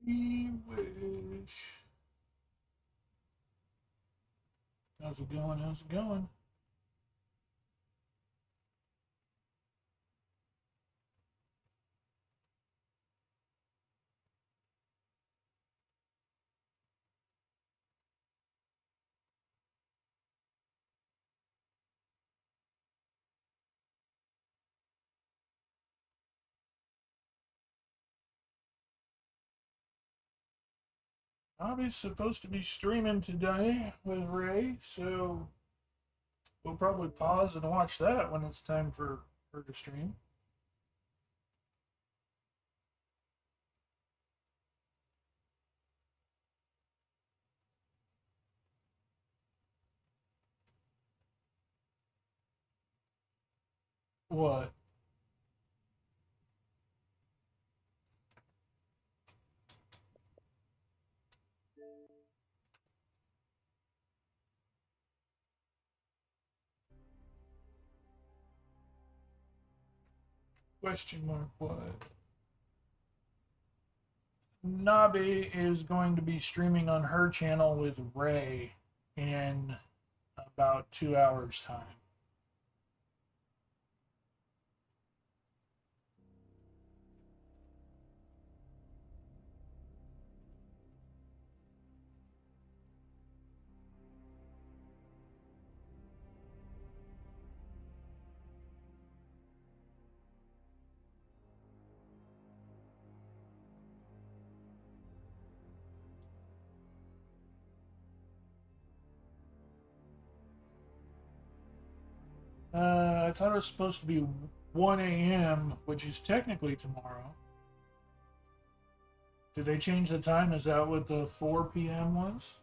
We wish. How's it going? How's it going? Bobby's supposed to be streaming today with Ray, so we'll probably pause and watch that when it's time for her to stream. What? Question mark, what? Nabi is going to be streaming on her channel with Ray in about 2 hours' time. I thought it was supposed to be 1 a.m., which is technically tomorrow. Did they change the time? Is that what the 4 p.m. was?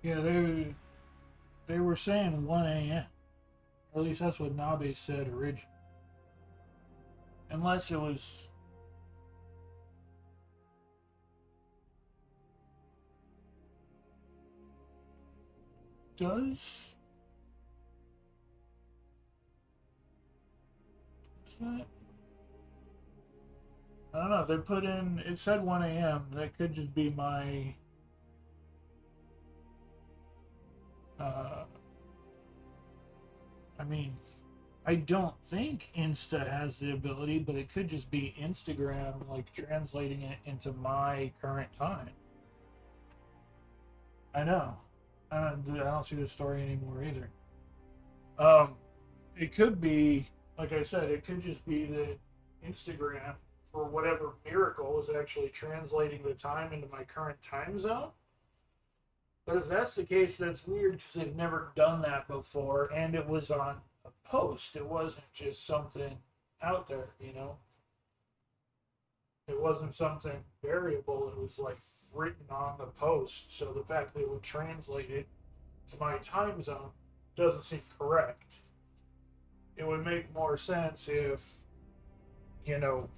Yeah, they were saying 1 a.m. Or at least that's what Nabe said originally. Unless it was. Does. Is that? I don't know. They put in. It said 1 a.m. That could just be my. Uh, I mean, I don't think Insta has the ability, but it could just be Instagram, like translating it into my current time. I know. I don't see the story anymore either. Um, it could be, like I said, it could just be that Instagram, for whatever miracle, is actually translating the time into my current time zone. But if that's the case, that's weird because they've never done that before, and it was on a post. It wasn't just something out there, you know? It wasn't something variable. It was like written on the post. So the fact that it would translate it to my time zone doesn't seem correct. It would make more sense if, you know,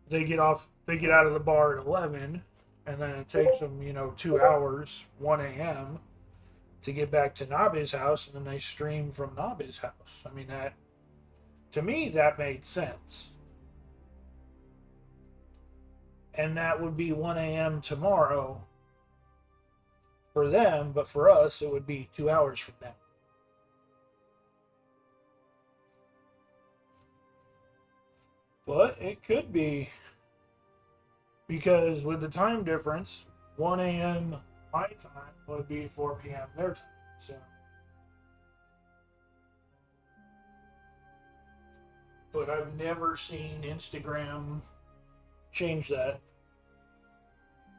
they get out of the bar at 11, and then it takes them, 2 hours, 1 a.m., to get back to Nabe's house, and then they stream from Nabe's house. I mean, that, to me, that made sense. And that would be 1 a.m. tomorrow for them, but for us, it would be 2 hours from now. But it could be because with the time difference, 1 a.m. my time would be 4 p.m. their time. So, but I've never seen Instagram change that.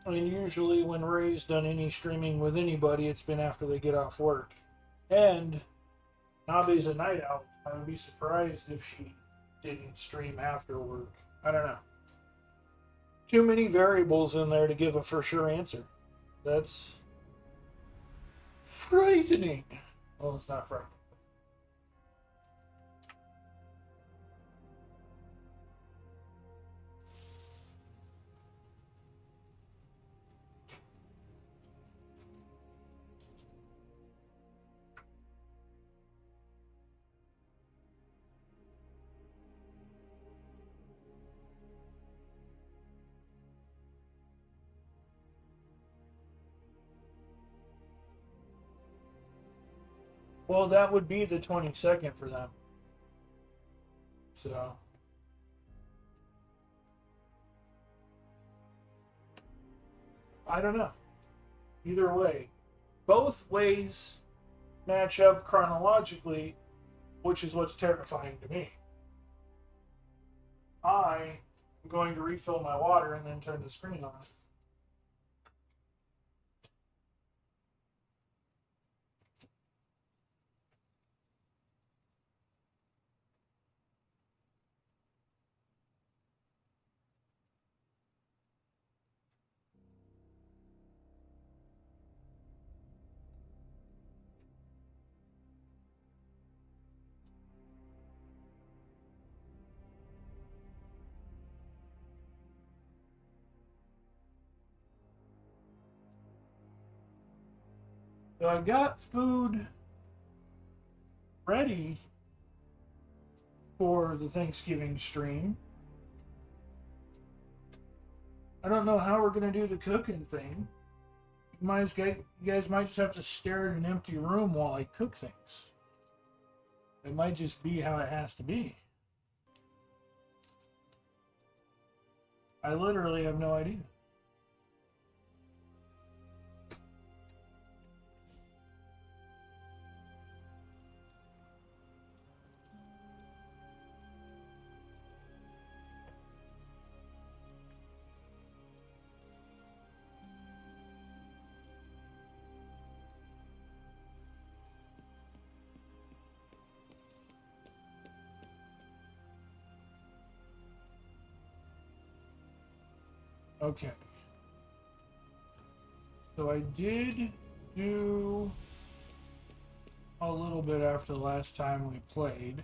And usually when Ray's done any streaming with anybody, it's been after they get off work. And Nabe's a night owl. I would be surprised if she didn't stream after work. I don't know. Too many variables in there to give a for sure answer. That's frightening. Well, it's not frightening. Well, that would be the 22nd for them. So. I don't know. Either way. Both ways match up chronologically, which is what's terrifying to me. I am going to refill my water and then turn the screen on. So I got food ready for the Thanksgiving stream. I don't know how we're going to do the cooking thing. You guys might just have to stare at an empty room while I cook things. It might just be how it has to be. I literally have no idea. Okay. So I did do a little bit after the last time we played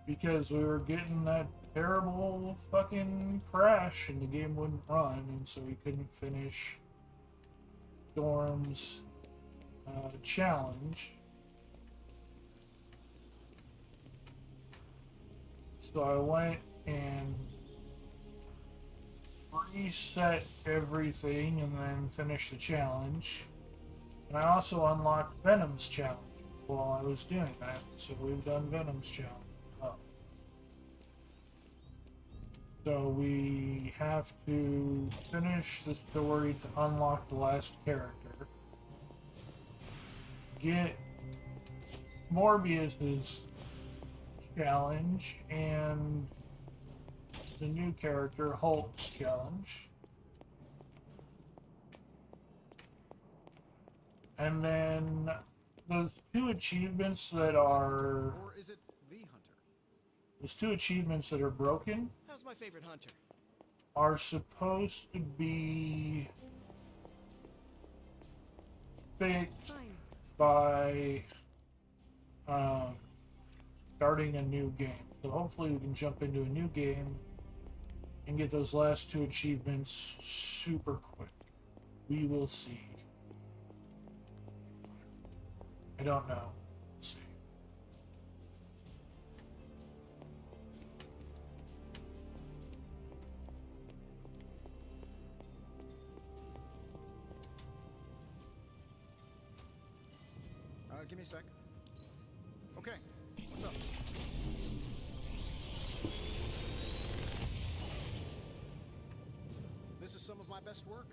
because we were getting that terrible fucking crash and the game wouldn't run, and so we couldn't finish Storm's challenge. So I went and reset everything and then finished the challenge. And I also unlocked Venom's challenge while I was doing that. So we've done Venom's challenge. So we have to finish the story to unlock the last character. Get Morbius's challenge and the new character Hulk's challenge. And then those two achievements that are... Or is it the hunter? Those two achievements that are broken... How's my favorite hunter? Are supposed to be fixed by starting a new game. So hopefully we can jump into a new game and get those last two achievements super quick. We will see. I don't know. We'll see. Give me a sec. Okay, what's up? This is some of my best work.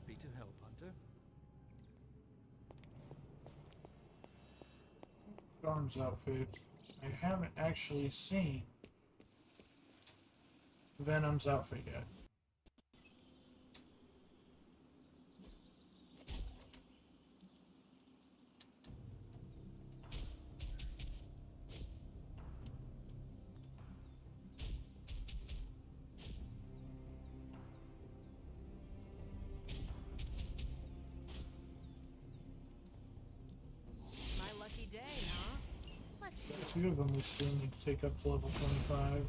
Happy to help, Hunter. Storm's outfit. I haven't actually seen Venom's outfit yet. My lucky day, huh? Let's see. Two of them we still need to take up to level 25.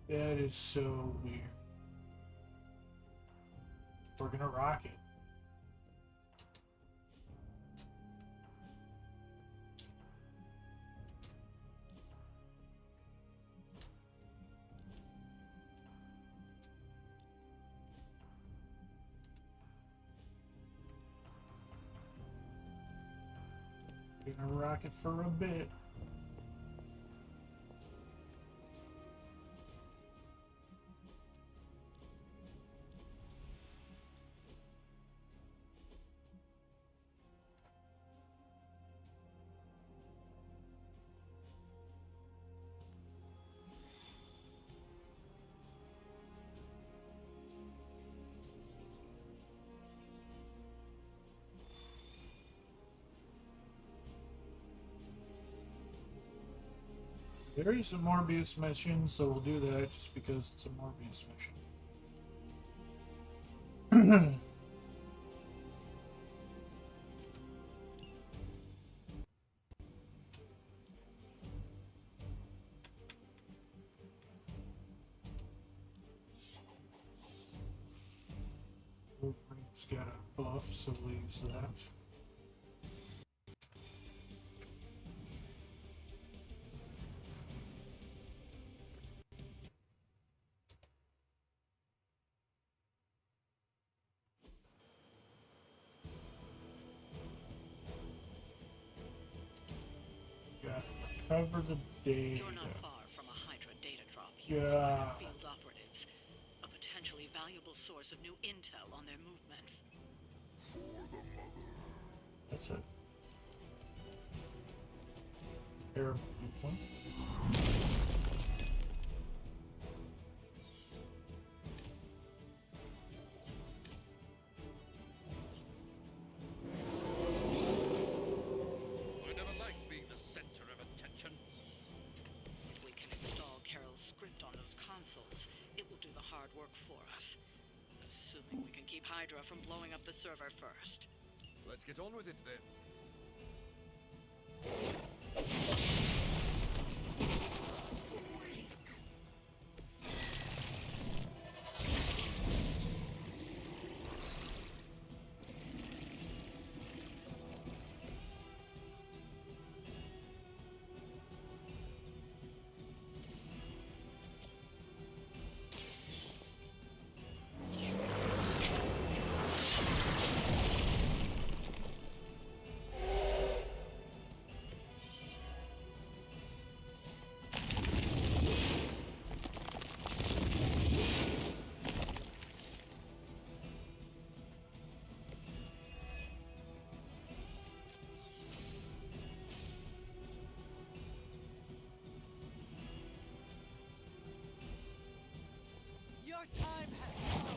That is so weird. We're gonna rock it. Gonna rock it for a bit. There is a Morbius mission, so we'll do that just because it's a Morbius mission. Wolverine's got a buff, so we'll use that. Cover the data. You're not far from a Hydra data drop. Yeah. Field operatives. A potentially valuable source of new intel on their movements. That's it. Terrible one. Work for us. Assuming we can keep Hydra from blowing up the server first. Let's get on with it then. Your time has come.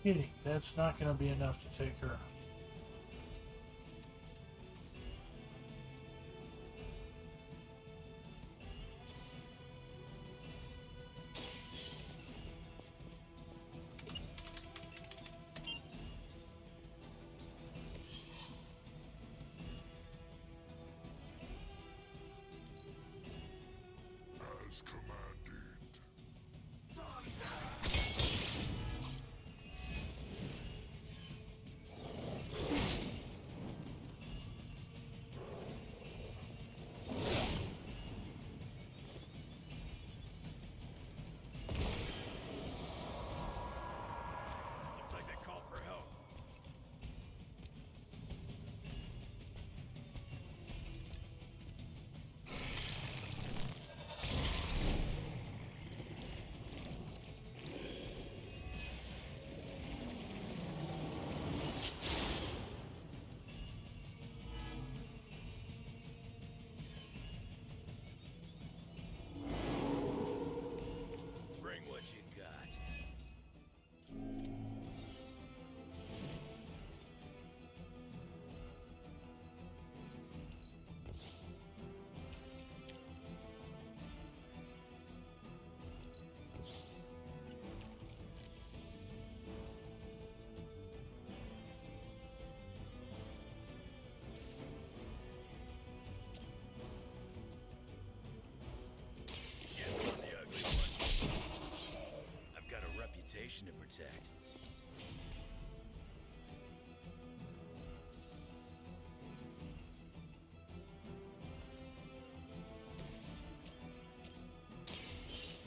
kidding. That's not going to be enough to take her out. As commanded. Looks like they called for help. Bring what you got. Hands on the ugly one. I've got a reputation to protect.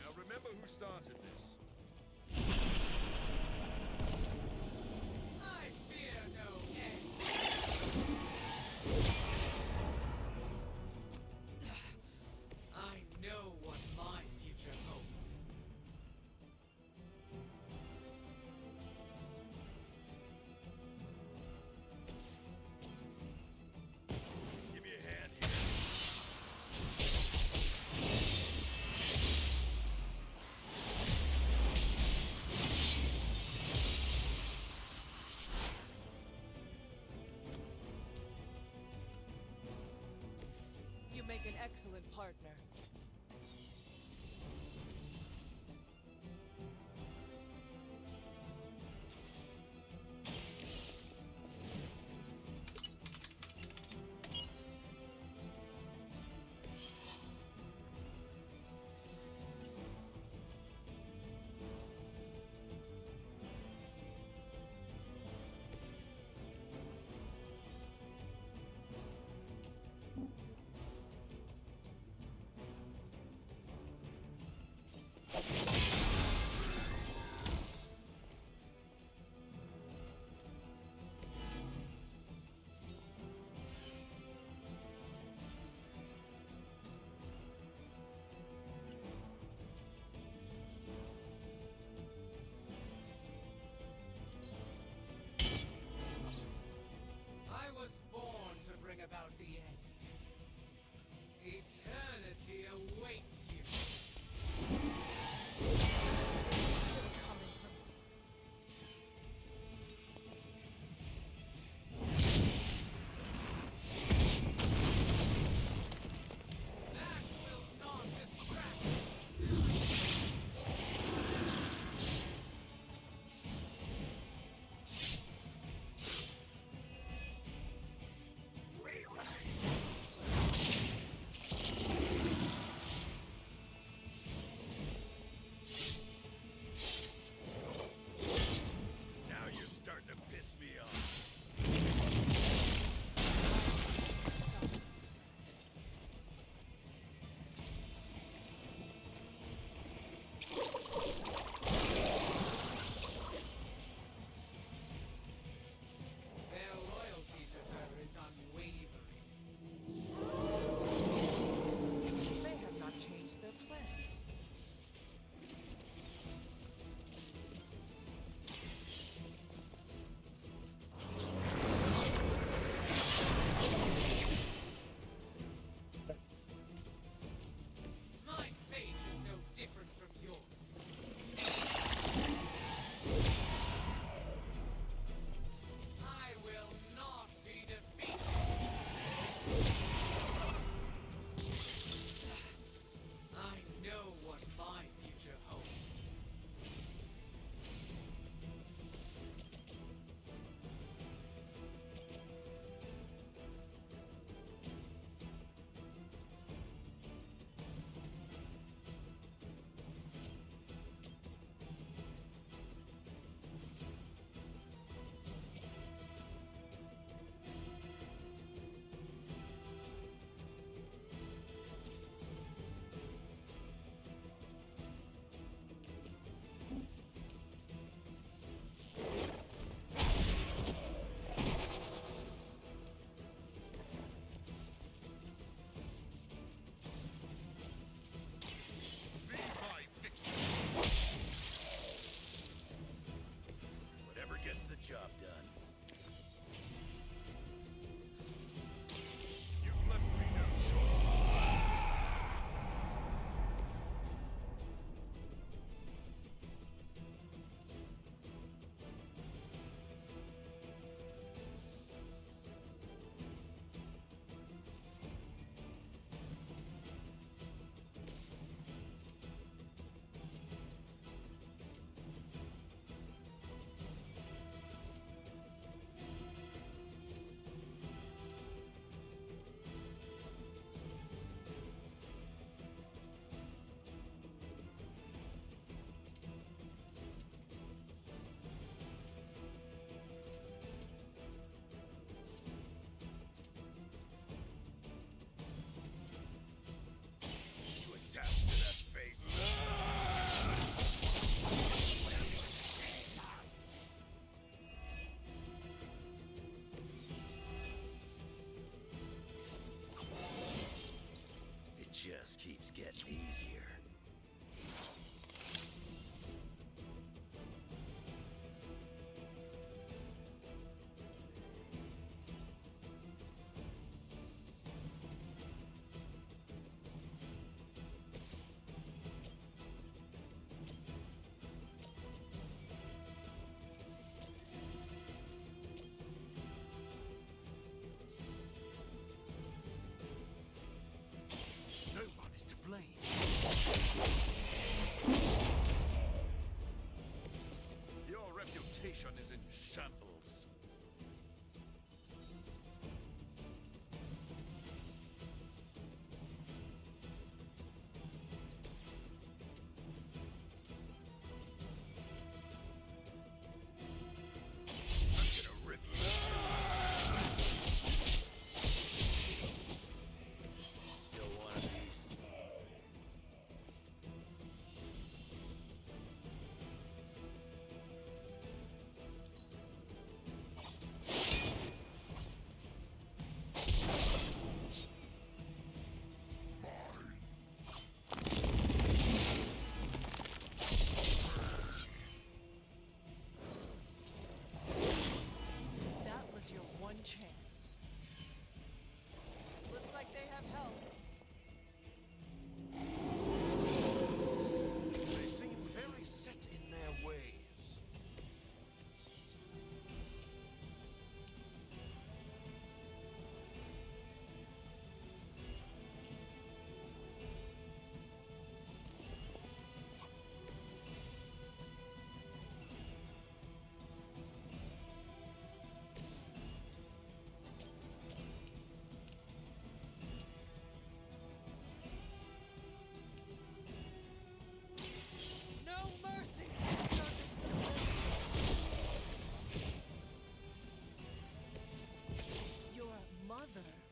Now remember who started this. I fear no end. I know what my future holds. Give me a hand here. You make an excellent partner. I was born to bring about the end. Eternity awaits you. Still coming from me. That will not distract me.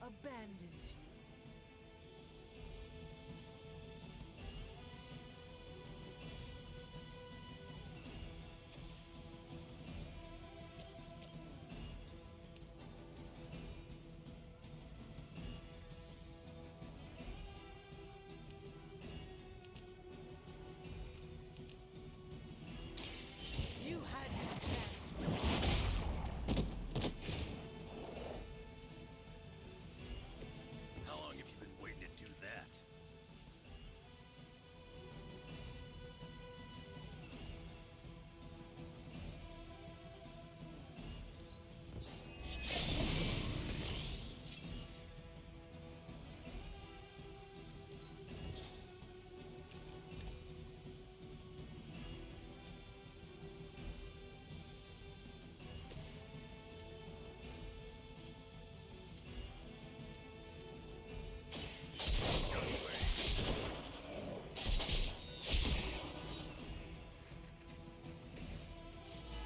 abandons you. You had your chance to escape. How long have you been waiting to do that?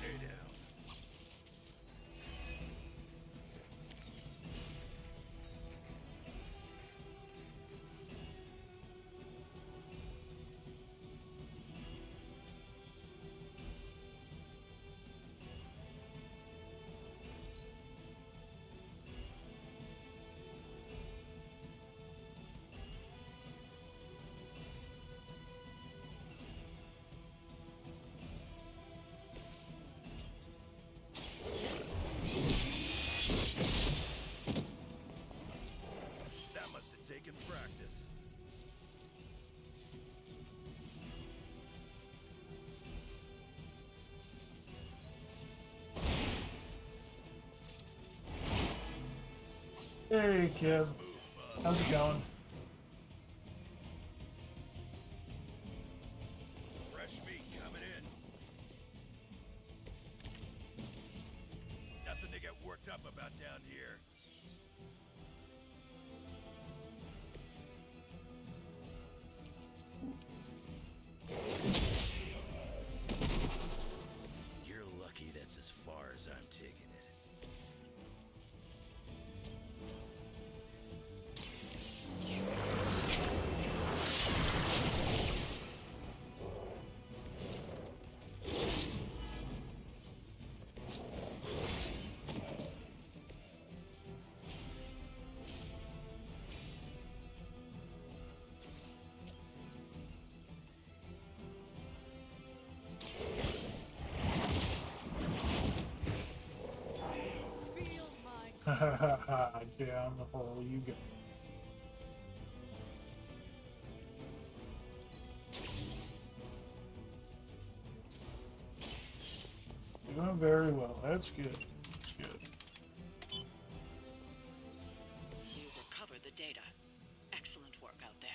Stay down. That must have taken practice. Hey, kid. Move, bud. How's it going? Fresh meat coming in. Nothing to get worked up about down here. You're lucky that's as far as I'm taking it. Feel my Down the hole you go. Doing very well. That's good. That's good. You recovered the data. Excellent work out there.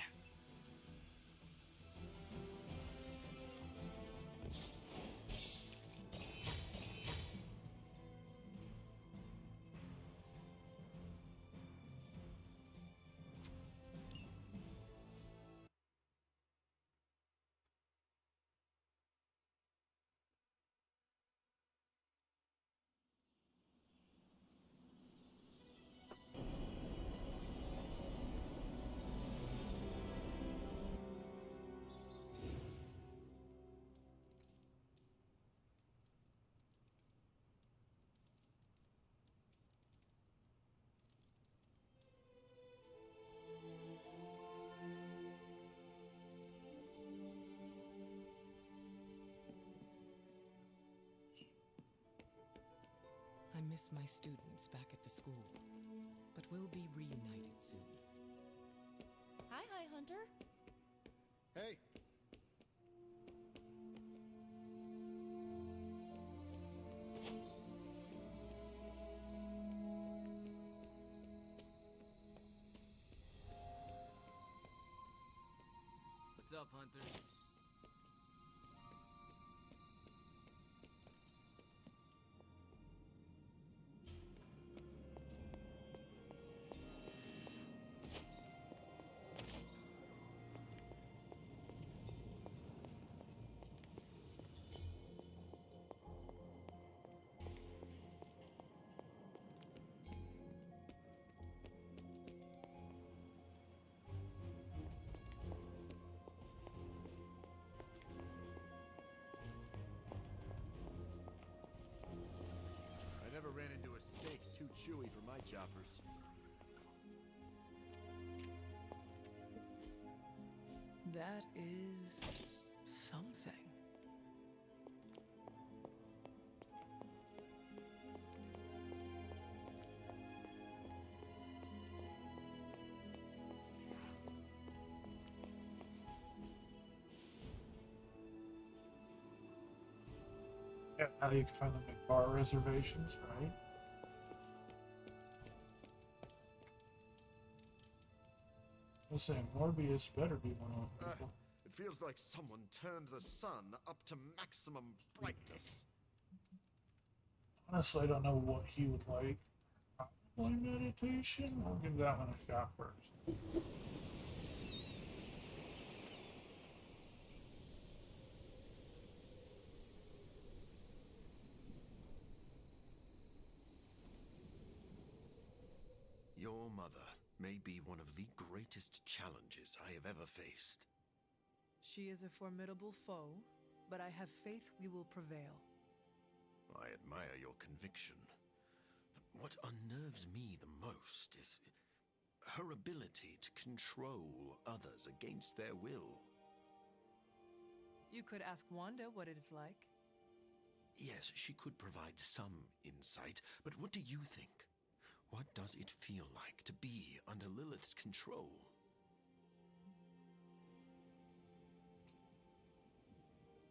I miss my students back at the school, but we'll be reunited soon. Hi, Hunter. Hey, What's up, Hunter? chewy for my choppers. That is something. Yeah, how you can finally make bar reservations, right? Listen, Morbius better be one of them people. It feels like someone turned the sun up to maximum brightness. Honestly, I don't know what he would like. Probably meditation? We'll give that one a shot first. Your mother may be one of the greatest challenges I have ever faced. She is a formidable foe, but I have faith we will prevail. I admire your conviction. But what unnerves me the most is her ability to control others against their will. You could ask Wanda what it is like. Yes, she could provide some insight, but what do you think? What does it feel like to be under Lilith's control?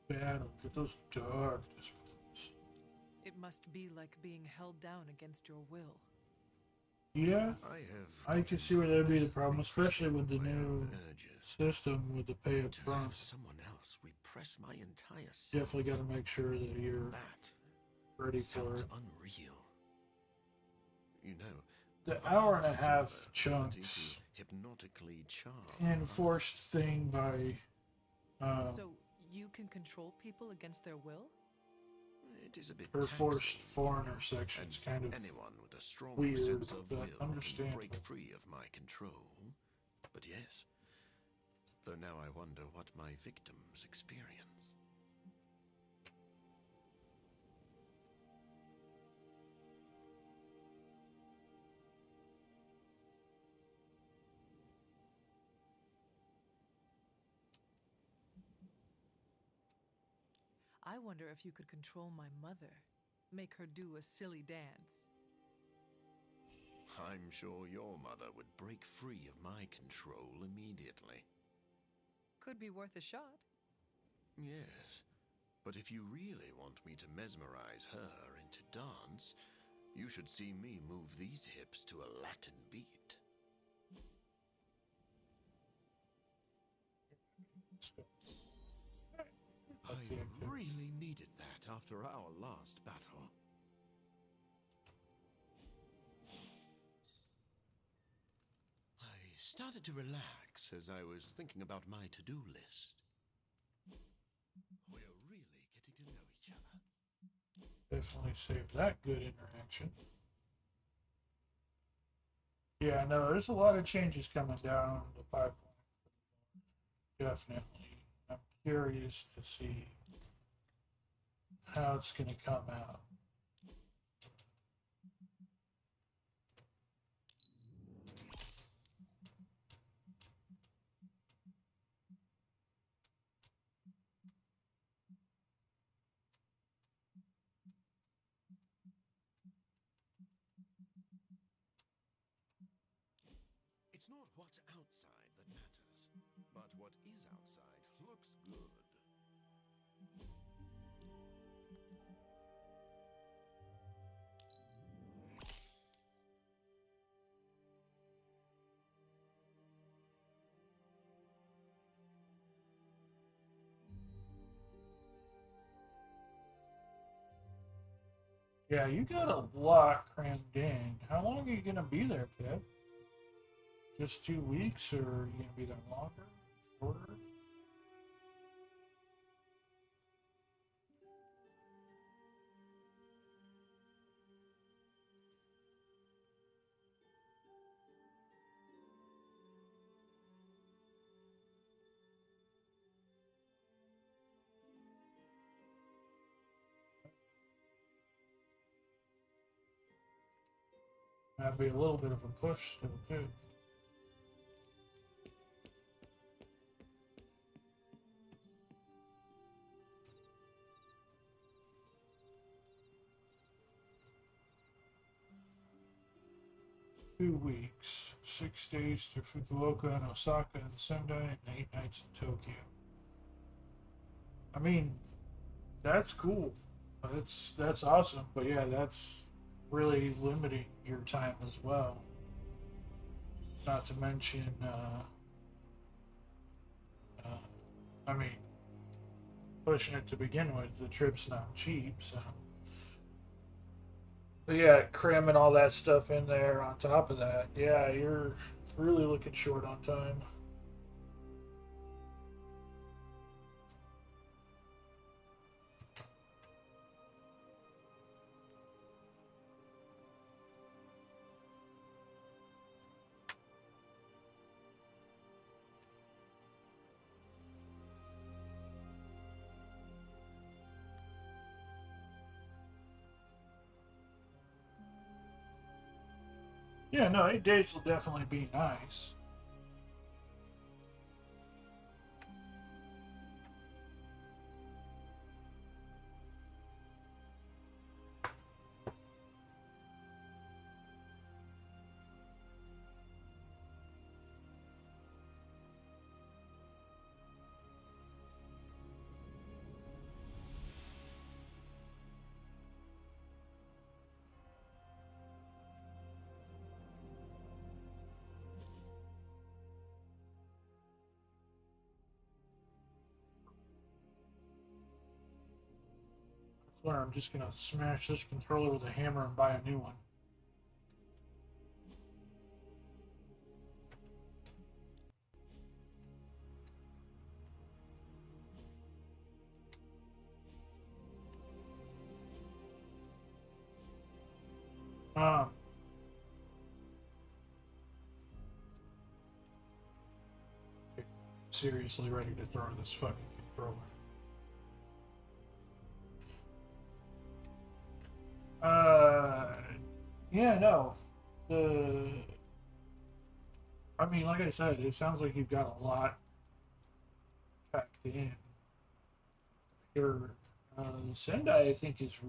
Battle. Get those darkness points. It must be like being held down against your will. Yeah, I can see where that would be the problem, especially with the new system with the pay up To front. have someone else repress my entire self. Definitely got to make sure that you're That ready for sounds it. unreal. You know, The I hour have and a half similar chunks ability to hypnotically charm. enforced thing by So you can control people against their will? It is a bit her forced taxing, foreigner section's and kind of anyone with a strong weird, sense of but will can understandable. break free of my control. But yes, though now I wonder what my victims experience. I wonder if you could control my mother. Make her do a silly dance. I'm sure your mother would break free of my control immediately. Could be worth a shot. Yes, but if you really want me to mesmerize her into dance, you should see me move these hips to a Latin beat. I really needed that after our last battle. I started to relax as I was thinking about my to-do list. We're really getting to know each other. Definitely save that good interaction. Yeah, no, there's a lot of changes coming down the pipeline. Definitely. I'm curious to see how it's going to come out. It's not what's outside that matters, but what is outside looks good. Yeah, you got a lot crammed in. How long are you going to be there, kid? Just 2 weeks, or are you going to be there longer? Shorter? That'd be a little bit of a push still, too. Weeks, 6 days through Fukuoka and Osaka and Sendai, and 8 nights in Tokyo. I mean, that's cool. That's awesome. But yeah, that's really limiting your time as well. Not to mention, I mean, pushing it to begin with, the trip's not cheap, so. But yeah, cramming all that stuff in there on top of that, yeah, you're really looking short on time. Yeah, no, 8 days will definitely be nice. Where I'm just gonna smash this controller with a hammer and buy a new one. Um, Seriously ready to throw this fucking controller. Yeah, no. I mean, like I said, it sounds like you've got a lot packed in. Sure. Sendai, I think, is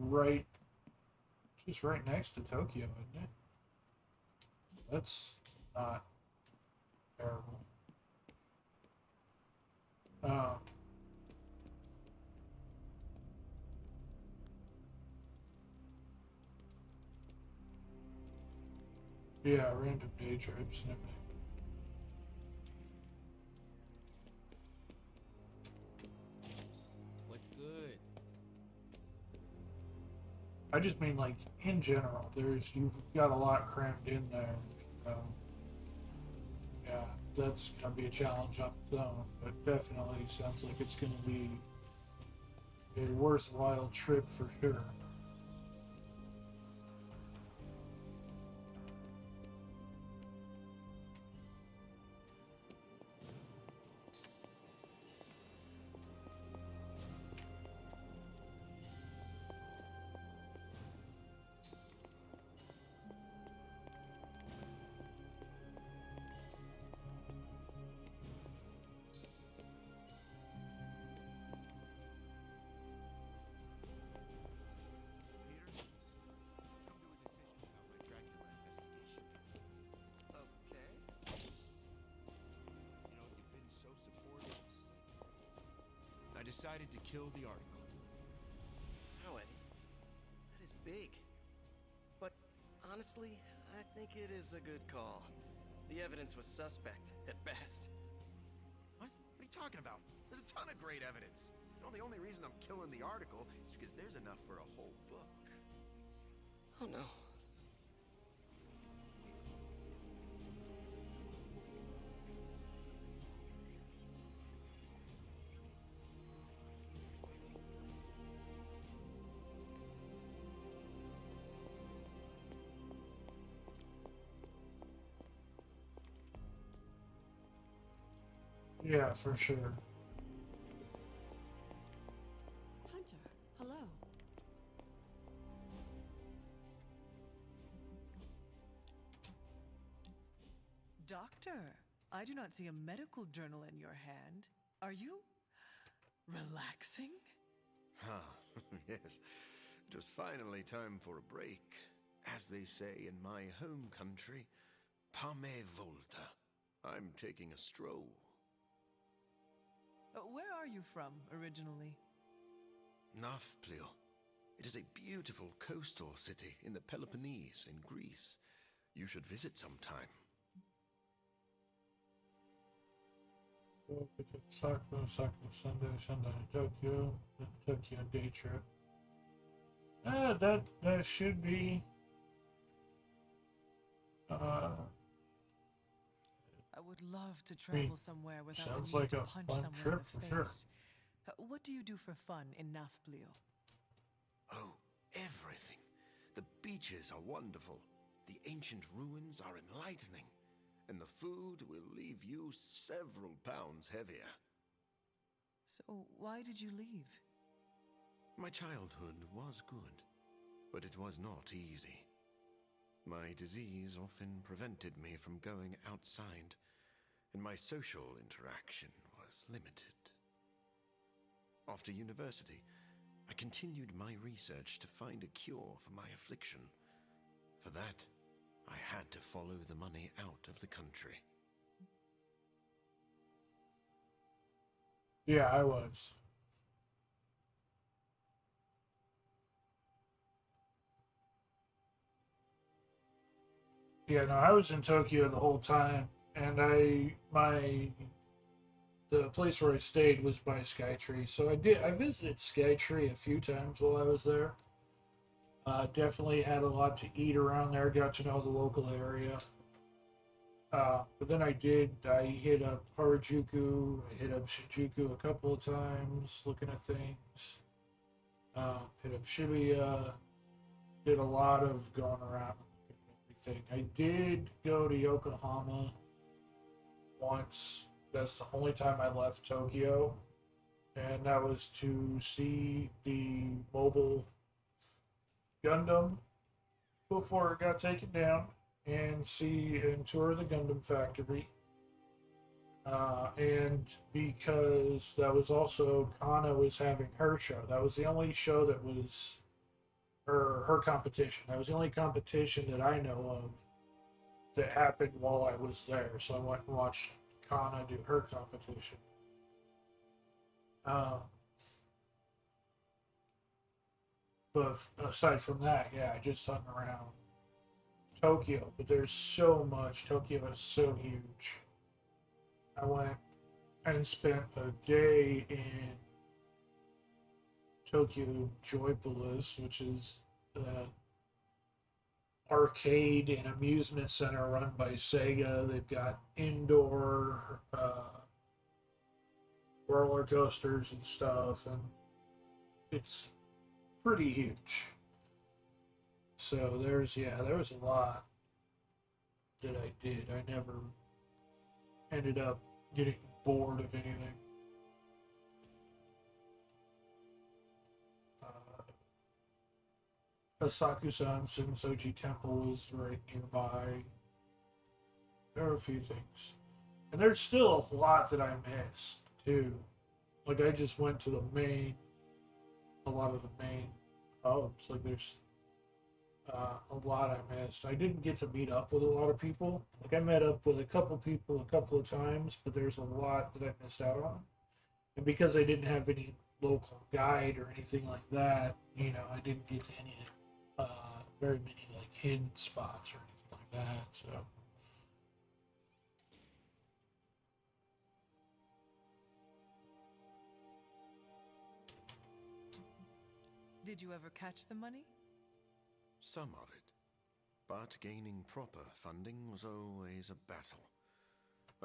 just right next to Tokyo, isn't it? That's not terrible. Um, yeah, random day trips and everything. What's good? I just mean, like, in general, you've got a lot crammed in there. Yeah, that's gonna be a challenge on its own, but definitely sounds like it's gonna be a worthwhile trip for sure. Decided to kill the article. How, Eddie? That is big. But honestly, I think it is a good call. The evidence was suspect, at best. What? What are you talking about? There's a ton of great evidence. You know, the only reason I'm killing the article is because there's enough for a whole book. Oh no. Yeah, for sure. Hunter, hello. Doctor, I do not see a medical journal in your hand. Are you relaxing? Ah, yes. It was finally time for a break. As they say in my home country, Pame Volta. I'm taking a stroll. Where are you from, originally? Nafplio. It is a beautiful coastal city in the Peloponnese in Greece. You should visit sometime. Osaka, Sunday, Tokyo, the Tokyo day trip. That should be. I would love to travel somewhere without the sounds need like to a punch fun someone trip in for the sure. face. What do you do for fun in Nafplio? Oh, everything. The beaches are wonderful. The ancient ruins are enlightening. And the food will leave you several pounds heavier. So why did you leave? My childhood was good, but it was not easy. My disease often prevented me from going outside, and my social interaction was limited. After university, I continued my research to find a cure for my affliction. For that, I had to follow the money out of the country. Yeah, I was. Yeah, no, I was in Tokyo the whole time, and the place where I stayed was by Skytree, so I visited Skytree a few times while I was there. Definitely had a lot to eat around there, got to know the local area. But then I hit up Harajuku, I hit up Shinjuku a couple of times looking at things. Hit up Shibuya, did a lot of going around and everything. I did go to Yokohama once. That's the only time I left Tokyo, and that was to see the mobile Gundam before it got taken down and tour the Gundam factory. And because that was also Kana was having her show. That was the only show that was her competition. That was the only competition that I know of that happened while I was there. So I went and watched Kana do her competition. But aside from that, yeah, I just hung around Tokyo. But there's so much. Tokyo is so huge. I went and spent a day in Tokyo Joypolis, which is an arcade and amusement center run by Sega. They've got indoor roller coasters and stuff, and it's pretty huge. So there was a lot that I did. I never ended up getting bored of anything. Asakusa Sensoji Temple is right nearby. There are a few things. And there's still a lot that I missed, too. Like, I just went to a lot of the main hubs. Like, there's a lot I missed. I didn't get to meet up with a lot of people. Like, I met up with a couple people a couple of times, but there's a lot that I missed out on. And because I didn't have any local guide or anything like that, I didn't get to any very many like hidden spots or anything like that. So Did you ever catch the money? Some of it. But gaining proper funding was always a battle.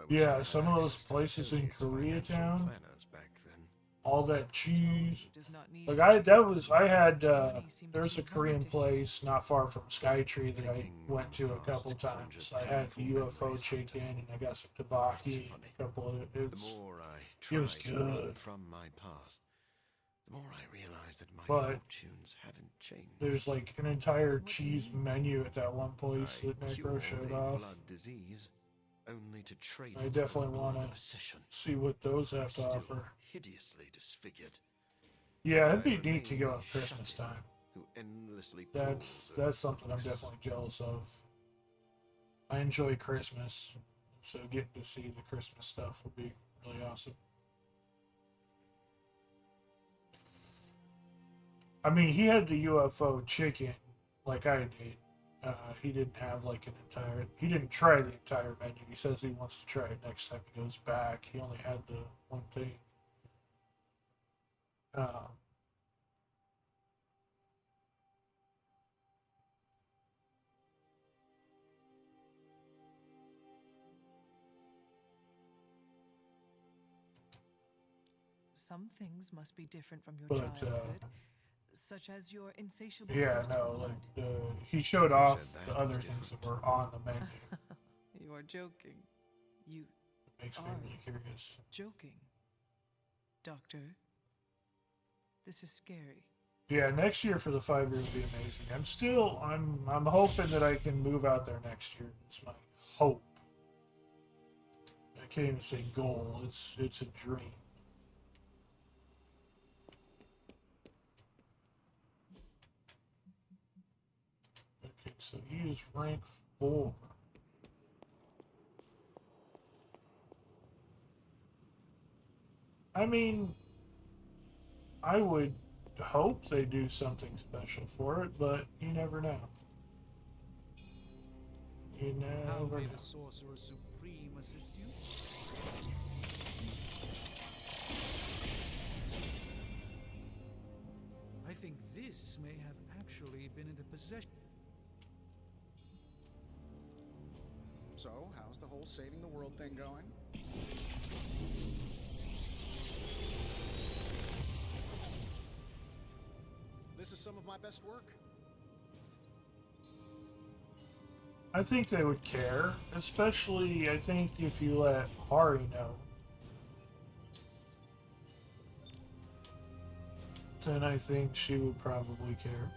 yeah, some of those places in Koreatown, Back then. all that cheese. Does not need Like to I had Money seems to there's be a Korean limited. place not far from Skytree that I went to a couple times. I had the UFO chicken and I got some tteokbokki and a couple of The it's more I it was tried to run good. from my past, the more I realized that my But fortunes haven't changed. there's like an entire cheese menu at that one place I that Necro cured showed a off. blood disease, only to trade I it definitely for a want blood to obsession. see what those have to Still offer. hideously disfigured. Yeah, it'd I be neat to remain go at Christmas shattered, time. who endlessly That's pores over something I'm books. definitely jealous of. I enjoy Christmas, so getting to see the Christmas stuff would be really awesome. I mean, he had the UFO chicken like I did. He didn't have like an entire. He didn't try the entire menu. He says he wants to try it next time he goes back. He only had the one thing. Some things must be different from your But childhood, such as your insatiable yeah, thirst for no, blood. like he showed Who off said the that other was things that different? were on the menu. You are joking. You It makes me are really curious. joking. Doctor, this is scary. Yeah, next year for the 5 year would be amazing. I'm hoping that I can move out there next year. It's my hope. I can't even say goal. It's a dream. Okay, so he is rank 4. I mean, I would hope they do something special for it, but you never know. You How never may know. the Sorcerer Supreme assist you? I think this may have actually been in the possession. So, how's the whole saving the world thing going? This is some of my best work. I think they would care, especially I think if you let Hari know. Then I think she would probably care.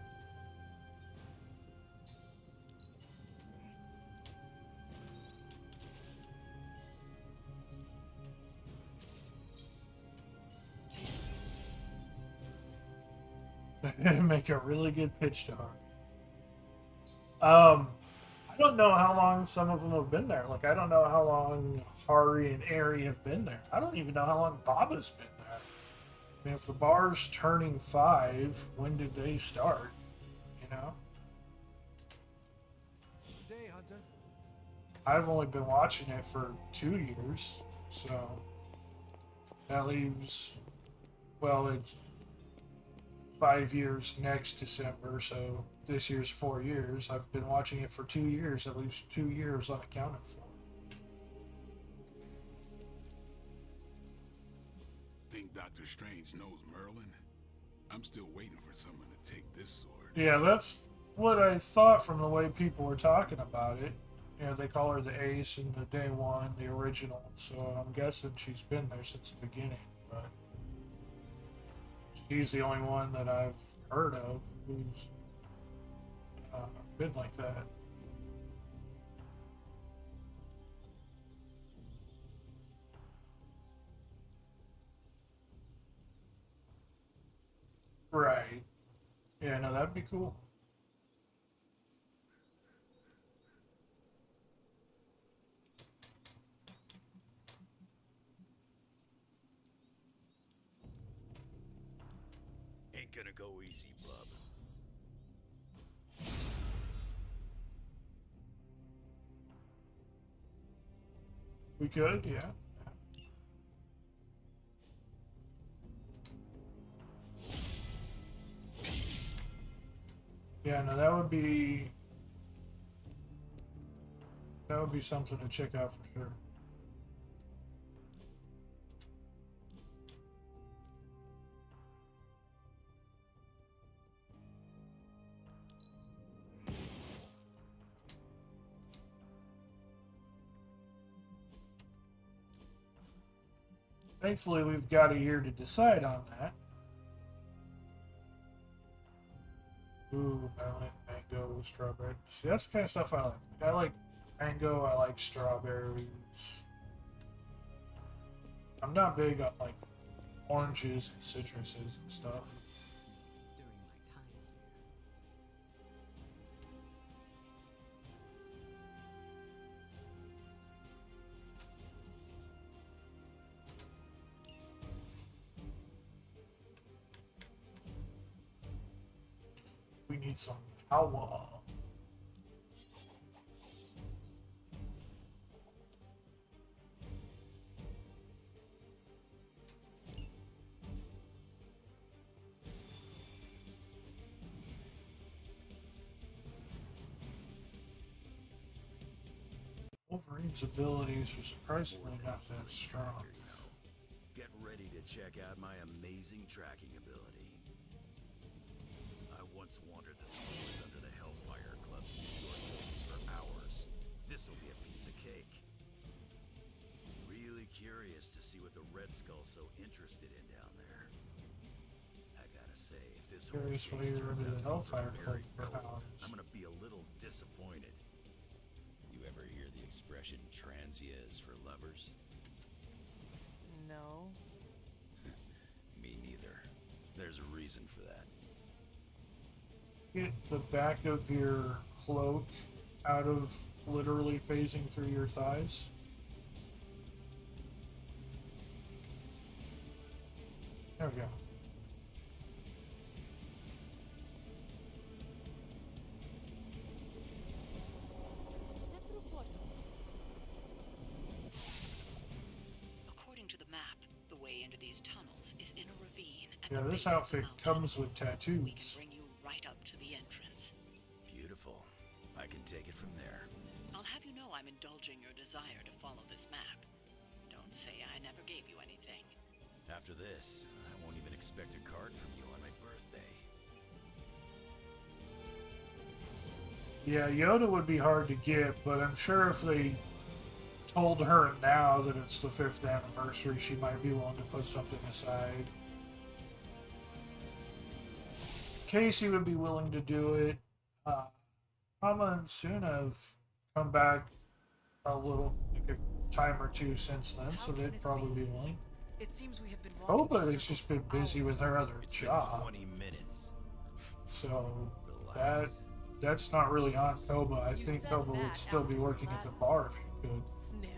Make a really good pitch to Hari. I don't know how long some of them have been there. Like, I don't know how long Hari and Eri have been there. I don't even know how long Baba's been there. I mean, if the bar's turning 5, when did they start? You know? Good day, Hunter. I've only been watching it for 2 years, so that leaves, well, it's 5 years next December, so this year's 4 years. I've been watching it for 2 years, at least 2 years unaccounted for. Think Doctor Strange knows Merlin? I'm still waiting for someone to take this sword. Yeah, that's what I thought from the way people were talking about it. You know, they call her the Ace in the Day One, the original, so I'm guessing she's been there since the beginning, but she's the only one that I've heard of who's been like that. Right. Yeah, no, that'd be cool. Ain't gonna go easy, bub. We could, yeah. Yeah, no, that would be something to check out for sure. Thankfully, we've got a year to decide on that. Ooh, melon, mango, strawberry. See, that's the kind of stuff I like. I like Mango, I like strawberries. I'm not big on like oranges and citruses and stuff. During my time here. We need some power. Wolverine's abilities are surprisingly not that strong. Get ready to check out my amazing tracking ability. I once wandered the sewers under the Hellfire Club's resort building for hours. This'll be a piece of cake. Really curious to see what the Red Skull's so interested in down there. I gotta say, if this whole Curious why chase you're turns into out the to be Hellfire very Club for cold, hours. I'm gonna be a little disappointed. You ever hear the expression transia is for lovers? No. Me neither. There's a reason for that. Get the back of your cloak out of literally phasing through your thighs. There we go. Step through portal. According to the map, the way into these tunnels is in a ravine at Yeah, the this base of the outfit mountain. comes with We can tattoos. bring you right up to the entrance. Beautiful. I can take it from there. I'll have you know I'm indulging your desire to follow this map. Don't say I never gave you anything. After this, I won't even expect a card from you on my birthday. Yeah, Yoda would be hard to get, but I'm sure if they told her now that it's the 5th anniversary, she might be willing to put something aside. Casey would be willing to do it. Mama and Suna have come back a little, like a time or two since then, so How can they'd this probably be? be willing. It seems we have been Oh, walking but in it's just circles been for busy with hours. her other It's been job, 20 minutes. so Relax. that's not really on Koba. I You think said Koba would that still be after working at the last bar if she could. Sniff.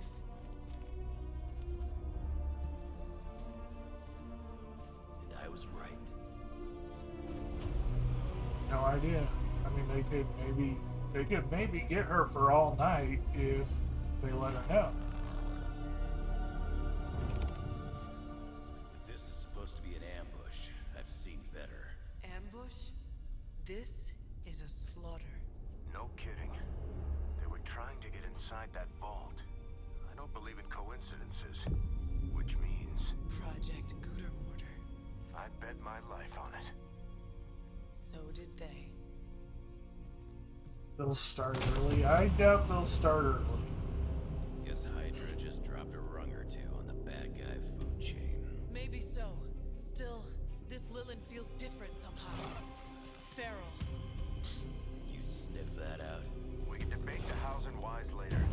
And I was right. No idea. I mean, they could maybe get her for all night if they let her know. If this is supposed to be an ambush, I've seen better. Ambush? This is a slaughter. No kidding. They were trying to get inside that vault. I don't believe in coincidences. Which means Project Gutermortar. I bet my life on it. So did they. They'll start early. I doubt they'll start early. Guess Hydra just dropped a rung or two on the bad guy food chain. Maybe so. Still, this Lilin feels different somehow. Feral. You sniff that out? We can debate the hows and whys later.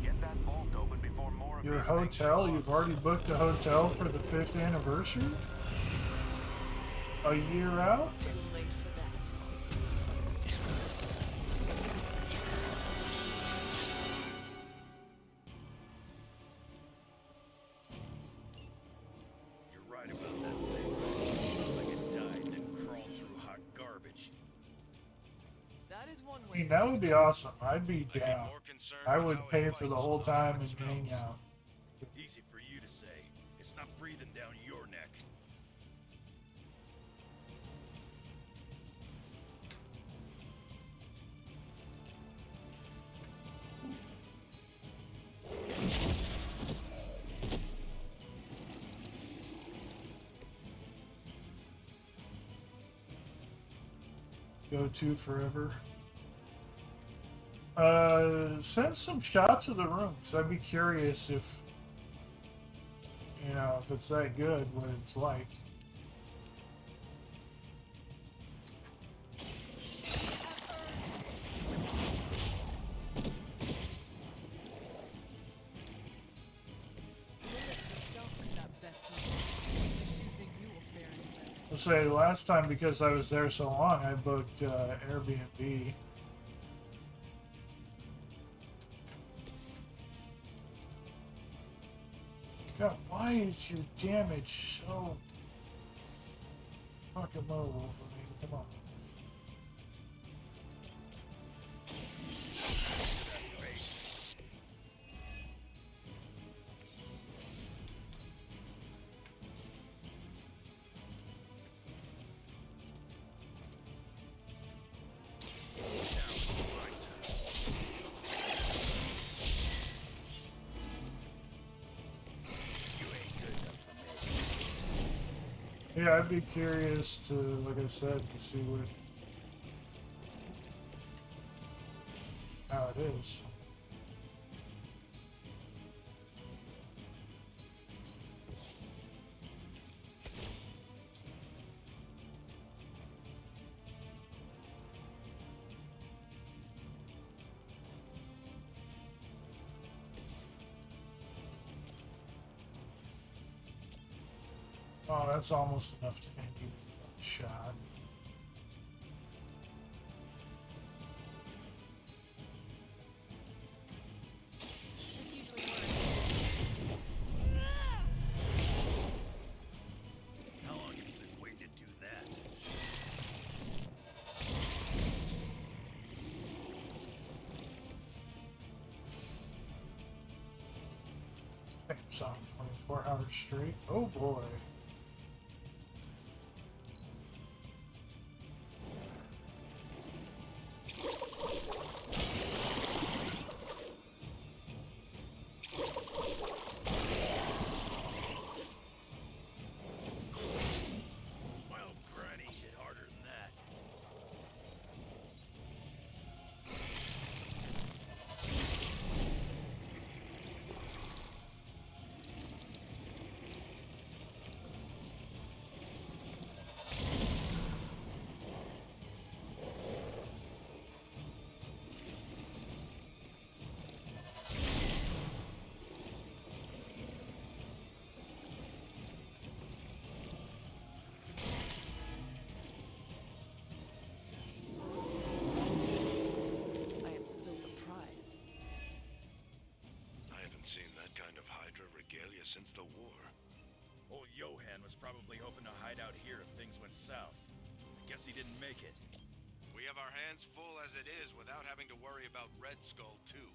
Get that vault open before more of Your these things hotel? show You've up. already booked a hotel for the 5th anniversary? A year out? Too late for that. You're right about that thing. Sounds like it died, then crawled through hot garbage. That is one I way. mean, of that would be describing awesome. I'd be down. I would pay for the whole time and hang out. Easy for you to say. It's not breathing down your neck. Go to forever. Send some shots of the room, because I'd be curious if, you know, if it's that good, what it's like. say last time, because I was there so long, I booked Airbnb. God, why is your damage so fucking low, Wolverine? Come on. Yeah, I'd be curious to, like I said, to see how it is. Oh, that's almost enough to make you a shot. This usually works. How long have you been waiting to do that? Same song, 24 hours straight. Oh boy. Well, Granny hit harder than that. I am still the prize. I haven't seen that kind of Hydra regalia since the war. Old Johan was probably hoping to hide out here if things went south. I guess he didn't make it. We have our hands full as it is without having to worry about Red Skull, too.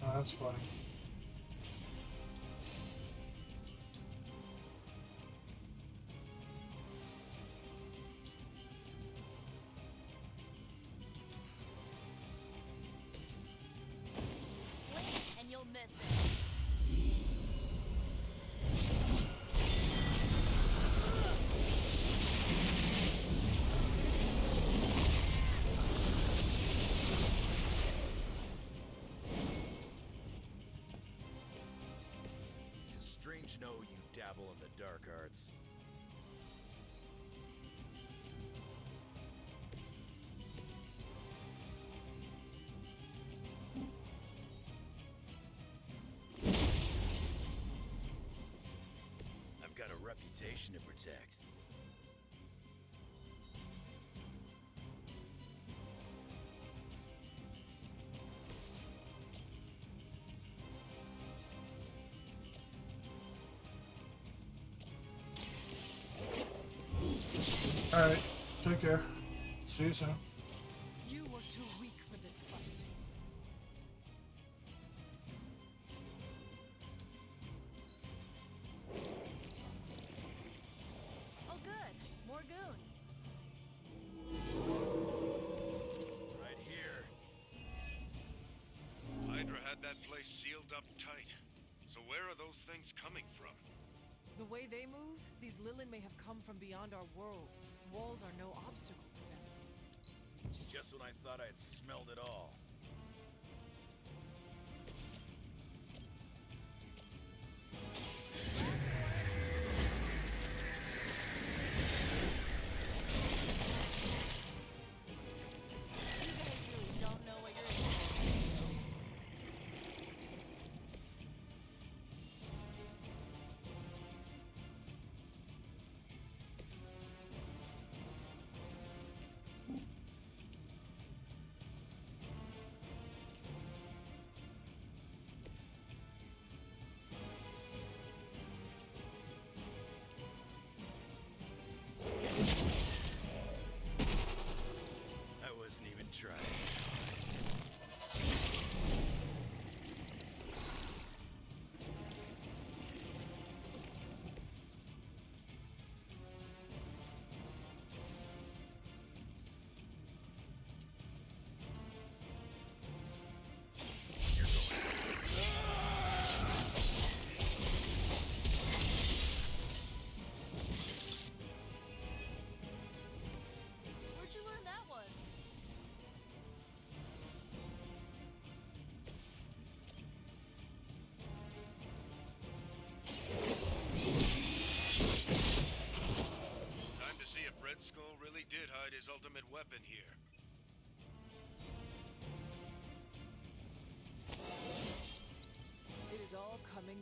Oh, that's funny. Blink and you'll miss it. It's strange to know you dabble in the dark arts. I've got a reputation to protect. Alright, take care. See you soon. You were too weak for this fight. Oh, good. More goons. Right here. Hydra had that place sealed up tight. So where are those things coming from? The way they move, these Lilin may have come from beyond our world. Walls are no obstacle to them. Just when I thought I had smelled it all. Last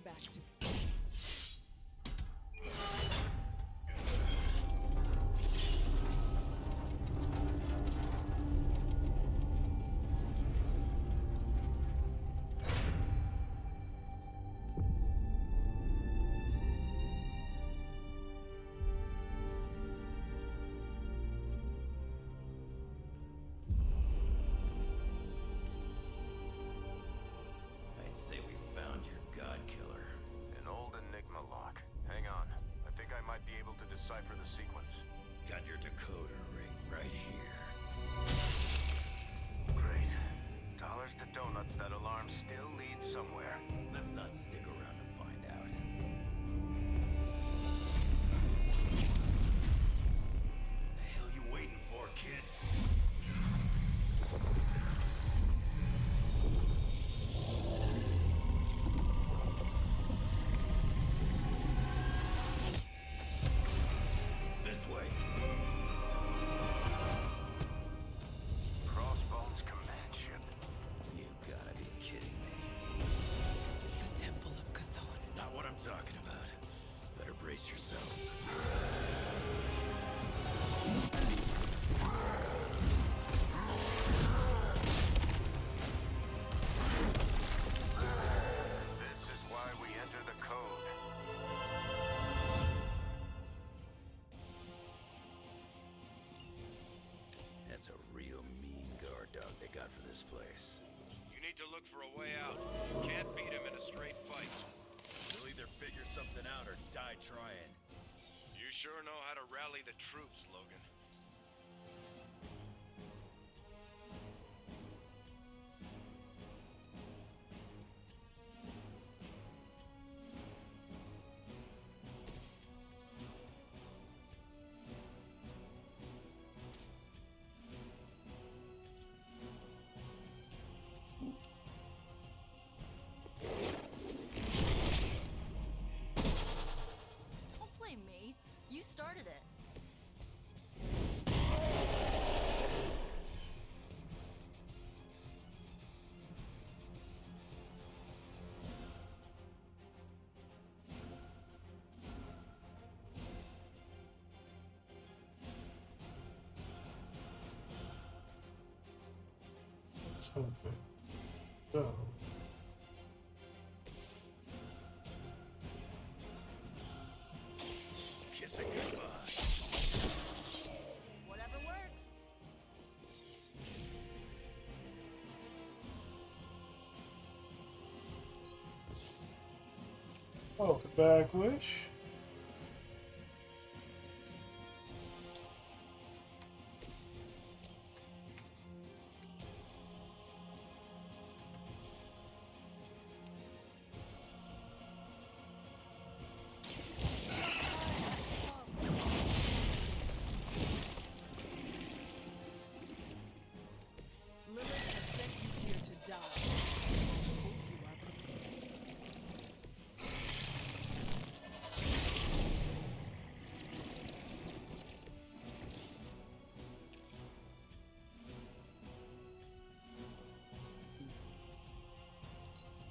back to I'd say we found your god killer. An old Enigma lock. Hang on. I think I might be able to decipher the sequence. Got your decoder ring right here. Great. Dollars to donuts, that alarm still leads somewhere. Let's not stick around to find out. The hell you waiting for, kid? This way. Crossbones command ship. You gotta be kidding me. the Temple of Cthon. Not what I'm talking about. Better brace yourself. This is why we enter the code. That's a real mean guard dog they got for this place. You need to look for a way out. Can't beat him in a straight fight. You'll either figure something out or die trying. You sure know how to rally the troops, Logan. Don't blame me. You started it. Let's hope it. So, Kiss it goodbye. Whatever works. welcome back, Wish. Lilith has sent you here to die. Hope you are prepared.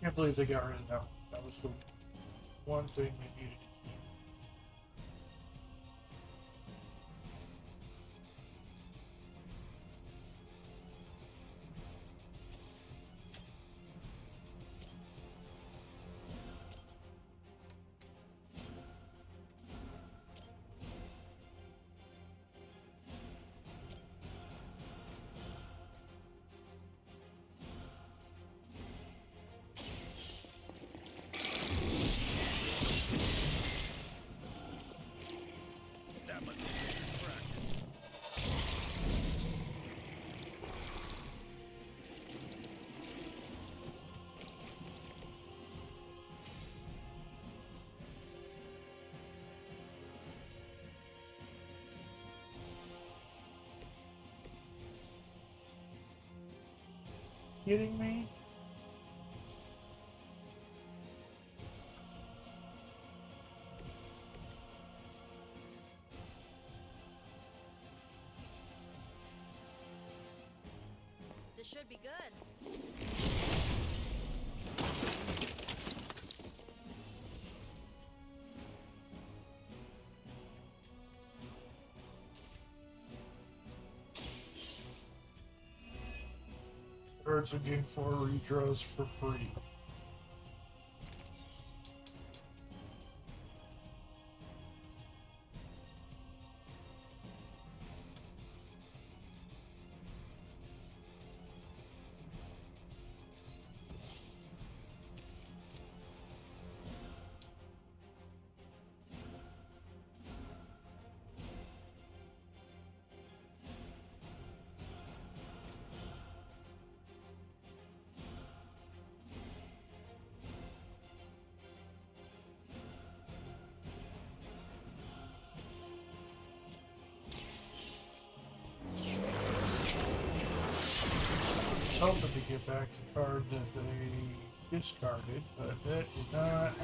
Can't believe they got rid of that one. That was the one thing they needed to keep. That must have been your practice. Kidding me? This should be good. cards and gain 4 redraws for free. Hoping to get back the card that they discarded, but that did not happen.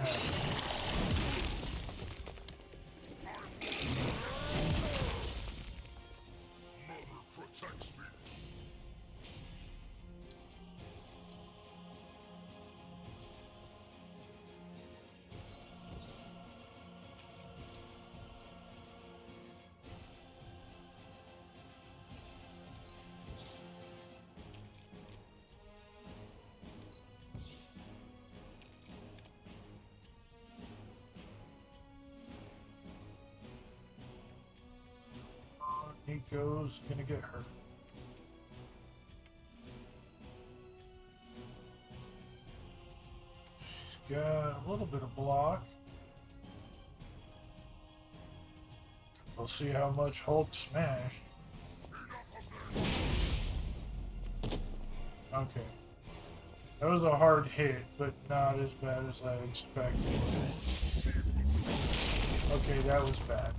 Mother protects me. Nico's gonna get hurt. She's got a little bit of block. We'll see how much Hulk smashed. Okay. That was a hard hit, but not as bad as I expected. Okay, that was bad.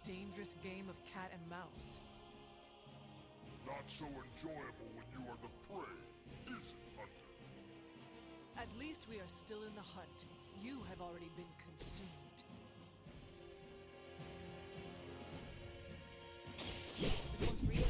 Dangerous game of cat and mouse. Not so enjoyable when you are the prey, is it, Hunter? At least we are still in the hunt. You have already been consumed. This one's for you.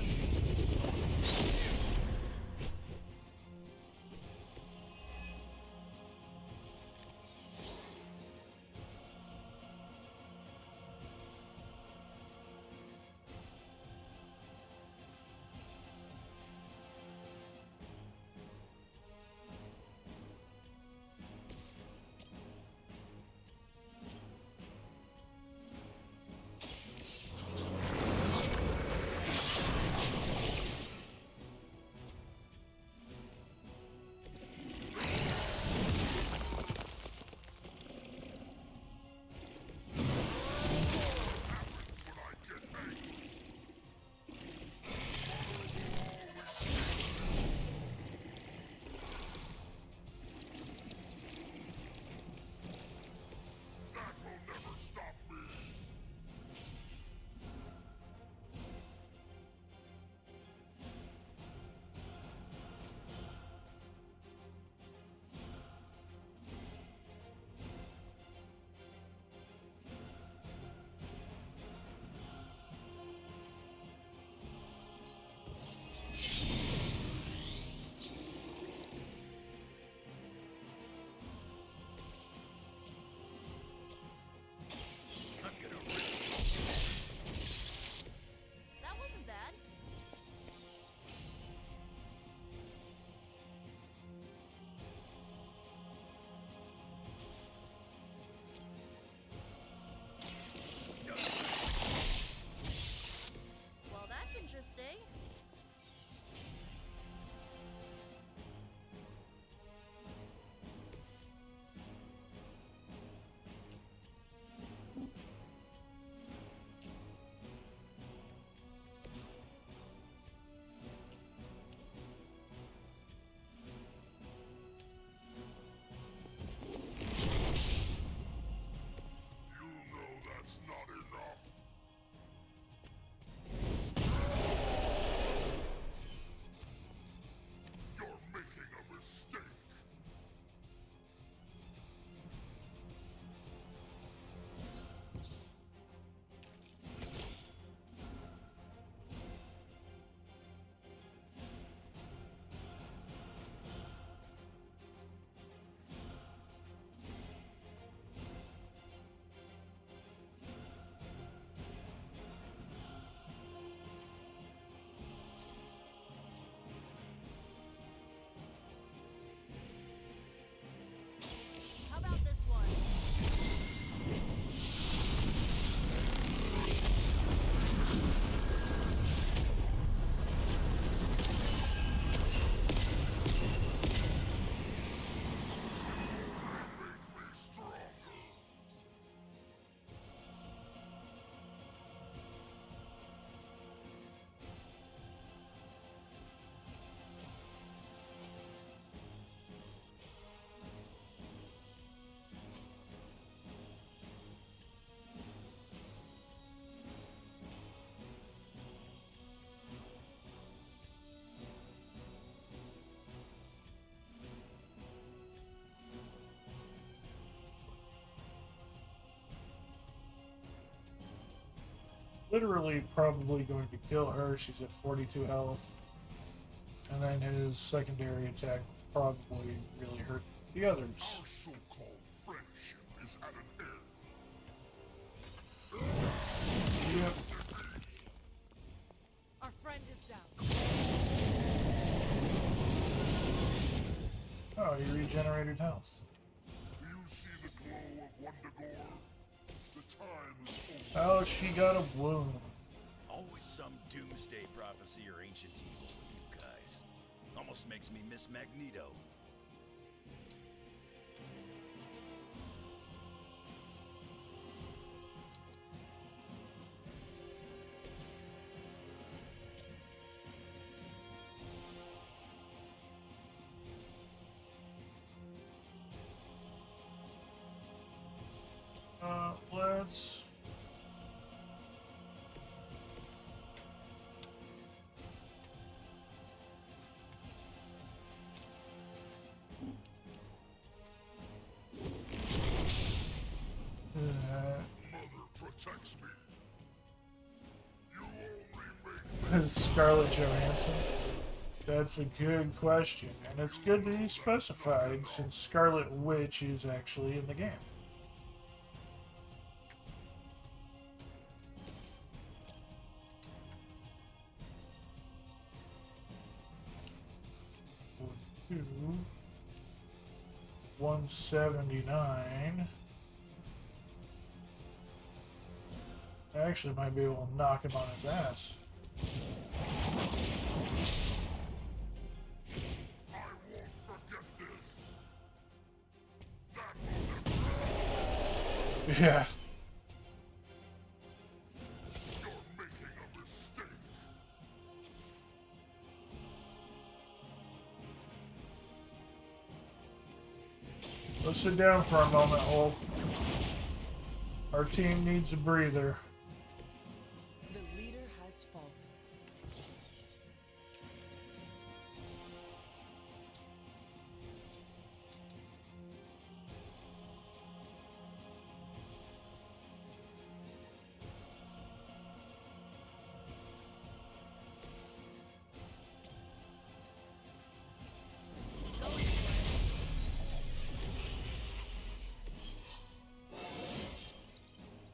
literally probably going to kill her. She's at 42 health. And then his secondary attack probably really hurt the others. Our so-called friendship is at an end. Yep. Our friend is down. Oh, he regenerated health. Do you see the glow of Wundagore? The time is over. Oh, she got a wound. Always some doomsday prophecy or ancient evil with you guys. Almost makes me miss Magneto. Let's... Mother protects me. You only make Scarlett Johansson? That's a good question, and it's good that he specified since Scarlet Witch is actually in the game. Two, 179. I actually might be able to knock him on his ass. I won't forget this. Yeah. You're making a mistake. Let's sit down for a moment, Hulk. Our team needs a breather. The leader has fallen.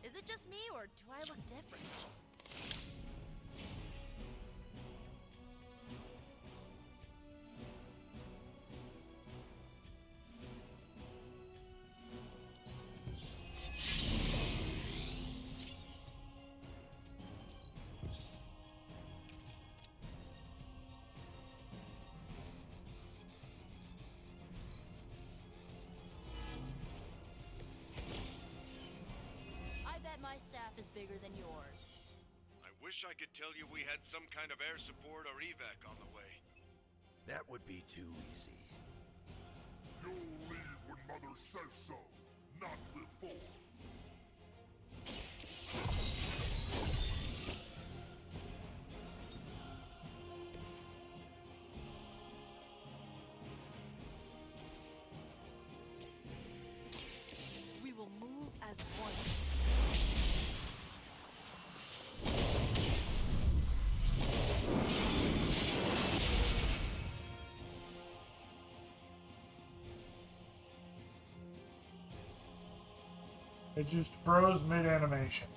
Is it just me, or do I look different? I bet my staff is bigger than yours. I wish I could tell you we had some kind of air support or evac on the way. That would be too easy. You'll leave when Mother says so, not before. We will move as one. It just froze mid-animation.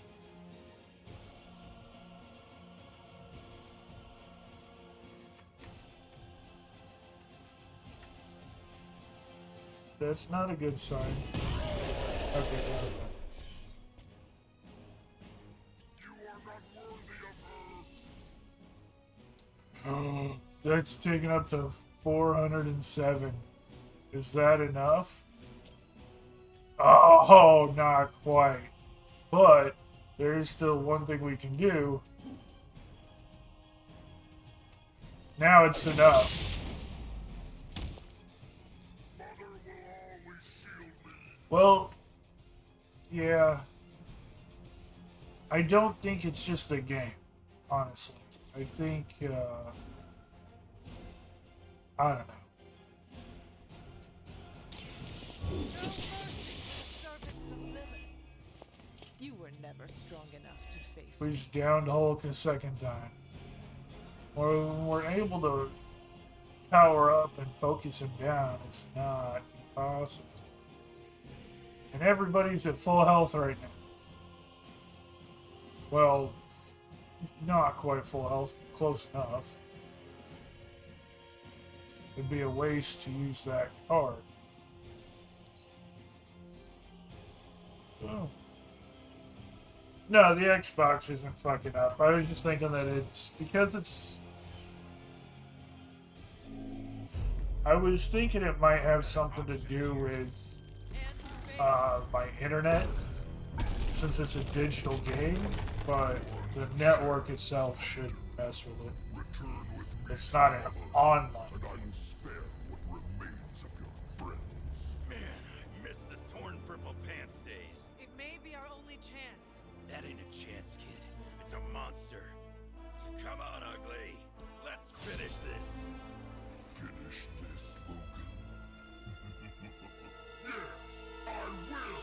That's not a good sign. Okay, You are not worthy of her. oh, that's taken up to 407. Is that enough? Oh, not quite. But there is still one thing we can do. Now it's enough. Mother will always shield me. Well, yeah. I don't think it's just a game, honestly. I think, I don't know. Servants of Lilith. You were never strong enough to face We me. just downed Hulk a second time. When we're able to power up and focus him down, it's not impossible. And everybody's at full health right now. Well, not quite full health, close enough. It'd be a waste to use that card. Oh. No, the Xbox isn't fucking up. I was just thinking that it's because it's. I was thinking it might have something to do with my internet, since it's a digital game, but the network itself shouldn't mess with it. It's not an online game. Man, I miss the torn purple pants days. It may be our only chance. That ain't a chance, kid. It's a monster. So come on, ugly. Let's finish this. Finish this, Logan. Yes, I will!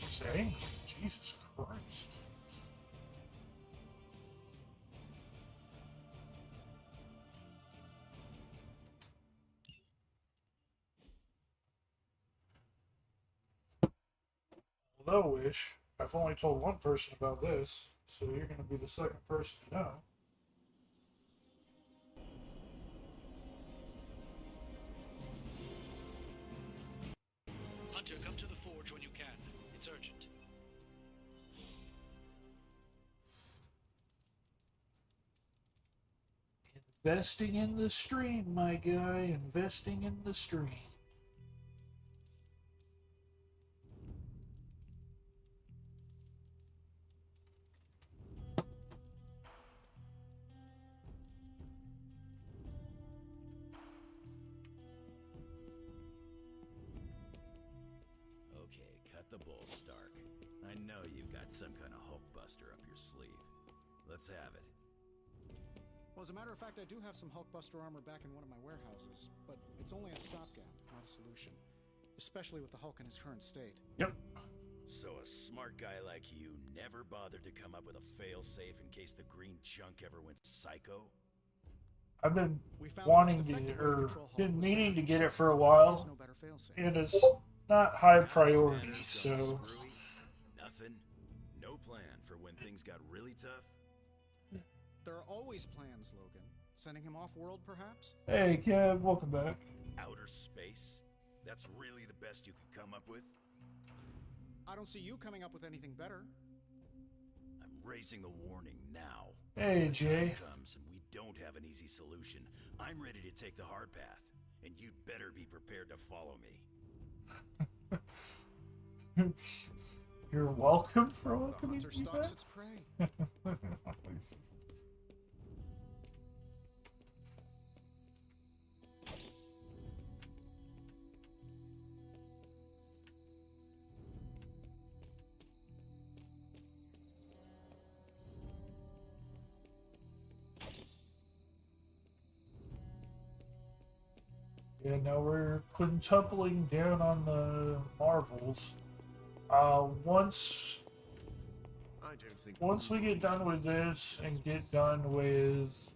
Say, Jesus Christ. Although, Wish, I've only told one person about this, so you're going to be the second person to know. Hunter, come to the forge when you can. It's urgent. Investing in the stream, my guy. Investing in the stream. Okay, cut the bull, Stark. I know you've got some kind of Hulkbuster up your sleeve. Let's have it. Well, as a matter of fact, I do have some Hulkbuster armor back in one of my warehouses, but it's only a stopgap, not a solution. Especially with the Hulk in his current state. Yep. So a smart guy like you never bothered to come up with a fail-safe in case the green chunk ever went psycho? I've been wanting to, or been meaning to get it for a while. It is not high priority, so. Nothing? No plan for when things got really tough? There are always plans, Logan. Sending him off-world, perhaps? Hey, Kev, welcome back. Outer space? That's really the best you could come up with? I don't see you coming up with anything better. I'm raising the warning now. Hey, Jay. Comes and we don't have an easy solution. I'm ready to take the hard path, and you'd better be prepared to follow me. You're welcome for welcoming The hunter me stalks back. its prey. Yeah, now we're quintupling down on the Marvels. Once we get done with this and get done with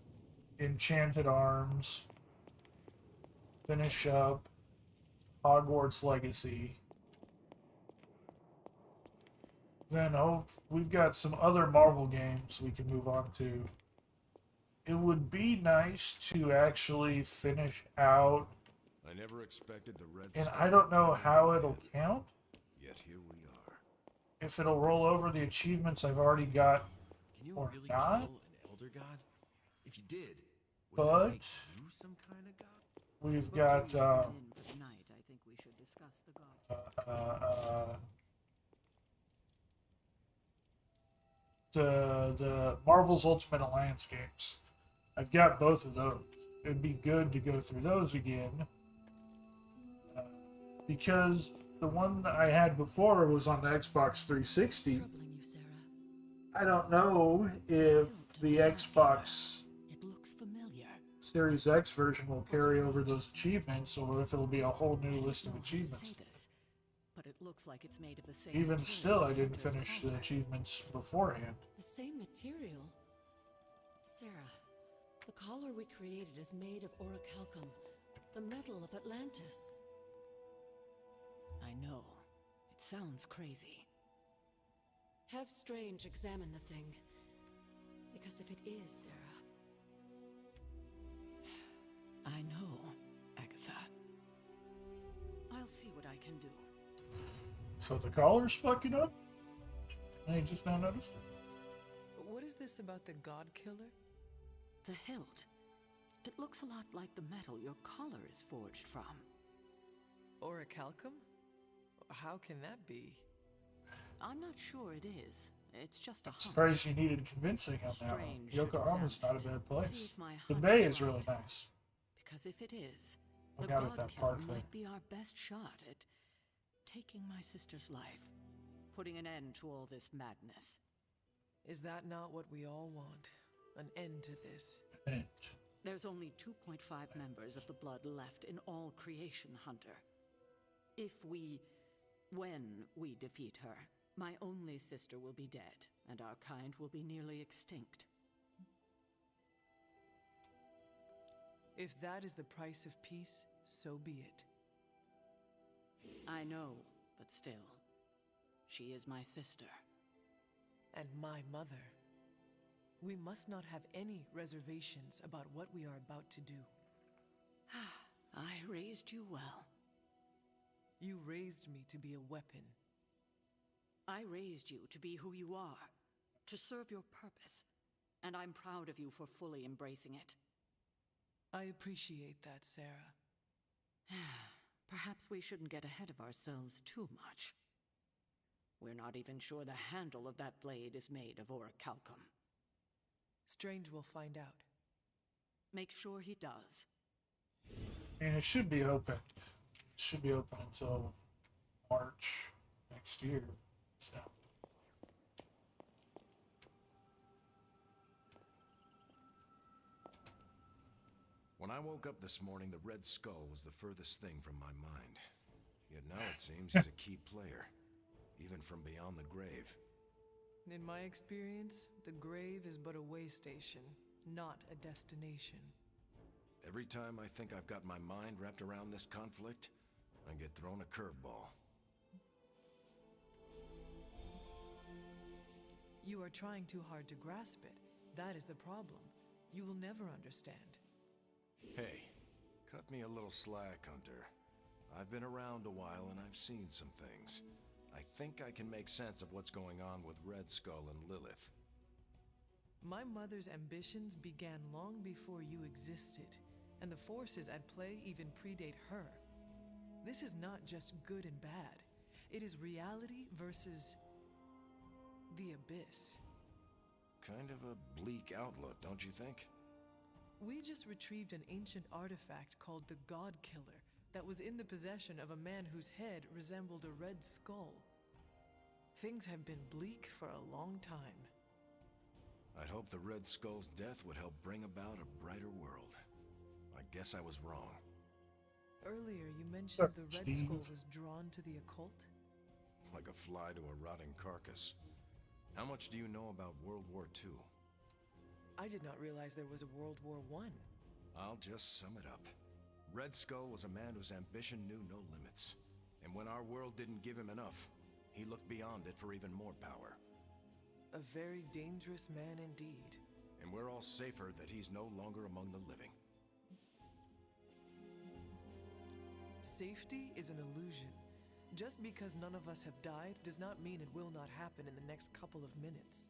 Enchanted Arms, finish up Hogwarts Legacy, then we've got some other Marvel games we can move on to. It would be nice to actually finish out. I never expected the Red And Skull I don't to know turn how my it'll head. count. Yet here we are. If it'll roll over the achievements I've already got Can you or really not. kill an elder god? If you did, would But that make you some kind of god? we've Before got you tune in for the night, I think we should discuss the god. the Marvel's Ultimate Alliance games. I've got both of those. It'd be good to go through those again. Because the one I had before was on the Xbox 360. I don't know if the Xbox It looks familiar. Series X version will carry over those achievements, or if it'll be a whole new list of Say achievements. this, but it looks like it's made of the same Even material still, as I didn't Hunter's finish the collar. achievements beforehand. The same material? Sarah, the collar we created is made of orichalcum, the metal of Atlantis. I know. It sounds crazy. Have Strange examine the thing. Because if it is, Sarah... I know, Agatha. I'll see what I can do. So the collar's fucking up? I just now noticed it. What is this about the God Killer? The hilt. It looks a lot like the metal your collar is forged from. Orichalcum? How can that be? I'm not sure it is. It's just a hunch. Surprised you needed convincing on that one. Strange should Yokohama's examine not a it. bad See place. if my The hunch bay is is really right. nice. Because if it is, I the got it, God that Killer park thing. might be our best shot at taking my sister's life, putting an end to all this madness. Is that not what we all want? An end to this? There's only 2.5 members of the Blood left in all creation, Hunter. When we defeat her, my only sister will be dead, and our kind will be nearly extinct. If that is the price of peace, so be it. I know, but still, she is my sister. And my mother. We must not have any reservations about what we are about to do. I raised you well. You raised me to be a weapon. I raised you to be who you are, to serve your purpose, and I'm proud of you for fully embracing it. I appreciate that, Sarah. Perhaps we shouldn't get ahead of ourselves too much. We're not even sure the handle of that blade is made of orichalcum. Strange will find out. Make sure he does. And it should be open. It should be open until March next year. So. When I woke up this morning, the Red Skull was the furthest thing from my mind. Yet now it seems he's a key player, even from beyond the grave. In my experience, the grave is but a way station, not a destination. Every time I think I've got my mind wrapped around this conflict, I get thrown a curveball. You are trying too hard to grasp it. That is the problem. You will never understand. Hey, cut me a little slack, Hunter. I've been around a while and I've seen some things. I think I can make sense of what's going on with Red Skull and Lilith. My mother's ambitions began long before you existed, and the forces at play even predate her. This is not just good and bad. It is reality versus the abyss. Kind of a bleak outlook, don't you think? We just retrieved an ancient artifact called the God Killer that was in the possession of a man whose head resembled a red skull. Things have been bleak for a long time. I'd hoped the Red Skull's death would help bring about a brighter world. I guess I was wrong. Earlier you mentioned the Red Steve. Skull was drawn to the occult? Like a fly to a rotting carcass. How much do you know about World War II? I did not realize there was a World War I. I'll just sum it up. Red Skull was a man whose ambition knew no limits. And when our world didn't give him enough, he looked beyond it for even more power. A very dangerous man indeed. And we're all safer that he's no longer among the living. Safety is an illusion. Just because none of us have died does not mean it will not happen in the next couple of minutes.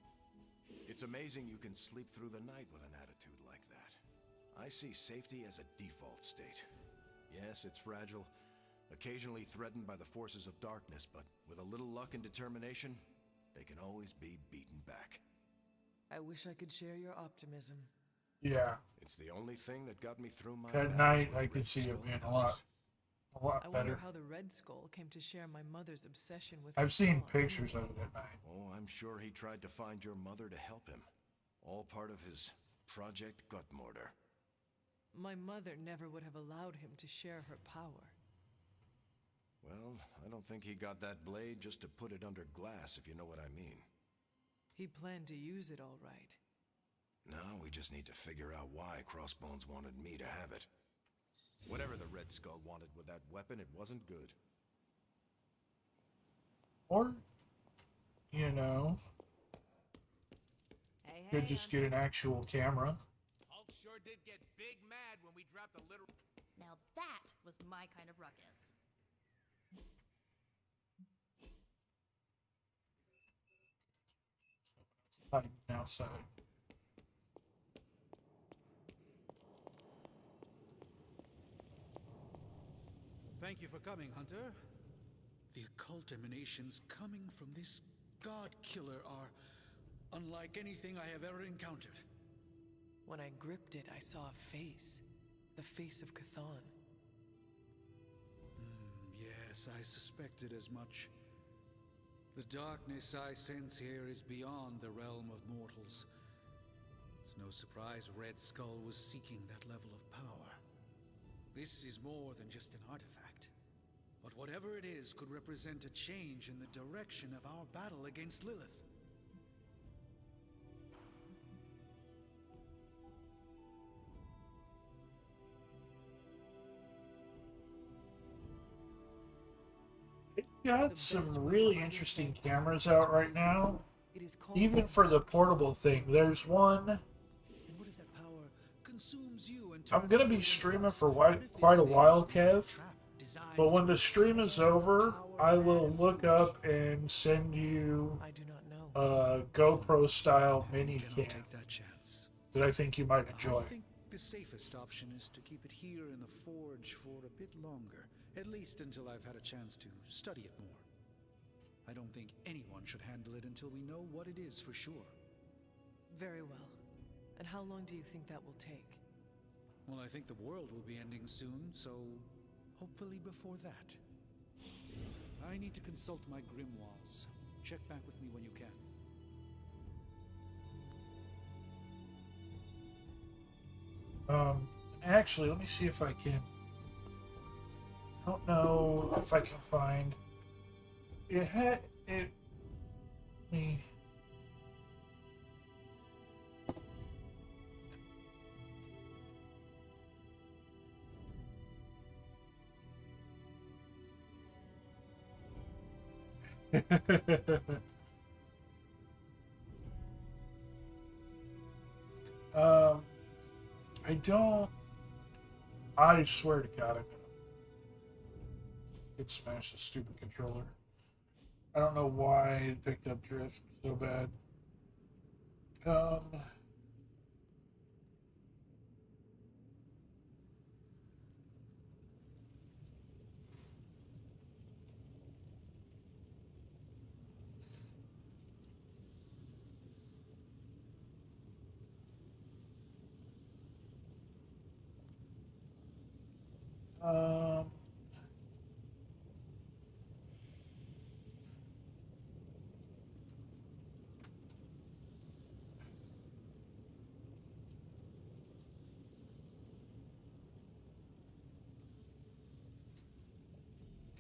It's amazing you can sleep through the night with an attitude like that. I see safety as a default state. Yes, it's fragile, occasionally threatened by the forces of darkness, but with a little luck and determination, they can always be beaten back. I wish I could share your optimism. Yeah. It's the only thing that got me through my At battles night, with I Red could see Skull it being and a lot others. A lot I better. wonder how the Red Skull came to share my mother's obsession with I've seen Cthulhu. pictures of it at night. Oh, I'm sure he tried to find your mother to help him. All part of his Project Gutmortar. My mother never would have allowed him to share her power. Well, I don't think he got that blade just to put it under glass, if you know what I mean. He planned to use it all right. Now we just need to figure out why Crossbones wanted me to have it. Whatever the Red Skull wanted with that weapon, it wasn't good. Or, you know, Hey, could just get an actual camera. Hulk sure did get big mad when we dropped a little. Now that was my kind of ruckus. Hiding outside. Thank you for coming, Hunter. The occult emanations coming from this god killer are unlike anything I have ever encountered. When I gripped it, I saw a face. The face of Cthulhu. Yes, I suspected as much. The darkness I sense here is beyond the realm of mortals. It's no surprise Red Skull was seeking that level of power. This is more than just an artifact. But whatever it is could represent a change in the direction of our battle against Lilith. Got some really interesting cameras out right now. Even for the portable thing, there's one. I'm gonna be streaming for quite a while, Kev. But when the stream is over, I will look up and send you a GoPro style mini cam that I think you might enjoy. I think the safest option is to keep it here in the forge for a bit longer. At least until I've had a chance to study it more. I don't think anyone should handle it until we know what it is for sure. Very well. And how long do you think that will take? Well, I think the world will be ending soon, so hopefully before that. I need to consult my grimoires. Check back with me when you can. Actually, let me see if I can. I don't know if I can find it. Had it me. I don't. I swear to God, I'm gonna get smashed this stupid controller. I don't know why it picked up drift so bad.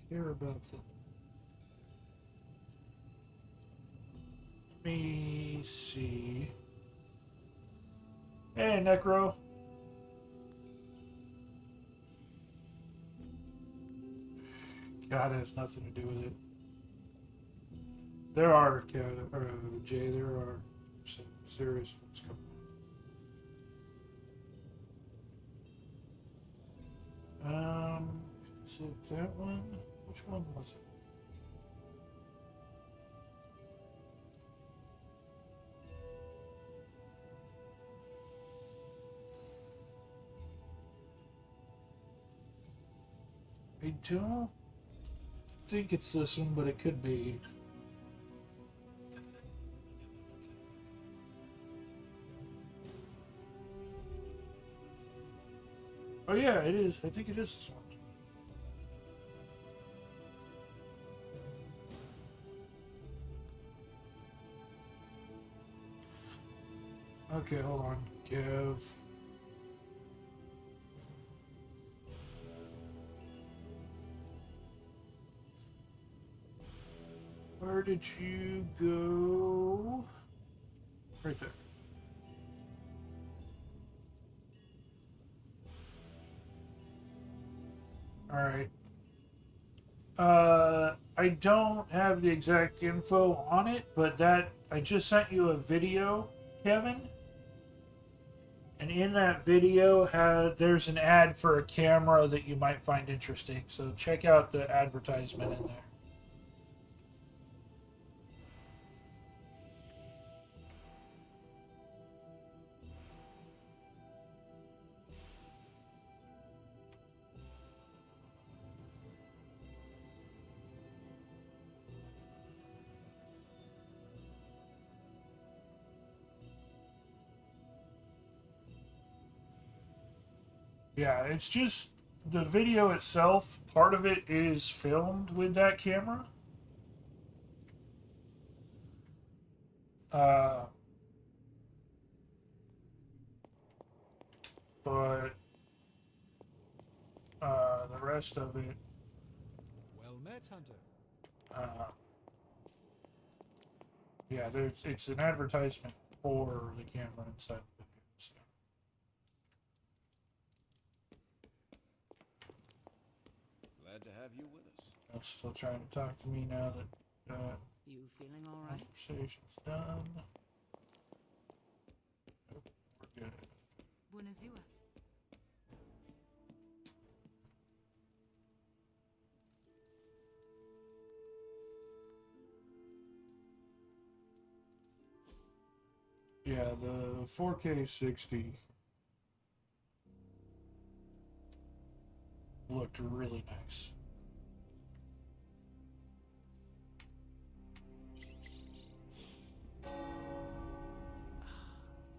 Care about the. Let me see. Hey, Necro. God, it has nothing to do with it. There are, Jay, there are some serious ones coming. Is it that one? Which one was it? I don't think it's this one, but it could be. Oh yeah, it is. I think it is this one. Okay, hold on. Give. Where did you go? Right there. Alright. I don't have the exact info on it, but that I just sent you a video, Kevin. And in that video, there's an ad for a camera that you might find interesting. So check out the advertisement in there. Yeah, it's just the video itself, part of it is filmed with that camera. But the rest of it, Well met, Hunter. yeah, it's an advertisement for the camera inside the video. So. Glad to have you with us. I'm still trying to talk to me now that You feeling all right? conversation's done. Nope, we're good. Bunazua. Yeah, the 4K 60 looked really nice.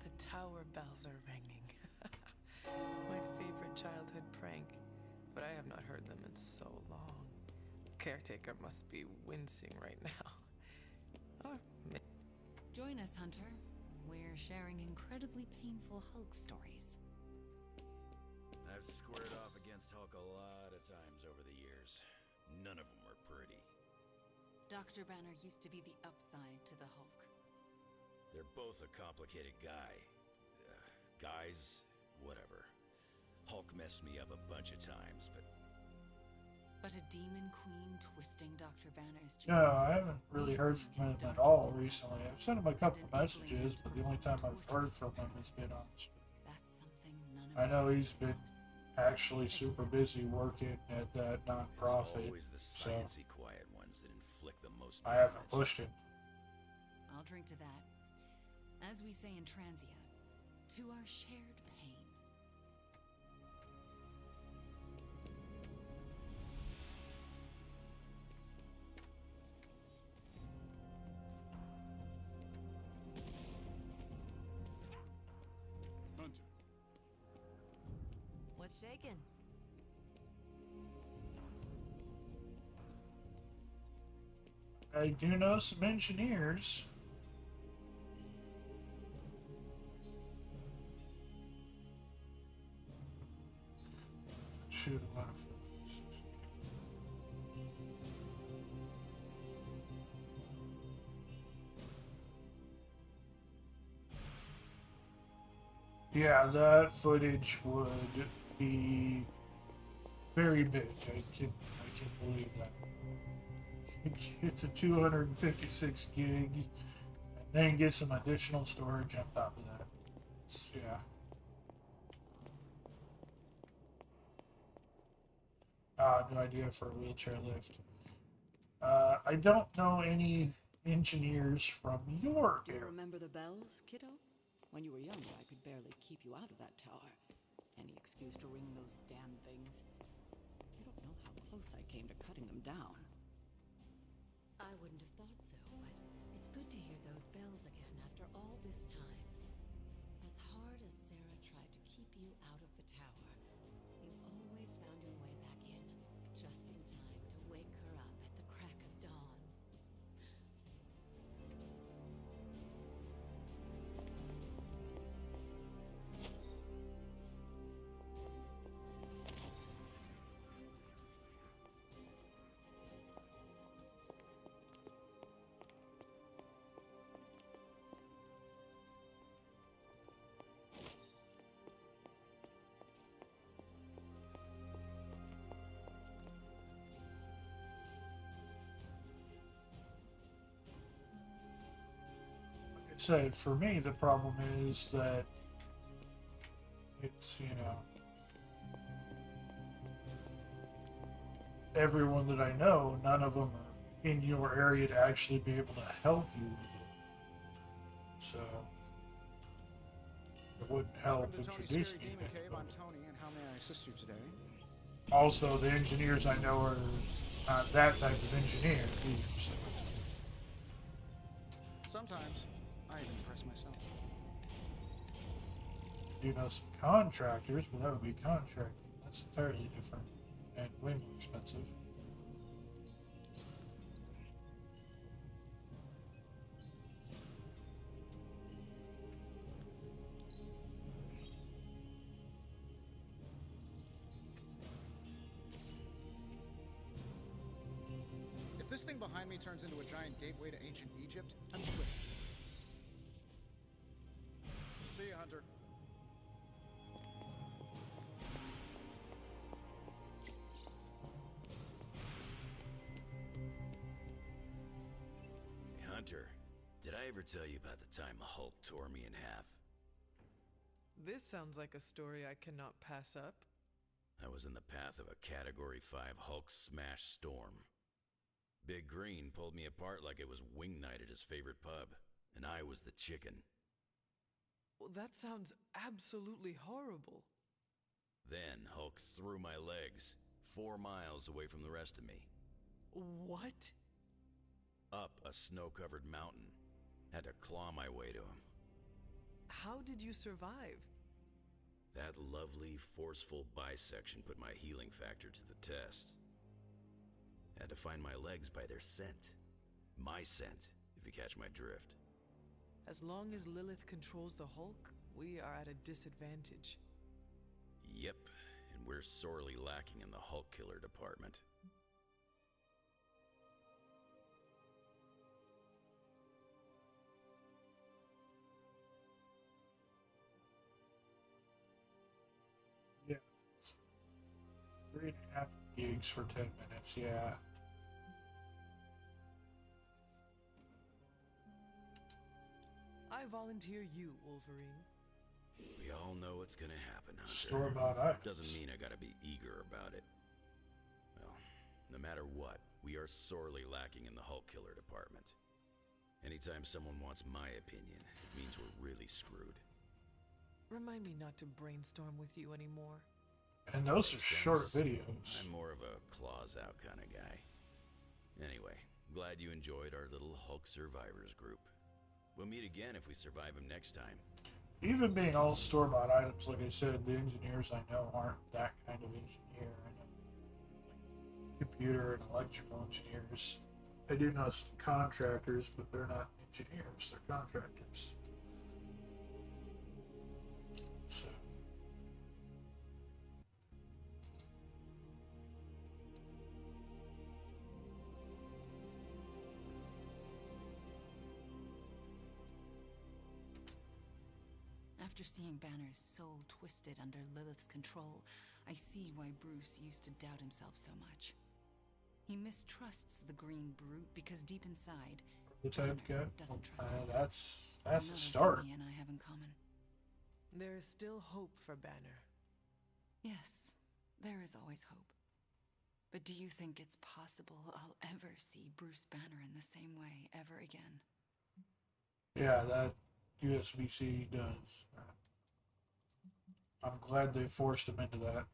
The tower bells are ringing. My favorite childhood prank, but I have not heard them in so long. Caretaker must be wincing right now. Oh, Join us, Hunter. We're sharing incredibly painful Hulk stories. I've squared off against Hulk a lot of times over the years. None of them were pretty. Dr. Banner used to be the upside to the Hulk. They're both a complicated guy. Guys, whatever. Hulk messed me up a bunch of times, but a demon queen twisting Dr. Banner's genius. No, I haven't really heard from him at all recently. I've sent him a couple of messages, but the only time I've heard from him has been on stream. That's something none of I know us he's been actually super busy working at that non-profit, always the so sciencey quiet ones that inflict the most I haven't damage. pushed him. I'll drink to that. As we say in Transia, to our shared pain. Hunter. What's shaking? I do know some engineers. Shoot a lot of focus. Yeah, that footage would be very big. I can believe that. Get to 256 gig, and then get some additional storage on top of that. Yeah. New idea for a wheelchair lift. I don't know any engineers from your Do you area. remember the bells, kiddo? When you were younger, I could barely keep you out of that tower. Any excuse to ring those damn things. You don't know how close I came to cutting them down. I wouldn't have thought so, but it's good to hear those bells again after all this time. As hard as Sarah tried to keep you out of the tower, you always found your way back in, just in time to wake her up at the crack of dawn. said, for me, the problem is that it's, everyone that I know, none of them are in your area to actually be able to help you with it. So, it wouldn't help Welcome to Tony's introduce Scary me. Demon Cave. I'm Tony, and how may I assist you today? Also, the engineers I know are not that type of engineer either. So. Sometimes, I even impress myself. You know some contractors, but that would be contracting. That's entirely different and way more expensive. If this thing behind me turns into a giant gateway to ancient Egypt, I'm quitting. See you, Hunter. Hey, Hunter, did I ever tell you about the time a Hulk tore me in half? This sounds like a story I cannot pass up. I was in the path of a Category 5 Hulk smash storm. Big Green pulled me apart like it was wing night at his favorite pub, and I was the chicken. Well, that sounds absolutely horrible. Then Hulk threw my legs 4 miles away from the rest of me. What? Up a snow-covered mountain. Had to claw my way to him. How did you survive? That lovely, forceful bisection put my healing factor to the test. Had to find my legs by their scent. My scent, if you catch my drift. As long as Lilith controls the Hulk, we are at a disadvantage. Yep, and we're sorely lacking in the Hulk killer department. Yeah. 3.5 gigs for 10 minutes, yeah. I volunteer you, Wolverine. We all know what's gonna happen, Hunter. Store-bought items. Doesn't mean I gotta be eager about it. Well, no matter what, we are sorely lacking in the Hulk killer department. Anytime someone wants my opinion, it means we're really screwed. Remind me not to brainstorm with you anymore. And those are Makes short sense. videos. I'm more of a claws out kind of guy. Anyway, glad you enjoyed our little Hulk survivors group. We'll meet again if we survive him next time. Even being all store-bought items, like I said, the engineers I know aren't that kind of engineer. I know computer and electrical engineers. I do know some contractors, but they're not engineers, they're contractors. So. After seeing Banner's soul twisted under Lilith's control, I see why Bruce used to doubt himself so much. He mistrusts the green brute because deep inside, Banner Banner doesn't trust himself. That's a Another start. thing he and I have in common. There is still hope for Banner. Yes, there is always hope. But do you think it's possible I'll ever see Bruce Banner in the same way ever again? Yeah, that USB-C does. I'm glad they forced him into that.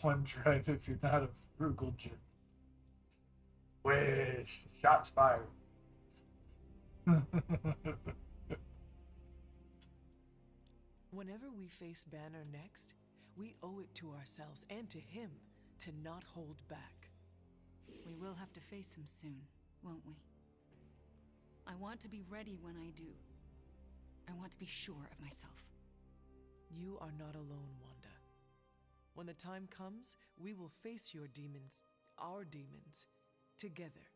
One drive if you're not a frugal jerk. Wish. Shots fired. Whenever we face Banner next, we owe it to ourselves and to him to not hold back. We will have to face him soon, won't we? I want to be ready when I do. I want to be sure of myself. You are not alone, Wanda. When the time comes, we will face your demons, our demons, together.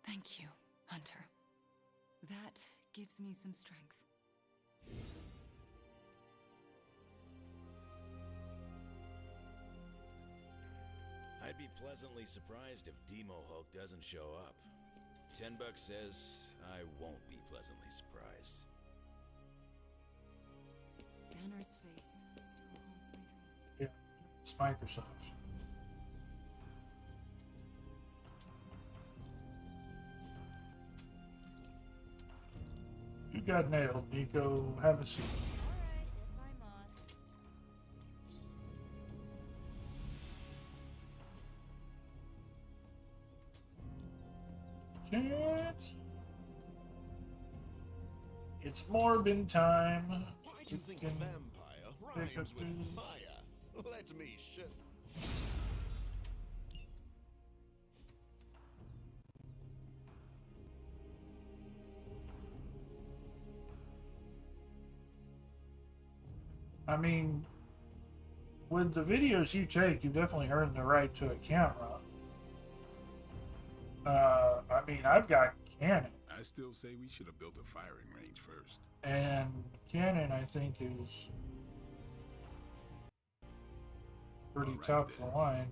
Thank you, Hunter. That gives me some strength. I'd be pleasantly surprised if Demo Hulk doesn't show up. $10 says I won't be pleasantly surprised. Banner's face still haunts my dreams. Yeah, it's Microsoft. You got nailed, Nico. Have a seat. Chance. It's Morbin time. Why do you think vampire rhymes with fire? Let me show. I mean, with the videos you take, you definitely earned the right to a camera. I mean, I've got Canon. I still say we should have built a firing range first. And Canon, I think, is pretty top of the line.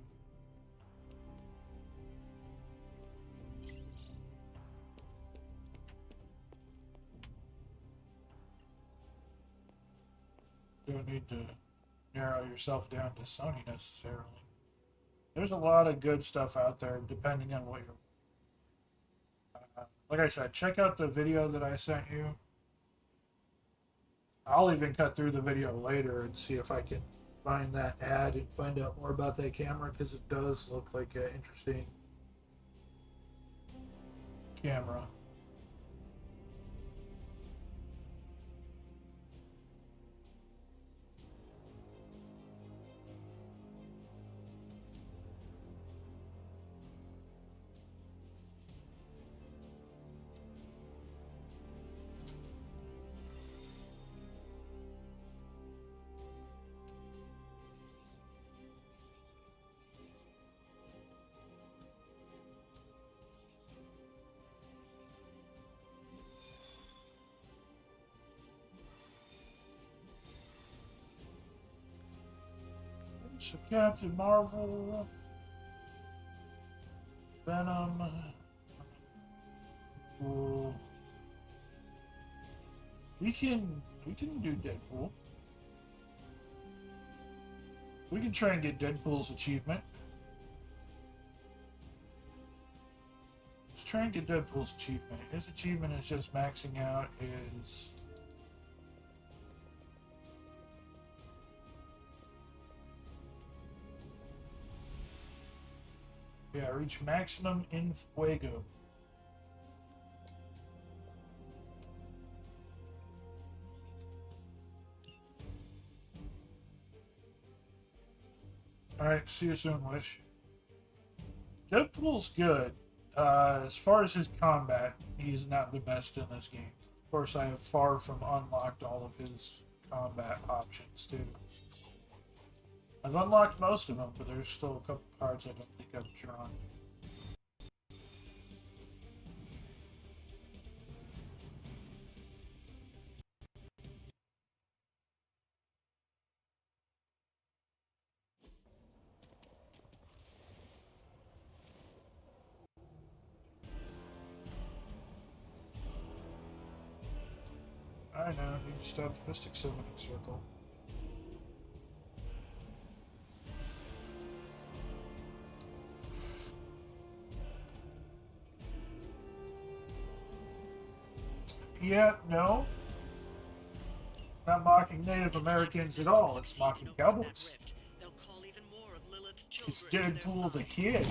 You don't need to narrow yourself down to Sony necessarily. There's a lot of good stuff out there, depending on what you're. Like I said, check out the video that I sent you. I'll even cut through the video later and see if I can find that ad and find out more about that camera, because it does look like an interesting camera. So Captain Marvel, Venom, we can do Deadpool. We can try and get Deadpool's achievement. Let's try and get Deadpool's achievement. His achievement is just maxing out his. Yeah, reach maximum in fuego. Alright, see you soon, Wish. Deadpool's good. As far as his combat, he's not the best in this game. Of course, I have far from unlocked all of his combat options, too. I've unlocked most of them, but there's still a couple cards I don't think I've drawn. I know, you just have the Mystic Summoning Circle. Yeah, no. Not mocking Native Americans at all, it's mocking cowboys. It's Deadpool the Kid.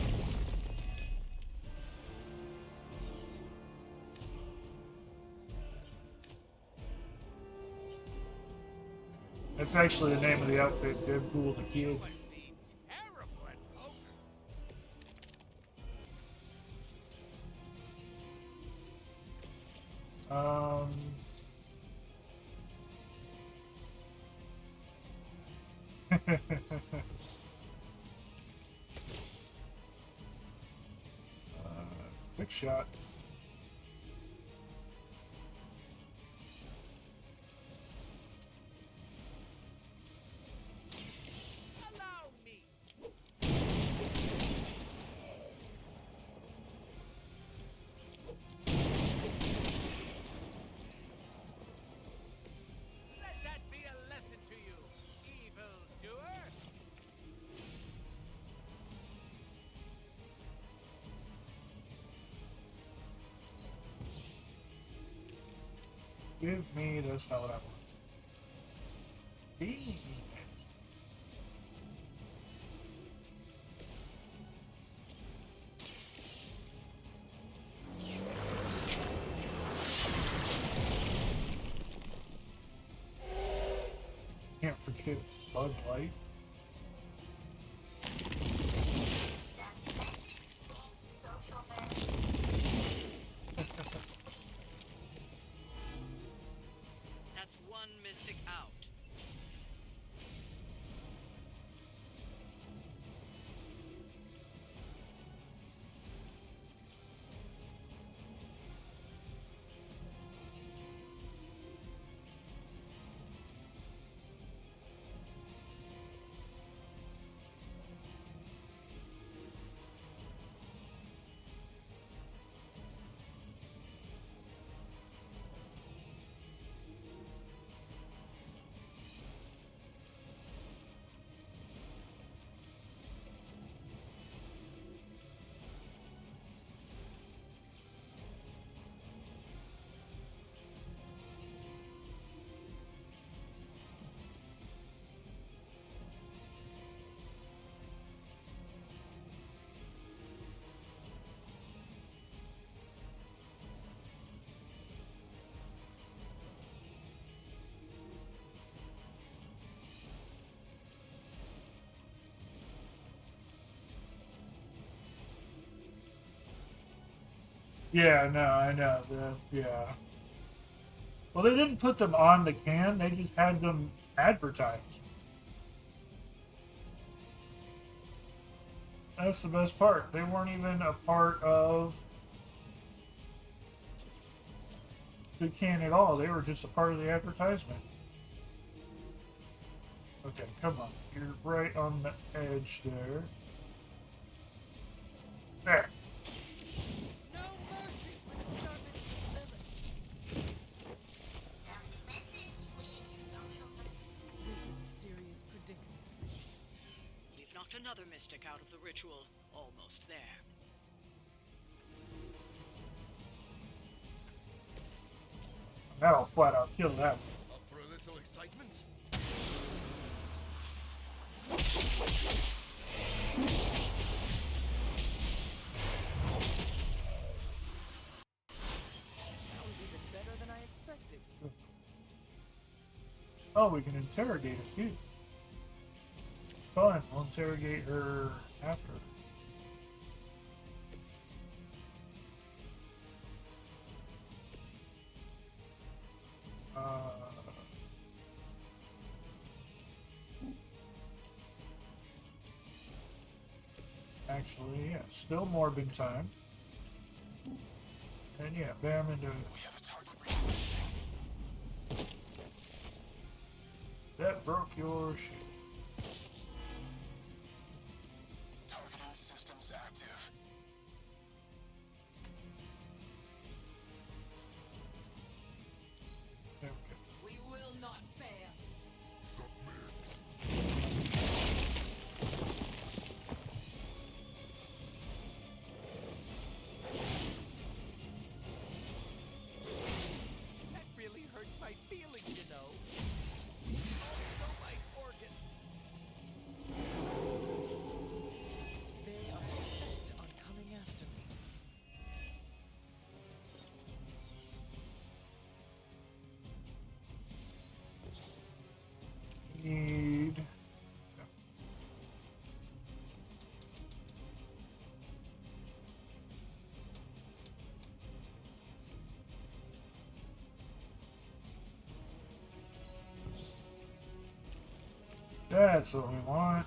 That's actually the name of the outfit, Deadpool the Kid. Quick shot. Give me, that's not what I want. Damn it. Can't forget Bud Light. That's one mystic out. Yeah, no, I know. Yeah. Well, they didn't put them on the can. They just had them advertised. That's the best part. They weren't even a part of the can at all. They were just a part of the advertisement. Okay, come on. You're right on the edge there. There. Another mystic out of the ritual. Almost there. That'll flat out kill that one. Up for a little excitement? That was even better than I expected. Oh, we can interrogate her too. Fine, we'll interrogate her after. Actually, yeah, still Morbid time. And yeah, bam into it. That broke your shit. Targeting systems active. Okay. We will not fail. That really hurts my feelings, you know. Also my organs. They are set on coming after me. Need. That's what we want.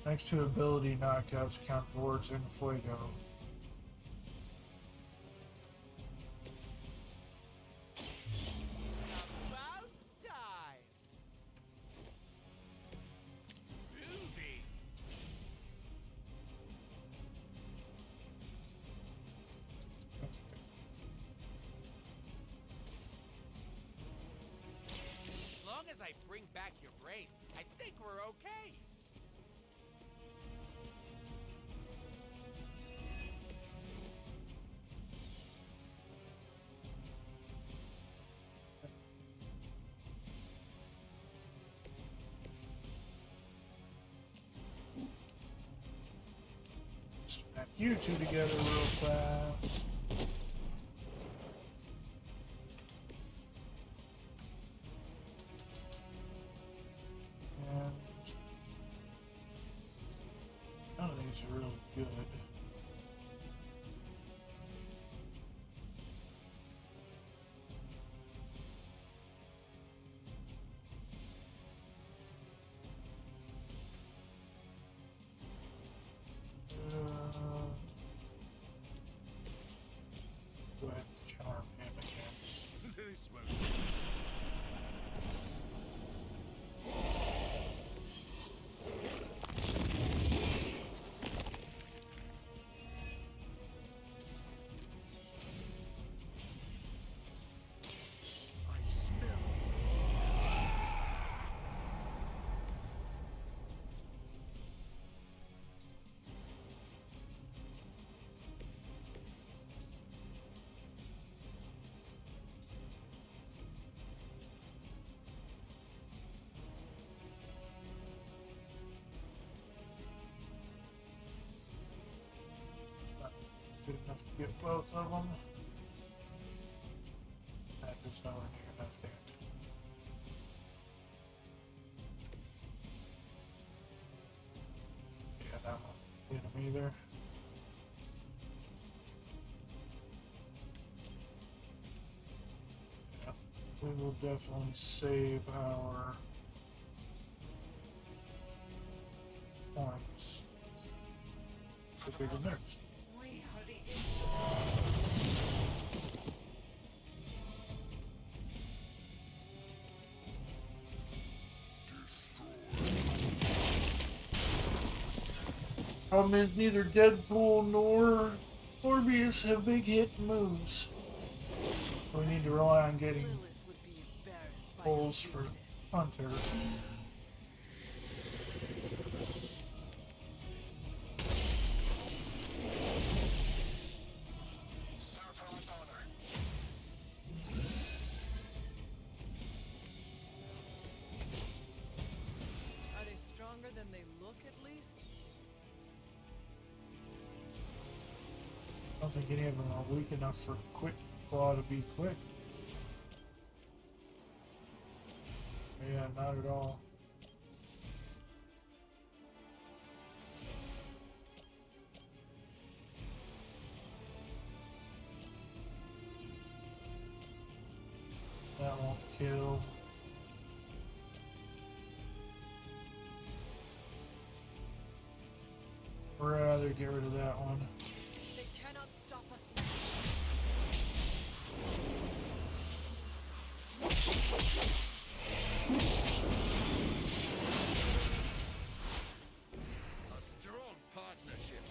Next to ability knockouts, count forwards in Fuego. About time. Ruby. As long as I bring back your brain, I think we're okay. you two together real fast. And none of these are really good. Go ahead and charm him again. This won't It's not good enough to get both of them. That is nowhere near enough damage. Yeah, that one didn't hit him either. Yeah, we will definitely save our points for bigger nerfs. Problem is, neither Deadpool nor Morbius have big hit moves. We need to rely on getting pulls for Hunter. Are they stronger than they look, at least? I don't think any of them are weak enough for Quick Claw to be quick. Yeah, not at all. That won't kill. Rather get rid of that one. They cannot stop us. A strong partnership.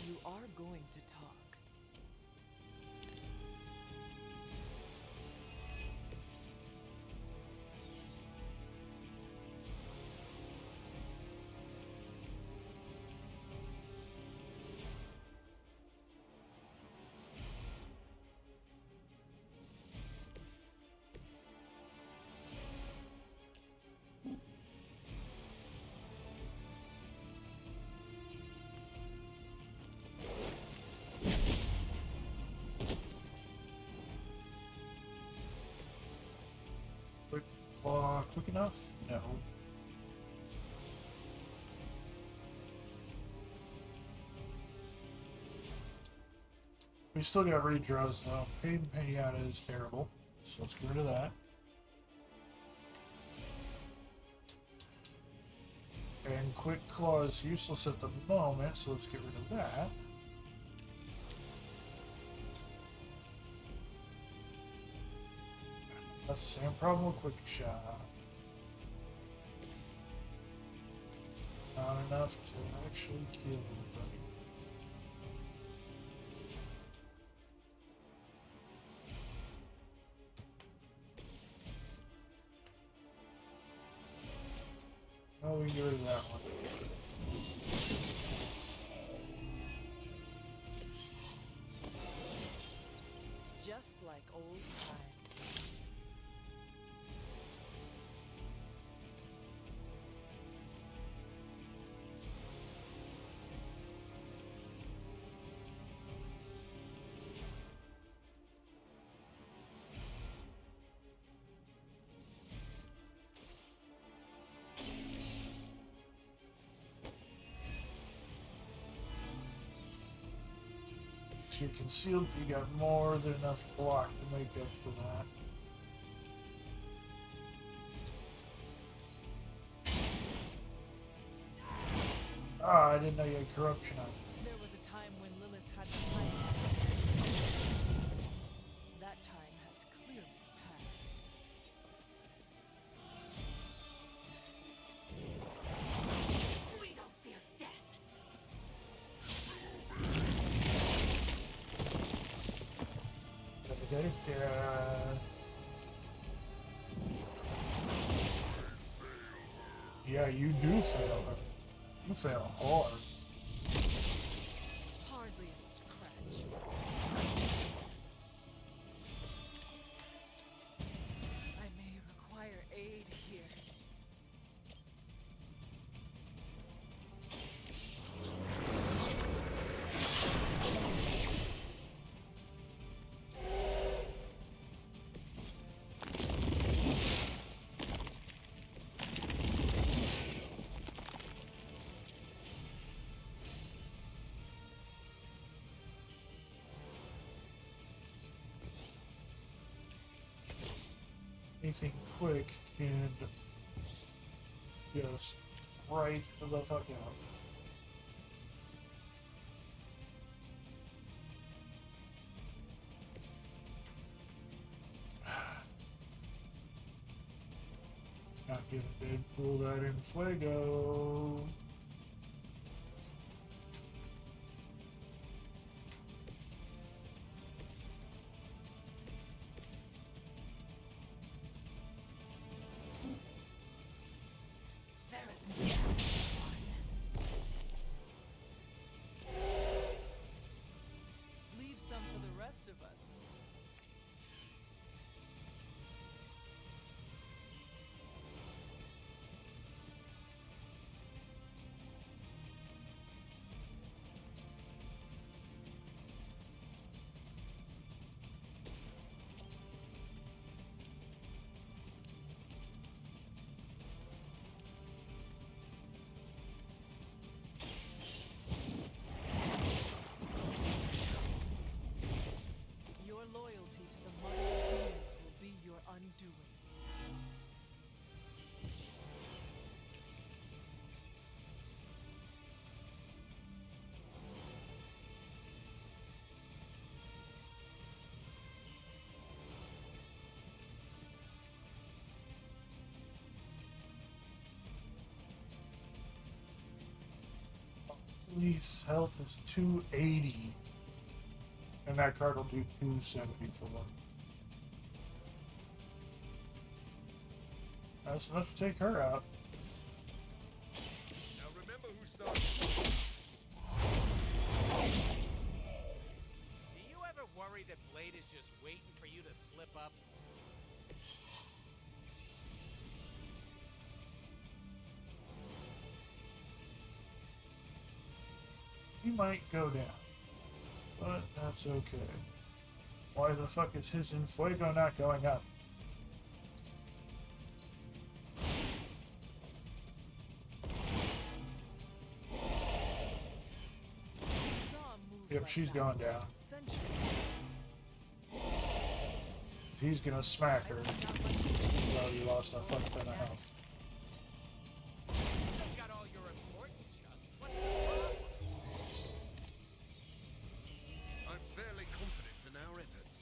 You are going to talk. Quick Claw quick enough? No. We still got redraws though. Paid Pinata is terrible, so let's get rid of that. And Quick Claw is useless at the moment, so let's get rid of that. That's the same problem with Quick Shot. Not enough to actually kill anybody. Oh, we can get rid of that one. Just like old times. Yes, you're concealed, but you got more than enough block to make up for that. Ah, I didn't know you had corruption on. There was a time when Lilith had the highest. That time has clearly passed. We don't fear death. Yeah, you do fail her. You fail hard. Hardly a scratch. I may require aid here. Anything quick can just right the fuck out. Not giving Deadpool that in Fuego. Leave some for the rest of us. Your loyalty to the Mother of Demons will be your undoing. His health is 280. And that card will do 274. That's enough to take her out. Now remember who started. Do you ever worry that Blade is just waiting for you to slip up? He might go down. But that's okay. Why the fuck is his Infuego not going up? Yep, she's going down. If he's gonna smack her, he's already lost a fuck ton of health. You've got all your important chunks. What's the problem? I'm fairly confident in our efforts.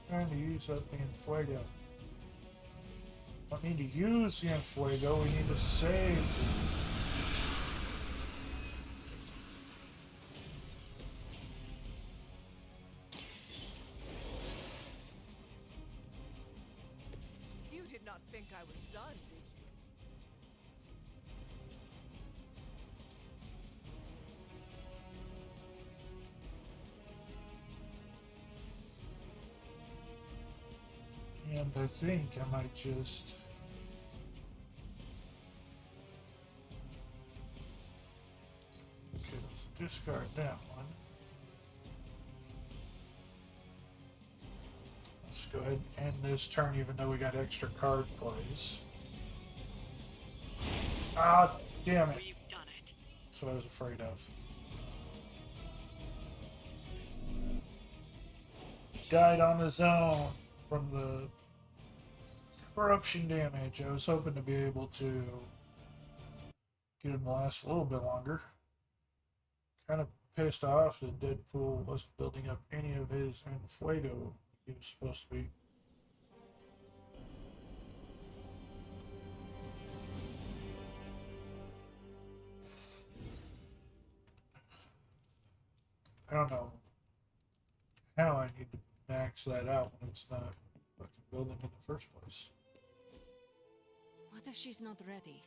Trying to use something in Fuego. Don't need to use the Fuego, we need to save. You did not think I was done, did you? Yeah, And I think I might just... Okay, let's discard that one. Let's go ahead and end this turn even though we got extra card plays. Ah, damn it. That's what I was afraid of. Died on his own from the corruption damage. I was hoping to be able to get him to last a little bit longer. Kind of pissed off that Deadpool wasn't building up any of his Fuego he was supposed to be. I don't know how I need to max that out when it's not fucking building in the first place. What if she's not ready?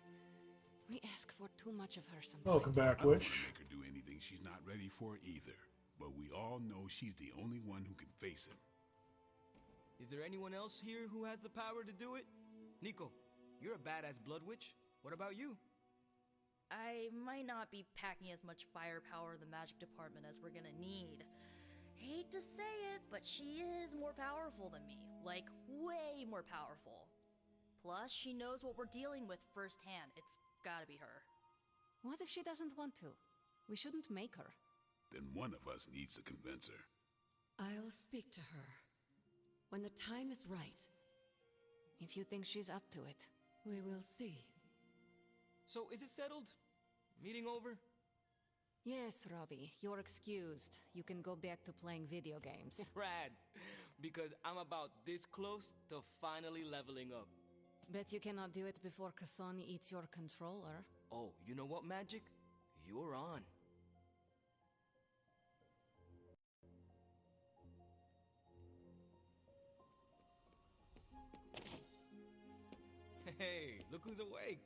We ask for too much of her sometimes. Welcome back, I don't want to Witch. make her do anything she's not ready for either. But we all know she's the only one who can face him. Is there anyone else here who has the power to do it? Nico, you're a badass blood witch. What about you? I might not be packing as much firepower in the magic department as we're gonna need. Hate to say it, but she is more powerful than me. Like, way more powerful. Plus, she knows what we're dealing with firsthand. It's gotta be her. What if she doesn't want to? We shouldn't make her. Then one of us needs to convince her. I'll speak to her when the time is right. If you think she's up to it. We will see. So, is it settled? Meeting over? Yes, Robbie, you're excused. You can go back to playing video games. Rad, because I'm about this close to finally leveling up. Bet you cannot do it before Cathoni eats your controller. Oh, you know what, Magic? You're on. Hey, look who's awake.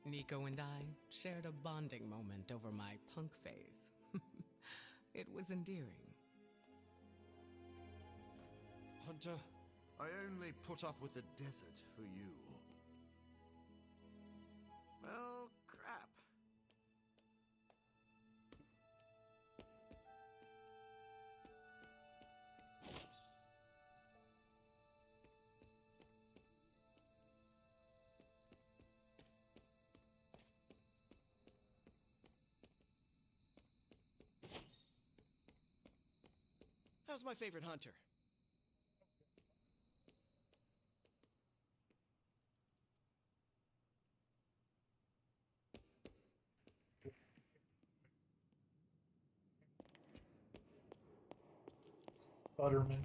Nico and I shared a bonding moment over my punk phase. It was endearing. Hunter, I only put up with the desert for you. Well, crap. How's my favorite hunter? Butterman.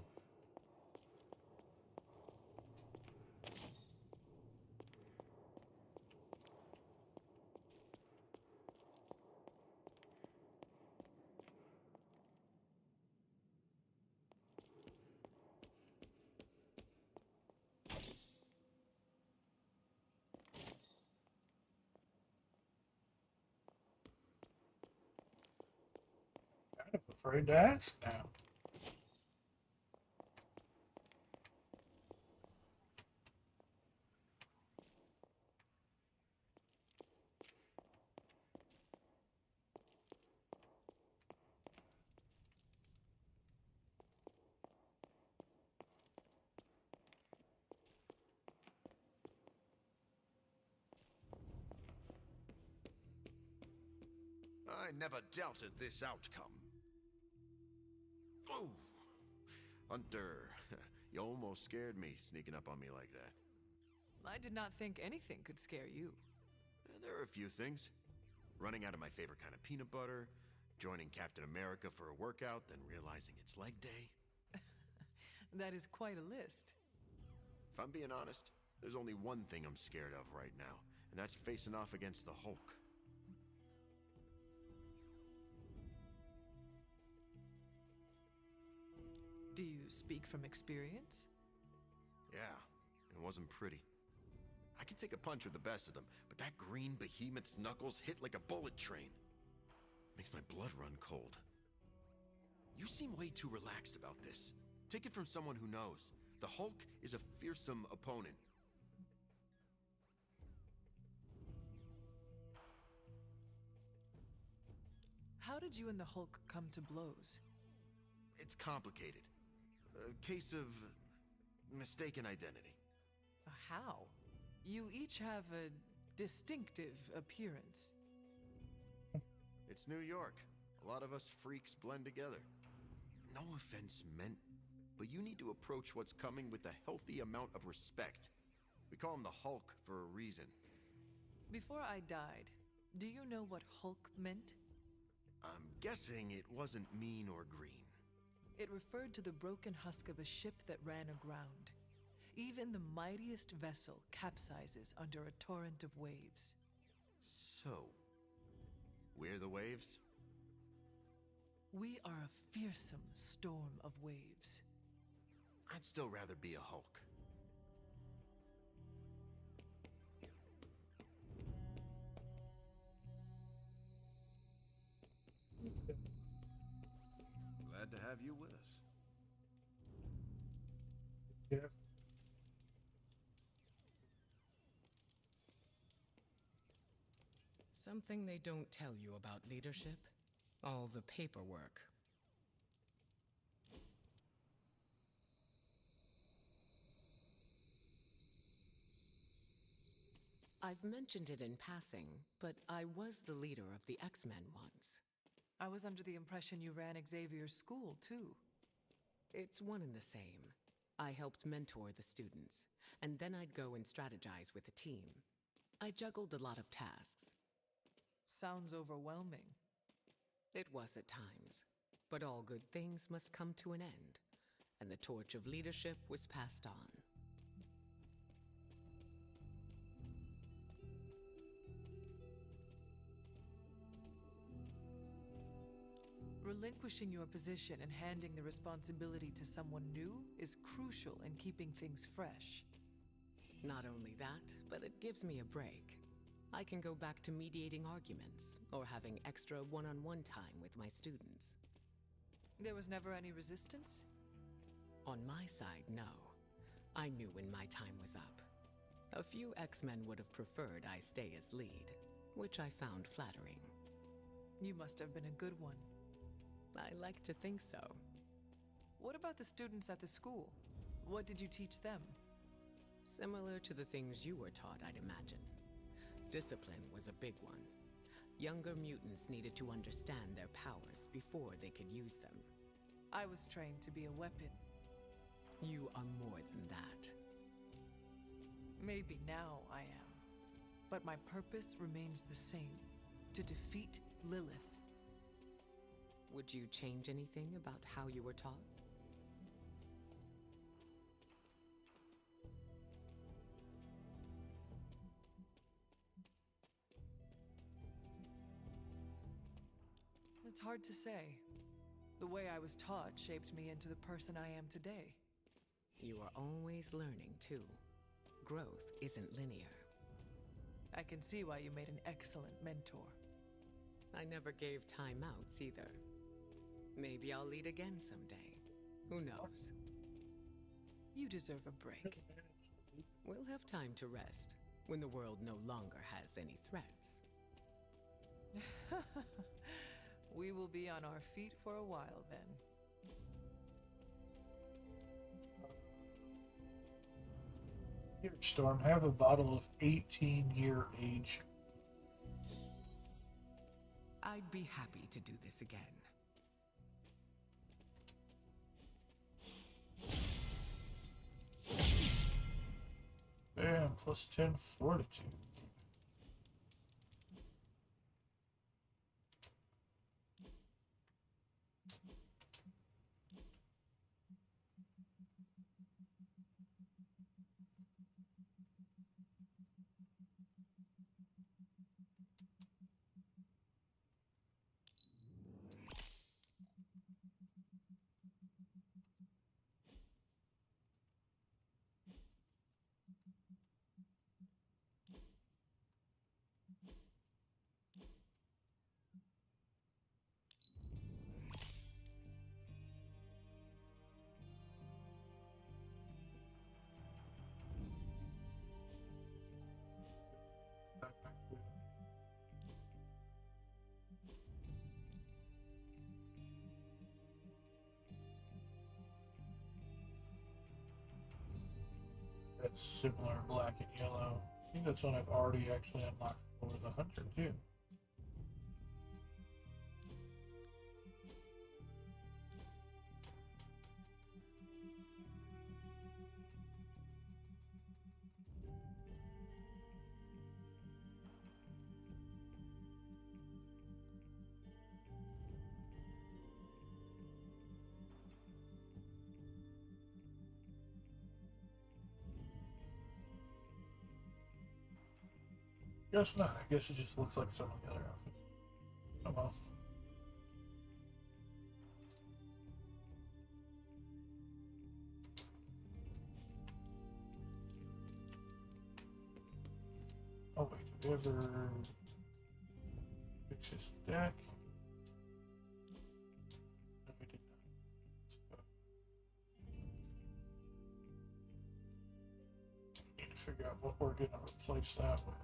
Kind of afraid to ask now. I never doubted this outcome. Oh, Hunter, you almost scared me sneaking up on me like that. I did not think anything could scare you. There are a few things. Running out of my favorite kind of peanut butter, joining Captain America for a workout, then realizing it's leg day. That is quite a list. If I'm being honest, there's only one thing I'm scared of right now, and that's facing off against the Hulk. Do you speak from experience? Yeah, it wasn't pretty. I can take a punch with the best of them, but that green behemoth's knuckles hit like a bullet train. Makes my blood run cold. You seem way too relaxed about this. Take it from someone who knows. The Hulk is a fearsome opponent. How did you and the Hulk come to blows? It's complicated. A case of mistaken identity. How? You each have a distinctive appearance. It's New York. A lot of us freaks blend together. No offense meant, but you need to approach what's coming with a healthy amount of respect. We call him the Hulk for a reason. Before I died, do you know what Hulk meant? I'm guessing it wasn't mean or green. It referred to the broken husk of a ship that ran aground. Even the mightiest vessel capsizes under a torrent of waves. So, we're the waves? We are a fearsome storm of waves. I'd still rather be a Hulk. Glad to have you with us. Yeah. Something they don't tell you about leadership? All the paperwork. I've mentioned it in passing, but I was the leader of the X-Men once. I was under the impression you ran Xavier's school, too. It's one and the same. I helped mentor the students, and then I'd go and strategize with the team. I juggled a lot of tasks. Sounds overwhelming. It was at times, but all good things must come to an end, and the torch of leadership was passed on. Relinquishing your position and handing the responsibility to someone new is crucial in keeping things fresh. Not only that, but it gives me a break. I can go back to mediating arguments or having extra one-on-one time with my students. There was never any resistance? On my side, no. I knew when my time was up. A few X-Men would have preferred I stay as lead, which I found flattering. You must have been a good one. I like to think so. What about the students at the school? What did you teach them? Similar to the things you were taught, I'd imagine. Discipline was a big one. Younger mutants needed to understand their powers before they could use them. I was trained to be a weapon. You are more than that. Maybe now I am. But my purpose remains the same. To defeat Lilith. Would you change anything about how you were taught? It's hard to say. The way I was taught shaped me into the person I am today. You are always learning, too. Growth isn't linear. I can see why you made an excellent mentor. I never gave timeouts either. Maybe I'll lead again someday. Who knows? You deserve a break. We'll have time to rest when the world no longer has any threats. We will be on our feet for a while then. Here, Storm, have a bottle of 18-year aged. I'd be happy to do this again. Bam, plus 10 fortitude. That's similar black and yellow. I think that's one I've already actually unlocked for the hunter too. Guess not. I guess it just looks like some of the other outfits. Oh well. Oh wait, did we ever fix this deck? No, we did not. So, need to figure out what we're gonna replace that with.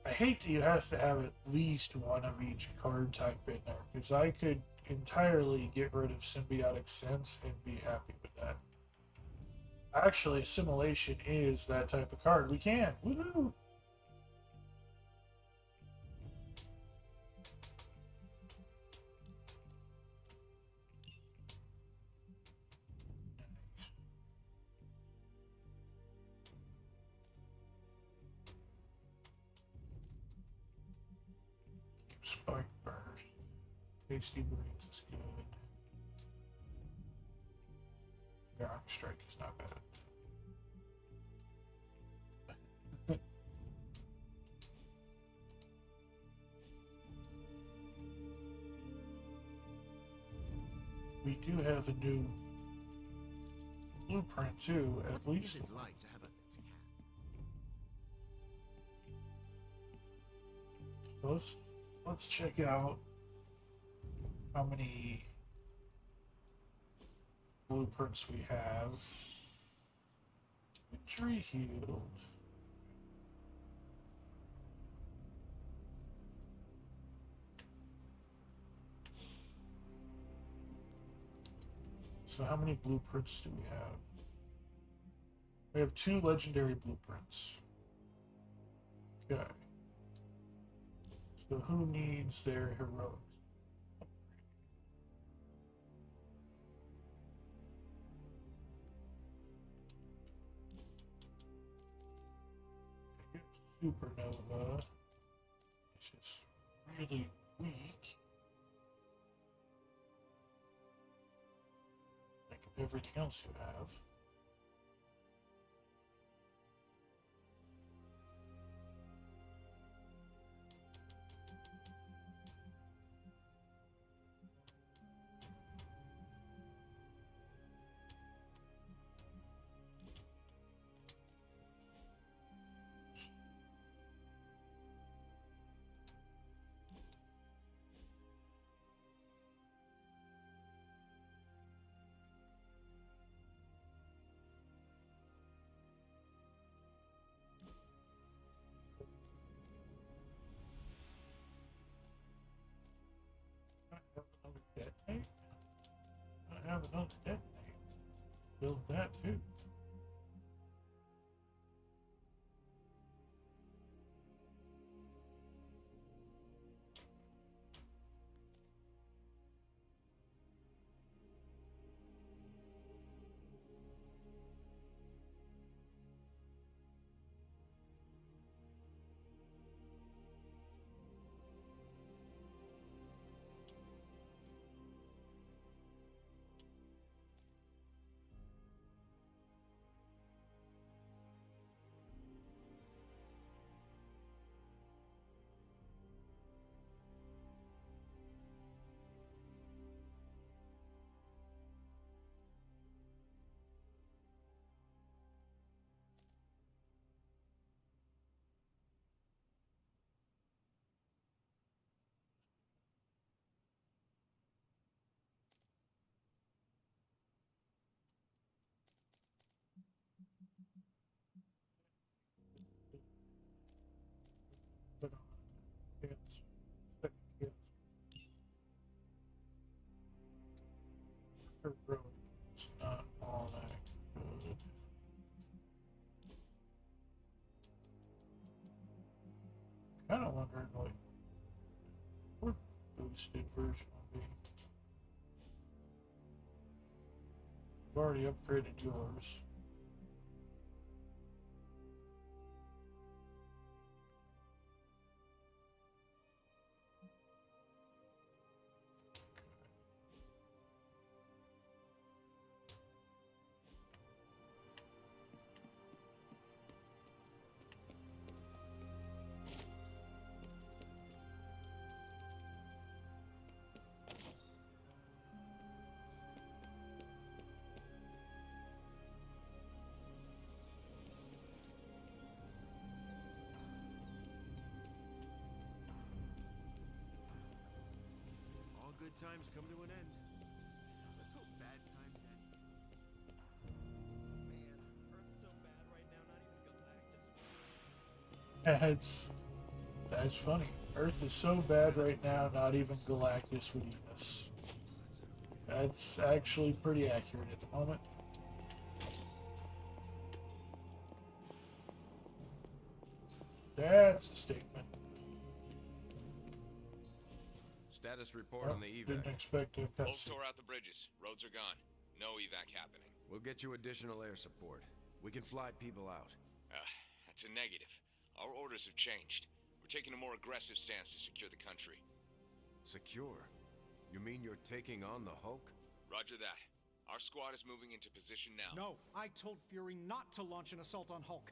I hate that you have to have at least one of each card type in there, because I could entirely get rid of Symbiotic Sense and be happy with that. Actually, Assimilation is that type of card. We can! Woohoo! Spike Burst. Tasty Breeze is good. Arm Strike is not bad. We do have a new blueprint too, at least. Like to have a Let's check out how many blueprints we have. Injury healed. So how many blueprints do we have? We have 2 legendary blueprints. Okay. So who needs their heroics? Supernova. It's just really weak. Like everything else you have. Detonate? I have another detonate. Build that too. boosted version of me. I've already upgraded yours. All good times come to an end. Let's hope bad times end. Man, Earth's so bad right now, not even Galactus. That's funny. Earth is so bad right now, not even Galactus would eat us. That's actually pretty accurate at the moment. That's a statement. Status report on the evac. Didn't expect a Wolves cutscene. tore out the bridges. Roads are gone. No evac happening. We'll get you additional air support. We can fly people out. That's a negative. Our orders have changed. We're taking a more aggressive stance to secure the country. Secure? You mean you're taking on the Hulk? Roger that. Our squad is moving into position now. No, I told Fury not to launch an assault on Hulk.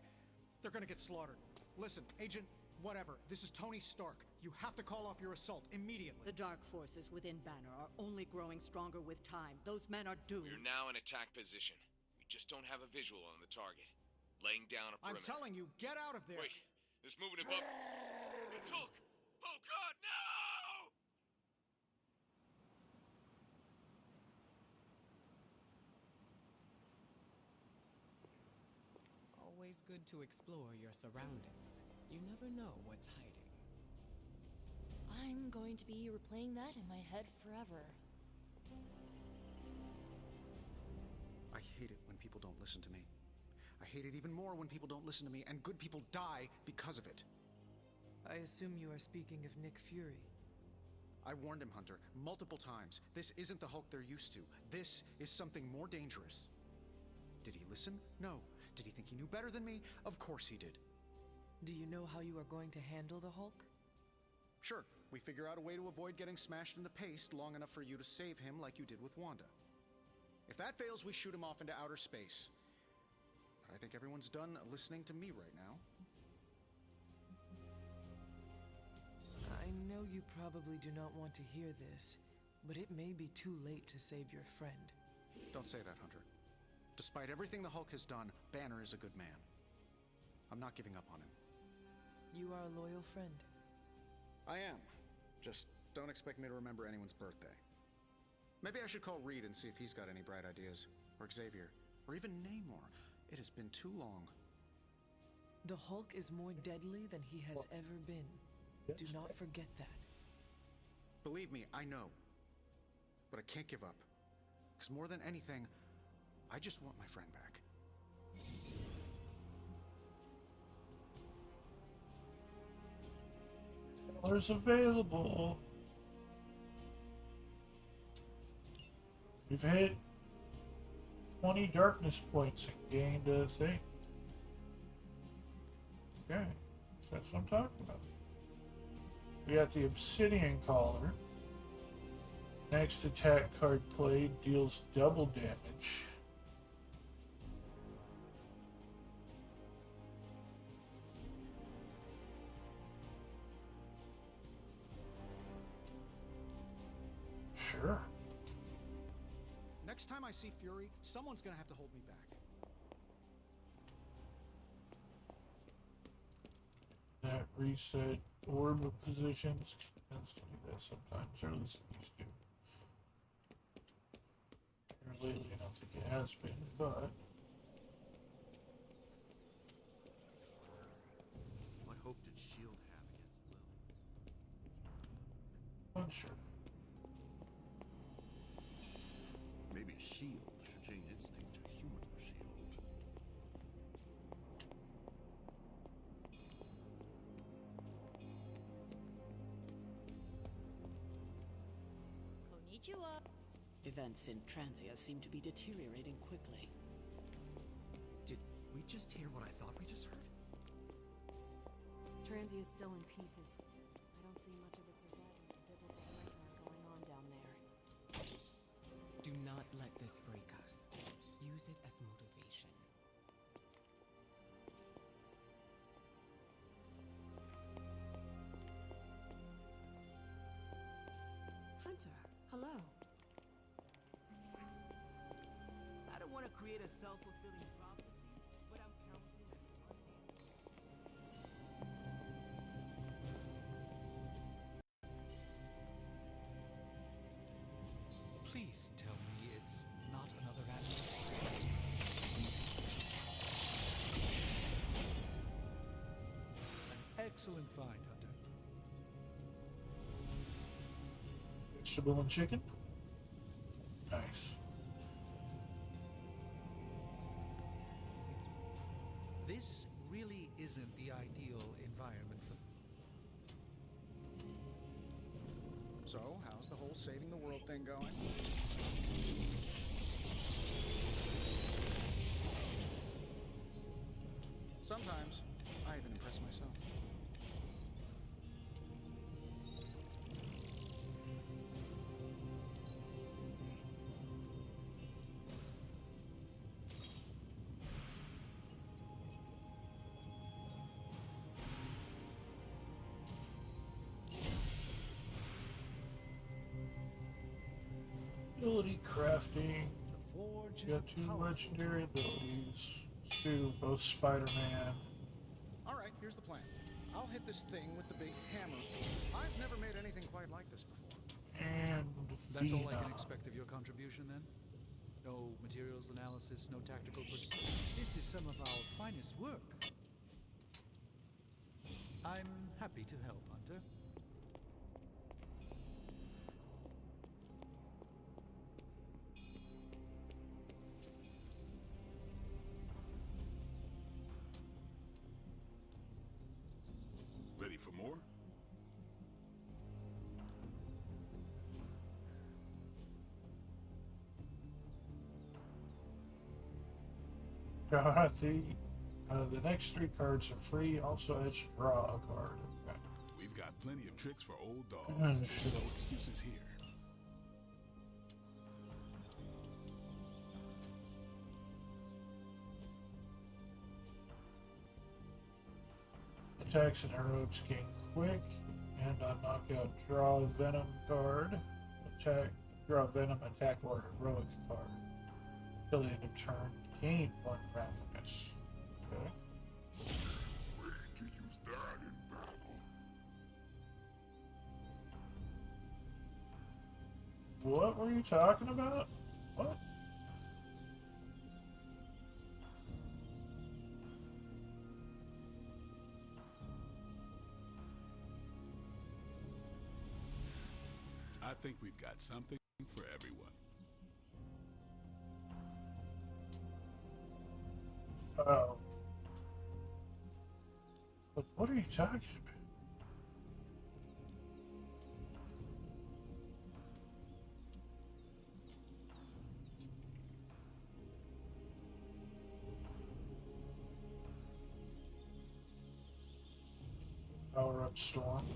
They're gonna get slaughtered. Listen, Agent, whatever, this is Tony Stark. You have to call off your assault immediately. The dark forces within Banner are only growing stronger with time. Those men are doomed. We're now in attack position. We just don't have a visual on the target. Laying down a I'm perimeter. telling you, get out of there! Wait, there's movement above. It's Hulk! Oh God, no! Always good to explore your surroundings. You never know what's hiding. I'm going to be replaying that in my head forever. I hate it when people don't listen to me. I hate it even more when people don't listen to me, and good people die because of it. I assume you are speaking of Nick Fury. I warned him, Hunter, multiple times. This isn't the Hulk they're used to. This is something more dangerous. Did he listen? No. Did he think he knew better than me? Of course he did. Do you know how you are going to handle the Hulk? Sure, we figure out a way to avoid getting smashed into paste long enough for you to save him like you did with Wanda. If that fails, we shoot him off into outer space. But I think everyone's done listening to me right now. I know you probably do not want to hear this, but it may be too late to save your friend. Don't say that, Hunter. Despite everything the Hulk has done, Banner is a good man. I'm not giving up on him. You are a loyal friend. I am. Just don't expect me to remember anyone's birthday. Maybe I should call Reed and see if he's got any bright ideas. Or Xavier. Or even Namor. It has been too long. The Hulk is more deadly than he has ever been. Do not forget that. Believe me, I know. But I can't give up. Because more than anything, I just want my friend back. Colors available. We've hit 20 darkness points and gained a thing. Okay, so that's what I'm talking about. We got the Obsidian Collar. Next attack card played deals double damage. Sure. Next time I see Fury, someone's gonna have to hold me back. That reset orb of positions. Tends to do that sometimes, or at least it used to. Here lately, I don't think it has been, but What hope did S.H.I.E.L.D. have against Lilith? unsure. Maybe S.H.I.E.L.D. should change its name to Human S.H.I.E.L.D. Meet you up. Events in Transia seem to be deteriorating quickly. Did we just hear what I thought we just heard? Transia's still in pieces. I don't see much of it surviving the biblical nightmare going on down there. Do not let this break us. Use it as motivation. Hunter, hello. I don't want to create a self-fulfilling prophecy, but I'm counting on one hand. Please tell me it's not another animal. An excellent find, Hunter. Vegetable and chicken. Nice. This really isn't the ideal environment for... So, how's the whole saving the world thing going? Sometimes, I even impress myself. Ability crafting. Got 2 legendary abilities. Let's do both Spider-Man. Alright, here's the plan. I'll hit this thing with the big hammer. I've never made anything quite like this before. And That's all I Vina. can expect of your contribution, then? No materials analysis, no tactical... This is some of our finest work. I'm happy to help, Hunter. Ready for more? The next 3 cards are free. Also, I should draw a card. Okay. We've got plenty of tricks for old dogs. Oh, No shit. excuses here. Attacks and heroics gain quick, and on knockout, draw a Venom card. Draw Venom, attack, or heroic card. Till the end of turn, gain 1 Ravenous. Okay. Wait to use that in battle. What were you talking about? What? I think we've got something for everyone. Oh. But what are you talking about? Power up Storm.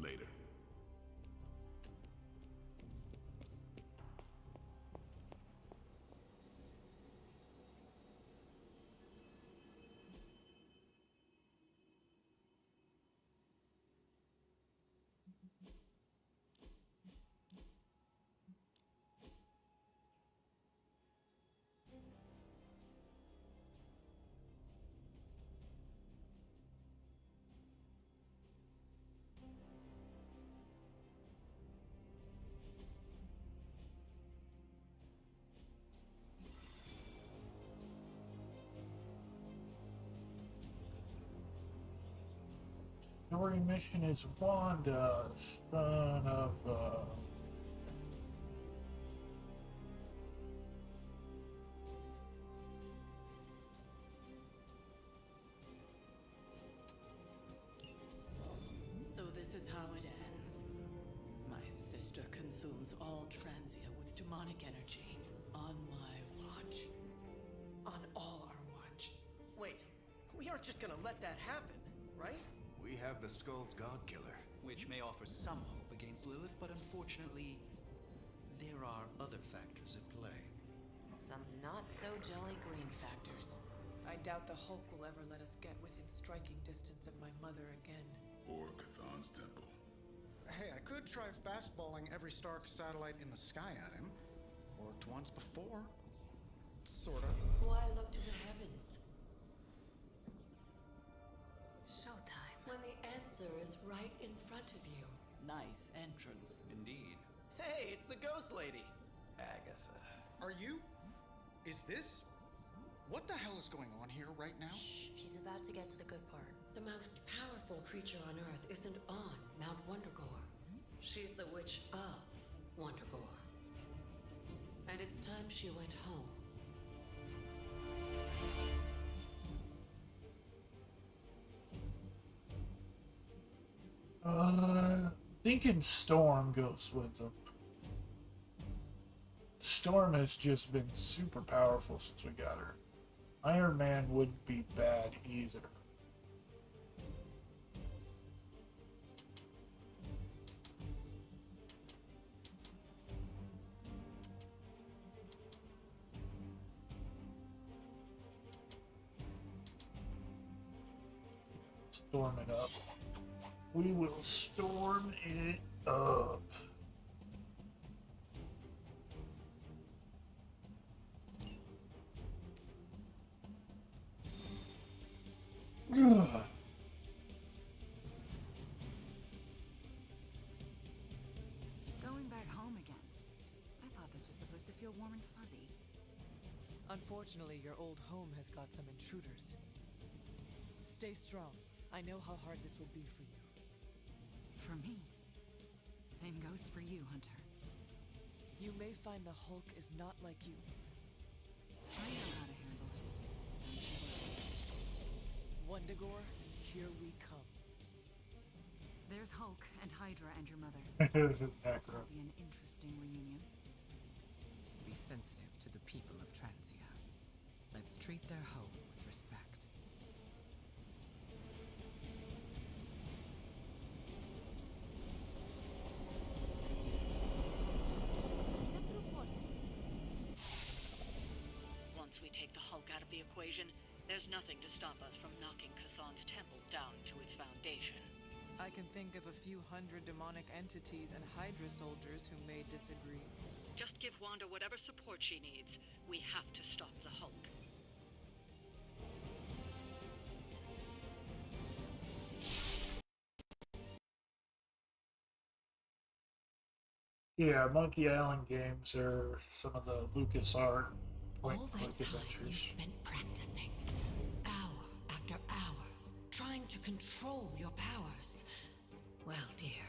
Later. Story mission is Wanda, son of So this is how it ends. My sister consumes all Transia with demonic energy on my watch. On all our watch. Wait, we aren't just gonna let that happen, right? We have the Skull's God Killer. Which may offer some hope against Lilith, but unfortunately, there are other factors at play. Some not-so-jolly green factors. I doubt the Hulk will ever let us get within striking distance of my mother again. Or Cthulhu's temple. Hey, I could try fastballing every Stark satellite in the sky at him. Worked once before. Sorta. Why look to the heavens? Showtime. When the answer is right in front of you. Nice entrance. Indeed. Hey, it's the Ghost Lady! Agatha. Are you? Is this? What the hell is going on here right now? Shh, she's about to get to the good part. The most powerful creature on Earth isn't on Mount Wondergore. She's the witch of Wondergore. And it's time she went home. Thinking Storm goes with them. Storm has just been super powerful since we got her. Iron Man wouldn't be bad either. Storm it up. We will storm it up. Ugh. Going back home again. I thought this was supposed to feel warm and fuzzy. Unfortunately, your old home has got some intruders. Stay strong. I know how hard this will be for you. For me. Same goes for you, Hunter. You may find the Hulk is not like you. I know how to handle it. Wondergore, here we come. There's Hulk and Hydra and your mother. Necro. It'll be an interesting reunion. Be sensitive to the people of Transia. Let's treat their home with respect. Once we take the Hulk out of the equation, there's nothing to stop us from knocking Cthulhu's temple down to its foundation. I can think of a few hundred demonic entities and Hydra soldiers who may disagree. Just give Wanda whatever support she needs. We have to stop the Hulk. Yeah, Monkey Island games are some of the LucasArts point-and-click All that time you adventures. spent practicing, hour after hour, trying to control your powers. Well, dear,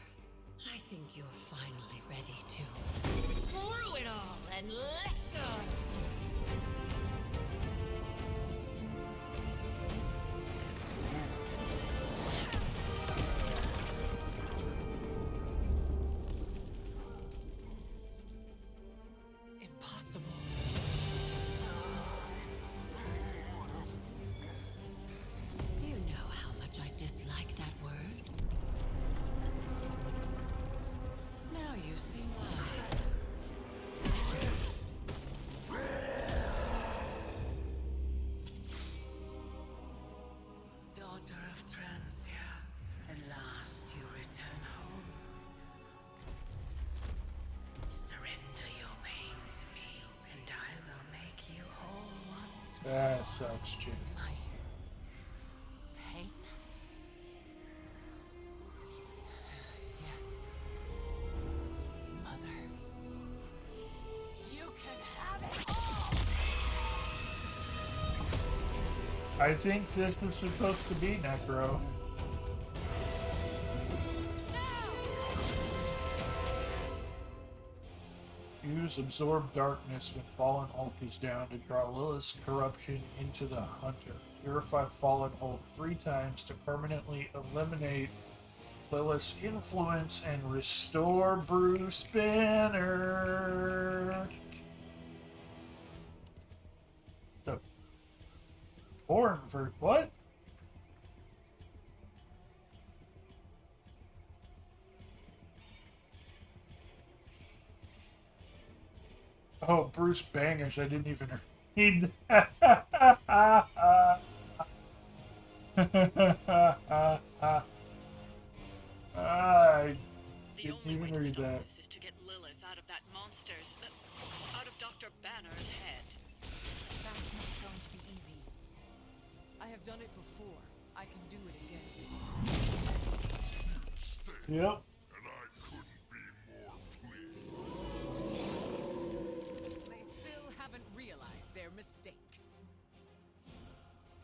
I think you're finally ready to screw it all and let go. Impossible. You know how much I dislike that word. Now you see why. Daughter of Transia, at last you return home. Surrender your pain to me, and I will make you whole once more. That sucks, Jimmy. Pain? Yes. Mother. You can have it all! I think this is supposed to be Necro. Use Absorb Darkness when Fallen Hulk is down to draw Lilith's corruption into the Hunter. Purify Fallen Hulk 3 times to permanently eliminate Lilith's influence and restore Bruce Banner. The porn for what? Oh, Bruce Bangers. I didn't even read that. I didn't even read that. Is to get Lilith out of that monster's, out of Dr. Banner's head. That's not going to be easy. I have done it before. I can do it again. Yep. They still haven't realized their mistake.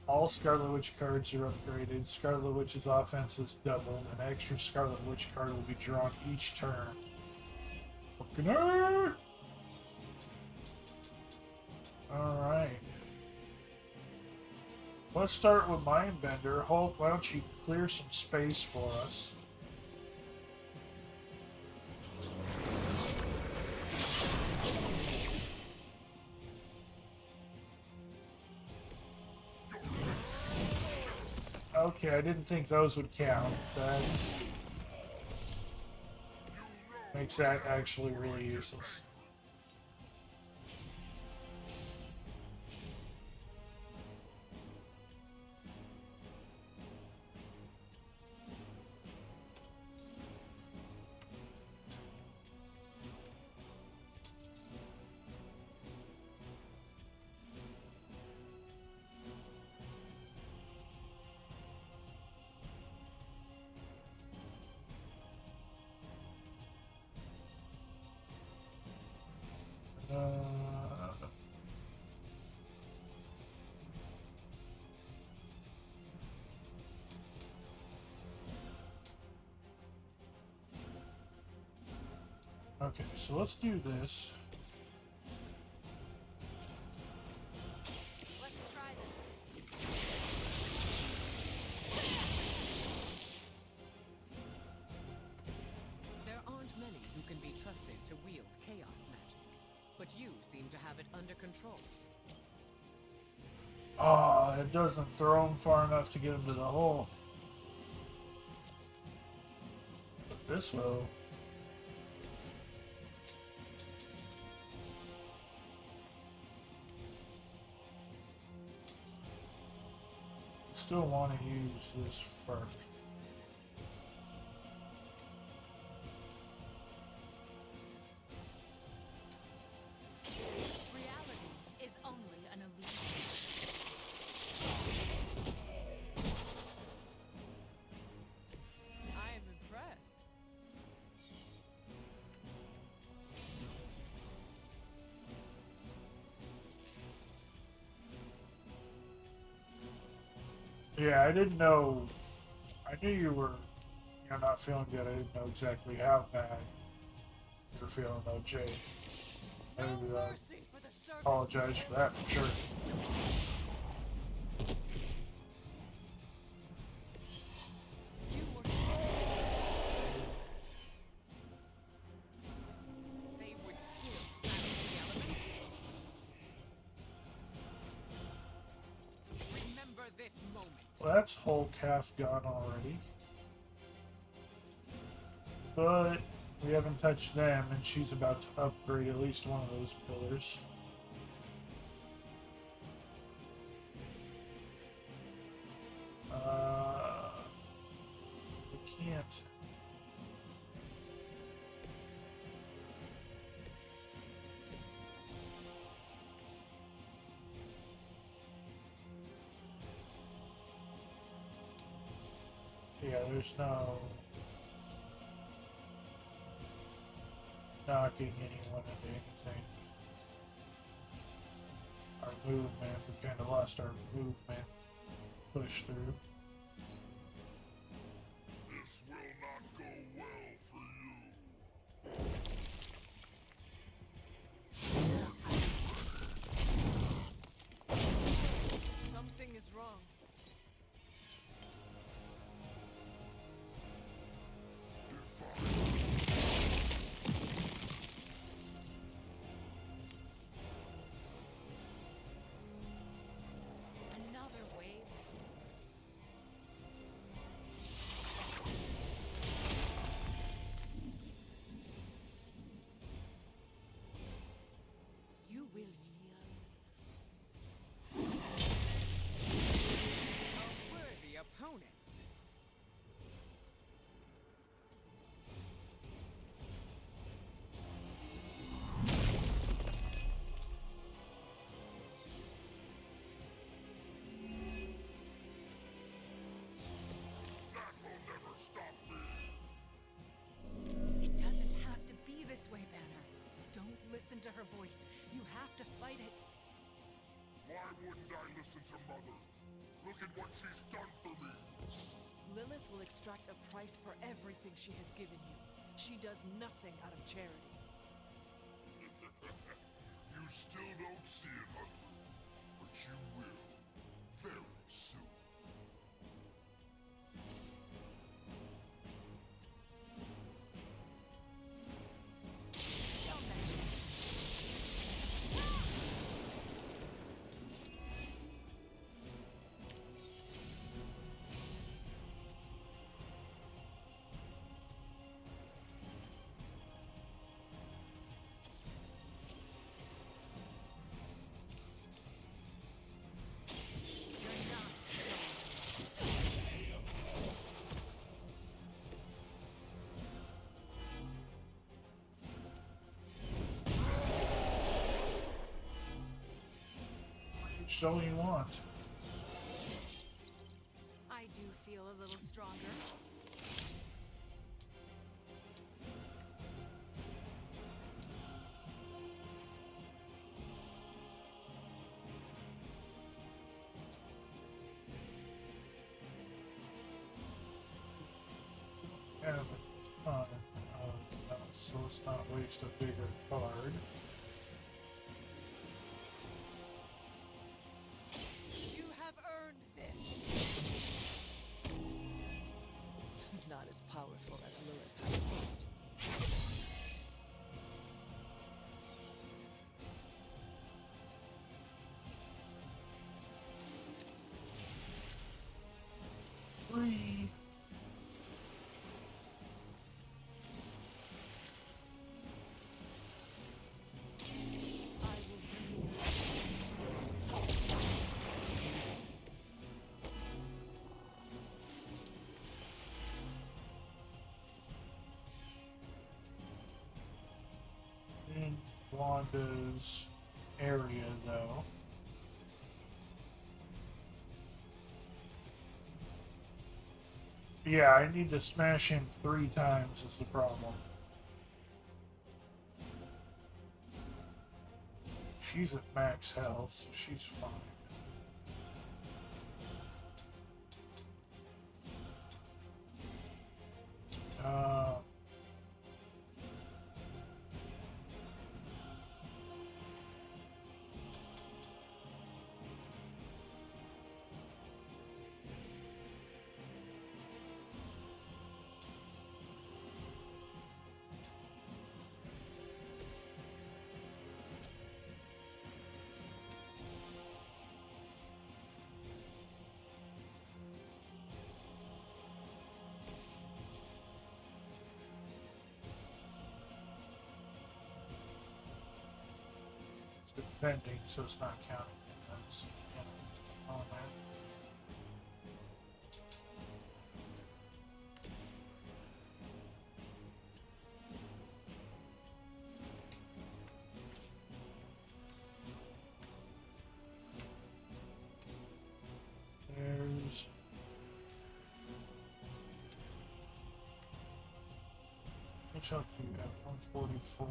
All Scarlet Witch cards are upgraded. Scarlet Witch's offense is doubled. An extra Scarlet Witch card will be drawn each turn. Fucking her! Alright. Let's start with Mindbender. Hulk, why don't you clear some space for us? Okay, I didn't think those would count. That's... makes that actually really useless. Okay, so let's do this. Let's try this. There aren't many who can be trusted to wield chaos magic, but you seem to have it under control. Oh, it doesn't throw him far enough to get him to the hole. But this will. Still want to use this first. Reality is only an illusion. I am impressed. Yeah, I didn't know. I knew you're not feeling good. I didn't know exactly how bad you're feeling, though, Jay. I apologize for that for sure. They would still manage the elements. Remember this moment. Well, that's Hulk half gone already. But we haven't touched them, and she's about to upgrade at least one of those pillars. We can't. Yeah, there's no knocking anyone into anything. Our movement, we kind of lost our movement push through. This will not go well for you. opponent. It doesn't have to be this way, Banner. Don't listen to her voice. You have to fight it. Why wouldn't I listen to Mother? Look at what she's done for me. Lilith will extract a price for everything she has given you. She does nothing out of charity. You still don't see it, Hunter. But you will. Very soon. Which all you want. I do feel a little stronger. Yeah, but so let's not waste a bigger card. You have earned this. Not as powerful as Lilith had hoped. Free. In Wanda's area, though. Yeah, I need to smash him 3 times is the problem. She's at max health, so she's fine. Defending, so it's not counting. That's, on there. There's which health do you have? 144.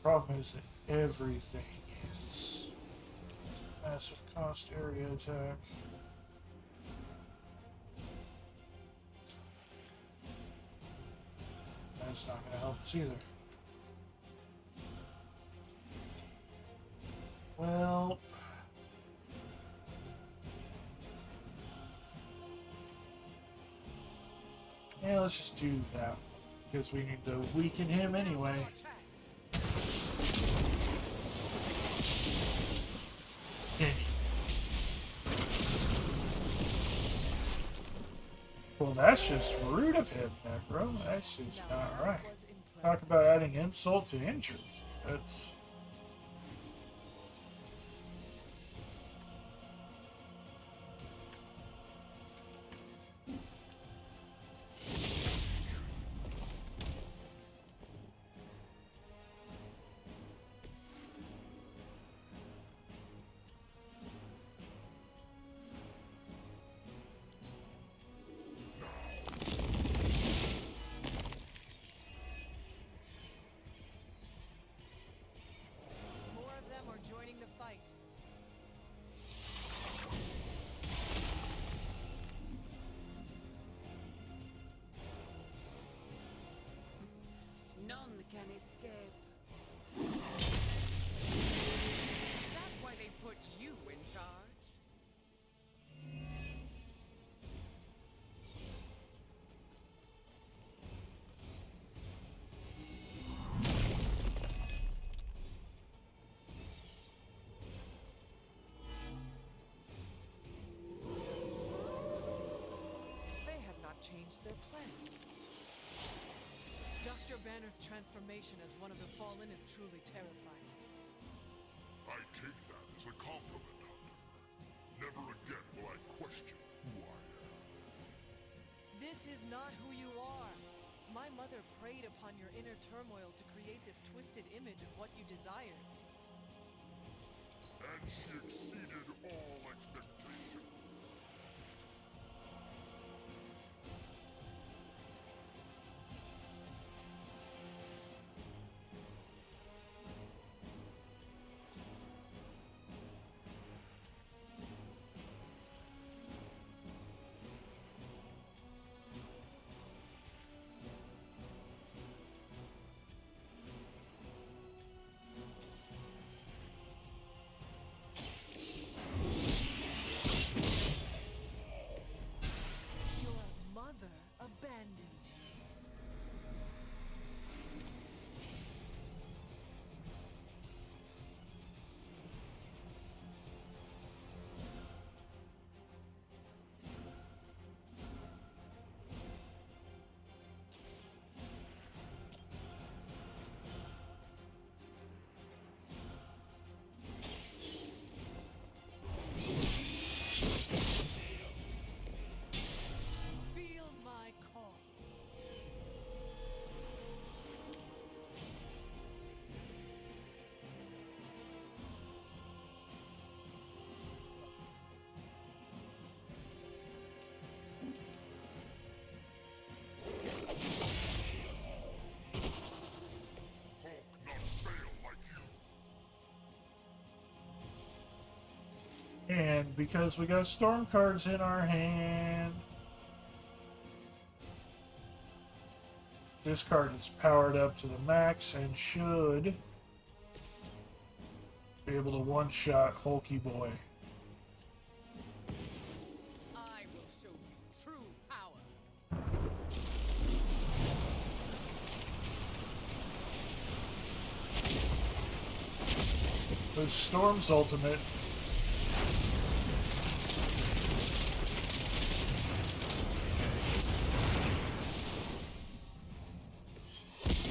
Problem is that everything is massive cost area attack. That's not going to help us either. Well, yeah, let's just do that because we need to weaken him anyway. Well, that's just rude of him, Necro. That's just not right. Talk about adding insult to injury. That's... More of them are joining the fight. None can escape. Is that why they put you in charge? They have not changed their plans. Dr. Banner's transformation as one of the Fallen is truly terrifying. I take that as a compliment, Hunter. Never again will I question who I am. This is not who you are. My mother preyed upon your inner turmoil to create this twisted image of what you desired. And she exceeded all expectations. Your mother abandons you. Feel my call. Hulk not fail like you. And because we got storm cards in our hand, this card is powered up to the max and should be able to one-shot Hulky Boy. I will show you true power. The Storm's ultimate.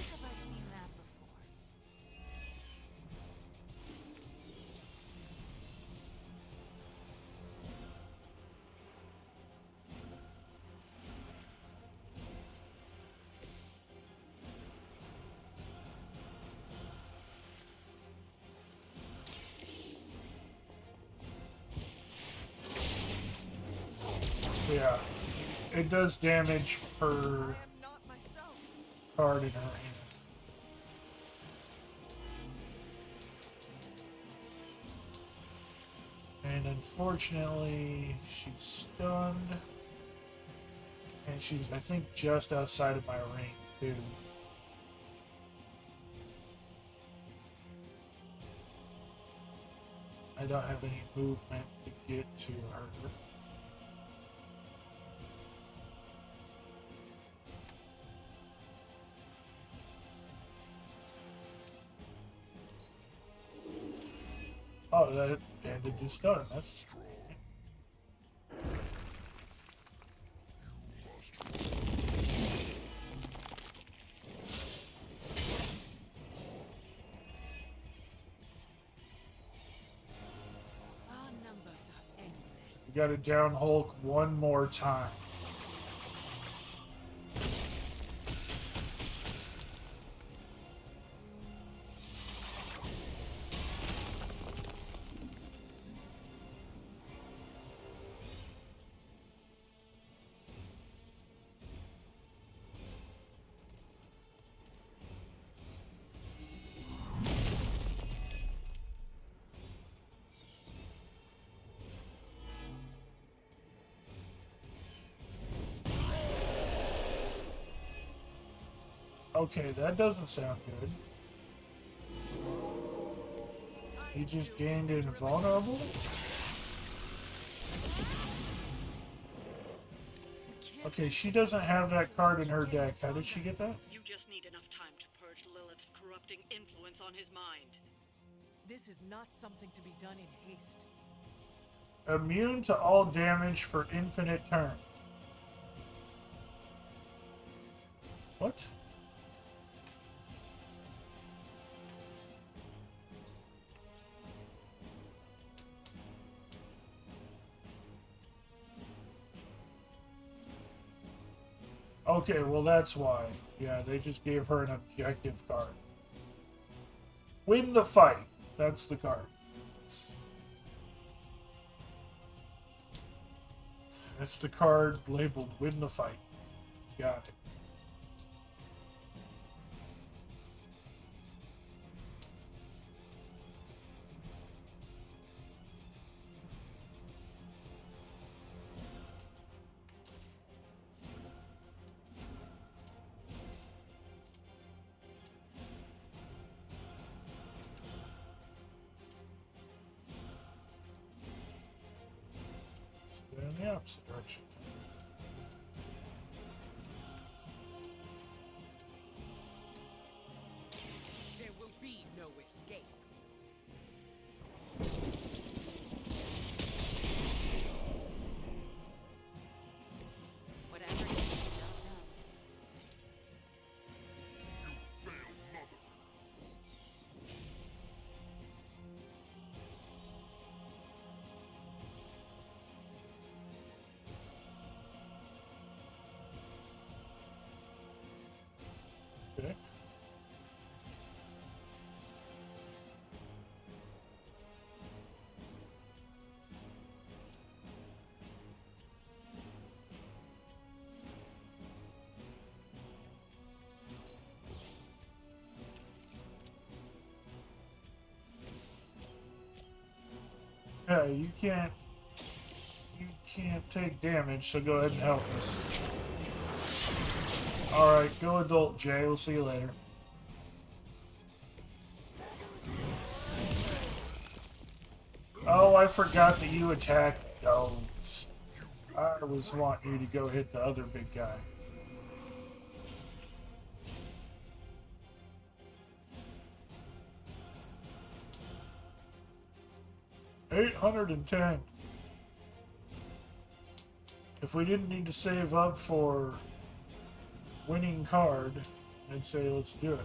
Have I seen that before? Yeah, it does damage per Not myself. card in her hand. And unfortunately, she's stunned. And she's, I think, just outside of my ring, too. I don't have any movement to get to her. Oh, that ended the stun. That's gotta down Hulk one more time. Okay, that doesn't sound good. He just gained invulnerable? Okay, she doesn't have that card in her deck. How did she get that? You just need enough time to purge Lilith's corrupting influence on his mind. This is not something to be done in haste. Immune to all damage for infinite turns. What? Okay, well that's why. Yeah, they just gave her an objective card. Win the fight. That's the card. That's the card labeled win the fight. Got it. In the opposite direction. There will be no escape. Whatever it is, job done. You failed, Mother. Okay. Yeah, you can't take damage, so go ahead and help us. Alright, go adult Jay, we'll see you later. Oh, I forgot that you attacked. Oh, I was wanting you to go hit the other big guy. $810. If we didn't need to save up for winning card, I'd say let's do it.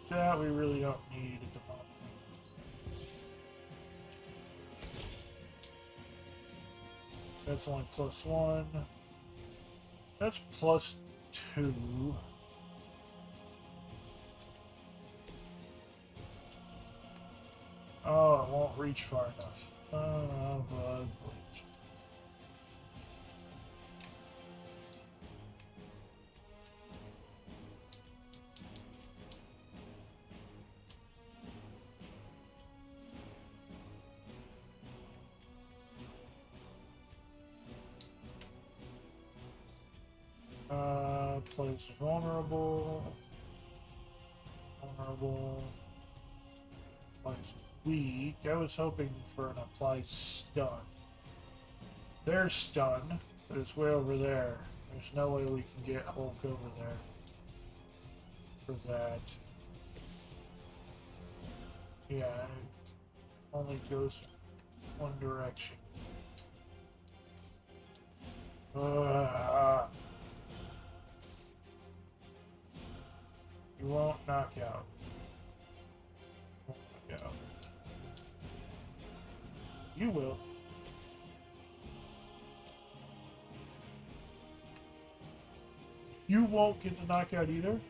That we really don't need at the moment. That's only +1. That's +2. Oh, it won't reach far enough. Oh, blood bleach. Plays vulnerable. Vulnerable. Plays weak. I was hoping for an apply stun. There's stun, but it's way over there. There's no way we can get Hulk over there for that. Yeah, it only goes one direction. You won't knock out. Knock out. You will. You won't get the knockout either? Are you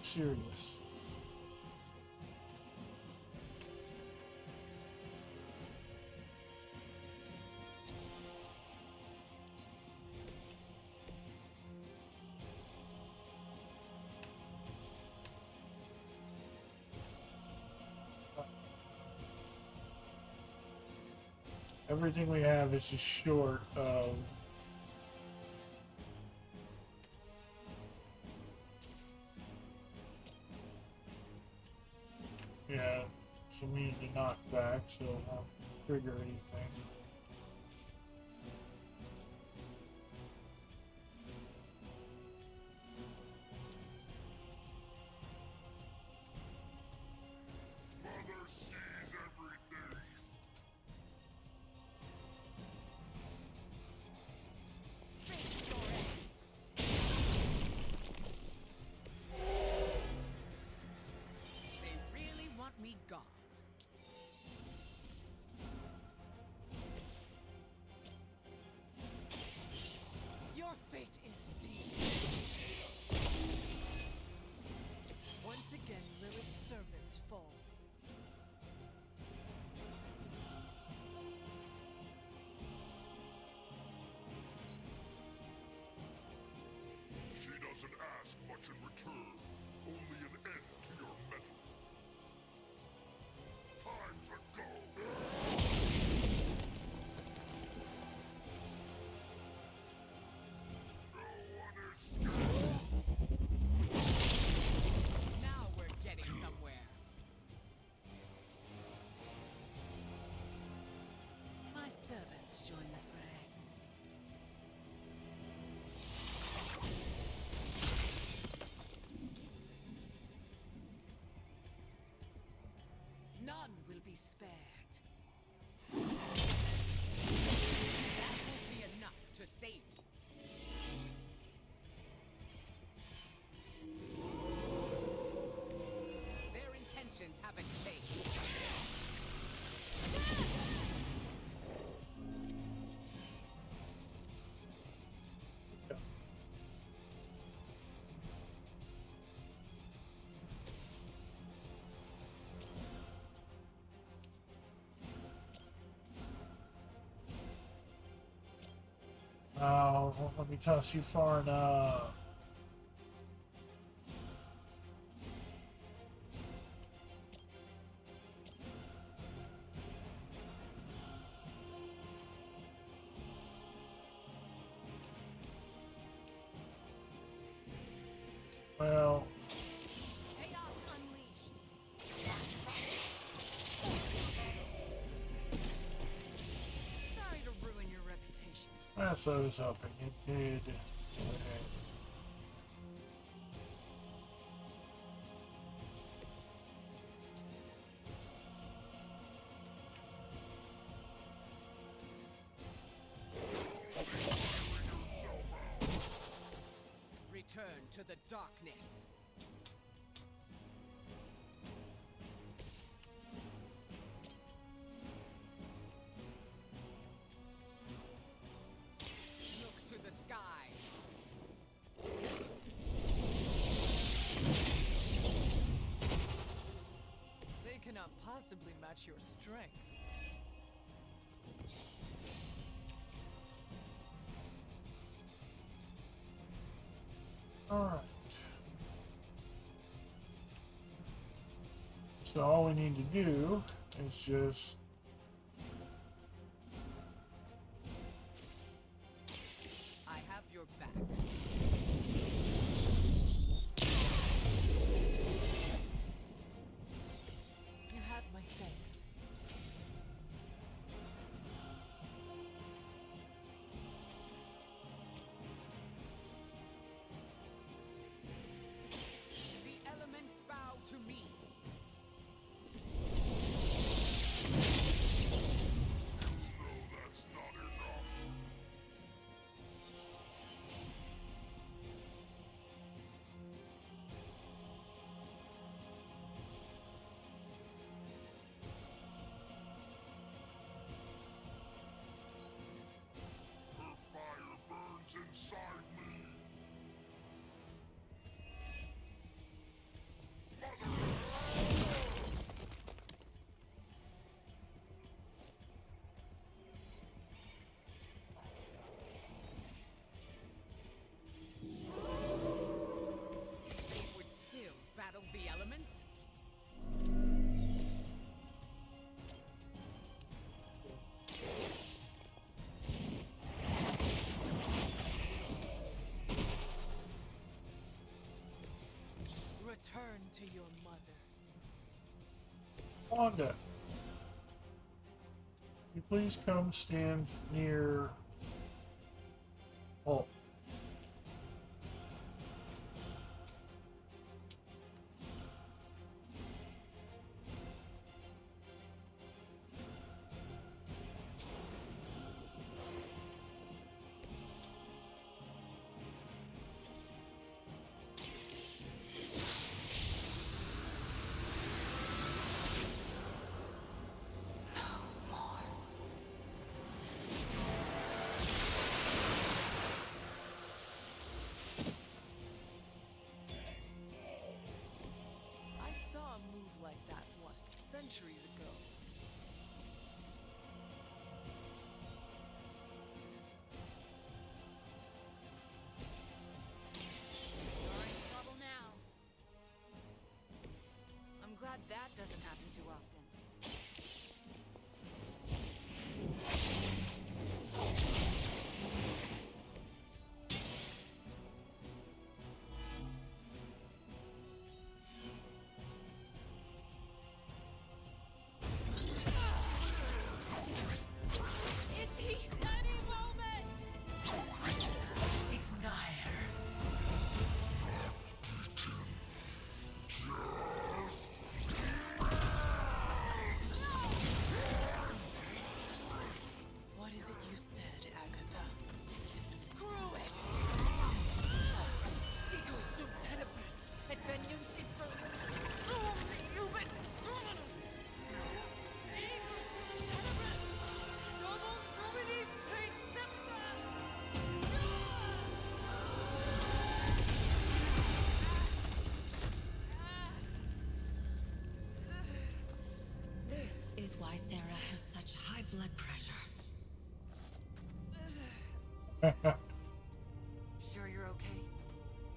serious? Everything we have is just short of... Yeah, so we need to knock back, so it won't trigger anything. Mother sees everything. They really want me gone. Your fate is sealed. Once again, Lilith's servants fall. She doesn't ask much in return, only an end to your meddling. Time to go! No one escapes! Now we're getting somewhere. My servants join the fray. None will be spared. That won't be enough to save you. Their intentions haven't changed. Oh, won't let me toss you far enough. Well, Chaos unleashed. Sorry to ruin your reputation. that's what I was hoping. It did. Okay. Return to the darkness. Look to the skies. They cannot possibly match your strength. Alright. So all we need to do is just... I have your back. You have my thanks. The elements bow to me. No, that's not enough. to your mother. Wanda, can you please come stand near Hulk? I saw a move like that once, centuries ago. You're in trouble now. I'm glad that doesn't happen too often. Is he any moment? Ignite. What is it you said, Agatha? Screw it! Ego sum tenebris, et venium tinctum sum iubit dominus. Ego sum tenebris, domum domini precepta. This is why Sarah has such high blood pressure. Sure you're okay?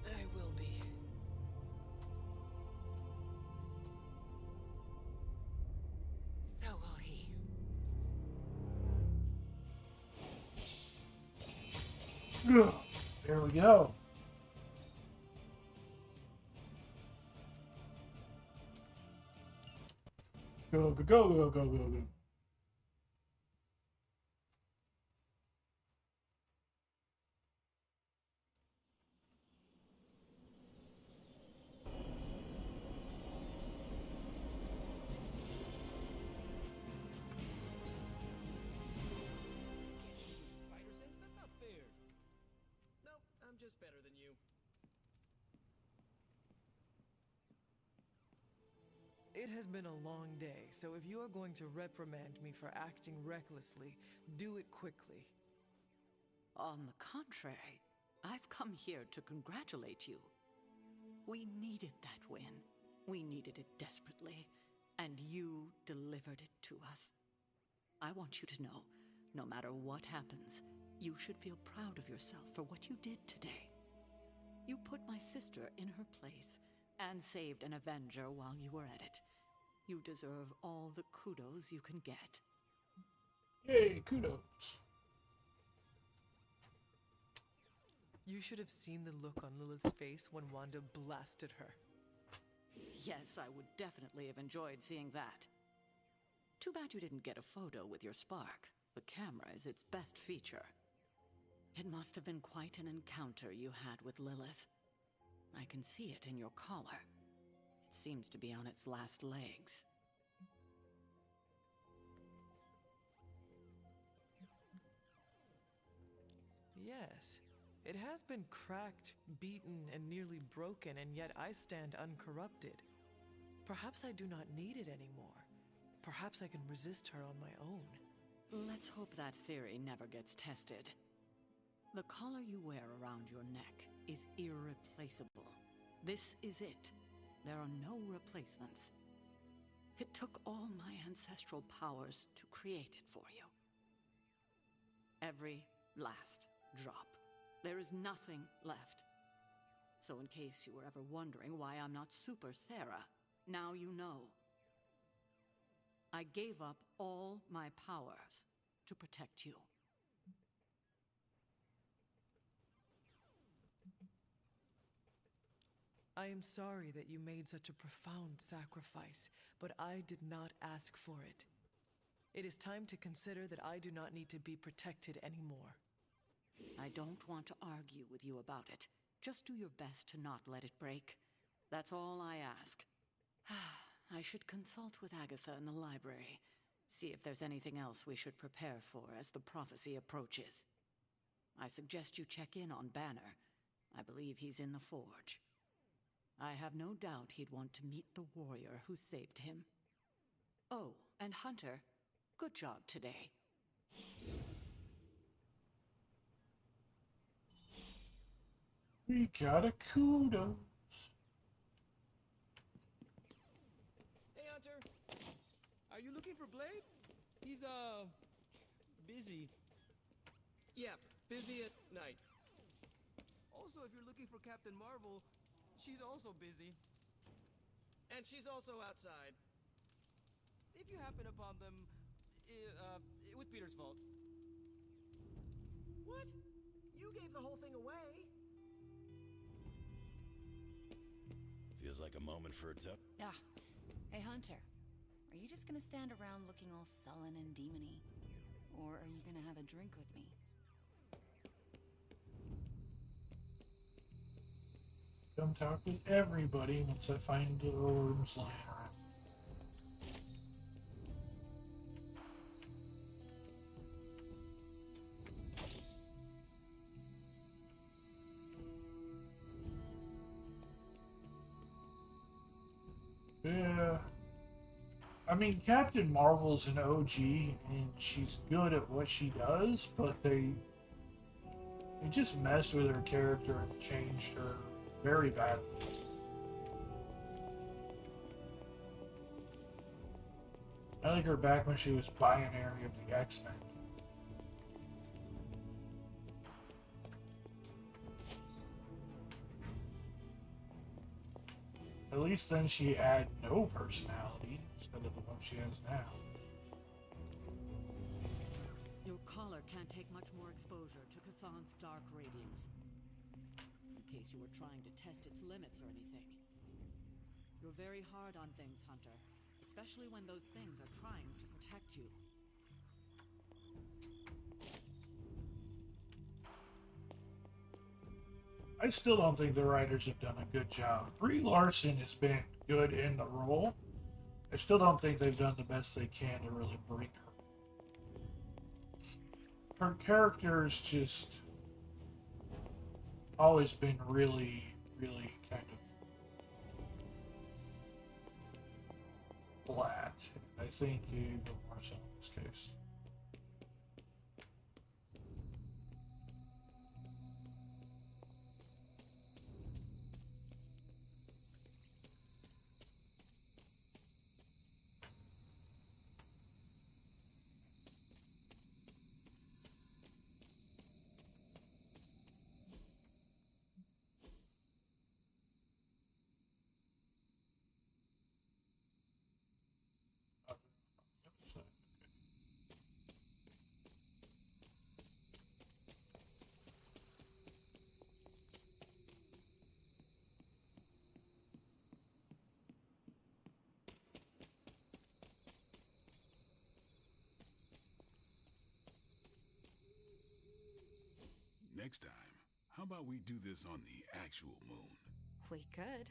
I will be. So will he. There we go. Go, go, go, go, go, go, go. Spider sense? That's not fair. Nope, I'm just better than you. It has been a long day, so if you are going to reprimand me for acting recklessly, do it quickly. On the contrary, I've come here to congratulate you. We needed that win. We needed it desperately, and you delivered it to us. I want you to know, no matter what happens, you should feel proud of yourself for what you did today. You put my sister in her place and saved an Avenger while you were at it. You deserve all the kudos you can get. Yay, kudos. You should have seen the look on Lilith's face when Wanda blasted her. Yes, I would definitely have enjoyed seeing that. Too bad you didn't get a photo with your spark. The camera is its best feature. It must have been quite an encounter you had with Lilith. I can see it in your collar. It seems to be on its last legs. Yes, it has been cracked, beaten, and nearly broken, and yet I stand uncorrupted. Perhaps I do not need it anymore. Perhaps I can resist her on my own. Let's hope that theory never gets tested. The collar you wear around your neck is irreplaceable. This is it. There are no replacements. It took all my ancestral powers to create it for you. Every last drop. There is nothing left. So in case you were ever wondering why I'm not Super Sarah, now you know. I gave up all my powers to protect you. I I am sorry that you made such a profound sacrifice, but I did not ask for it. It is time to consider that I do not need to be protected anymore. I don't want to argue with you about it. Just do your best to not let it break. That's all I ask. I should consult with Agatha in the library. See if there's anything else we should prepare for as the prophecy approaches. I suggest you check in on Banner. I believe he's in the forge. I have no doubt he'd want to meet the warrior who saved him. Oh, and Hunter, good job today. We got a kudos. Hey, Hunter. Are you looking for Blade? He's, busy. Yeah, busy at night. Also, if you're looking for Captain Marvel, she's also busy. And she's also outside. If you happen upon them, it was Peter's fault. What? You gave the whole thing away. Feels like a moment for a tip. Ah. Hey, Hunter. Are you just gonna stand around looking all sullen and demony? Or are you gonna have a drink with me? Come talk with everybody once I find the orbs lying around. Yeah. I mean, Captain Marvel's an OG, and she's good at what she does, but they just messed with her character and changed her very badly. I like her back when she was binary of the X-Men. At least then she had no personality instead of the one she has now. Your collar can't take much more exposure to Cthulhu's dark radiance. In case you were trying to test its limits or anything. You're very hard on things, Hunter. Especially when those things are trying to protect you. I still don't think the writers have done a good job. Brie Larson has been good in the role. I still don't think they've done the best they can to really bring her. Her character's just always been really, really kind of flat. I think even more so in this case. Next time, how about we do this on the actual moon? We could,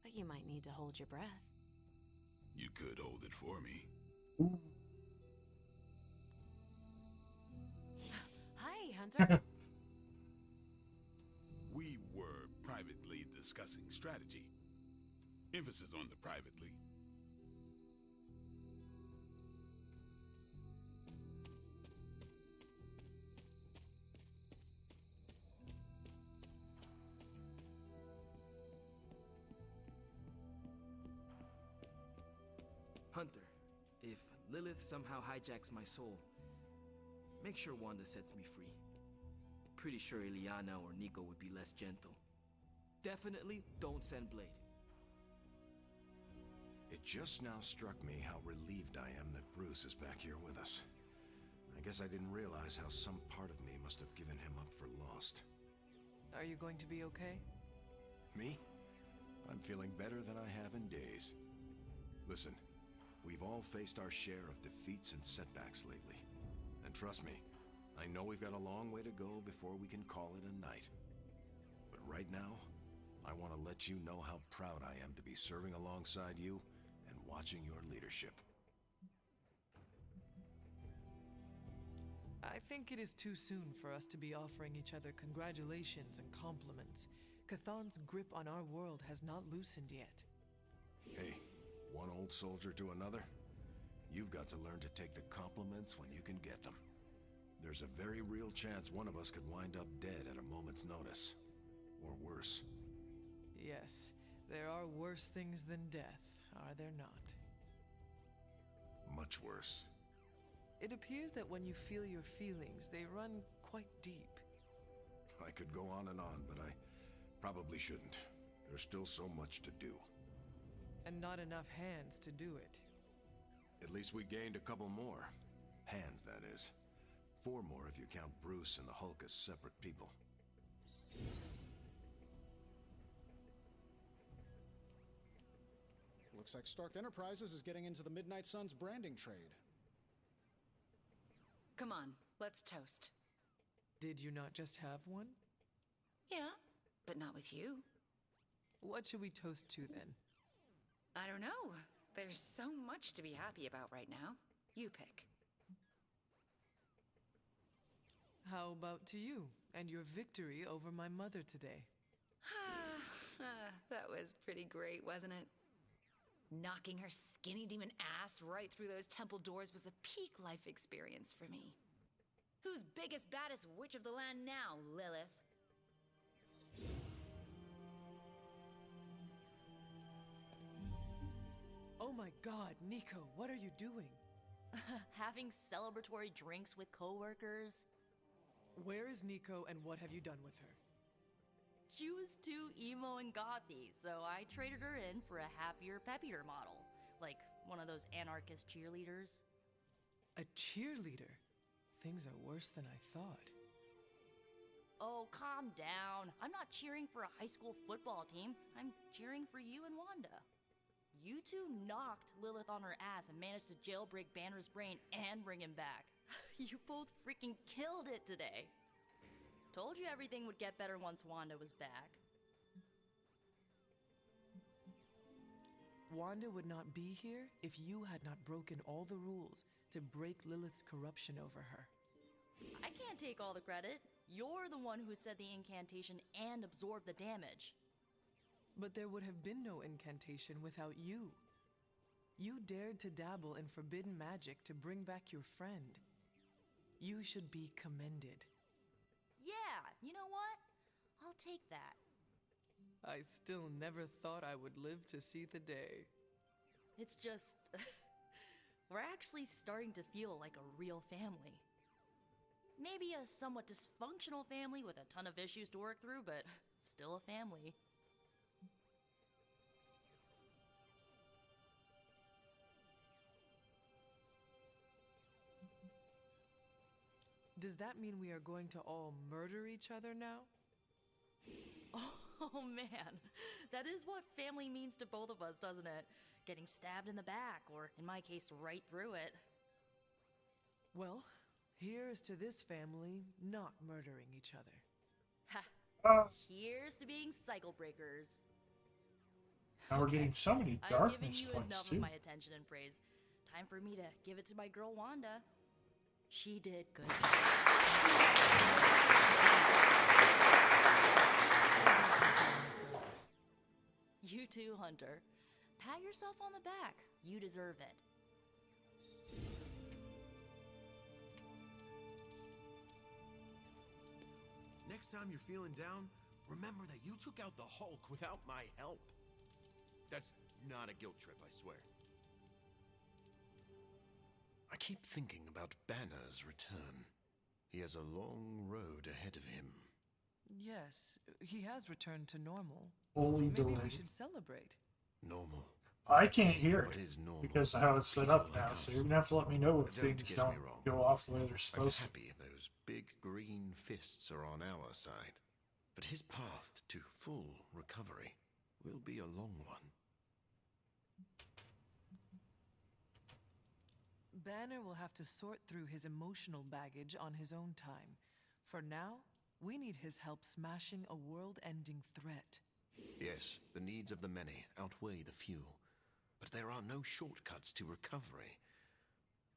but you might need to hold your breath. You could hold it for me. Hi, Hunter. We were privately discussing strategy. Emphasis on the privately. Hunter, if Lilith somehow hijacks my soul, make sure Wanda sets me free. Pretty sure Ileana or Nico would be less gentle. Definitely don't send Blade. It just now struck me how relieved I am that Bruce is back here with us. I guess I didn't realize how some part of me must have given him up for lost. Are you going to be okay? Me? I'm feeling better than I have in days. Listen, we've all faced our share of defeats and setbacks lately. And trust me, I know we've got a long way to go before we can call it a night. But right now, I want to let you know how proud I am to be serving alongside you and watching your leadership. I think it is too soon for us to be offering each other congratulations and compliments. Cathan's grip on our world has not loosened yet. Hey, one old soldier to another? You've got to learn to take the compliments when you can get them. There's a very real chance one of us could wind up dead at a moment's notice. Or worse. Yes, there are worse things than death, are there not? Much worse. It appears that when you feel your feelings, they run quite deep. I could go on, but I probably shouldn't. There's still so much to do. And not enough hands to do it. At least we gained a couple more. Hands, that is. 4 more if you count Bruce and the Hulk as separate people. Looks like Stark Enterprises is getting into the Midnight Suns branding trade. Come on, let's toast. Did you not just have one? Yeah, but not with you. What should we toast to then? I don't know. There's so much to be happy about right now. You pick. How about to you and your victory over my mother today? That was pretty great, wasn't it? Knocking her skinny demon ass right through those temple doors was a peak life experience for me. Who's biggest, baddest witch of the land now, Lilith? Oh my god, Nico, what are you doing? Having celebratory drinks with coworkers. Where is Nico and what have you done with her? She was too emo and gothy, so I traded her in for a happier, peppier model. Like one of those anarchist cheerleaders. A cheerleader? Things are worse than I thought. Oh, calm down. I'm not cheering for a high school football team. I'm cheering for you and Wanda. You two knocked Lilith on her ass and managed to jailbreak Banner's brain and bring him back. You both freaking killed it today. Told you everything would get better once Wanda was back. Wanda would not be here if you had not broken all the rules to break Lilith's corruption over her. I can't take all the credit. You're the one who said the incantation and absorbed the damage. But there would have been no incantation without you. You dared to dabble in forbidden magic to bring back your friend. You should be commended. Yeah, you know what? I'll take that. I still never thought I would live to see the day. It's just... we're actually starting to feel like a real family. Maybe a somewhat dysfunctional family with a ton of issues to work through, but still a family. Does that mean we are going to all murder each other now? Oh man, that is what family means to both of us, doesn't it? Getting stabbed in the back, or in my case, right through it. Well, here is to this family not murdering each other. Ha! Here's to being cycle breakers. Now we're getting so many I've darkness given you points enough too. of my attention and praise. Time for me to give it to my girl Wanda. She did good. You too, Hunter. Pat yourself on the back. You deserve it. Next time you're feeling down, remember that you took out the Hulk without my help. That's not a guilt trip, I swear. I keep thinking about Banner's return. He has a long road ahead of him. Yes, he has returned to normal. Fully Maybe we delayed. should celebrate. Normal. I can't hear What it is normal? because of how it's set up People like now, us. so you're gonna have to let me know if Don't things get don't me wrong. go off the way they're I'm supposed to. happy those big green fists are on our side. But his path to full recovery will be a long one. Banner will have to sort through his emotional baggage on his own time. For now, we need his help smashing a world-ending threat. Yes, the needs of the many outweigh the few. But there are no shortcuts to recovery.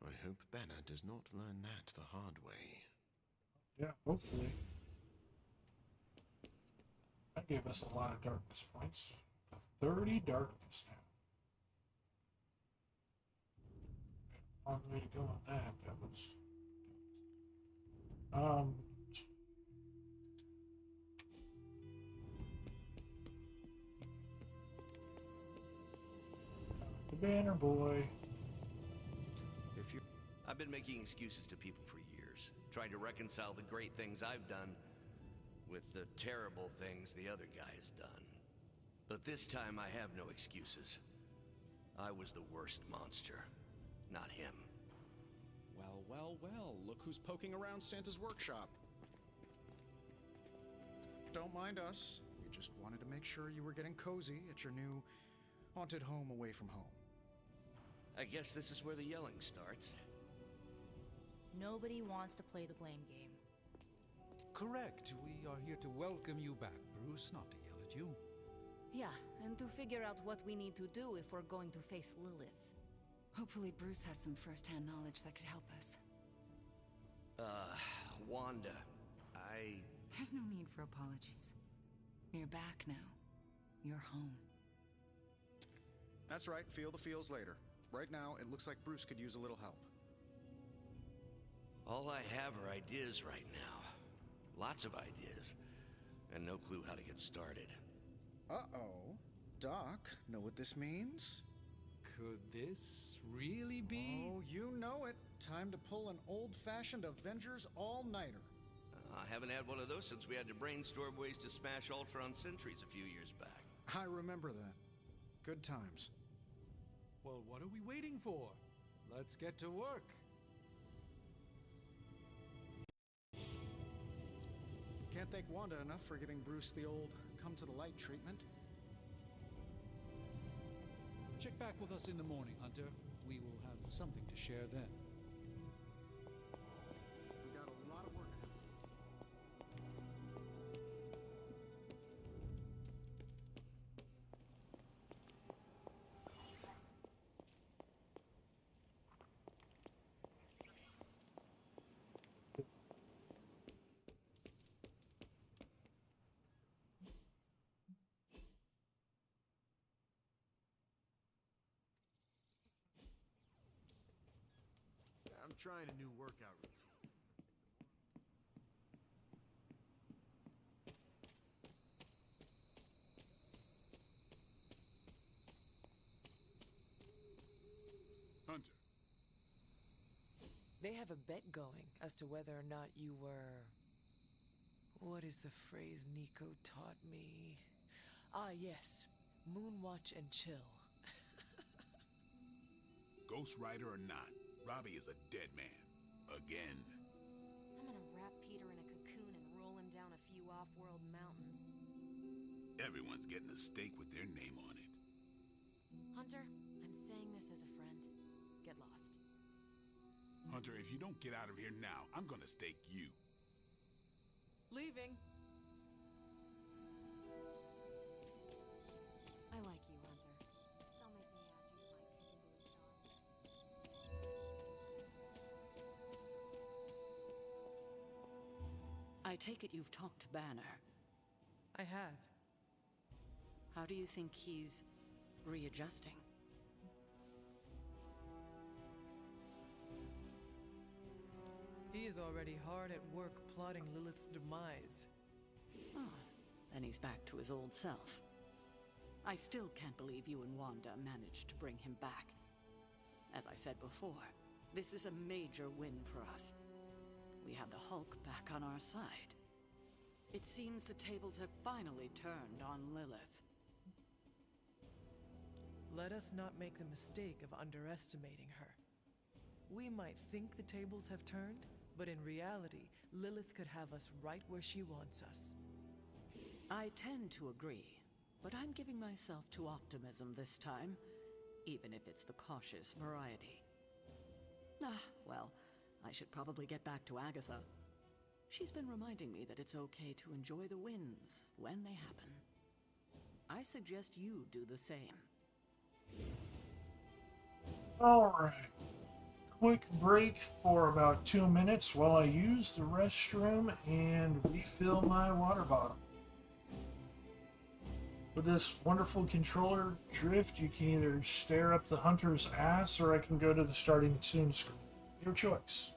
I hope Banner does not learn that the hard way. Yeah, hopefully. That gave us a lot of darkness points. 30 darkness now. Long way to go on that. That was... the Banner Boy. If you're... I've been making excuses to people for years, trying to reconcile the great things I've done with the terrible things the other guy has done. But this time I have no excuses. I was the worst monster, not him. Well, well, well, look who's poking around Santa's workshop. Don't mind us. We just wanted to make sure you were getting cozy at your new haunted home away from home. I guess this is where the yelling starts. Nobody wants to play the blame game. Correct. We are here to welcome you back, Bruce, not to yell at you. Yeah, and to figure out what we need to do if we're going to face Lilith. Hopefully Bruce has some first-hand knowledge that could help us. Wanda, There's no need for apologies. You're back now. You're home. That's right, feel the feels later. Right now, it looks like Bruce could use a little help. All I have are ideas right now. Lots of ideas. And no clue how to get started. Uh-oh. Doc, know what this means? Could this really be? Oh, you know it. Time to pull an old-fashioned Avengers all-nighter. I haven't had one of those since we had to brainstorm ways to smash Ultron sentries a few years back. I remember that. Good times. Well, what are we waiting for? Let's get to work. Can't thank Wanda enough for giving Bruce the old come-to-the-light treatment. Check back with us in the morning, Hunter. We will have something to share then. We got a lot of work ahead of us. I'm trying a new workout routine. Hunter. They have a bet going as to whether or not you were... What is the phrase Nico taught me? Ah, yes. Moonwatch and chill. Ghost Rider or not, Robbie is a dead man. Again. I'm gonna wrap Peter in a cocoon and roll him down a few off-world mountains. Everyone's getting a stake with their name on it. Hunter, I'm saying this as a friend. Get lost. Hunter, if you don't get out of here now, I'm gonna stake you. Leaving. I like you, Hunter. Don't make me add you to my people list. I take it you've talked to Banner. I have. How do you think he's readjusting? He is already hard at work plotting Lilith's demise. Oh, then he's back to his old self. I still can't believe you and Wanda managed to bring him back. As I said before, this is a major win for us. We have the Hulk back on our side. It seems the tables have finally turned on Lilith. Let us not make the mistake of underestimating her. We might think the tables have turned, but in reality, Lilith could have us right where she wants us. I tend to agree, but I'm giving myself to optimism this time, even if it's the cautious variety. Well, I should probably get back to Agatha. She's been reminding me that it's okay to enjoy the wins when they happen. I suggest you do the same. Alright. Quick break for about 2 minutes while I use the restroom and refill my water bottle. With this wonderful controller drift, you can either stare up the hunter's ass or I can go to the starting soon screen. Your choice.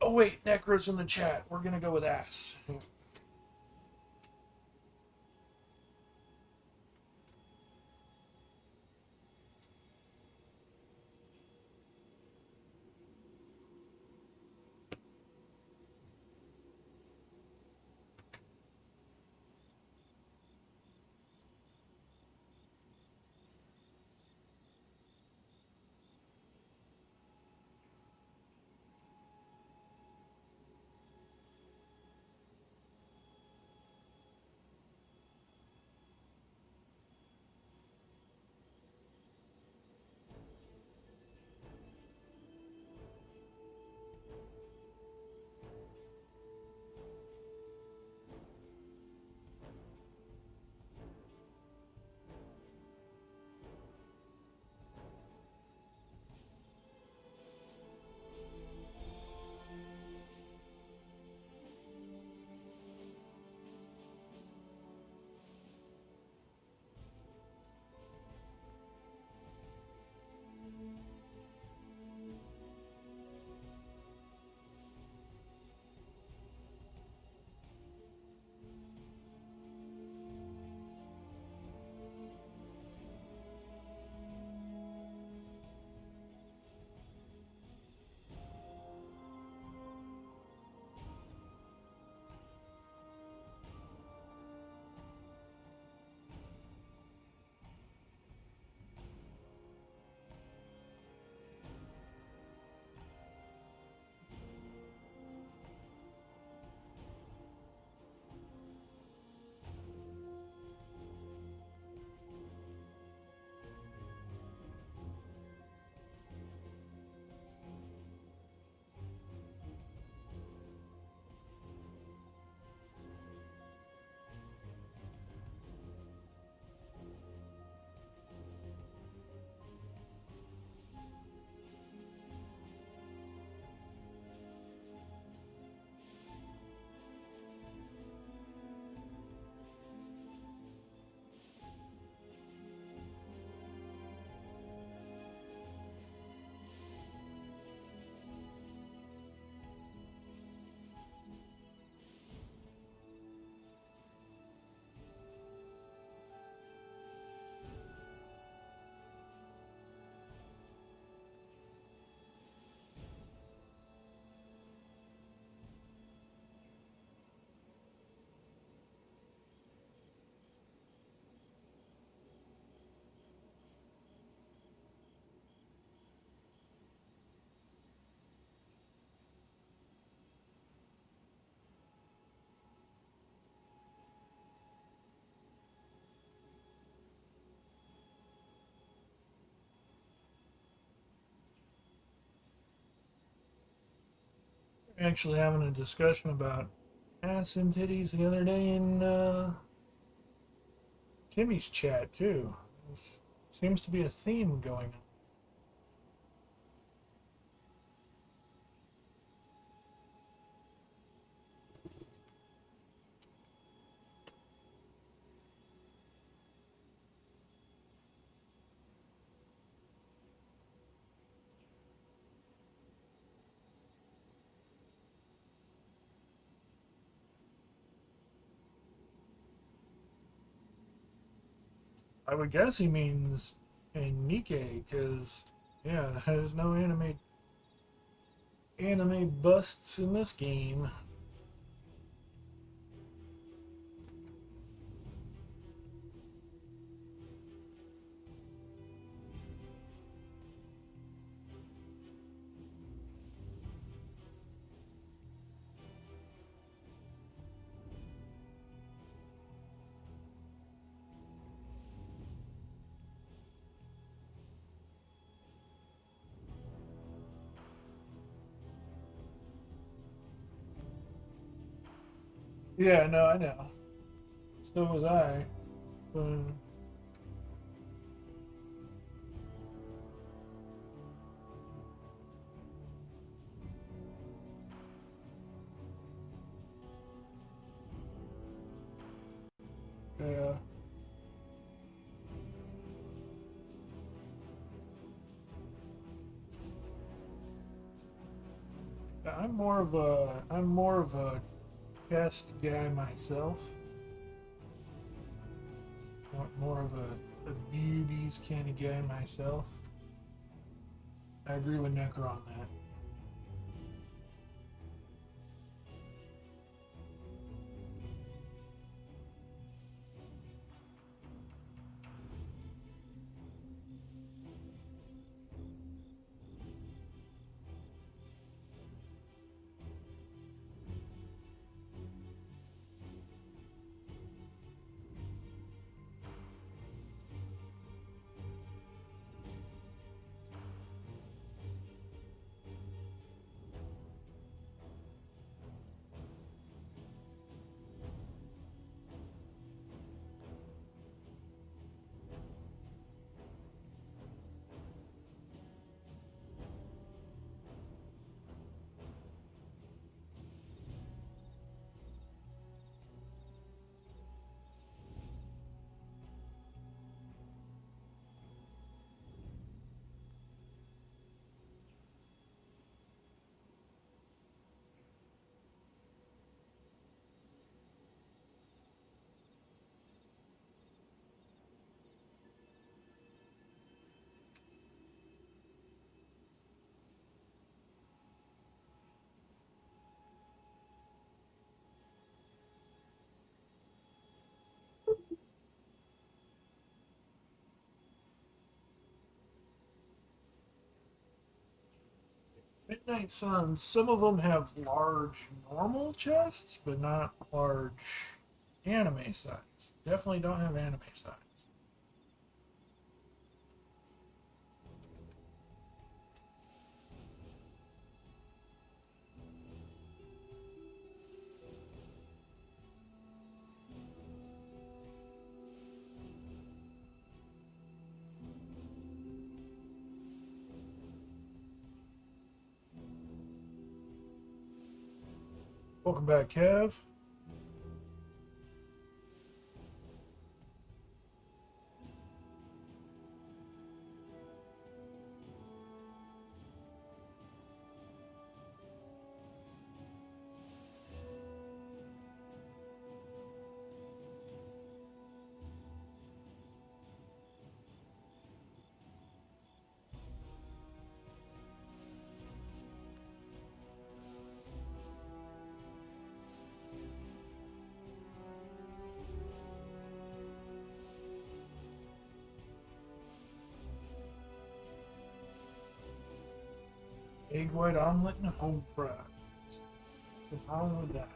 Oh wait, Necro's in the chat. We're gonna go with ass. Actually having a discussion about ass and titties the other day in Timmy's chat too. Seems to be a theme going on. I would guess he means in Nikkei, because, yeah, there's no anime busts in this game. Yeah, no, I know. So was I. But yeah. I'm more of a chest guy myself. More of a beauties kind of guy myself. I agree with Necro on that. Midnight Suns, some of them have large normal chests, but not large anime size. Definitely don't have anime size. Welcome back, Kev. Egg white omelet and home fries. What's wrong with that?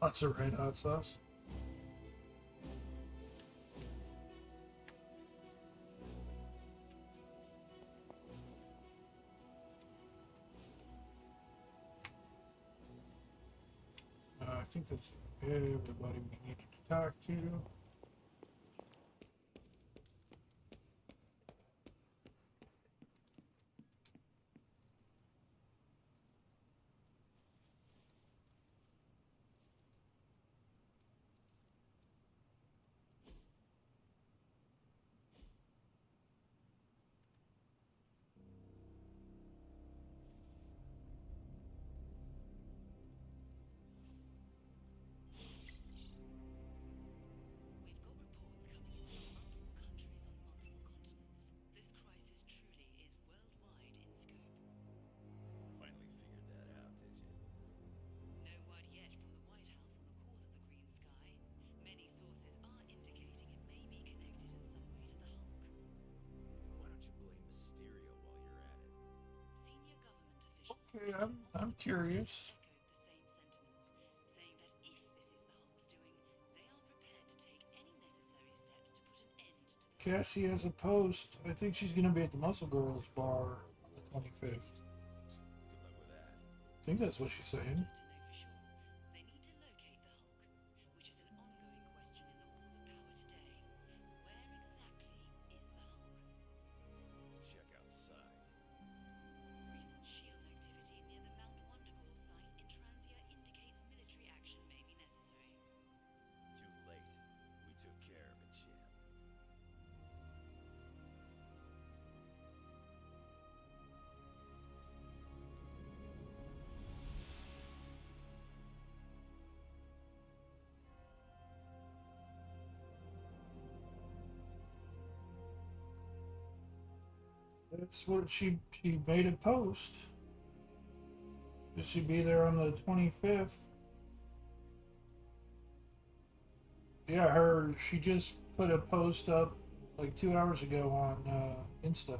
Lots of red hot sauce. I think that's everybody we needed to talk to. Okay, I'm curious. Cassie has a post. I think she's gonna be at the Muscle Girls bar on the 25th. I think that's what she's saying. Check outside. Recent shield activity near the Mount Wondergore site in Transia indicates military action may be necessary. Too late. We took care of it, champ. That's what she made a post. Will she be there on the 25th? Yeah, she just put a post up like 2 hours ago on Insta.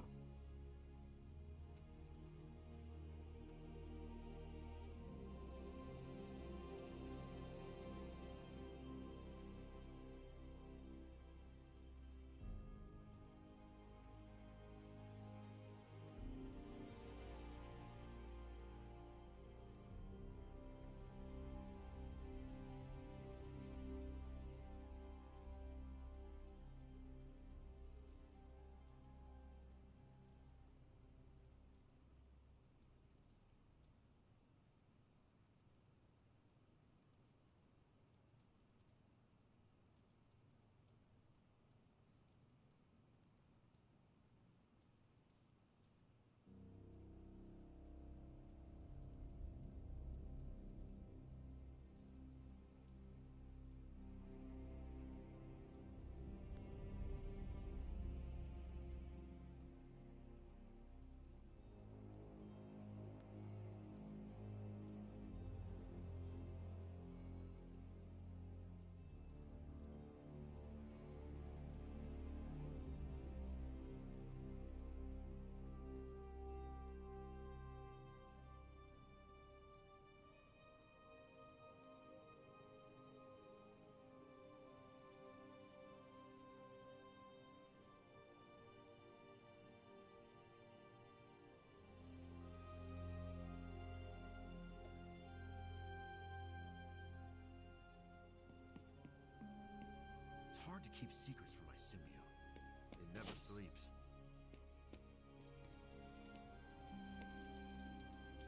It's hard to keep secrets from my symbiote. It never sleeps.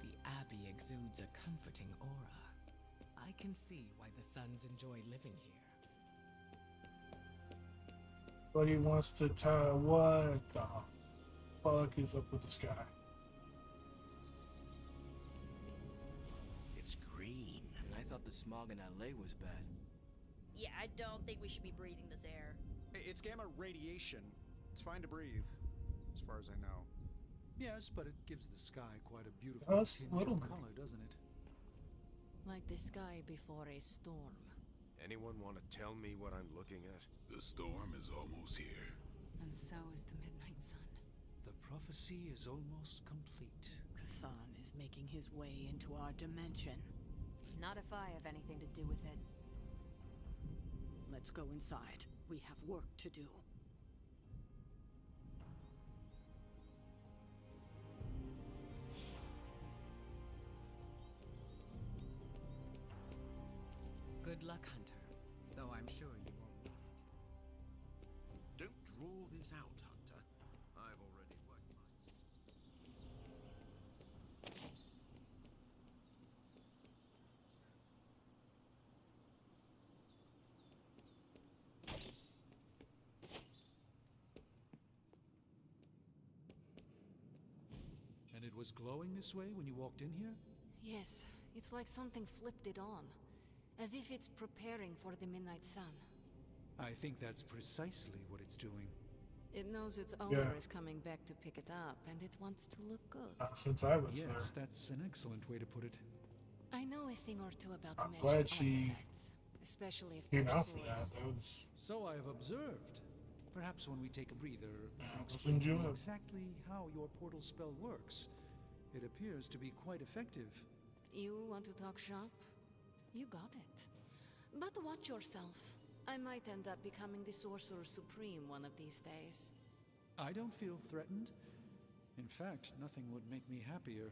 The Abbey exudes a comforting aura. I can see why the Sons enjoy living here. But he wants to tell what the fuck is up with this guy? It's green. And I thought the smog in LA was bad. Yeah, I don't think we should be breathing this air. It's gamma radiation. It's fine to breathe, as far as I know. Yes, but it gives the sky quite a beautiful Just tinge little of bit. color, doesn't it? Like the sky before a storm. Anyone want to tell me what I'm looking at? The storm is almost here. And so is the Midnight Sun. The prophecy is almost complete. Kathan is making his way into our dimension. Not if I have anything to do with it. Let's go inside. We have work to do. Good luck, Hunter. Though I'm sure you won't need it. Don't draw this out, Hunter. I've already worked mine. And it was glowing this way when you walked in here? Yes, it's like something flipped it on. As if it's preparing for the Midnight Sun. I think that's precisely what it's doing. It knows its owner Yeah. is coming back to pick it up, and it wants to look good. Since I was Yes, there. that's an excellent way to put it. I know a thing or two about I'm magic glad she artifacts, especially if came they're out for that. swords. That was So I have observed. Perhaps when we take a breather, you can was explain to me enjoyable. exactly how your portal spell works. It appears to be quite effective. You want to talk shop? You got it. But watch yourself. I might end up becoming the Sorcerer Supreme one of these days. I don't feel threatened. In fact, nothing would make me happier.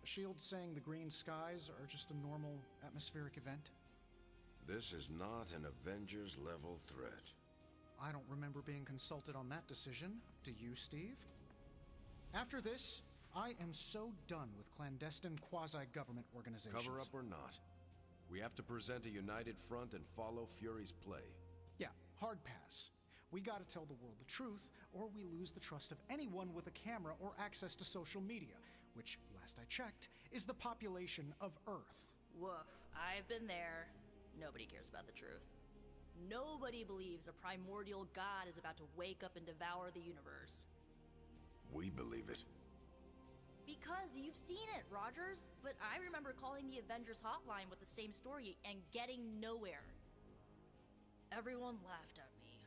Shield saying the green skies are just a normal atmospheric event? This is not an Avengers-level threat. I don't remember being consulted on that decision. Do you, Steve? After this, I am so done with clandestine quasi-government organizations. Cover up or not, we have to present a united front and follow Fury's play. Yeah, hard pass. We gotta tell the world the truth, or we lose the trust of anyone with a camera or access to social media, which, last I checked, is the population of Earth. Woof. I've been there. Nobody cares about the truth. Nobody believes a primordial god is about to wake up and devour the universe. We believe it. Because you've seen it, Rogers. But I remember calling the Avengers hotline with the same story and getting nowhere. Everyone laughed at me.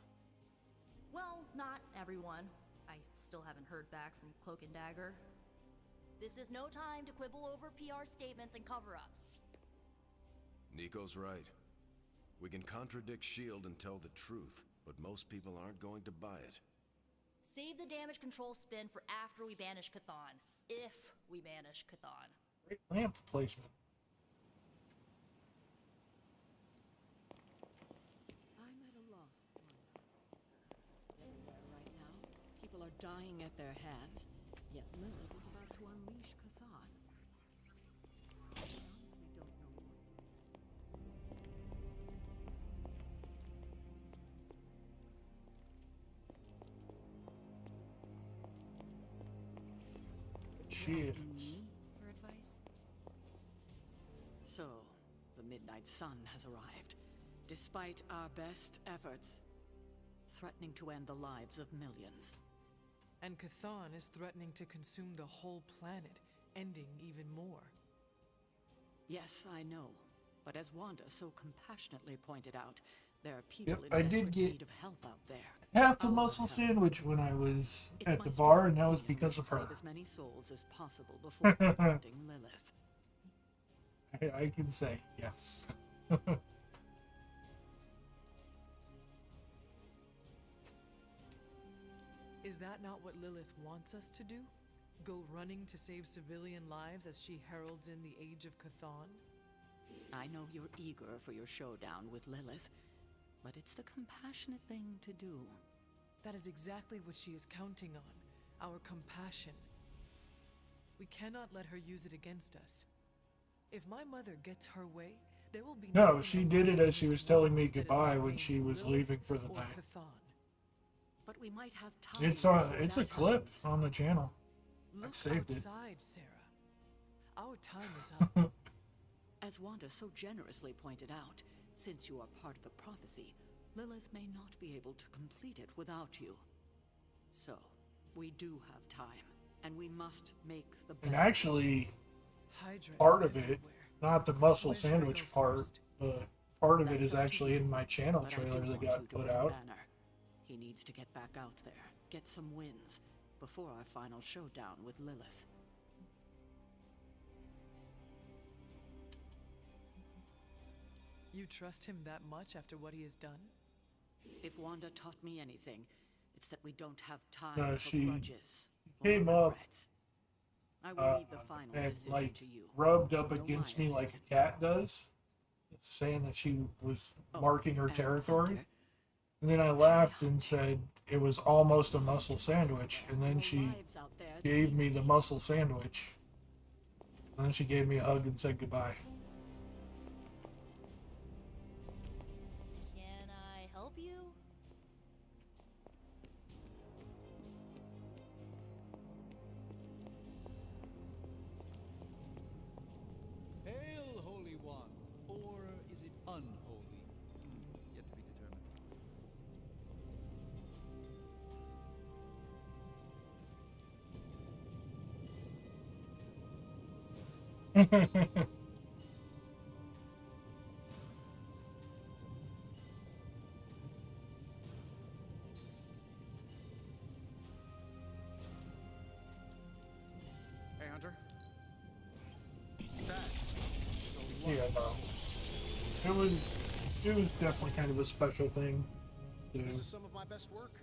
Well, not everyone. I still haven't heard back from Cloak and Dagger. This is no time to quibble over PR statements and cover-ups. Nico's right. We can contradict S.H.I.E.L.D. and tell the truth, but most people aren't going to buy it. Save the damage control spin for after we banish Chthon. If we banish Chthon. Great lamp placement. I'm at a loss, Wanda. Sitting there right now, people are dying at their hands, yet Lilith is about to unleash Chthon. I honestly don't know what to do. She is. For advice? So, the Midnight Sun has arrived, despite our best efforts, threatening to end the lives of millions. And Chthon is threatening to consume the whole planet, ending even more. Yes, I know. But as Wanda so compassionately pointed out, there are people Yep, I in did desperate get need of help out there. half the muscle sandwich when I was at the bar, and that was because of her. Save as many souls as possible before confronting Lilith. I can say yes. Is that not what Lilith wants us to do? Go running to save civilian lives as she heralds in the Age of Chthon? I know you're eager for your showdown with Lilith, but it's the compassionate thing to do. That is exactly what she is counting on, our compassion. We cannot let her use it against us. If my mother gets her way, there will be No, she did it as she was telling me goodbye when she was leaving for the night. But we might have time. It's a clip on the channel. I saved it. Outside, Sarah. Our time is up. As Wanda so generously pointed out, since you are part of the prophecy, Lilith may not be able to complete it without you. So, we do have time, and we must make the best. And actually, Hydra part of it, not the muscle sandwich part, but part of it is actually in my channel But I trailer do that want got you to put bring out. Banner. He needs to get back out there, get some wins, before our final showdown with Lilith. You trust him that much after what he has done? If Wanda taught me anything, it's that we don't have time No, for she grudges or came up regrets. I will leave the final and decision like to you. rubbed up So don't against mind me like a cat does, saying that she was marking her territory. And then I laughed and said it was almost a muscle sandwich. And then she gave me the muscle sandwich. And then she gave me a hug and said goodbye. Can I help you? Hail, Holy One! Or is it unholy? Yet to be determined. Hey, Hunter. That is a lot. Yeah, no. It was definitely kind of a special thing. This is some of my best work.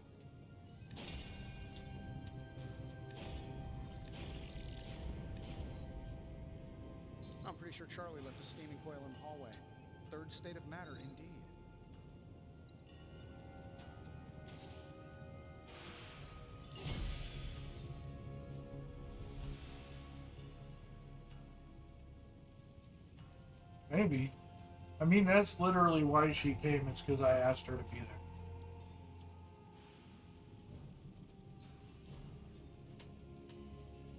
I'm pretty sure Charlie left a steaming coil in the hallway. Third state of matter, indeed. Maybe. I mean, that's literally why she came. It's because I asked her to be there.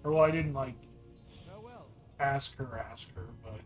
Or, well, I didn't, like, ask her, but...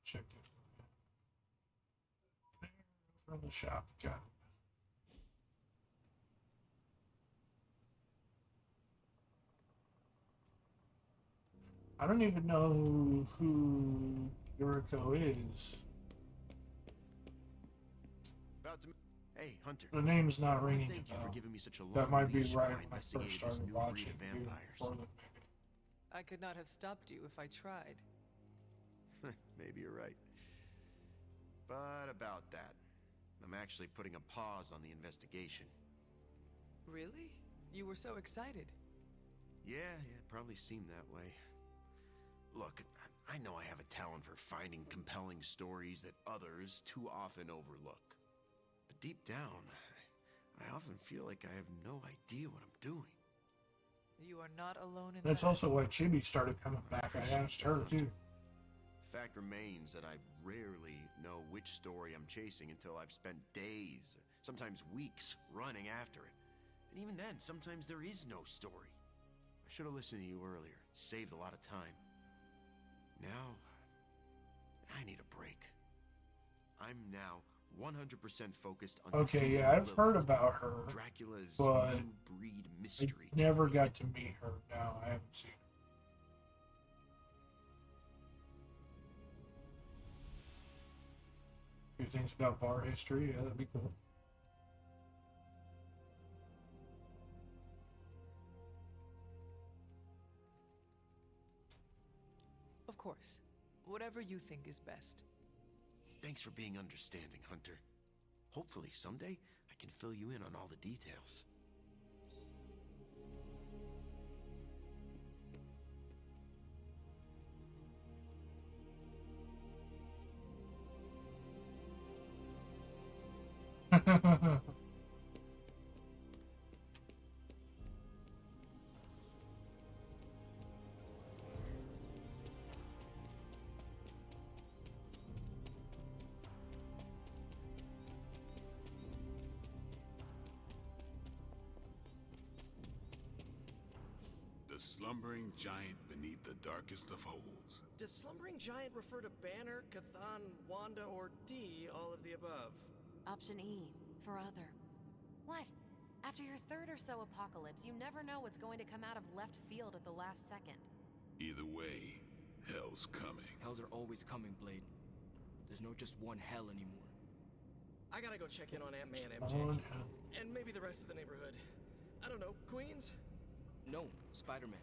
Check it. From the shop, got it. I don't even know who Jericho is. Hey, Hunter. The name's not ringing. Thank you for giving me such a long That might be leash right while I when I first investigated this started new watching. breed of vampires. I could not have stopped you if I tried. Maybe you're right. But about that, I'm actually putting a pause on the investigation. Really? You were so excited. Yeah, it probably seemed that way. Look, I know I have a talent for finding compelling stories that others too often overlook. But deep down, I often feel like I have no idea what I'm doing. You are not alone in That's that. also why Chibi started coming back. I asked her too. Fact remains that I rarely know which story I'm chasing until I've spent days, sometimes weeks, running after it. And even then, sometimes there is no story. I should have listened to you earlier. It saved a lot of time. Now, I need a break. I'm now 100% focused on Okay, yeah, I've Lilith, heard about her, Dracula's but new breed mystery. I never got to meet her. No, I haven't seen her. A few things about bar history, yeah, that'd be cool. Of course. Whatever you think is best. Thanks for being understanding, Hunter. Hopefully, someday, I can fill you in on all the details. The slumbering giant beneath the darkest of holes. Does slumbering giant refer to Banner, Cathan, Wanda, or D, all of the above? Option E, for other. What? After your third or so apocalypse, you never know what's going to come out of left field at the last second. Either way, hell's coming. Hells are always coming, Blade. There's no just one hell anymore. I gotta go check in on Aunt May and On MJ. And maybe the rest of the neighborhood. I don't know, Queens? No, Spider-Man.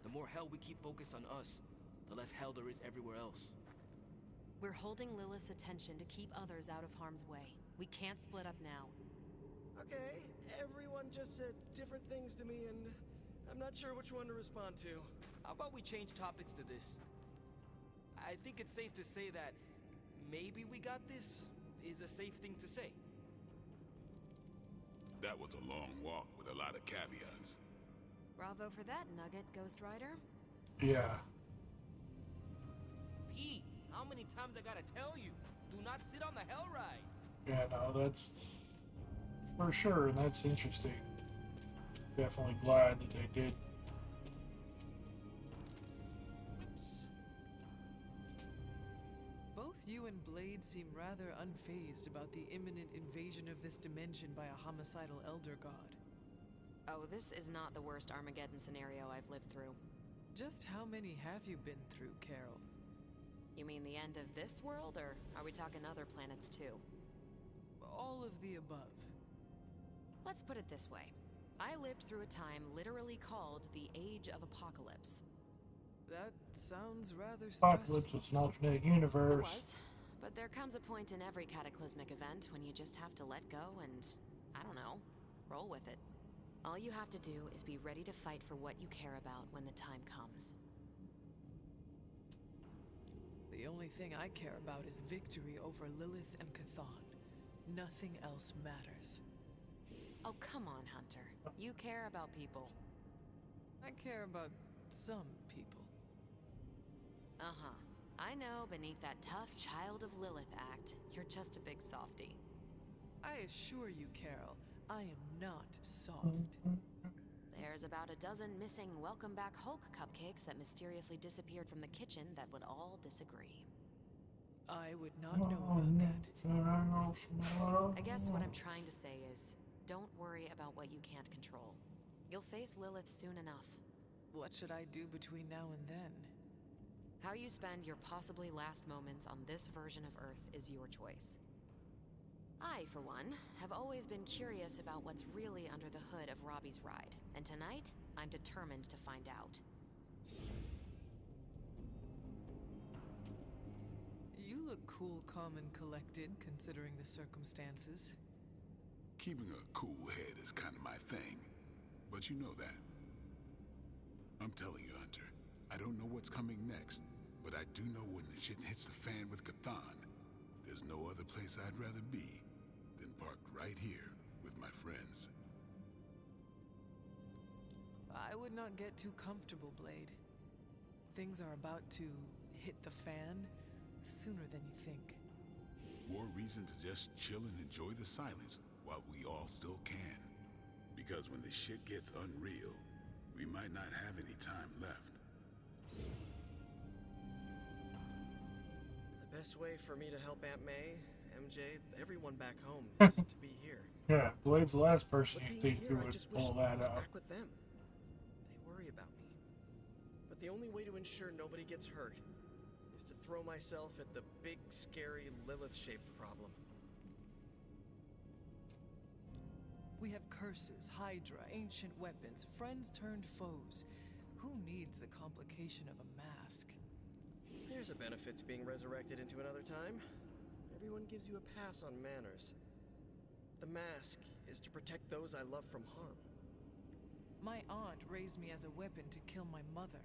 The more hell we keep focused on us, the less hell there is everywhere else. We're holding Lilith's attention to keep others out of harm's way. We can't split up now. Okay, everyone just said different things to me, and I'm not sure which one to respond to. How about we change topics to this? I think it's safe to say that maybe we got this, is a safe thing to say. That was a long walk with a lot of caveats. Bravo for that, Nugget, Ghost Rider. Yeah. Pete, how many times I gotta tell you? Do not sit on the hell ride. Yeah, no, that's for sure, and that's interesting. Definitely glad that they did. Both you and Blade seem rather unfazed about the imminent invasion of this dimension by a homicidal elder god. Oh, this is not the worst Armageddon scenario I've lived through. Just how many have you been through, Carol? You mean the end of this world, or are we talking other planets too? All of the above. Let's put it this way. I lived through a time literally called the Age of Apocalypse. That sounds rather stressful. Apocalypse is an alternate universe. It was, but there comes a point in every cataclysmic event when you just have to let go and, I don't know, roll with it. All you have to do is be ready to fight for what you care about when the time comes. The only thing I care about is victory over Lilith and Chthon. Nothing else matters. Oh, come on, Hunter. You care about people. I care about some people. Uh-huh. I know beneath that tough Child of Lilith act, you're just a big softie. I assure you, Carol, I am not soft. There's about a dozen missing Welcome Back Hulk cupcakes that mysteriously disappeared from the kitchen that would all disagree. I would not know about that. I guess what I'm trying to say is, don't worry about what you can't control. You'll face Lilith soon enough. What should I do between now and then? How you spend your possibly last moments on this version of Earth is your choice. I, for one, have always been curious about what's really under the hood of Robbie's ride, and tonight, I'm determined to find out. You look cool, calm, and collected, considering the circumstances. Keeping a cool head is kind of my thing, but you know that. I'm telling you, Hunter, I don't know what's coming next, but I do know when the shit hits the fan with Chthon, there's no other place I'd rather be than parked right here with my friends. I would not get too comfortable, Blade. Things are about to hit the fan sooner than you think. More reason to just chill and enjoy the silence while we all still can. Because when the shit gets unreal, we might not have any time left. The best way for me to help Aunt May, MJ, everyone back home is to be here. Yeah, Blade's the last person you think Here, who I would just wish pull I that was out. back with them. They worry about me. But the only way to ensure nobody gets hurt is to throw myself at the big, scary, Lilith-shaped problem. We have curses, Hydra, ancient weapons, friends turned foes. Who needs the complication of a mask? There's a benefit to being resurrected into another time. Everyone gives you a pass on manners. The mask is to protect those I love from harm. My aunt raised me as a weapon to kill my mother.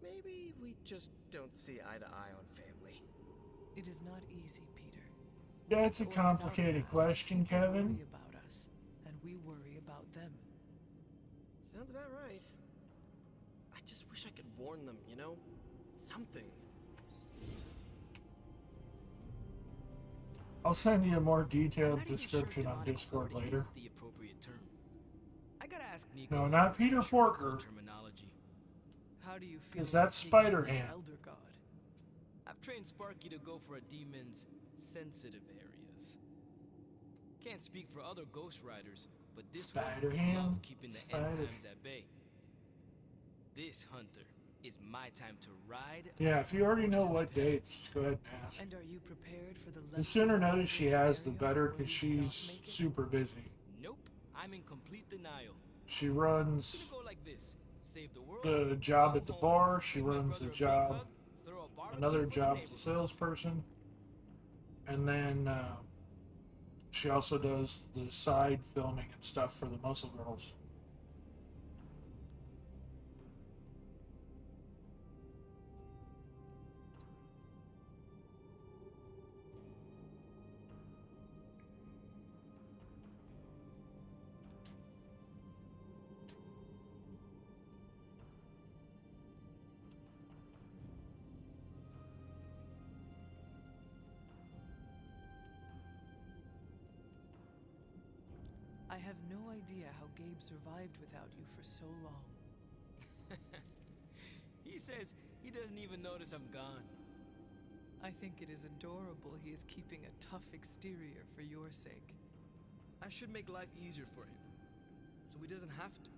Maybe we just don't see eye to eye on family. It is not easy, Peter. Yeah, it's a complicated question, Kevin. Worry about us, and we worry about them. Sounds about right. I just wish I could warn them, you know? Something. I'll send you a more detailed description on Discord later. The appropriate term. I gotta ask Nico. No, not Peter Porker. Terminology. How do you feel? Because that's Spider-Ham. Elder God. I've trained Sparky to go for a demon's sensitive areas. Can't speak for other Ghost Riders, but this one Spider-Ham. loves keeping the end times at bay. This Hunter is my time to ride. Yeah, if you already know what dates, just go ahead and ask. And are you prepared for The sooner notice she has, the better, because she's super busy. Nope, I'm in complete denial. She runs Go like this. Save the world. the job at the bar, she runs the job, another job as a salesperson, and then she also does the side filming and stuff for the Muscle Girls. I have no idea how Gabe survived without you for so long. He says he doesn't even notice I'm gone. I think it is adorable he is keeping a tough exterior for your sake. I should make life easier for him, so he doesn't have to.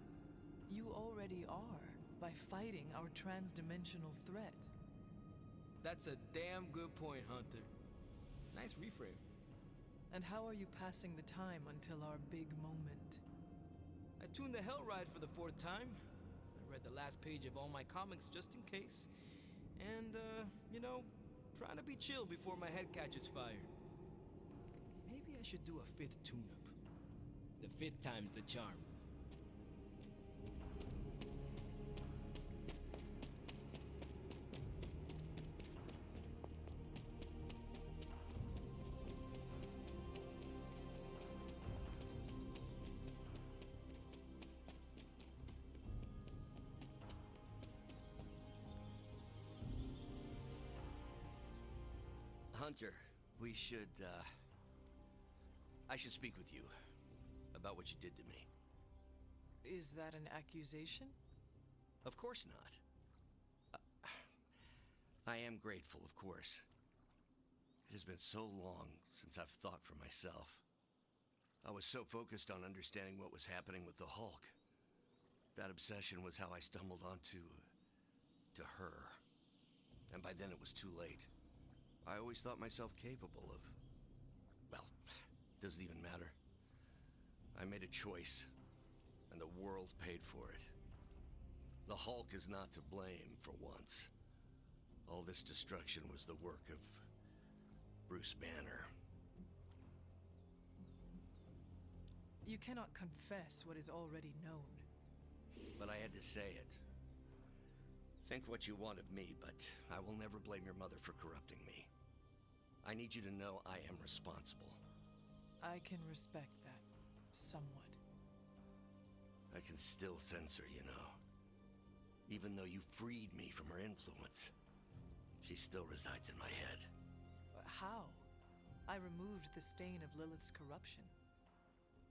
You already are, by fighting our trans-dimensional threat. That's a damn good point, Hunter. Nice reframe. And how are you passing the time until our big moment? I tuned the Hell Ride for the 4th time. I read the last page of all my comics just in case. And, you know, trying to be chill before my head catches fire. Maybe I should do a 5th tune-up. The 5th time's the charm. Hunter, we should, I should speak with you about what you did to me. Is that an accusation? Of course not. I am grateful, of course. It has been so long since I've thought for myself. I was so focused on understanding what was happening with the Hulk. That obsession was how I stumbled onto to her. And by then it was too late. I always thought myself capable of... well, doesn't even matter. I made a choice, and the world paid for it. The Hulk is not to blame for once. All this destruction was the work of Bruce Banner. You cannot confess what is already known. But I had to say it. Think what you want of me, but I will never blame your mother for corrupting me. I need you to know I am responsible. I can respect that, somewhat. I can still sense her, you know. Even though you freed me from her influence, she still resides in my head. How? I removed the stain of Lilith's corruption.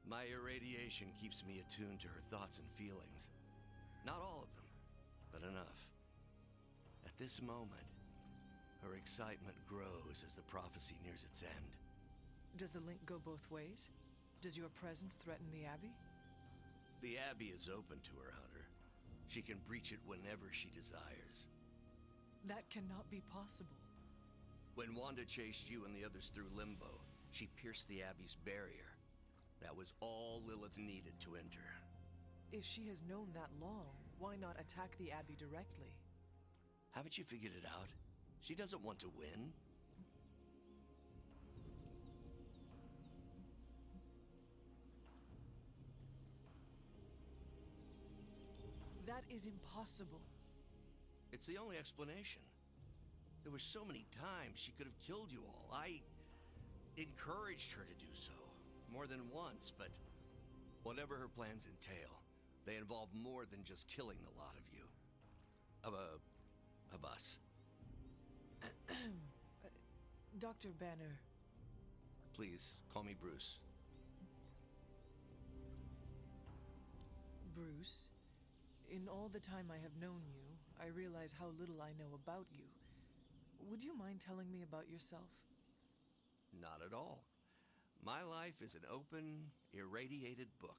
My irradiation keeps me attuned to her thoughts and feelings. Not all of them, but enough. At this moment, her excitement grows as the prophecy nears its end. Does the link go both ways? Does your presence threaten the Abbey? The Abbey is open to her, Hunter. She can breach it whenever she desires. That cannot be possible. When Wanda chased you and the others through Limbo, she pierced the Abbey's barrier. That was all Lilith needed to enter. If she has known that long, why not attack the Abbey directly? Haven't you figured it out? She doesn't want to win. That is impossible. It's the only explanation. There were so many times she could have killed you all. I encouraged her to do so, more than once, but whatever her plans entail, they involve more than just killing the lot of you. Of us. Dr. Banner. Please, call me Bruce. Bruce, in all the time I have known you, I realize how little I know about you. Would you mind telling me about yourself? Not at all. My life is an open, irradiated book.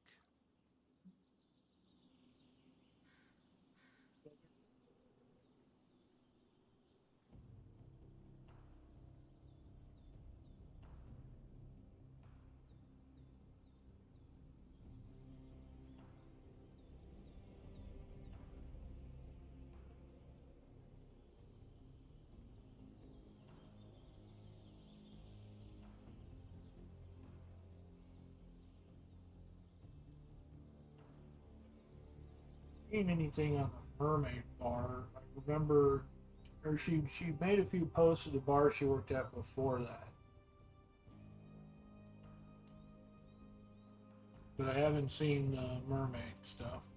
Seen anything on the Mermaid Bar. I remember, or she made a few posts at the bar she worked at before that. But I haven't seen mermaid stuff.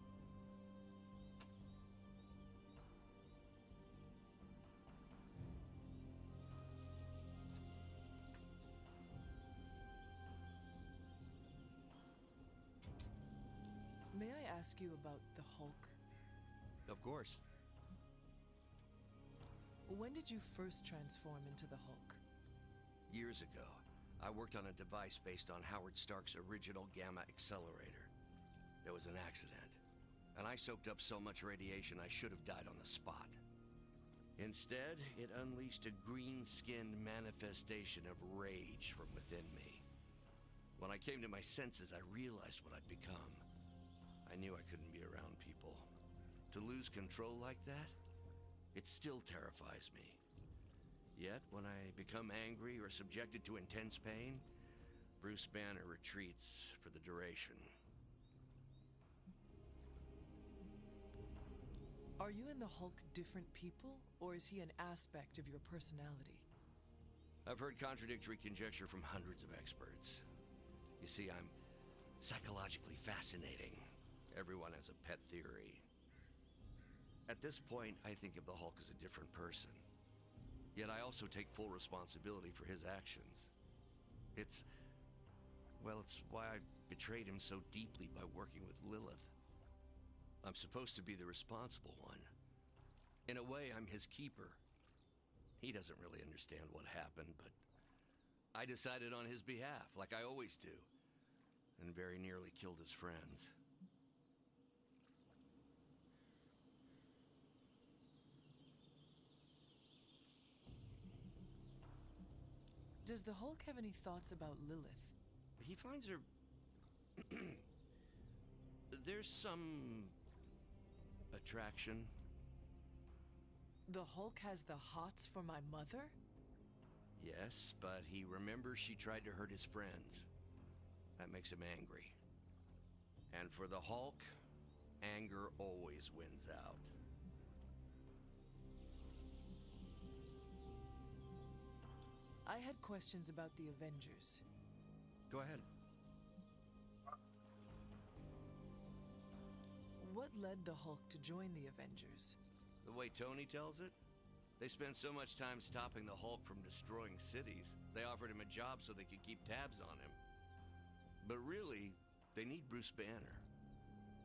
May I ask you about the Hulk? Of course. When did you first transform into the Hulk? Years ago, I worked on a device based on Howard Stark's original gamma accelerator. There was an accident, and I soaked up so much radiation I should have died on the spot. Instead, it unleashed a green-skinned manifestation of rage from within me. When I came to my senses, I realized what I'd become. I knew I couldn't be around people. To lose control like that, it still terrifies me. Yet, when I become angry or subjected to intense pain, Bruce Banner retreats for the duration. Are you and the Hulk different people, or is he an aspect of your personality? I've heard contradictory conjecture from hundreds of experts. You see, I'm psychologically fascinating. Everyone has a pet theory. At this point, I think of the Hulk as a different person. Yet I also take full responsibility for his actions. It's why I betrayed him so deeply by working with Lilith. I'm supposed to be the responsible one. In a way, I'm his keeper. He doesn't really understand what happened, but I decided on his behalf, like I always do, and very nearly killed his friends. Does the Hulk have any thoughts about Lilith? He finds her... There's some... attraction. The Hulk has the hots for my mother? Yes, but he remembers she tried to hurt his friends. That makes him angry. And for the Hulk, anger always wins out. I had questions about the Avengers. Go ahead. What led the Hulk to join the Avengers? The way Tony tells it, they spent so much time stopping the Hulk from destroying cities, they offered him a job so they could keep tabs on him. But really, they need Bruce Banner.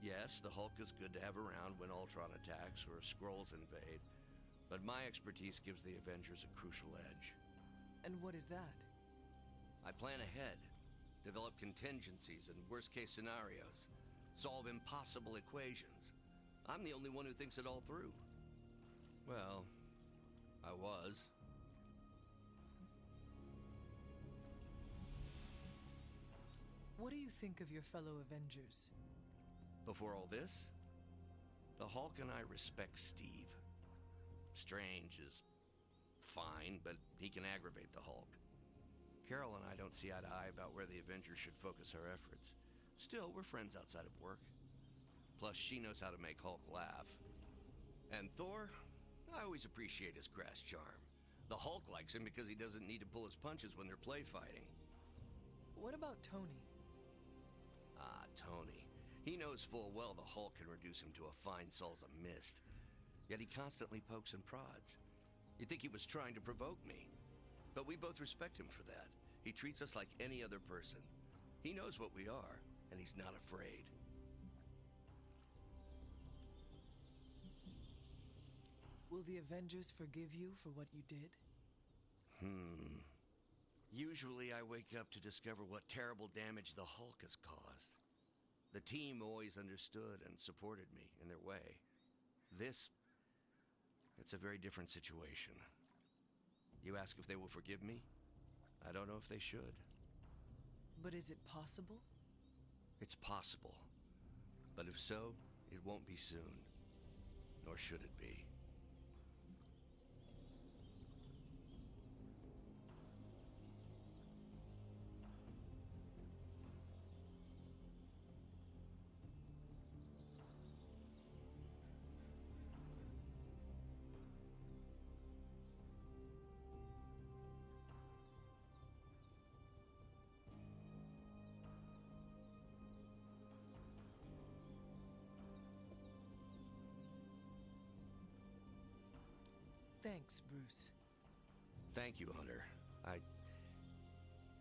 Yes, the Hulk is good to have around when Ultron attacks or Skrulls invade, but my expertise gives the Avengers a crucial edge. And what is that? I plan ahead, develop contingencies and worst-case scenarios, solve impossible equations. I'm the only one who thinks it all through. Well, I was. What do you think of your fellow Avengers? Before all this, the Hulk and I respect Steve. Strange is fine, but he can aggravate the Hulk. Carol and I don't see eye to eye about where the Avengers should focus our efforts. Still, we're friends outside of work. Plus, she knows how to make Hulk laugh. And Thor, I always appreciate his crass charm. The Hulk likes him because he doesn't need to pull his punches when they're play fighting. What about Tony? Ah, Tony. He knows full well the Hulk can reduce him to a fine salsa mist. Yet he constantly pokes and prods. You'd think he was trying to provoke me. But we both respect him for that. He treats us like any other person. He knows what we are, and he's not afraid. Will the Avengers forgive you for what you did? Usually I wake up to discover what terrible damage the Hulk has caused. The team always understood and supported me in their way. It's a very different situation. You ask if they will forgive me? I don't know if they should. But is it possible? It's possible. But if so, it won't be soon. Nor should it be. Thanks, Bruce. Thank you, Hunter.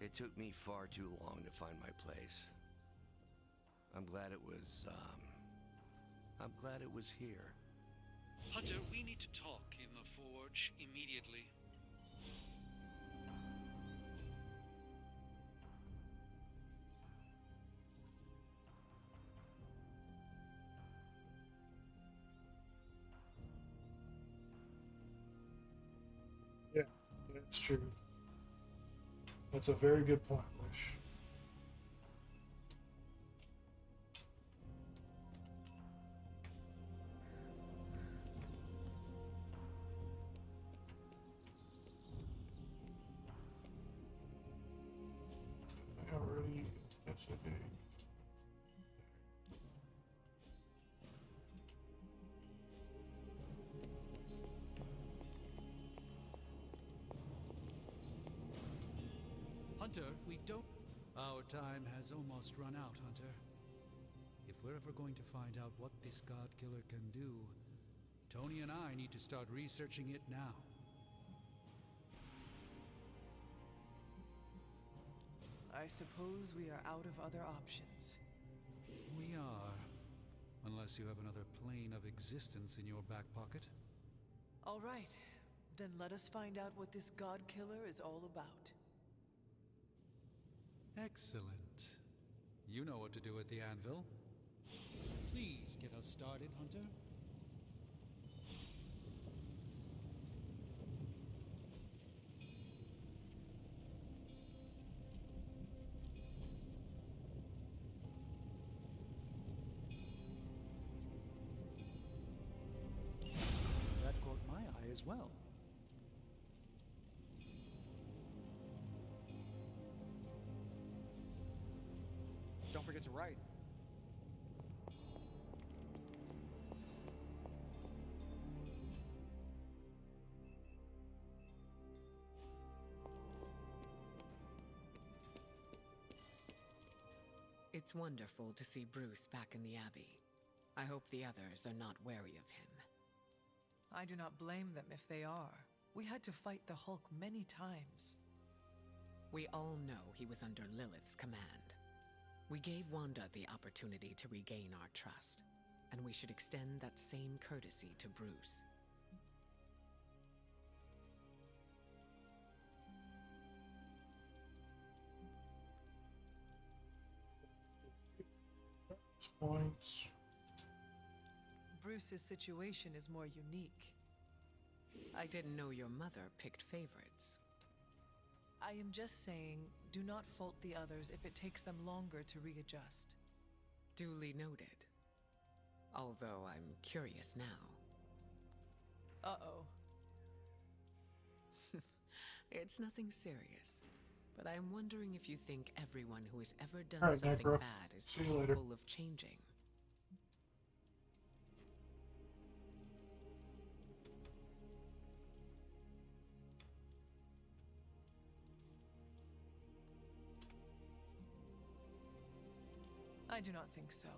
It took me far too long to find my place. I'm glad it was, I'm glad it was here. Hunter, we need to talk in the forge immediately. Yeah, that's true. That's a very good point, Wish. I already. That's a big. Hunter, we don't... Our time has almost run out, Hunter. If we're ever going to find out what this God Killer can do, Tony and I need to start researching it now. I suppose we are out of other options. We are. Unless you have another plane of existence in your back pocket. All right, then let us find out what this God Killer is all about. Excellent. You know what to do at the anvil. Please get us started, Hunter. That caught my eye as well. Don't forget to write. It's wonderful to see Bruce back in the Abbey. I hope the others are not wary of him. I do not blame them if they are. We had to fight the Hulk many times. We all know he was under Lilith's command. We gave Wanda the opportunity to regain our trust, and we should extend that same courtesy to Bruce. Points. Bruce's situation is more unique. I didn't know your mother picked favorites. I am just saying, do not fault the others if it takes them longer to readjust. Duly noted. Although I'm curious now. Uh-oh. It's nothing serious. But I'm wondering if you think everyone who has ever done All right, something Necro. bad is See you later. capable of changing. I do not think so.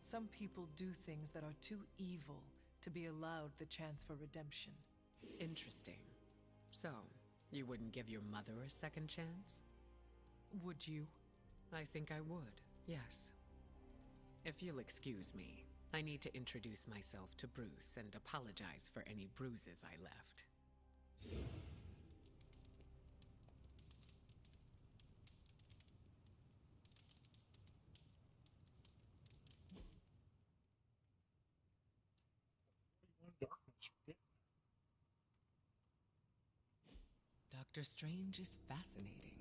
Some people do things that are too evil to be allowed the chance for redemption. Interesting. So, you wouldn't give your mother a second chance? Would you? I think I would, yes. If you'll excuse me, I need to introduce myself to Bruce and apologize for any bruises I left. Doctor Strange is fascinating.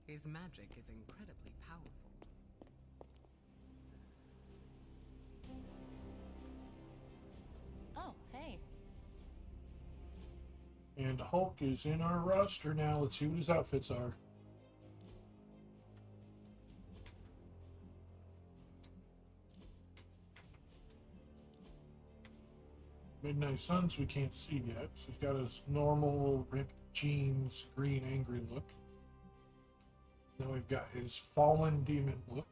His magic is incredibly powerful. Oh, hey. And Hulk is in our roster now. Let's see what his outfits are. Midnight Suns we can't see yet. So he's got his normal ripped jeans, green angry look. Then we've got his fallen demon look.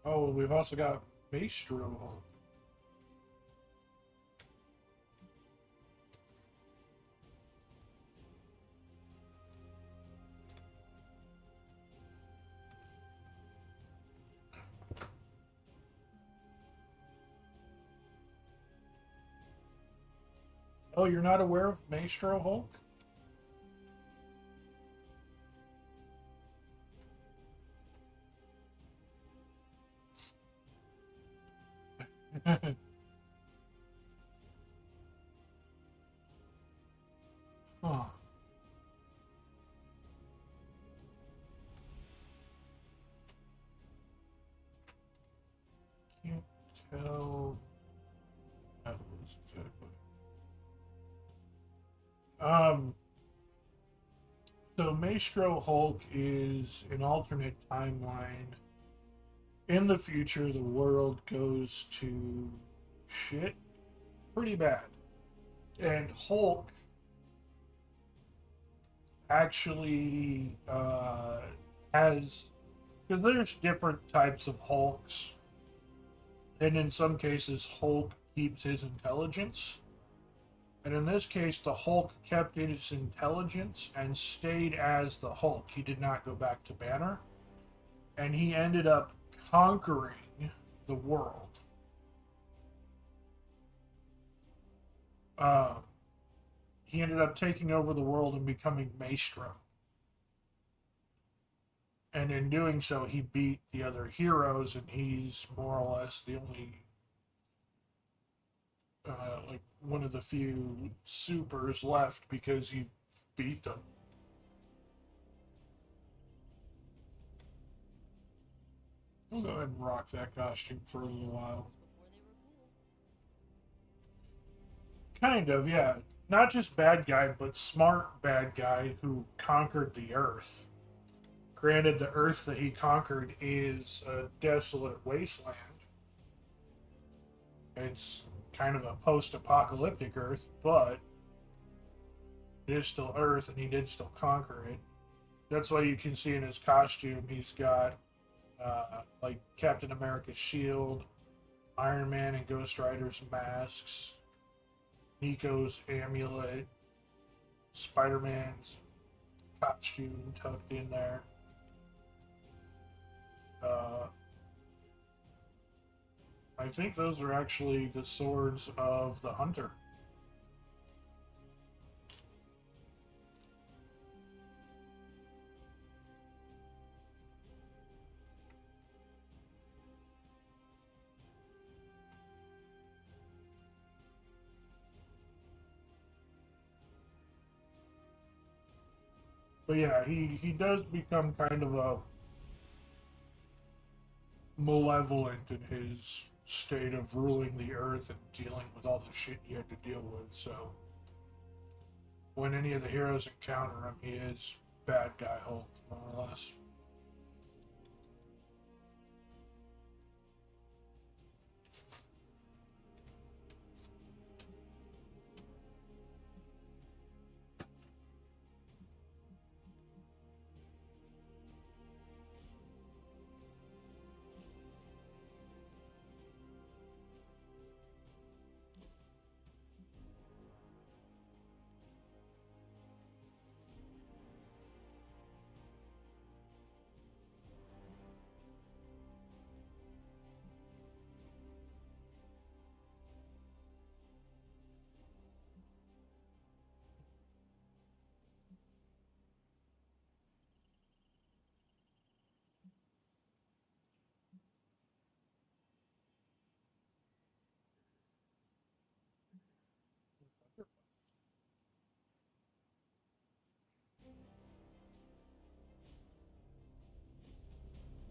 Oh, we've also got Maestro Hulk. Oh, you're not aware of Maestro Hulk? Huh. Can't tell. That was exactly. So Maestro Hulk is an alternate timeline. In the future, the world goes to shit pretty bad. And Hulk actually has. Because there's different types of Hulks. And in some cases, Hulk keeps his intelligence. And in this case, the Hulk kept his intelligence and stayed as the Hulk. He did not go back to Banner. And he ended up conquering the world. He ended up taking over the world and becoming Maestro. And in doing so, he beat the other heroes, and he's more or less the only, like, one of the few supers left because he beat them. We'll go ahead and rock that costume for a little while. Kind of, yeah. Not just bad guy, but smart bad guy who conquered the Earth. Granted, the Earth that he conquered is a desolate wasteland. It's kind of a post-apocalyptic Earth, but it is still Earth, and he did still conquer it. That's why you can see in his costume, he's got like Captain America's shield, Iron Man and Ghost Rider's masks, Nico's amulet, Spider-Man's costume tucked in there. I think those are actually the swords of the Hunter. But yeah, he does become kind of a malevolent in his state of ruling the earth and dealing with all the shit he had to deal with. So when any of the heroes encounter him, he is bad guy Hulk, more or less.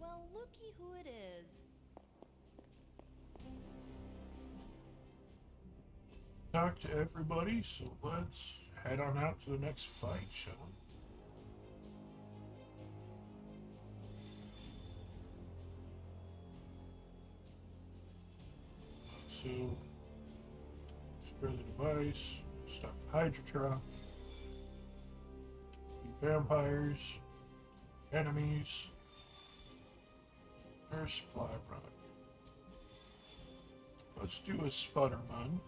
Well, looky who it is. Talk to everybody, so let's head on out to the next fight, shall we? So, spare the device, stop the Hydra truck, the vampires, enemies, air supply run. Let's do a sputter run.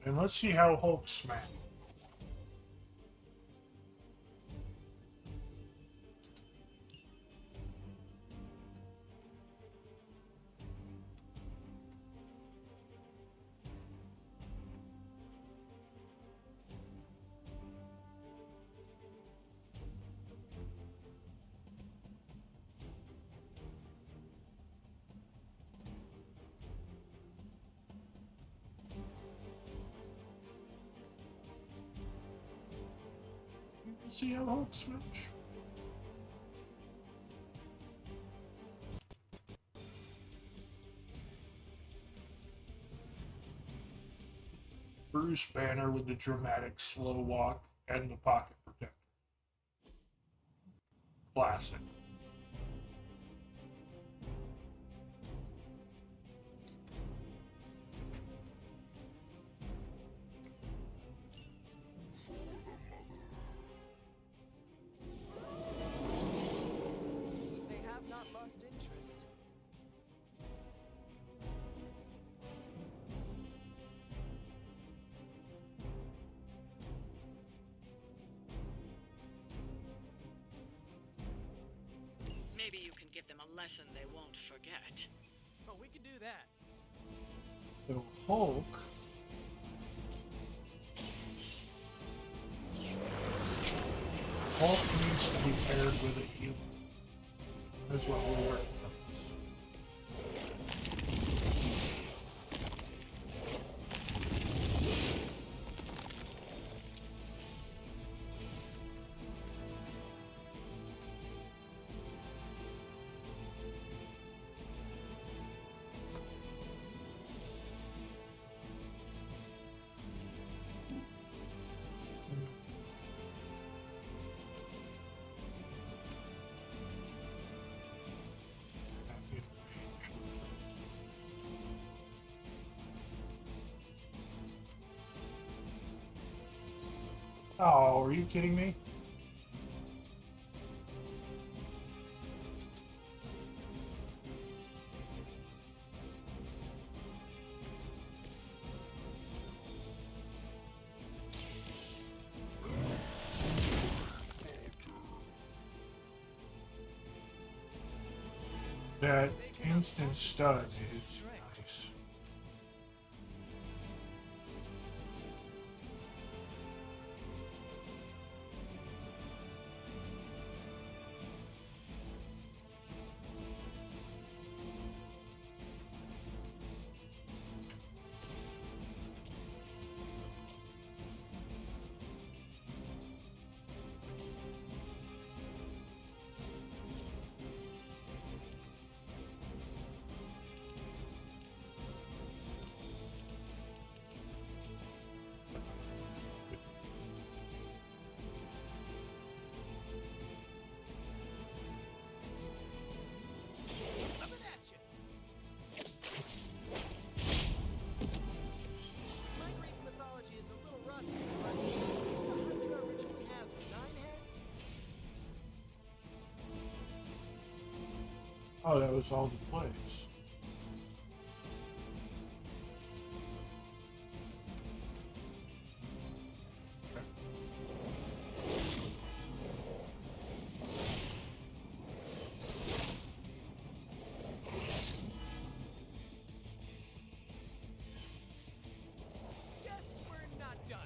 And let's see how Hulk smash. See how Hulk smash. Bruce Banner with the dramatic slow walk and the pocket protector. Classic. They have not lost interest. Maybe you can give them a lesson they won't forget. Oh, we can do that. So Hulk. Hulk needs to be paired with a human. That's what we're working on this. Oh, are you kidding me? That instant stun is nice. Coming at you. My Greek mythology is a little rusty, but did Hydra originally have 9 heads? Oh, that was all the plays. Guess we're not done.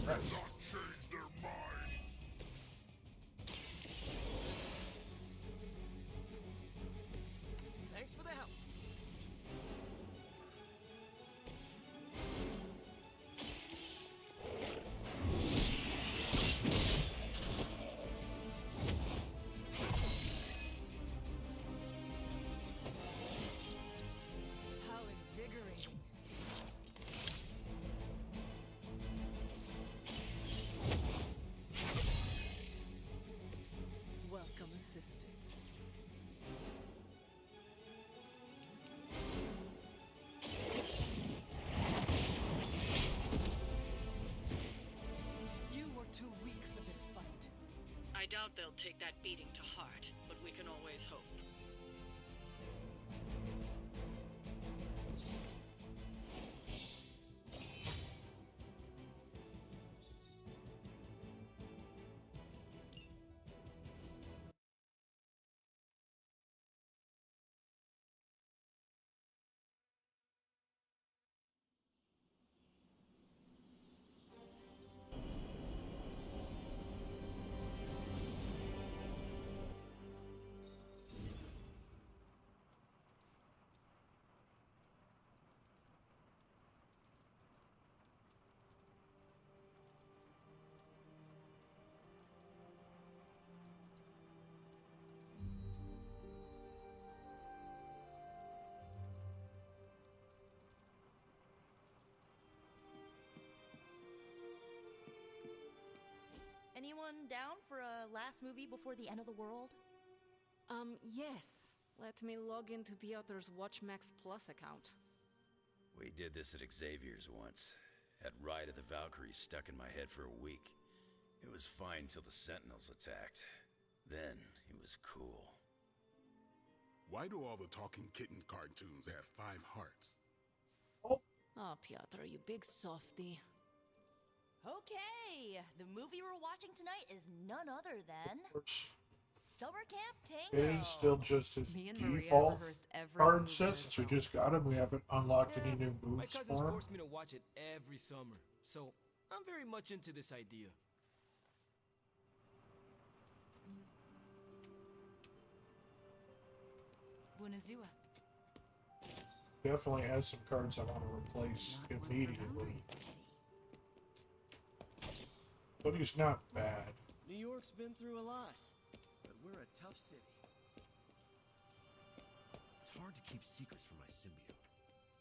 Right. Not change their minds. Thanks for the help. How invigorating. Welcome assistance. You were too weak for this fight. I doubt they'll take that beating to heart, but we can always hope. Anyone down for a last movie before the end of the world? Yes. Let me log into Piotr's WatchMax Plus account. We did this at Xavier's once. Had Ride of the Valkyries stuck in my head for a week. It was fine till the Sentinels attacked. Then it was cool. Why do all the talking kitten cartoons have 5 hearts? Oh, Piotr, you big softy. Okay, the movie we're watching tonight is none other than Summer Camp It Tango. is still just his Me and Maria default rehearsed every card move set. in Since we this just got him, we haven't unlocked any new My moves cousins for him. forced me to watch it every summer, so I'm very much into this idea. Bună ziua. Definitely has some cards I want to replace immediately. But he's not bad. New York's been through a lot, but we're a tough city. It's hard to keep secrets from my symbiote.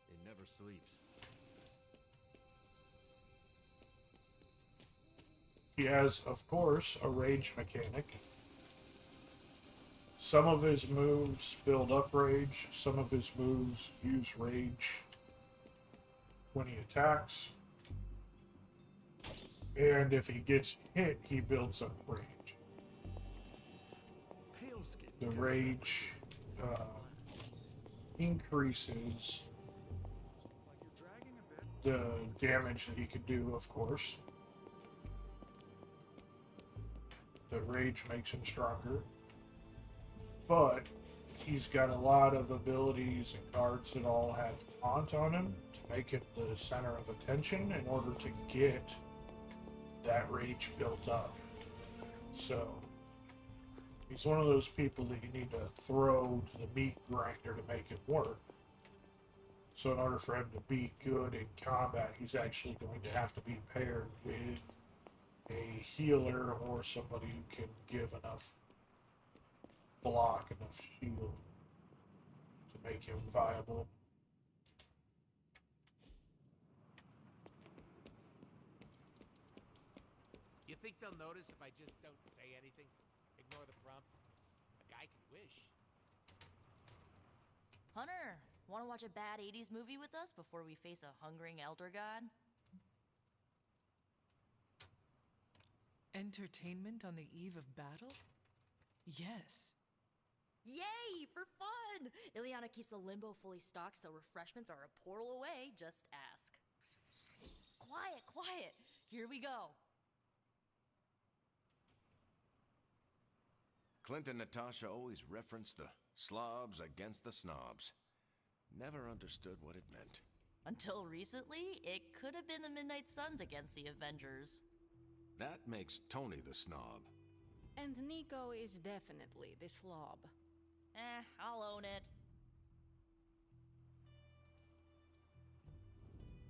It never sleeps. He has, of course, a rage mechanic. Some of his moves build up rage, some of his moves use rage when he attacks. And if he gets hit, he builds up rage. The rage increases the damage that he can do, of course. The rage makes him stronger. But he's got a lot of abilities and cards that all have taunt on him to make him the center of attention in order to get that rage built up. So he's one of those people that you need to throw to the meat grinder to make it work. So in order for him to be good in combat, he's actually going to have to be paired with a healer or somebody who can give enough block, enough shield to make him viable. You think they'll notice if I just don't say anything? Ignore the prompt? A guy can wish. Hunter, want to watch a bad 80s movie with us before we face a hungering elder god? Entertainment on the eve of battle? Yes. Yay, for fun! Ileana keeps the limbo fully stocked, so refreshments are a portal away. Just ask. Quiet, quiet. Here we go. Clint and Natasha always referenced the slobs against the snobs. Never understood what it meant. Until recently, it could have been the Midnight Suns against the Avengers. That makes Tony the snob. And Nico is definitely the slob. I'll own it.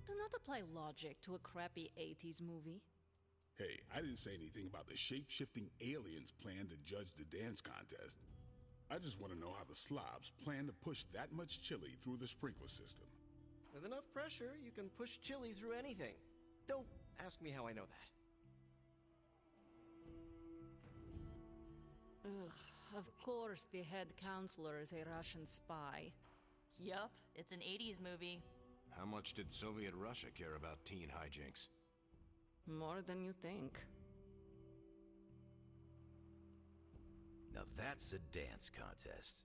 Do not apply logic to a crappy 80s movie. Hey, I didn't say anything about the shape-shifting aliens plan to judge the dance contest. I just want to know how the slobs plan to push that much chili through the sprinkler system. With enough pressure, you can push chili through anything. Don't ask me how I know that. Ugh, of course the head counselor is a Russian spy. Yup, it's an 80s movie. How much did Soviet Russia care about teen hijinks? More than you think. Now that's a dance contest.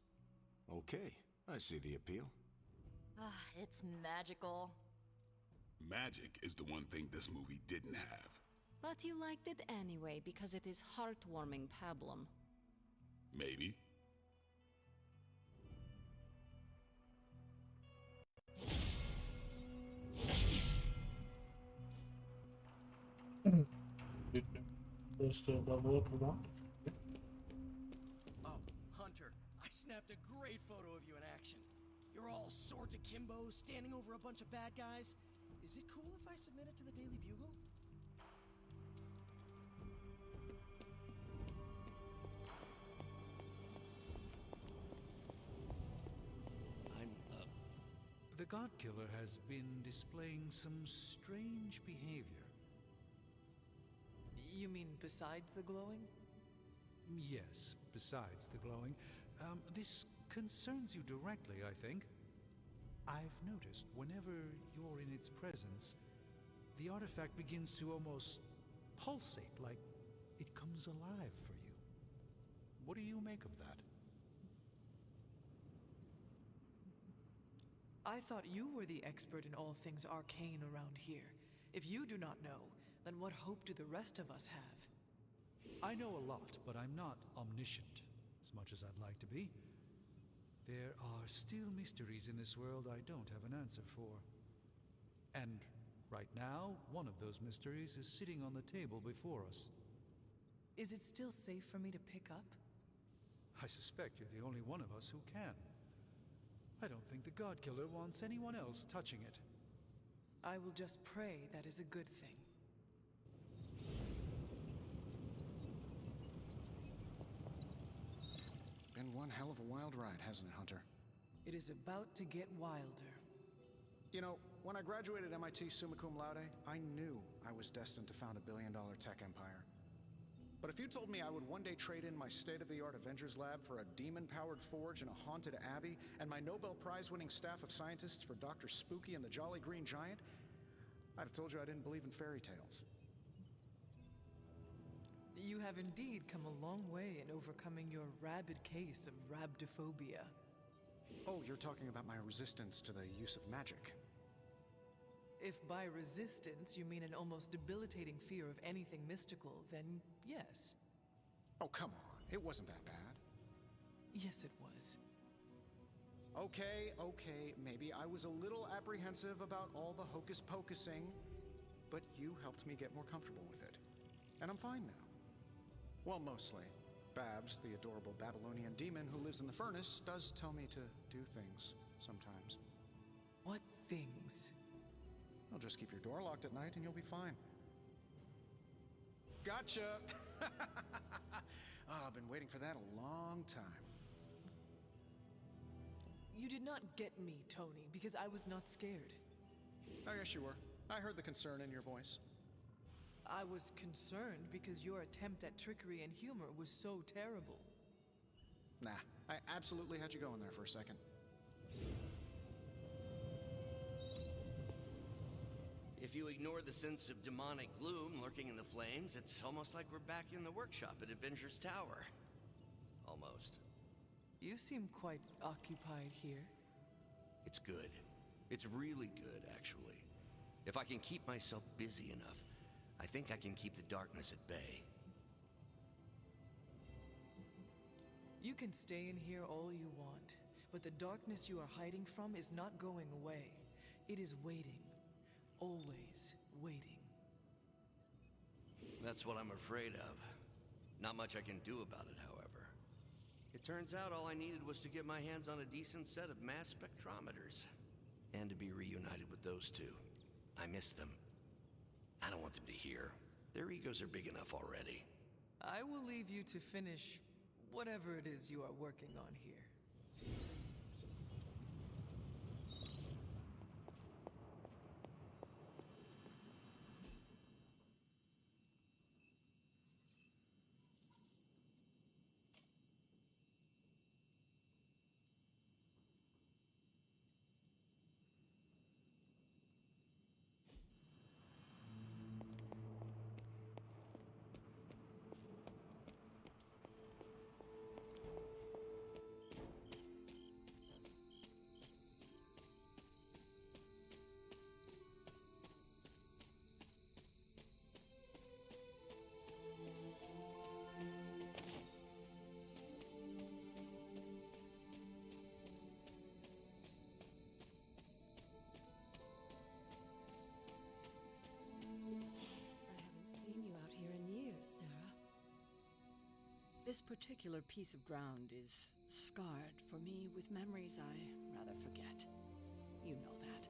Okay, I see the appeal. It's magical. Magic is the one thing this movie didn't have. But you liked it anyway because it is heartwarming pablum. Maybe. Just to level up around. Oh, Hunter, I snapped a great photo of you in action. You're all swords akimbo, standing over a bunch of bad guys. Is it cool if I submit it to the Daily Bugle? The God Killer has been displaying some strange behavior. You mean besides the glowing? Yes, besides the glowing. This concerns you directly, I think. I've noticed whenever you're in its presence, the artifact begins to almost pulsate, like it comes alive for you. What do you make of that? I thought you were the expert in all things arcane around here. If you do not know, then what hope do the rest of us have? I know a lot, but I'm not omniscient, as much as I'd like to be. There are still mysteries in this world I don't have an answer for. And right now, one of those mysteries is sitting on the table before us. Is it still safe for me to pick up? I suspect you're the only one of us who can. I don't think the God Killer wants anyone else touching it. I will just pray that is a good thing. Been one hell of a wild ride, hasn't it, Hunter? It is about to get wilder. You know, when I graduated MIT summa cum laude, I knew I was destined to found a billion-dollar tech empire. But if you told me I would one day trade in my state-of-the-art Avengers lab for a demon-powered forge and a haunted abbey, and my Nobel Prize-winning staff of scientists for Dr. Spooky and the Jolly Green Giant, I'd have told you I didn't believe in fairy tales. You have indeed come a long way in overcoming your rabid case of rhabdophobia. Oh, you're talking about my resistance to the use of magic. If by resistance you mean an almost debilitating fear of anything mystical, then yes. Oh, come on. It wasn't that bad. Yes, it was. Okay, maybe I was a little apprehensive about all the hocus-pocusing, but you helped me get more comfortable with it. And I'm fine now. Well, mostly. Babs, the adorable Babylonian demon who lives in the furnace, does tell me to do things sometimes. What things? Well, just keep your door locked at night and you'll be fine. Gotcha! I've been waiting for that a long time. You did not get me, Tony, because I was not scared. Oh, yes, you were. I heard the concern in your voice. I was concerned because your attempt at trickery and humor was so terrible. Nah, I absolutely had you going there for a second. If you ignore the sense of demonic gloom lurking in the flames, it's almost like we're back in the workshop at Avengers Tower. Almost. You seem quite occupied here. It's good. It's really good, actually. If I can keep myself busy enough, I think I can keep the darkness at bay. You can stay in here all you want, but the darkness you are hiding from is not going away. It is waiting. Always waiting. That's what I'm afraid of. Not much I can do about it, however. It turns out all I needed was to get my hands on a decent set of mass spectrometers. And to be reunited with those two. I miss them. I don't want them to hear. Their egos are big enough already. I will leave you to finish whatever it is you are working on here. This particular piece of ground is scarred for me with memories I rather forget. You know that.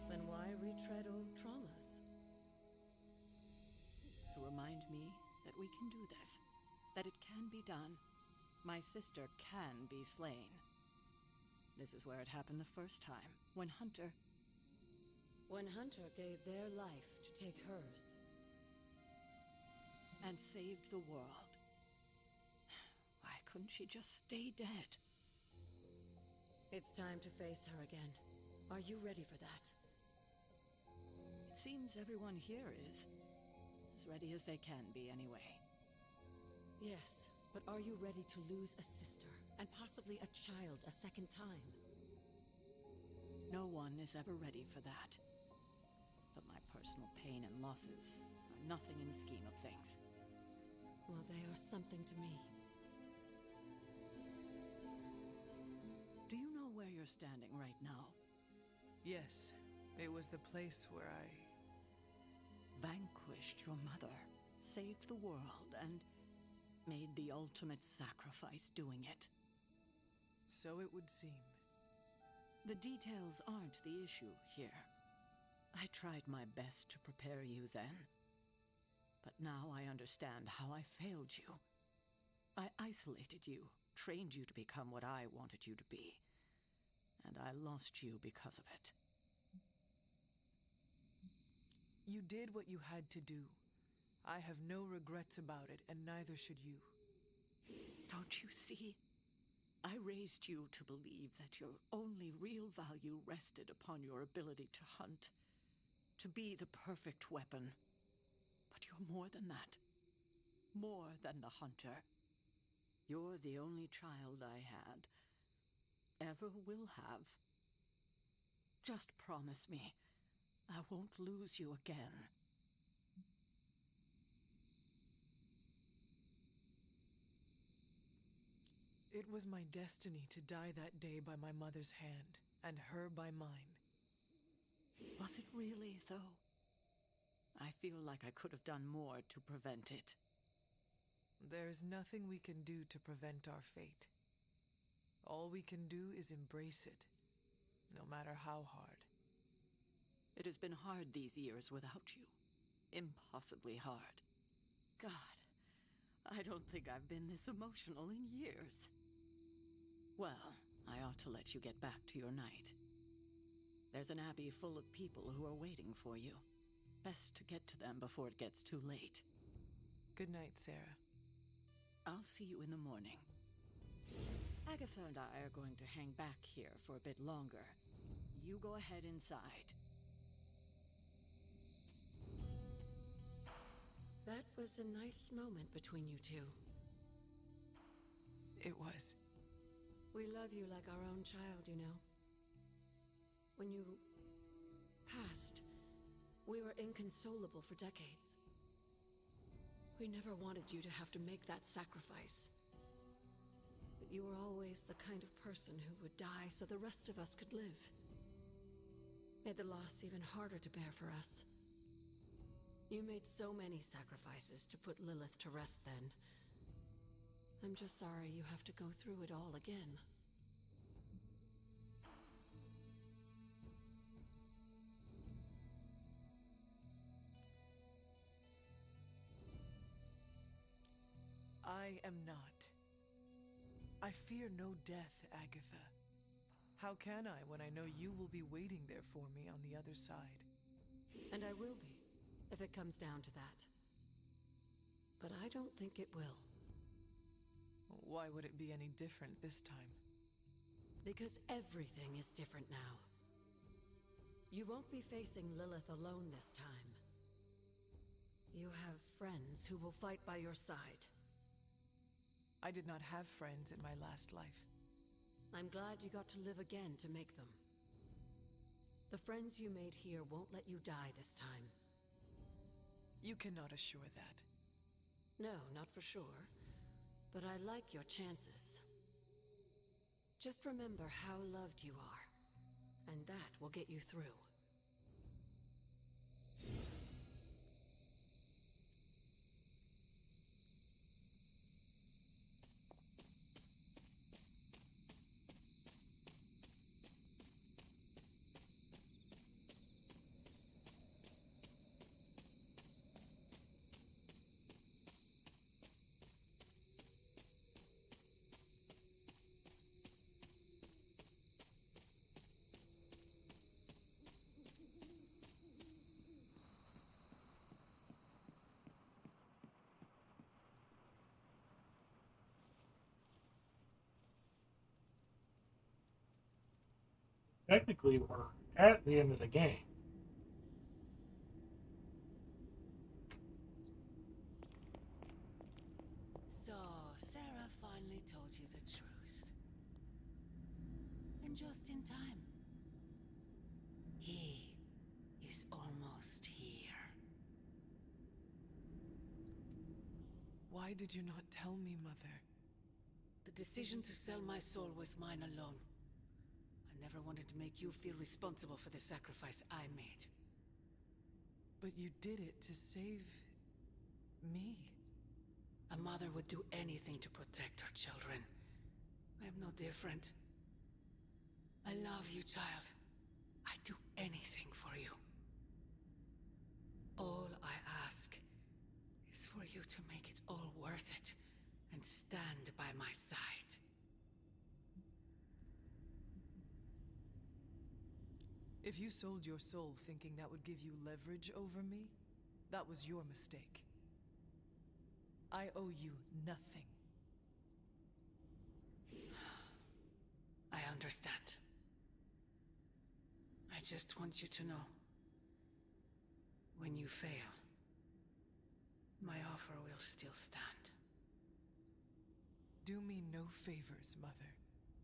Then why retread old traumas? To remind me that we can do this. That it can be done. My sister can be slain. This is where it happened the first time, when Hunter... When Hunter gave their life to take hers. And saved the world. Why couldn't she just stay dead? It's time to face her again. Are you ready for that? It seems everyone here is. As ready as they can be, anyway. Yes, but are you ready to lose a sister, and possibly a child a second time? No one is ever ready for that. But my personal pain and losses are nothing in the scheme of things. Well, they are something to me. Do you know where you're standing right now? Yes, it was the place where I... vanquished your mother, saved the world, and made the ultimate sacrifice doing it. So it would seem. The details aren't the issue here. I tried my best to prepare you then. But now I understand how I failed you. I isolated you, trained you to become what I wanted you to be. And I lost you because of it. You did what you had to do. I have no regrets about it, and neither should you. Don't you see? I raised you to believe that your only real value rested upon your ability to hunt, to be the perfect weapon. But you're more than that. More than the hunter. You're the only child I had, ever will have. Just promise me I won't lose you again. It was my destiny to die that day by my mother's hand, and her by mine. Was it really, though? I feel like I could have done more to prevent it. There's nothing we can do to prevent our fate. All we can do is embrace it, no matter how hard. It has been hard these years without you. Impossibly hard. God, I don't think I've been this emotional in years. Well, I ought to let you get back to your night. There's an abbey full of people who are waiting for you. Best to get to them before it gets too late. Good night, Sarah. I'll see you in the morning. Agatha and I are going to hang back here for a bit longer. You go ahead inside. That was a nice moment between you two. It was. We love you like our own child, you know. When you passed, we were inconsolable for decades. We never wanted you to have to make that sacrifice. But you were always the kind of person who would die so the rest of us could live. Made the loss even harder to bear for us. You made so many sacrifices to put Lilith to rest then. I'm just sorry you have to go through it all again. I am not. I fear no death, Agatha. How can I when I know you will be waiting there for me on the other side? And I will be, if it comes down to that. But I don't think it will. Why would it be any different this time? Because everything is different now. You won't be facing Lilith alone this time. You have friends who will fight by your side. I did not have friends in my last life. I'm glad you got to live again to make them. The friends you made here won't let you die this time. You cannot assure that. No, not for sure. But I like your chances. Just remember how loved you are, and that will get you through. Technically, we're at the end of the game. So, Sarah finally told you the truth. And just in time. He is almost here. Why did you not tell me, Mother? The decision to sell my soul was mine alone. I never wanted to make you feel responsible for the sacrifice I made. But you did it to save me. A mother would do anything to protect her children. I am no different. I love you, child. I'd do anything for you. All I ask is for you to make it all worth it and stand by my side. If you sold your soul thinking that would give you leverage over me, that was your mistake. I owe you nothing. I understand. I just want you to know. When you fail, my offer will still stand. Do me no favors, Mother.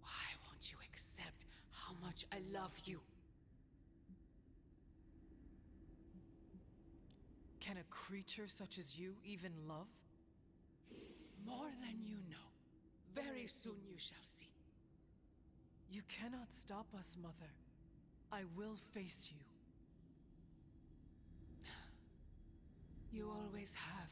Why won't you accept how much I love you? Can a creature such as you even love? More than you know. Very soon you shall see. You cannot stop us, Mother. I will face you. You always have.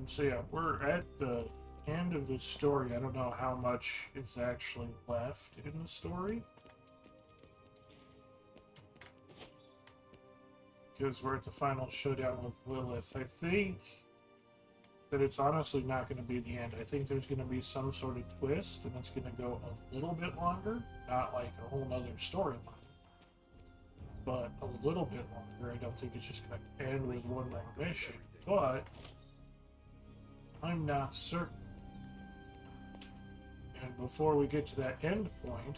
So yeah, we're at the end of the story. I don't know how much is actually left in the story. Because we're at the final showdown with Lilith. I think that it's honestly not going to be the end. I think there's going to be some sort of twist, and it's going to go a little bit longer. Not like a whole nother storyline, but a little bit longer. I don't think it's just going to end with one more mission. But I'm not certain. And before we get to that end point,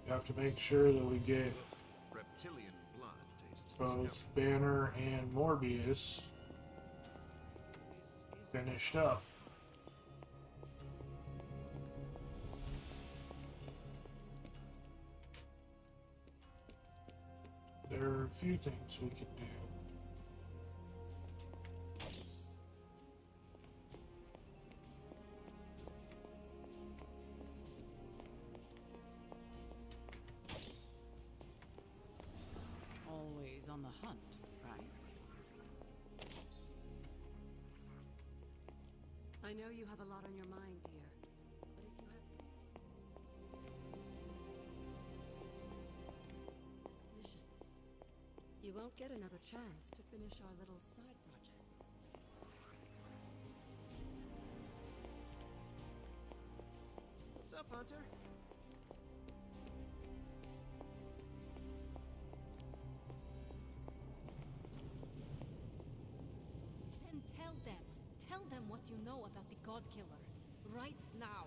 We have to make sure that we get Reptilian blood tastes both Banner and Morbius finished up. There are a few things we can do. Always on the hunt, right? I know you have a lot on your mind, dear. But if you have... Next mission. You won't get another chance to finish our little side projects. What's up, Hunter? Then tell them. Tell them what you know about the God Killer. Right now.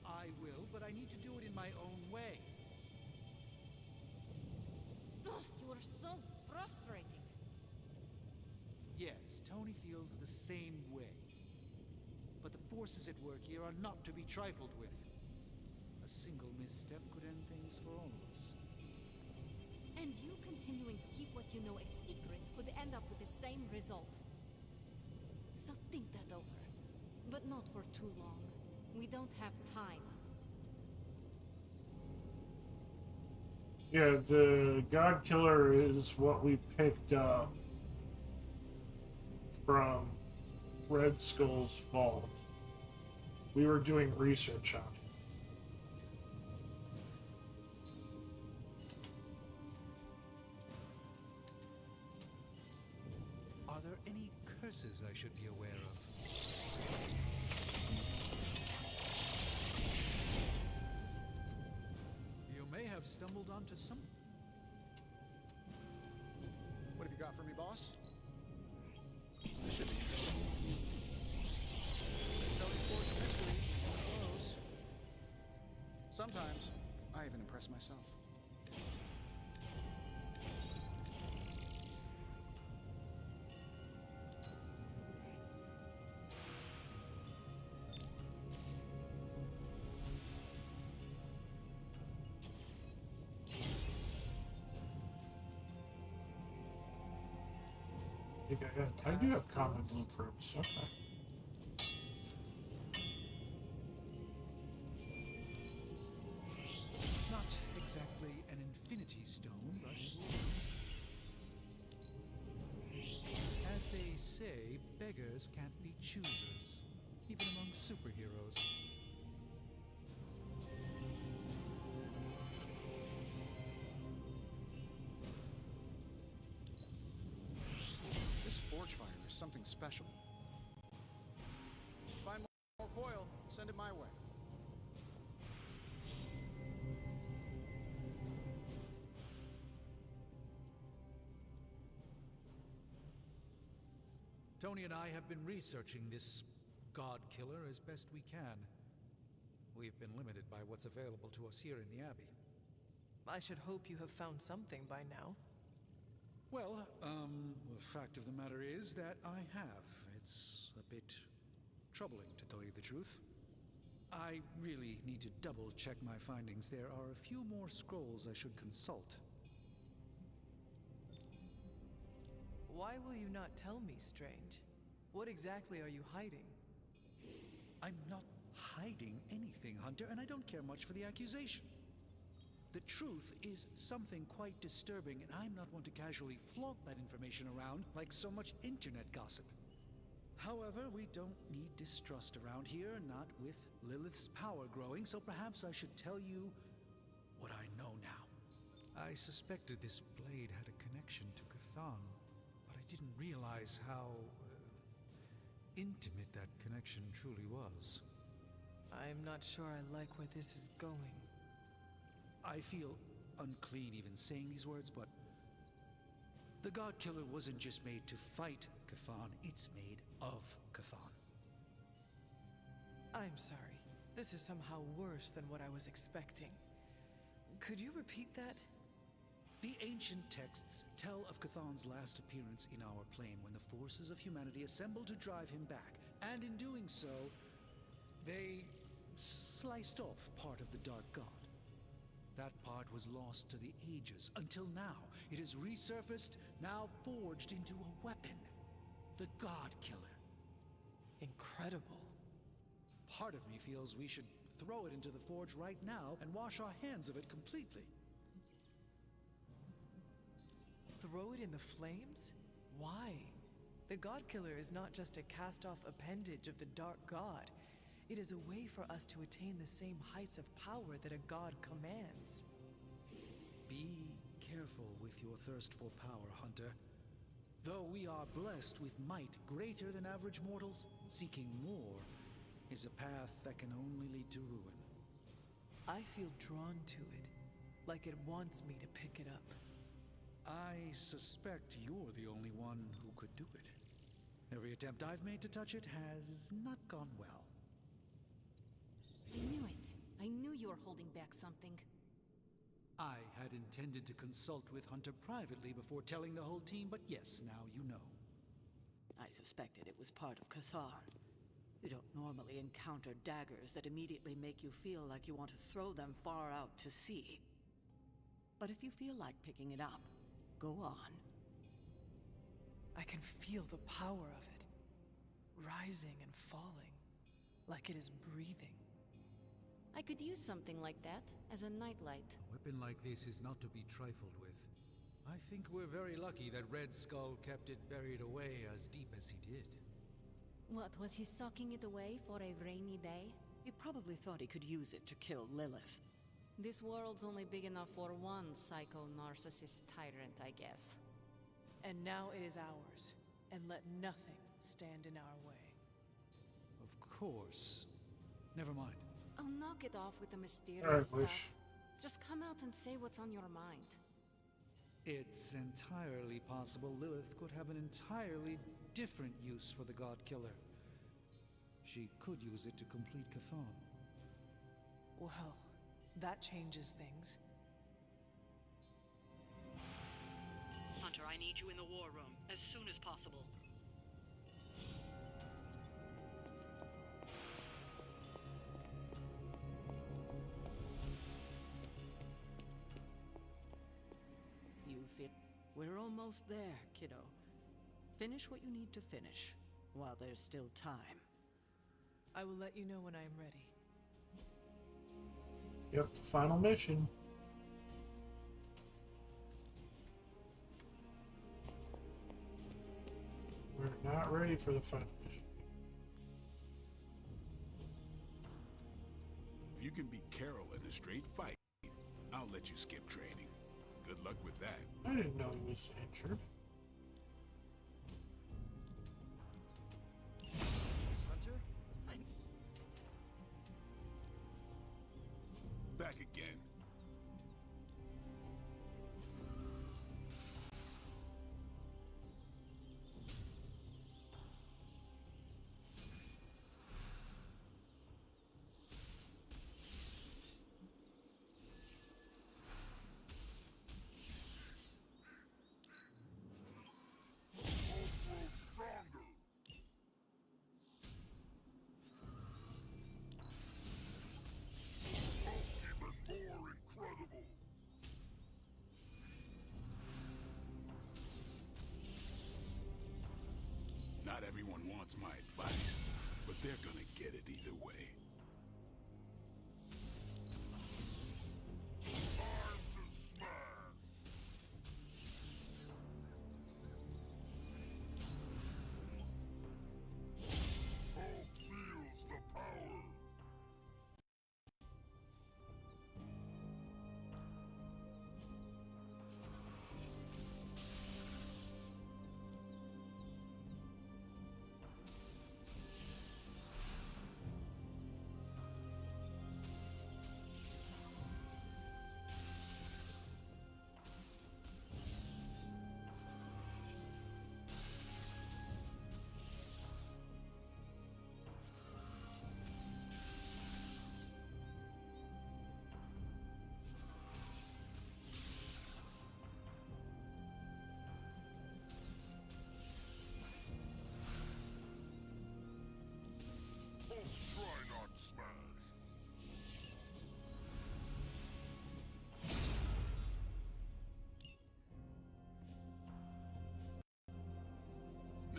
I will, but I need to do it in my own way. Ugh, you are so frustrating. Yes, Tony feels the same way. But the forces at work here are not to be trifled with. A single misstep could end things for all of us. And you continuing to keep what you know a secret could end up with the same result. So think that over. But not for too long. We don't have time. Yeah, the God Killer is what we picked up from Red Skull's vault. We were doing research on it. Are there any curses I should be aware of? You may have stumbled onto some... What have you got for me, boss? This should be interesting. Tony's forged a mystery. Close. Sometimes, I even impress myself. I do have common blueprints. Okay. Not exactly an infinity stone, but it will. As they say, beggars can't be choosers, even among superheroes. This forge fire is something special. Find more coil, send it my way. Tony and I have been researching this God Killer as best we can. We've been limited by what's available to us here in the Abbey. I should hope you have found something by now. Well, the fact of the matter is that I have. It's a bit troubling, to tell you the truth. I really need to double-check my findings. There are a few more scrolls I should consult. Why will you not tell me, Strange? What exactly are you hiding? I'm not hiding anything, Hunter, and I don't care much for the accusation. The truth is something quite disturbing, and I'm not one to casually flaunt that information around like so much internet gossip. However, we don't need distrust around here, not with Lilith's power growing, so perhaps I should tell you what I know now. I suspected this blade had a connection to Cthon, but I didn't realize how intimate that connection truly was. I'm not sure I like where this is going. I feel unclean even saying these words, but the God Killer wasn't just made to fight Cthon, it's made of Cthon. I'm sorry. This is somehow worse than what I was expecting. Could you repeat that? The ancient texts tell of Cthan's last appearance in our plane when the forces of humanity assembled to drive him back, and in doing so, they sliced off part of the Dark God. That part was lost to the ages, until now. It has resurfaced, now forged into a weapon. The God Killer. Incredible. Part of me feels we should throw it into the forge right now and wash our hands of it completely. Throw it in the flames? Why? The God Killer is not just a cast-off appendage of the Dark God. It is a way for us to attain the same heights of power that a god commands. Be careful with your thirst for power, Hunter. Though we are blessed with might greater than average mortals, seeking more is a path that can only lead to ruin. I feel drawn to it, like it wants me to pick it up. I suspect you're the only one who could do it. Every attempt I've made to touch it has not gone well. I knew it. I knew you were holding back something. I had intended to consult with Hunter privately before telling the whole team, but yes, now you know. I suspected it was part of Cthan. You don't normally encounter daggers that immediately make you feel like you want to throw them far out to sea. But if you feel like picking it up, go on. I can feel the power of it, rising and falling, like it is breathing. I could use something like that as a nightlight. A weapon like this is not to be trifled with. I think we're very lucky that Red Skull kept it buried away as deep as he did. What, was he socking it away for a rainy day? He probably thought he could use it to kill Lilith. This world's only big enough for one psycho-narcissist tyrant, I guess. And now it is ours, and let nothing stand in our way. Of course. Never mind. Oh, knock it off with the mysterious stuff. wish. Just come out and say what's on your mind. It's entirely possible Lilith could have an entirely different use for the God Killer. She could use it to complete Cthan. Well, that changes things. Hunter, I need you in the war room as soon as possible. We're almost there, kiddo. Finish what you need to finish, while there's still time. I will let you know when I am ready. Yep, the final mission. We're not ready for the final mission. If you can beat Carol in a straight fight, I'll let you skip training. Good luck with that. I didn't know he was injured. Hunter? Back again. Not everyone wants my advice, but they're gonna get it either way. Time to smash! Hope feels the power.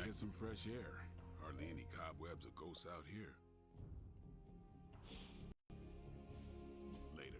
get some fresh air. Hardly any cobwebs or ghosts out here. Later.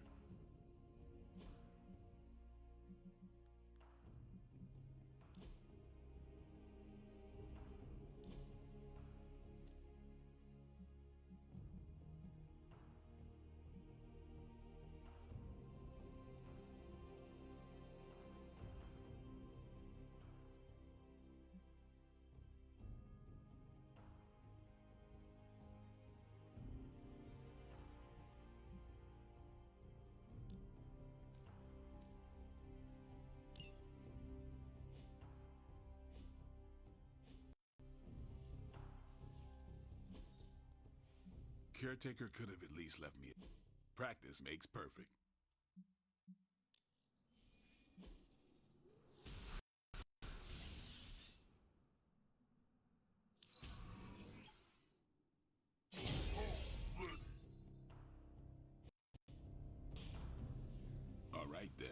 Caretaker could have at least left me. Practice makes perfect. All right then.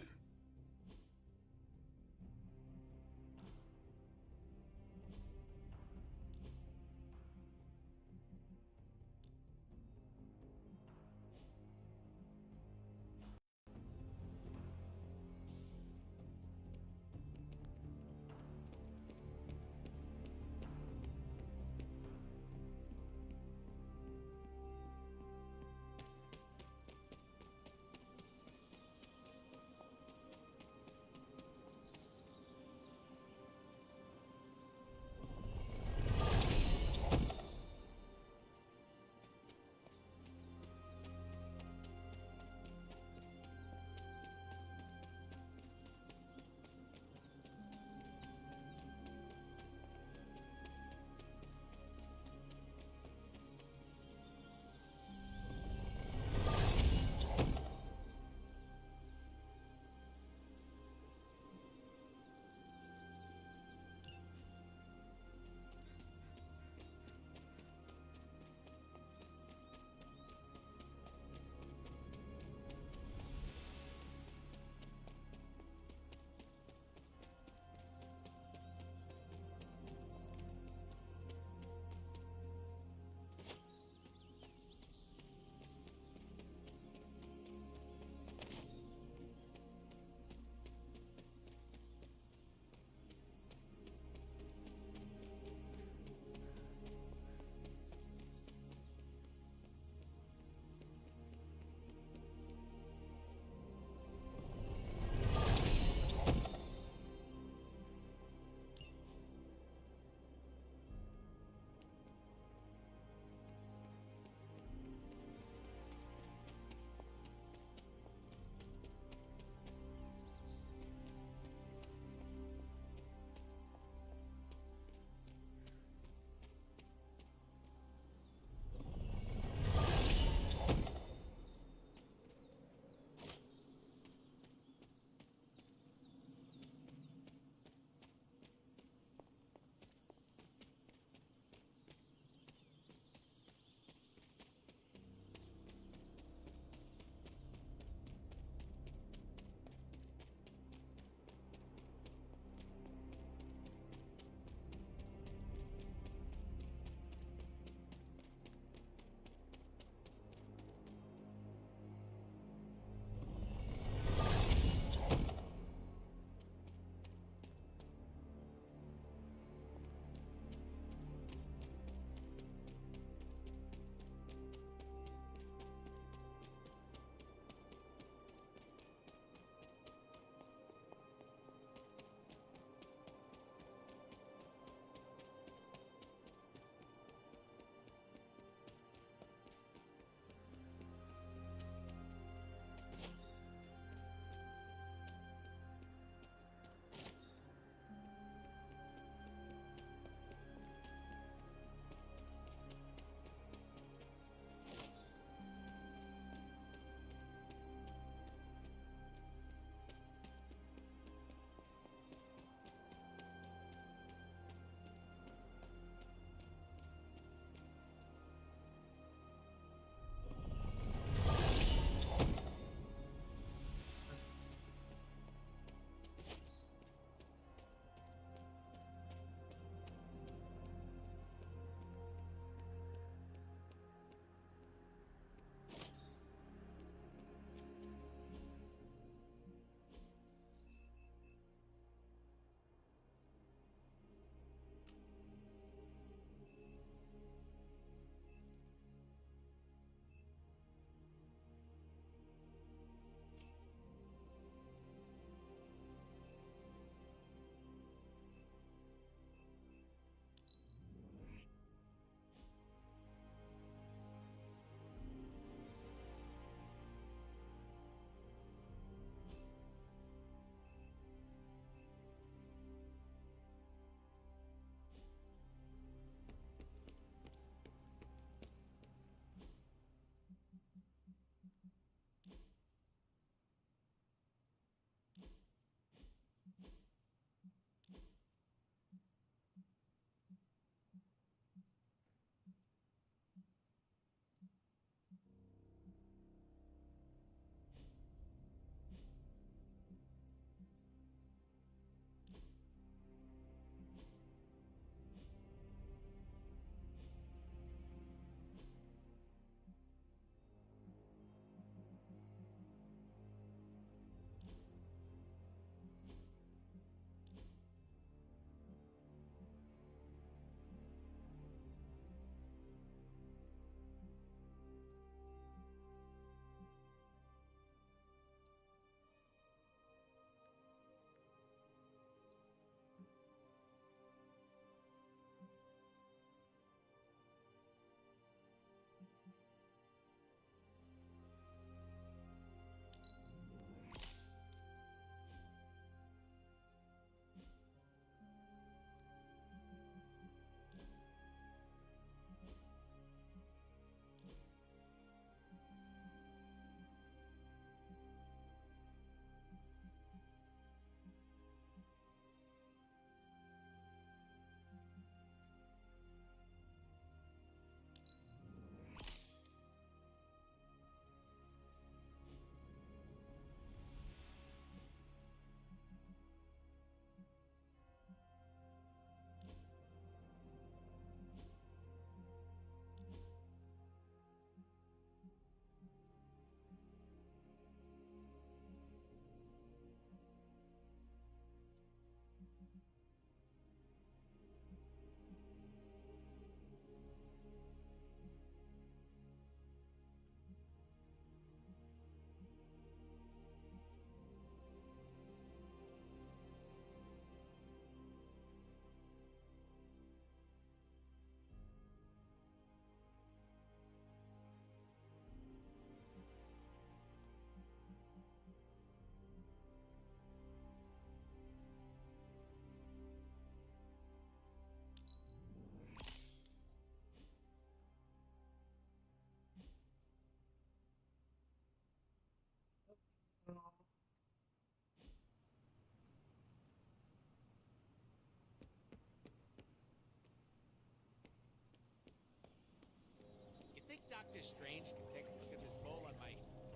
just strange to take a look at this mole on my...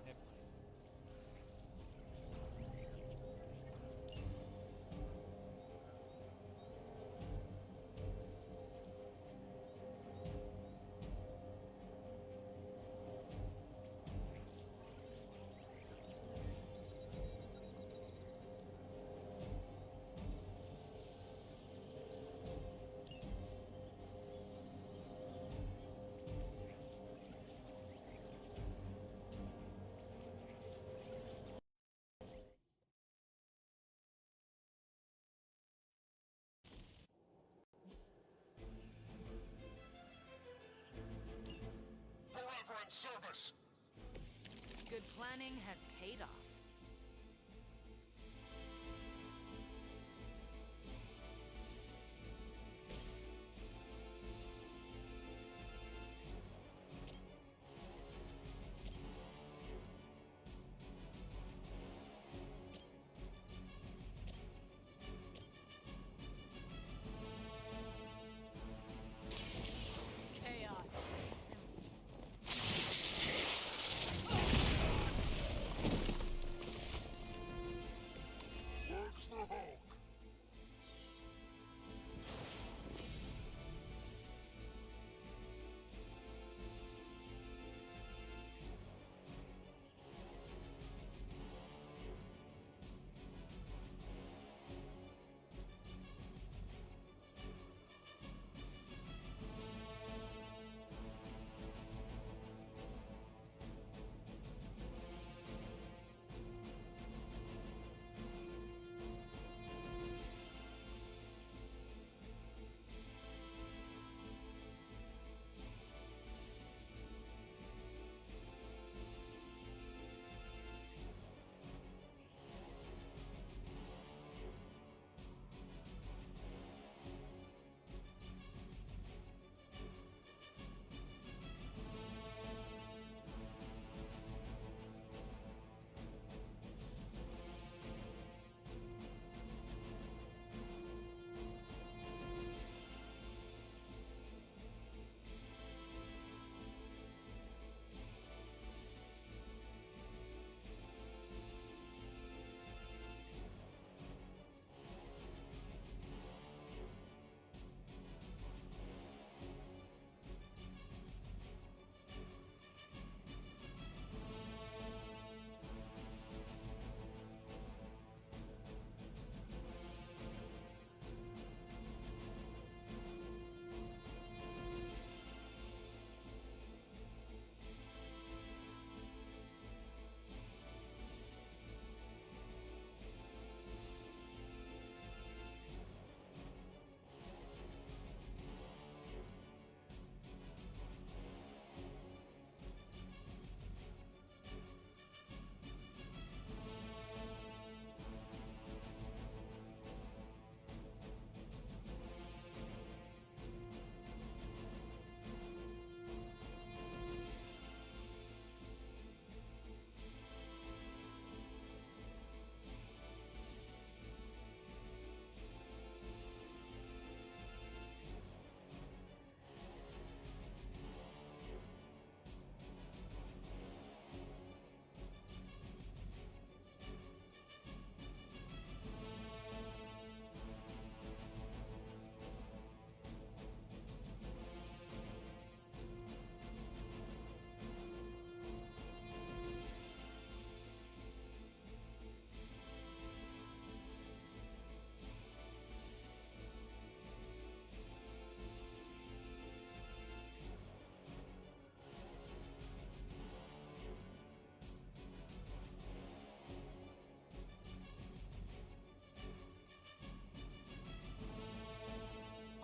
Never mind. Forever in service! Good planning has paid off. Chaos consumes me. Works the Hulk!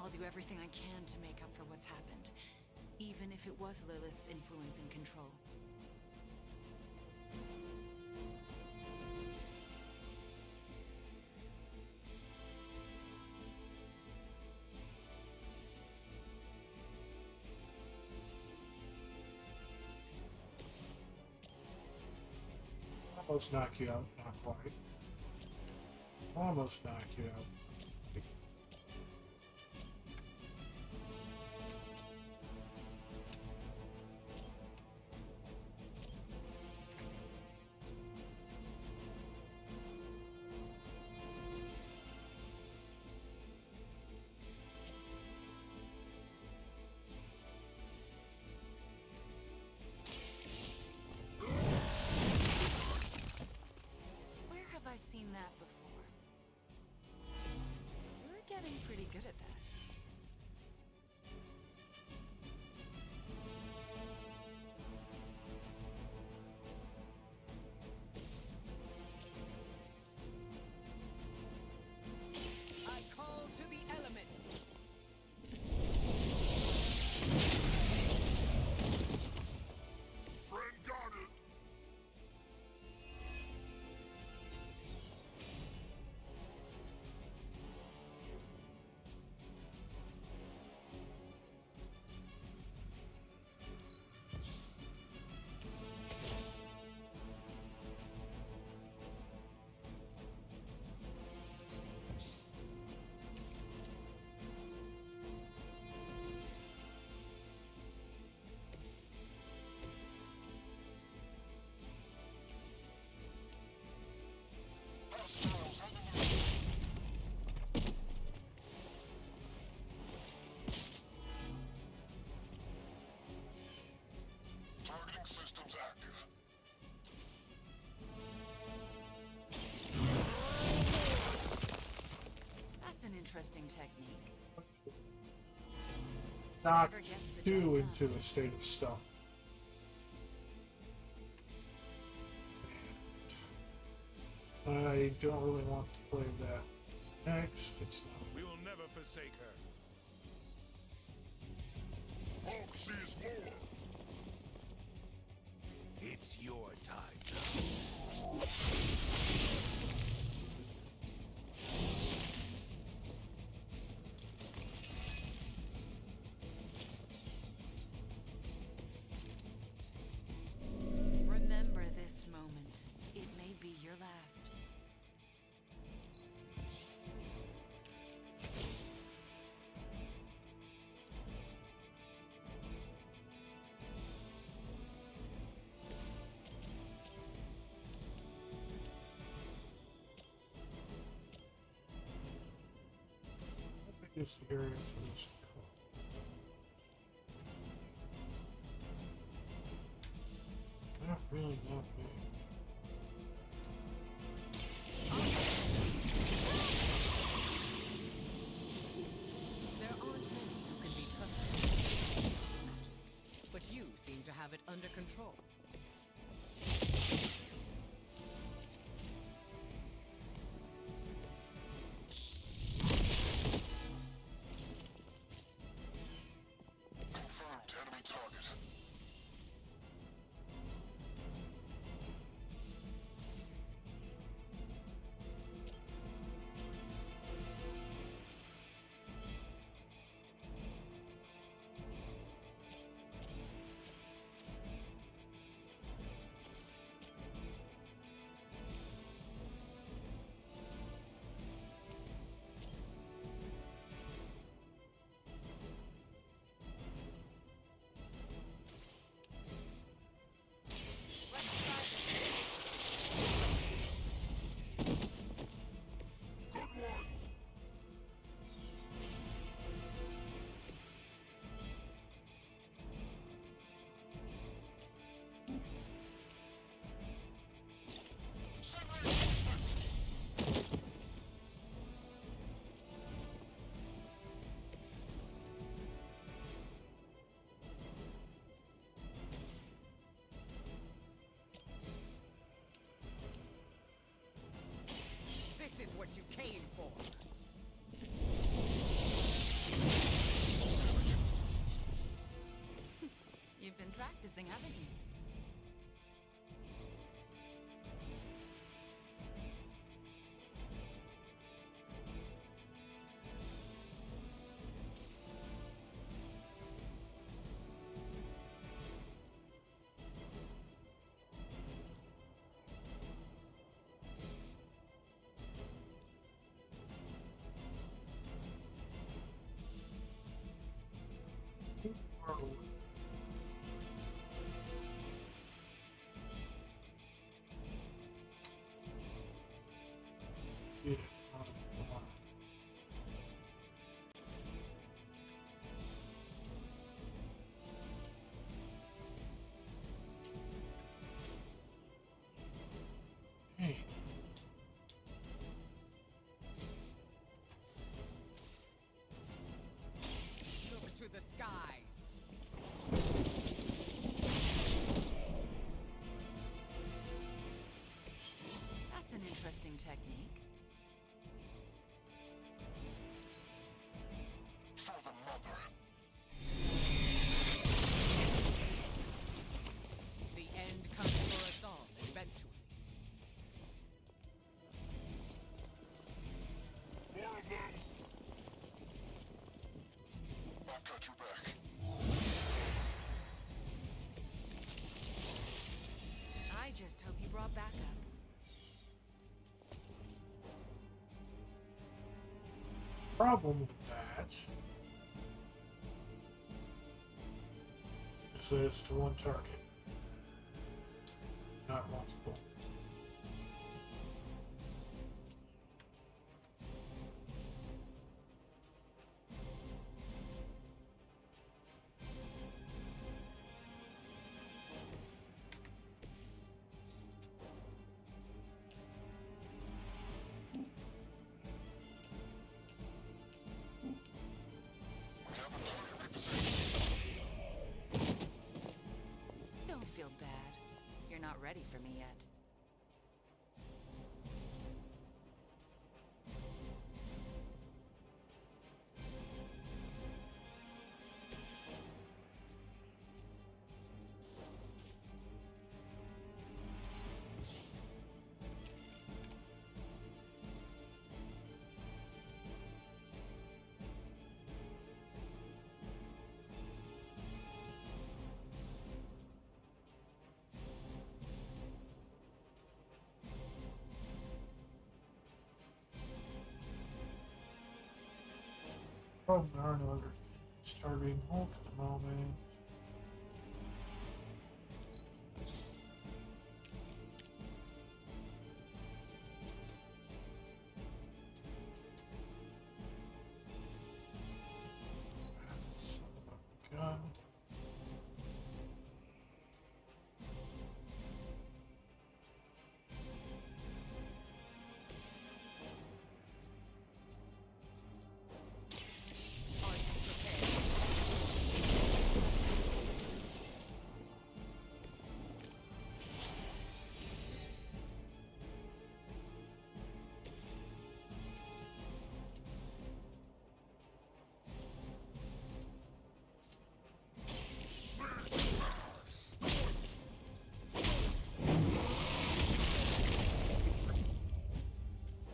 I'll do everything I can to make up for what's happened, even if it was Lilith's influence and control. Almost knock you out, not quite. Almost knock you out. interesting technique. Knocked Whatever gets the two job into a state of stun. I don't really want to play that next. It's not. We will never forsake her. Hulk sees more. It's your time now. Remember this moment. It may be your last. Biggest area for this call. Not really that big. There aren't many who can be trusted. But you seem to have it under control. Confirmed enemy target. This is what you came for. You've been practicing, haven't you? Yeah. Hey. Look to the skies. That's an interesting technique. For the mother. The end comes for us all eventually. More of them. I've got your back. I just hope you brought backup. Problem with that is that it's to one target, not multiple. ready for me yet. Oh, darn, other starving Hulk at the moment. Son of a gun.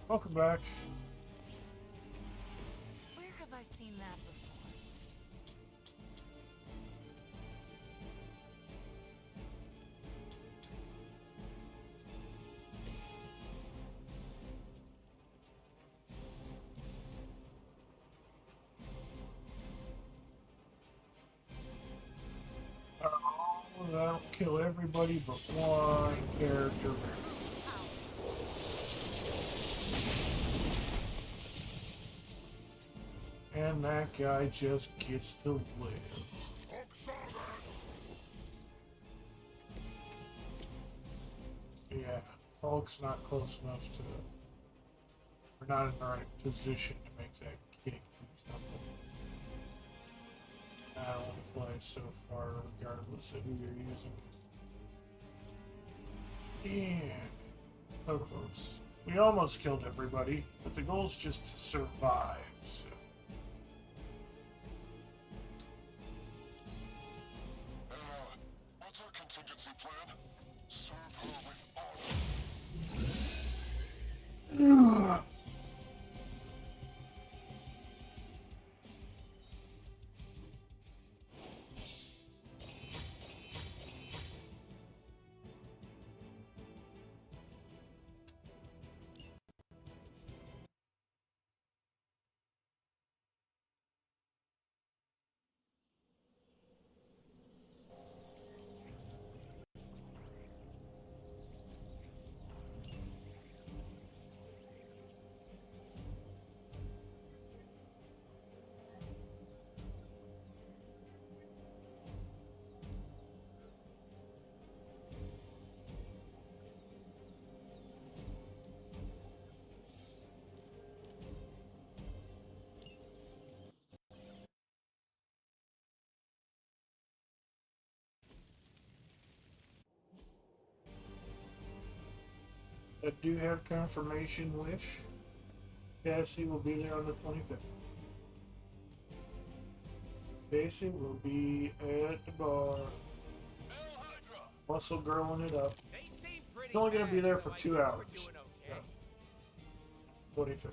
Welcome back. Where have I seen that before? Oh, that'll kill everybody but one character. And that guy just gets to live. Yeah, Hulk's not close enough to... We're not in the right position to make that kick do something. I don't want to fly so far regardless of who you're using. Damn. So close. We almost killed everybody, but the goal is just to survive, so... What's our contingency plan? Serve her with honor. I do have confirmation wish. Cassie will be there on the 25th. Casey will be at the bar. Muscle growing it up. She's only going to be there for 2 hours. Yeah. 25th.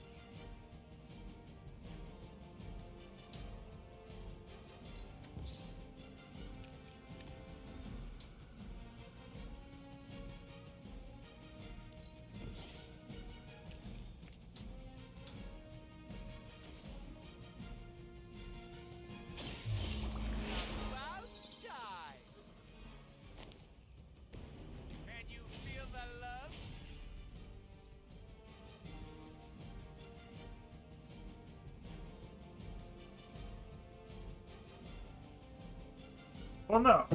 Well, no.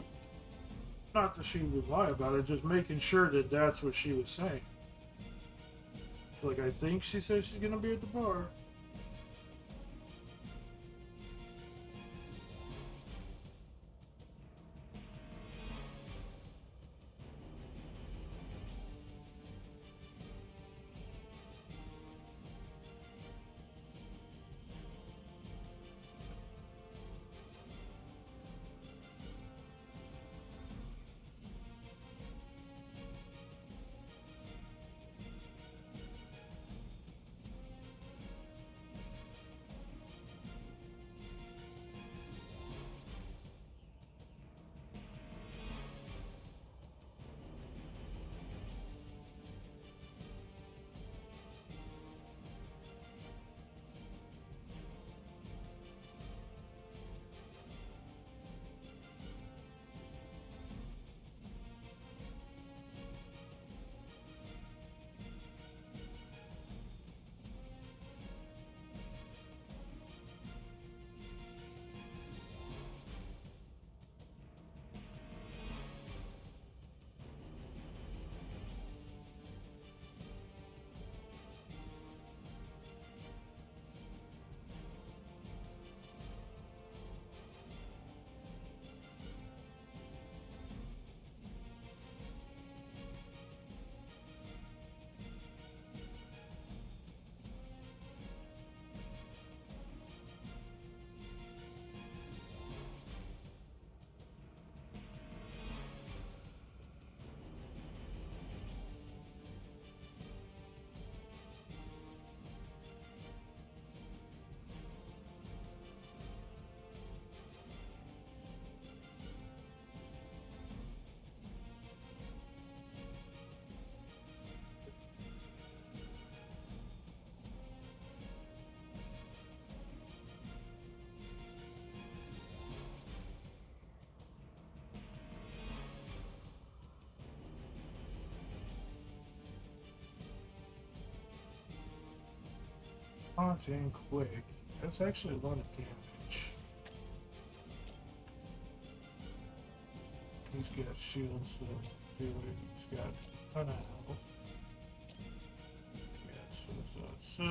Not that she would lie about it, just making sure that that's what she was saying. It's like, I think she says she's gonna be at the bar. Hot and quick. That's actually a lot of damage. He's got shields that do it. He's got a ton of health. Yeah, so.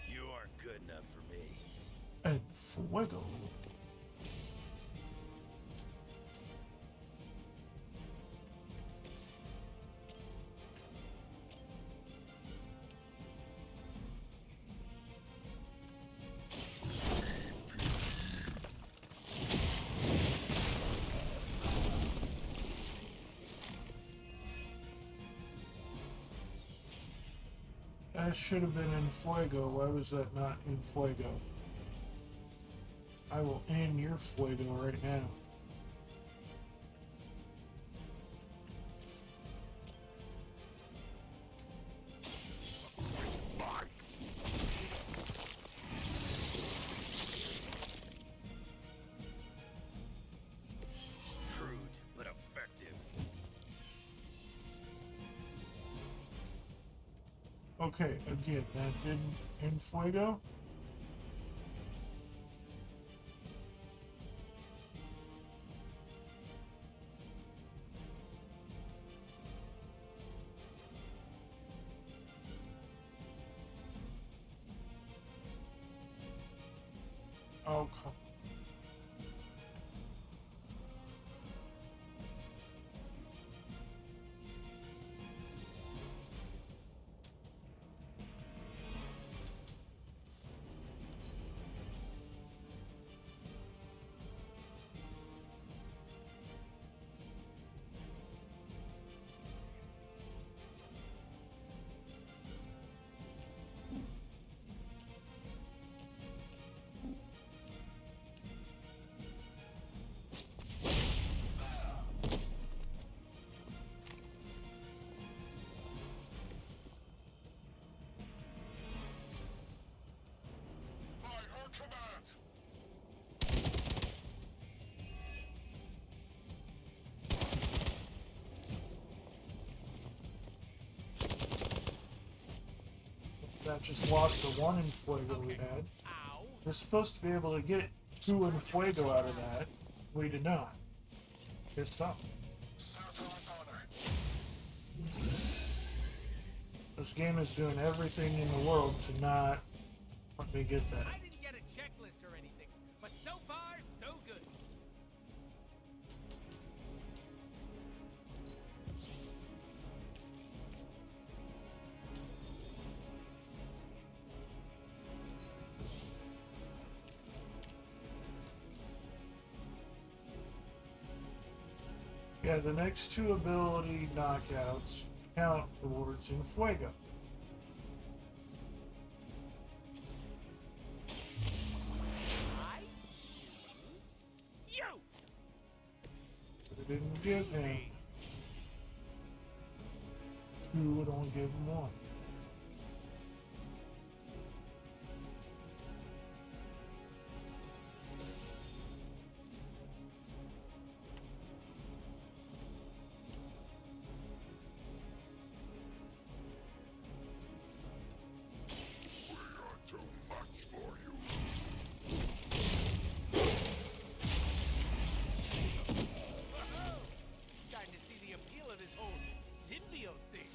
You aren't good enough for me. And fuego. That should have been in fuego. Why was that not in fuego? I will end your fuego right now. Crude, but effective. Okay, again, that didn't end fuego. Oh, come. That just lost the one in fuego we had. We're supposed to be able to get 2 in fuego out of that. We did not. Pissed off. This game is doing everything in the world to not let me get that. I didn't get a checklist or anything, but so far, so good. Yeah, the next 2 ability knockouts count towards in fuego. You! But it didn't give him 2, it only gave him 1. Too much for you. Starting to see the appeal of this whole symbiote thing.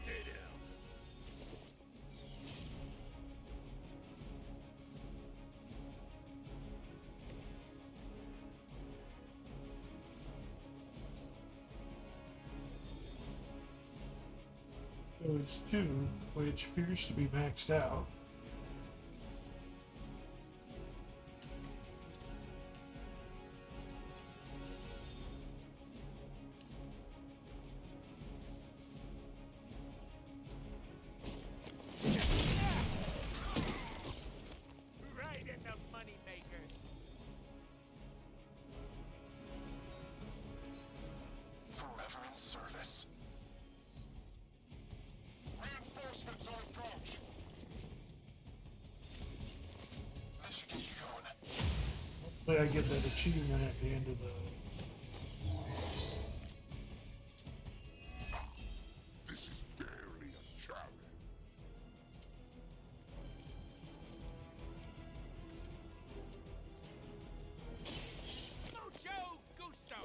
Stay down. Those 2, which appears to be maxed out. Hopefully I get that achievement at the end of the... This is barely a challenge. Mucho gusto!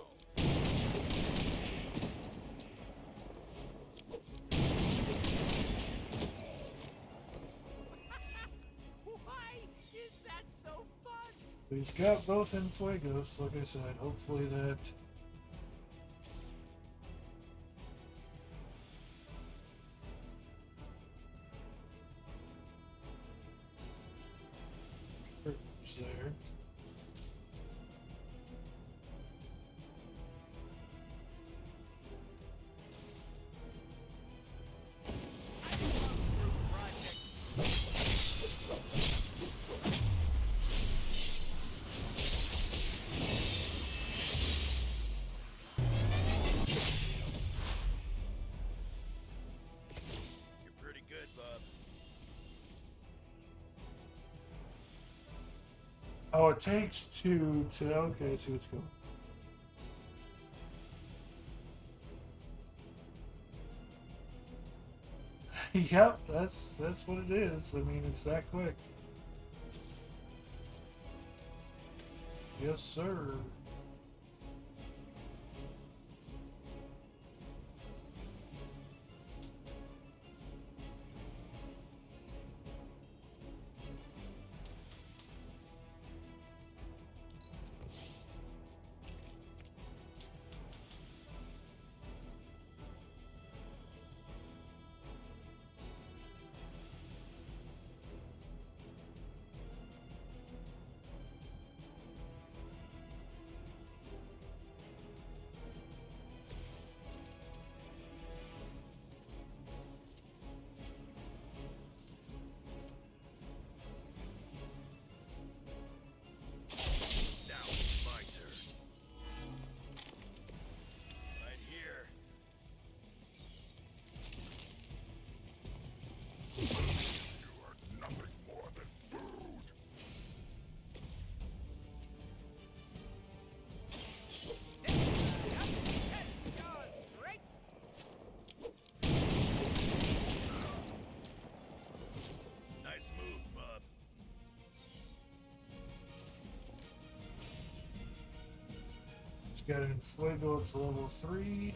Why is that so fun? He's got both in Fuegos, like I said. Hopefully that... there. You're pretty good, bub. Oh, it takes two to... Okay, I see what's going on. Yep, that's what it is. I mean, it's that quick. Yes, sir. Now it's my turn. Right here. You are nothing more than food. Nice move, bub. It's got an Fuego to level 3.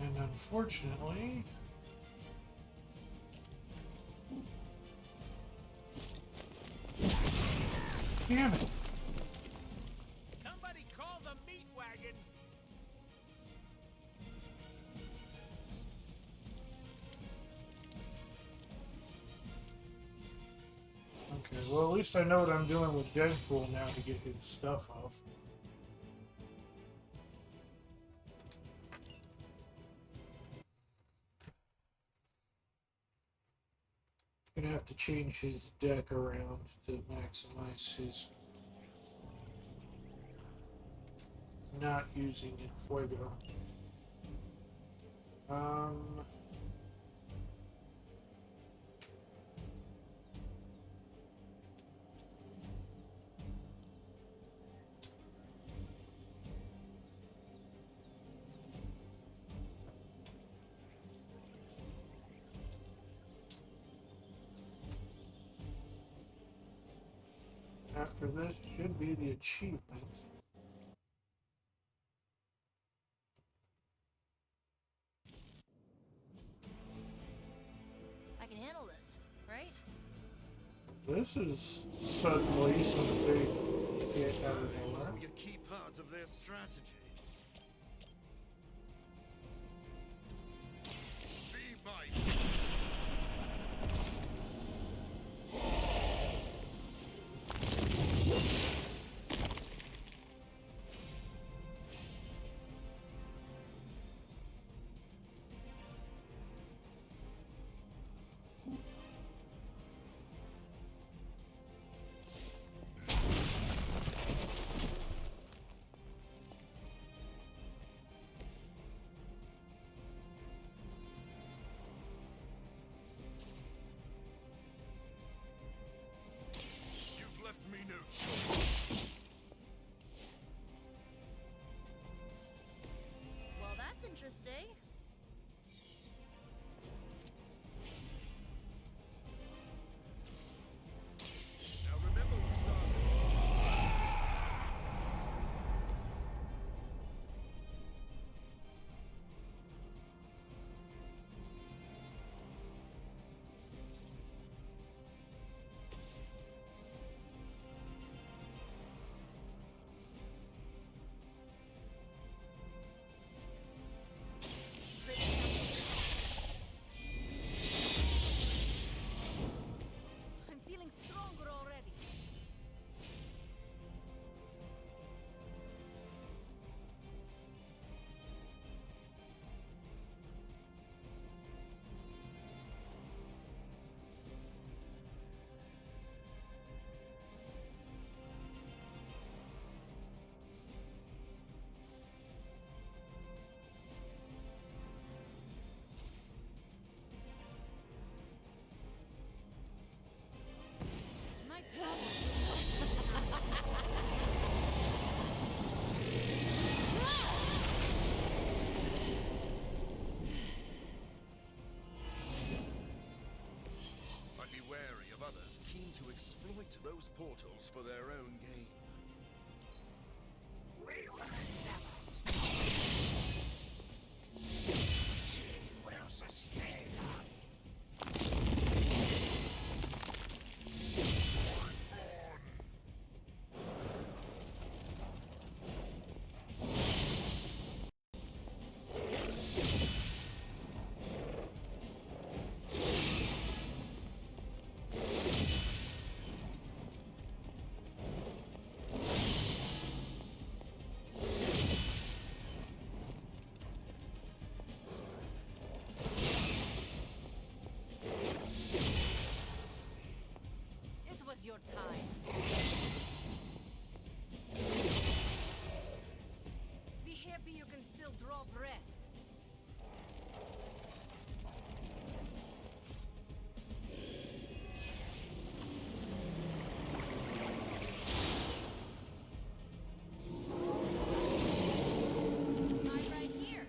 And unfortunately... Damn it! Somebody call the meat wagon! Okay, well at least I know what I'm doing with Deadpool now to get his stuff off. Gonna have to change his deck around to maximize his not using it Fuego. After this should be the achievement. I can handle this, right? This is suddenly some big hit out of nowhere. Must be a key part of their strategy. Be my no choice. Well, that's interesting. Now remember who started. I'm feeling stronger already. My But be wary of others keen to exploit those portals for their own gain. We will never stop. She will sustain us. It was your time. Be happy you can still draw breath. I'm right here.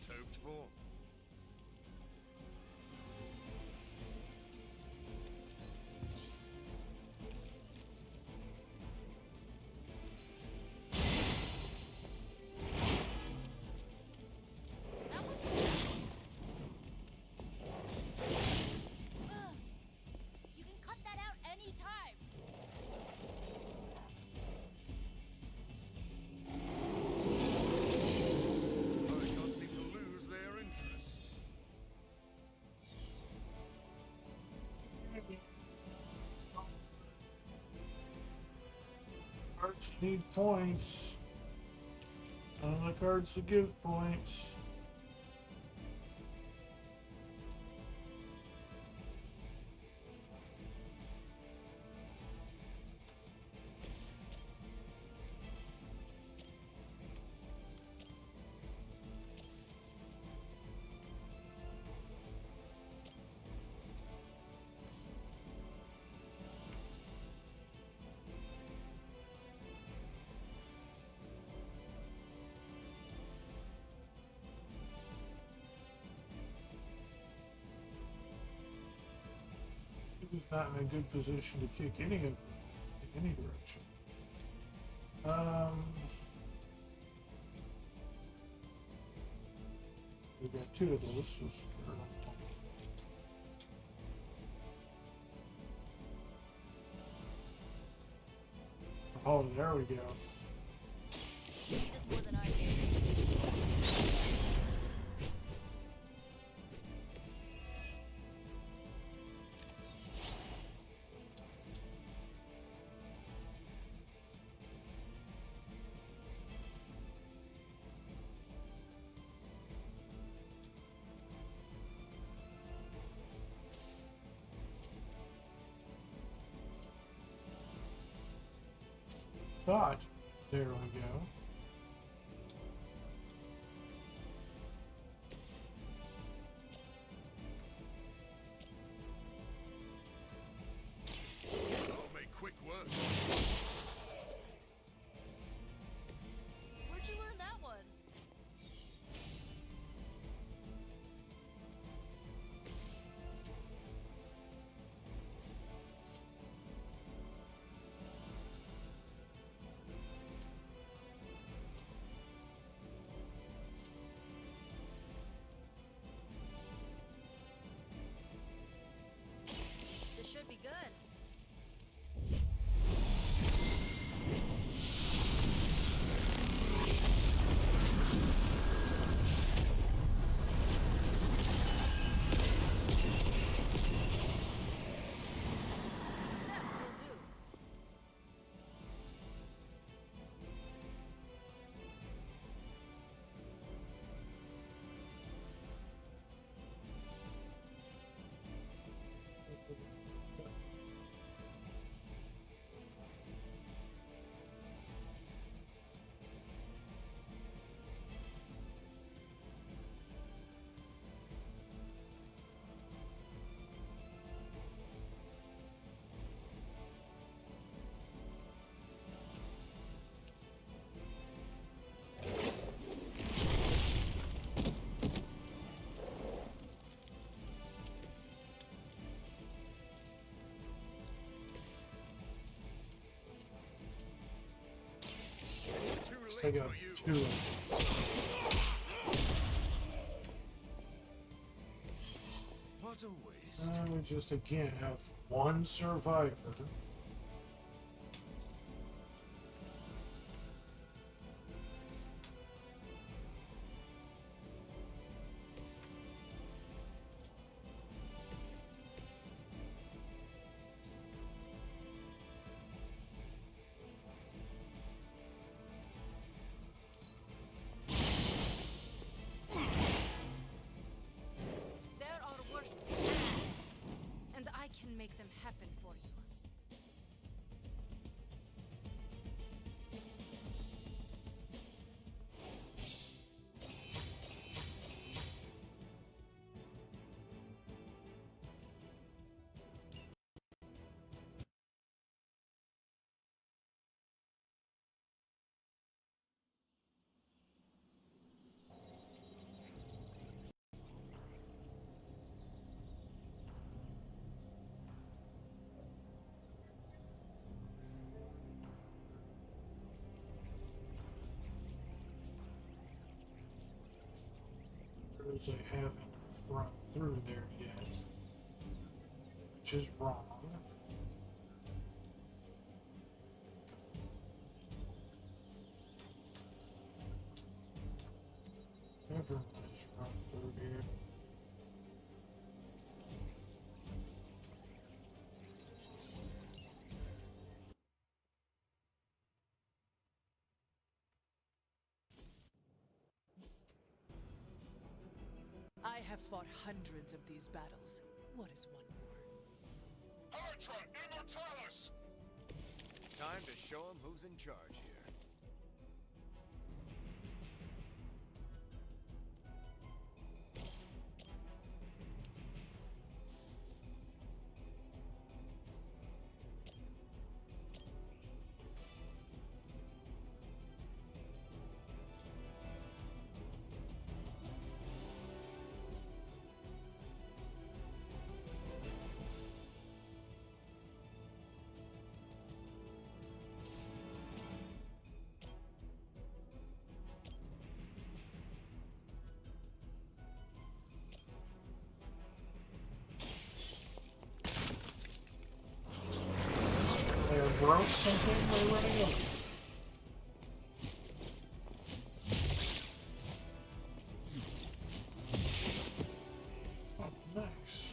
had hoped for. You can cut that out anytime. I can't seem to lose their interest. Cards need points. None of the cards to give points. He's not in a good position to kick any of them in any direction. We got two of those. Let's get rid of them. Oh, there we go. You need this more than I do. Thought. There we go. I'll make quick work. Where'd you learn that one? This should be good. That will do. Let's take out two. What a waste. We just again have one survivor. There are worse than that, and I can make them happen for you. Because I haven't run through there yet, which is wrong. Everyone is run through here. I have fought hundreds of these battles. What is one more? Artra Immortalis! Time to show him who's in charge here. They broke something they're running over. Oh, nice.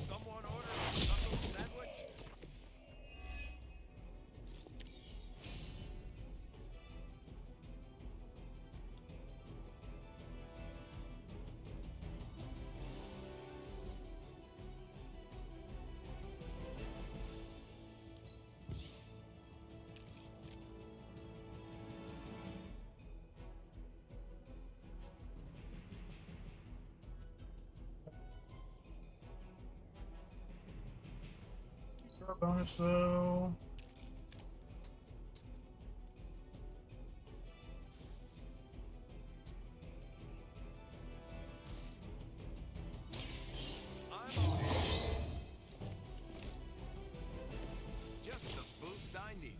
Someone order a knuckle sandwich? Bonus though. I'm on it. Just the boost I needed.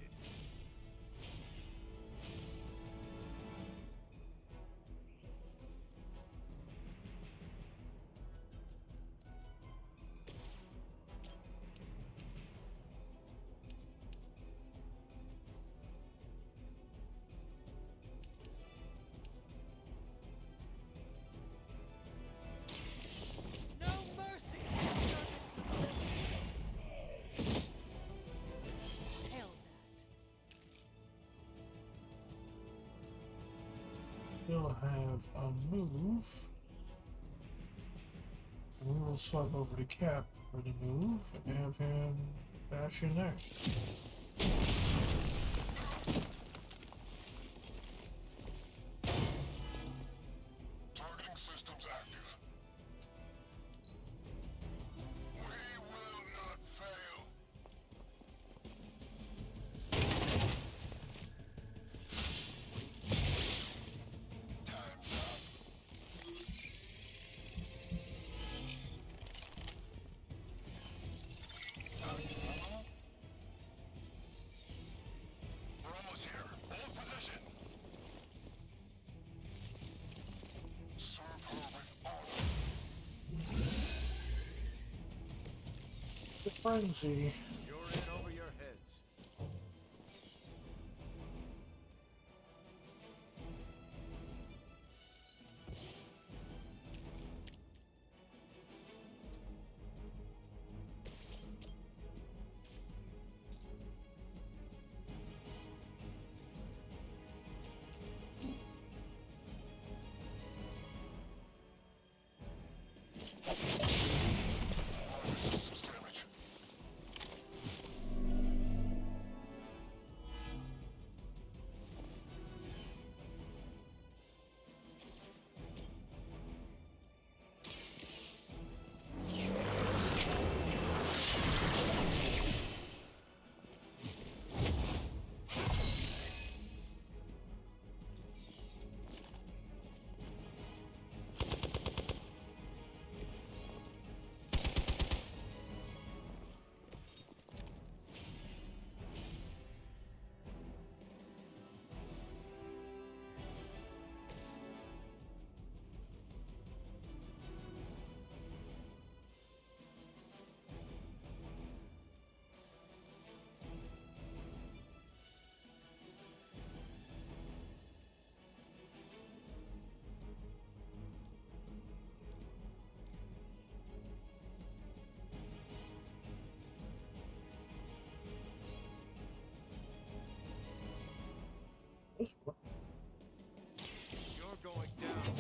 No mercy, servants of Lilith. Hell He'll have a move. And we will swap over to Cap for the move and have him bash in there. Targeting systems active. We will not fail. Time's up. We're almost here. Hold position. Serve her with honor. The frenzy. You're in over your heads. Systems damage. You're going down.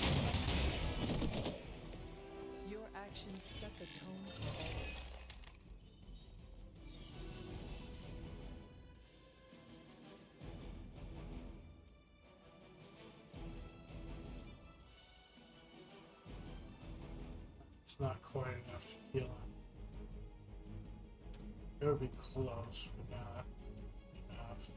Your actions set the tone for all of us. It's not quite enough to kill him. It would be close, but not enough.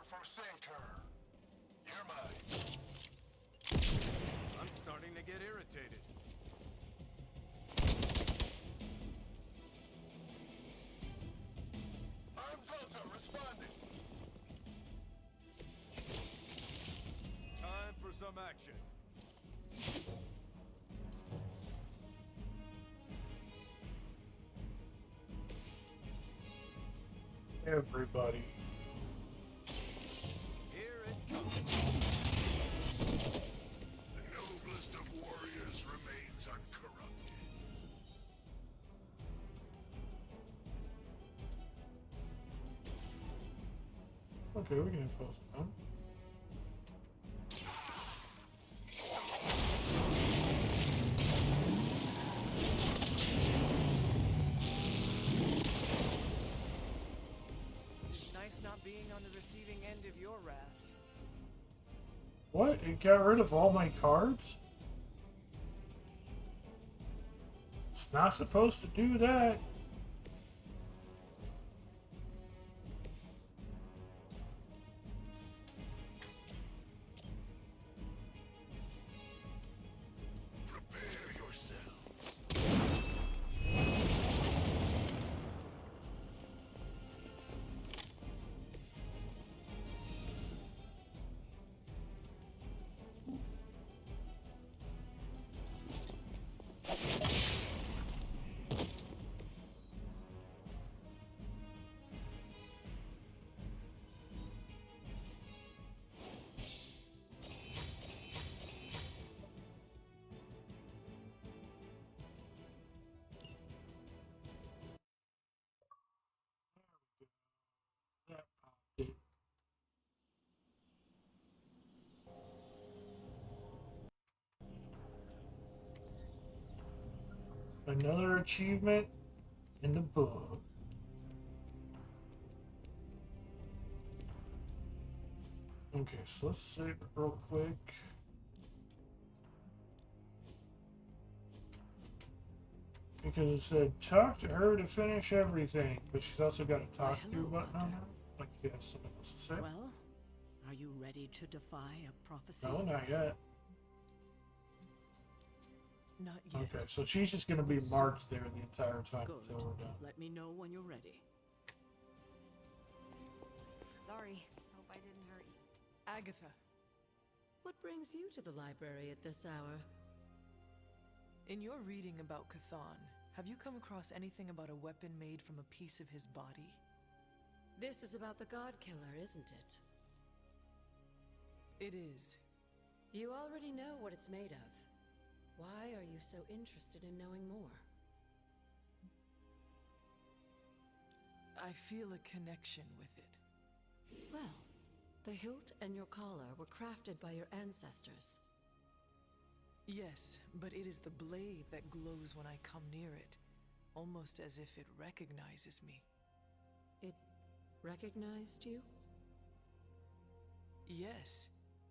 forsake her. You're mine. I'm starting to get irritated. I'm Delta, responding. Time for some action. Everybody. Here it comes. The noblest of warriors remains uncorrupted. Okay, we're gonna post them. It's nice not being on the receiving end of your wrath. What? It got rid of all my cards? It's not supposed to do that. Prepare yourselves. That popped it. Another achievement in the book. Okay, so let's save it real quick. Because it said talk to her to finish everything, but she's also got a talk to button on her. Like she has something else to say. Well, are you ready to defy a prophecy? No, not yet. Not yet. Okay, so she's just gonna be marked there the entire time Good. until we're done. Let me know when you're ready. Sorry. Hope I didn't hurt you. Agatha, What brings you to the library at this hour? in your reading about Cthon, have you come across anything about a weapon made from a piece of his body? This is about the God Killer, isn't it? It is. You already know what it's made of. Why are you so interested in knowing more? I feel a connection with it. Well, the hilt and your collar were crafted by your ancestors. Yes, but it is the blade that glows when I come near it, almost as if it recognizes me. It recognized you? Yes,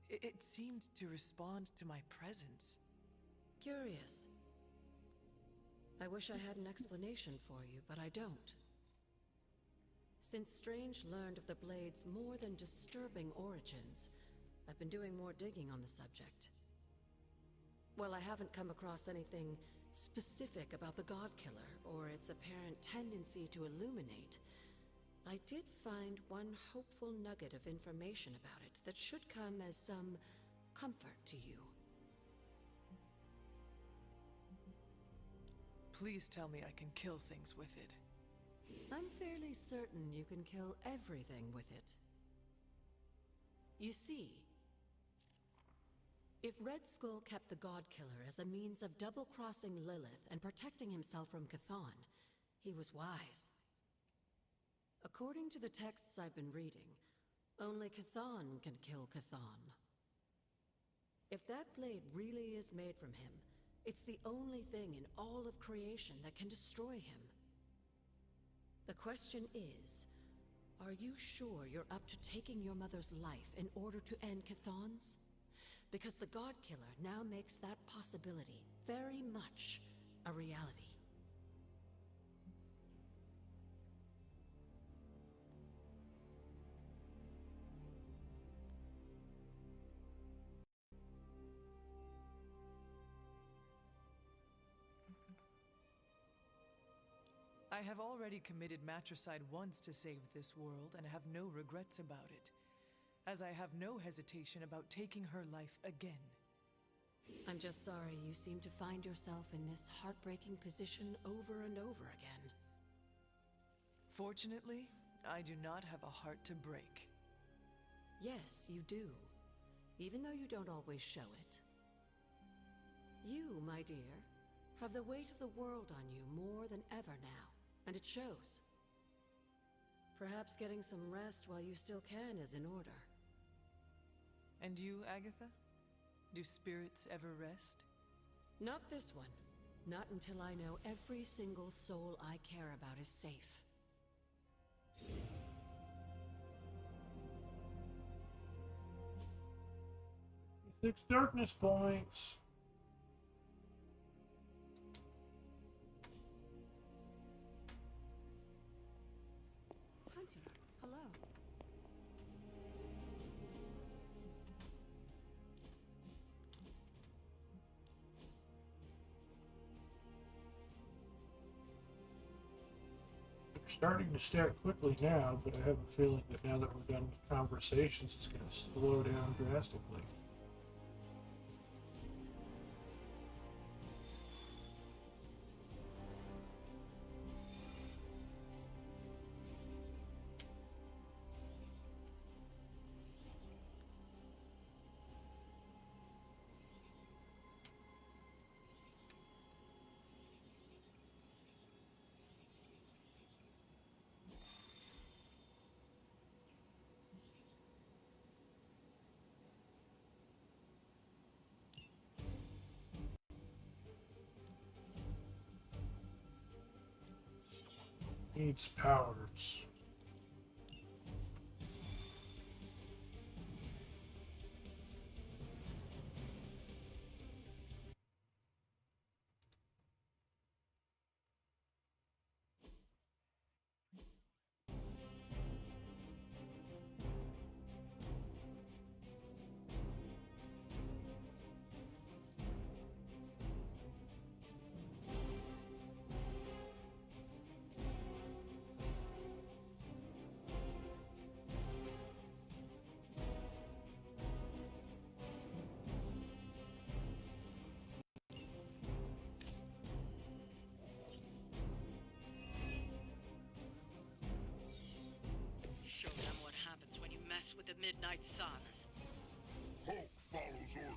it seemed to respond to my presence. Curious. I wish I had an explanation for you, but I don't. Since Strange learned of the Blade's more than disturbing origins, I've been doing more digging on the subject. While I haven't come across anything specific about the God Killer or its apparent tendency to illuminate, I did find one hopeful nugget of information about it that should come as some comfort to you. Please tell me I can kill things with it. I'm fairly certain you can kill everything with it. You see, if Red Skull kept the God Killer as a means of double-crossing Lilith and protecting himself from Chthon, he was wise. According to the texts I've been reading, only Chthon can kill Chthon. If that blade really is made from him, it's the only thing in all of creation that can destroy him. The question is, are you sure you're up to taking your mother's life in order to end Chthon's? Because the God Killer now makes that possibility very much a reality. I have already committed matricide once to save this world and have no regrets about it, as I have no hesitation about taking her life again. I'm just sorry you seem to find yourself in this heartbreaking position over and over again. Fortunately, I do not have a heart to break. Yes, you do, even though you don't always show it. You, my dear, have the weight of the world on you more than ever now, and it shows. Perhaps getting some rest while you still can is in order. And you, Agatha? Do spirits ever rest? Not this one. Not until I know every single soul I care about is safe. 6 darkness points. Hunter, hello. They're starting to stack quickly now, but I have a feeling that now that we're done with conversations, it's going to slow down drastically. Needs powers. Show them what happens when you mess with the Midnight Suns. Hulk follows orders.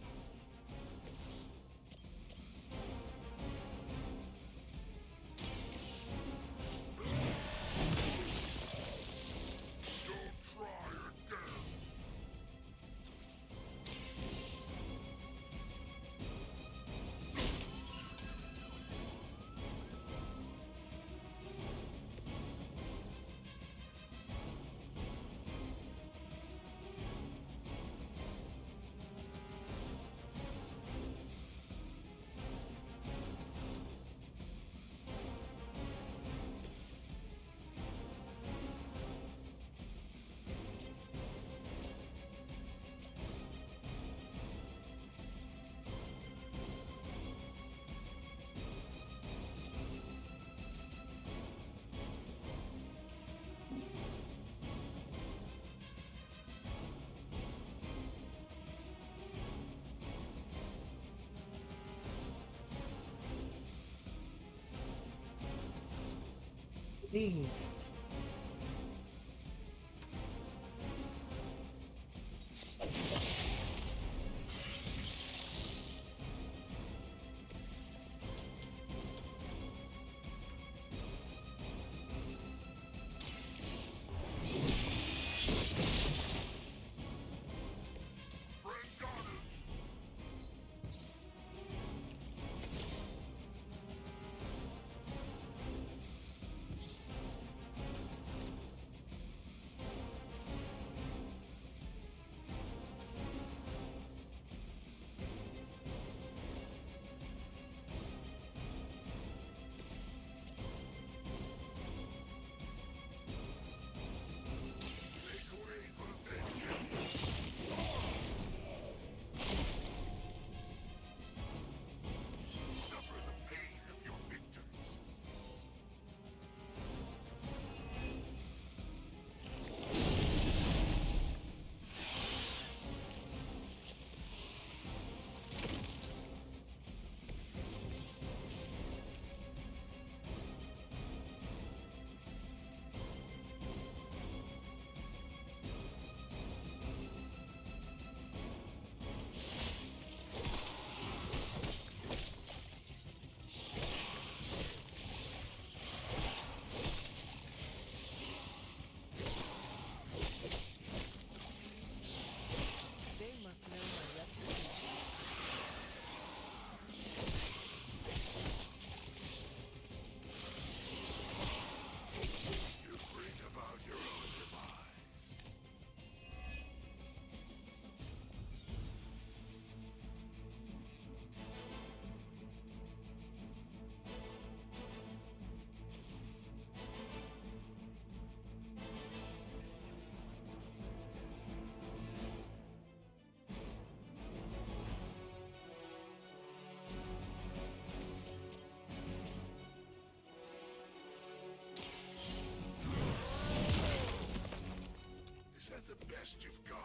Hey. They must know my reputation. You bring about your own demise. Is that the best you've got?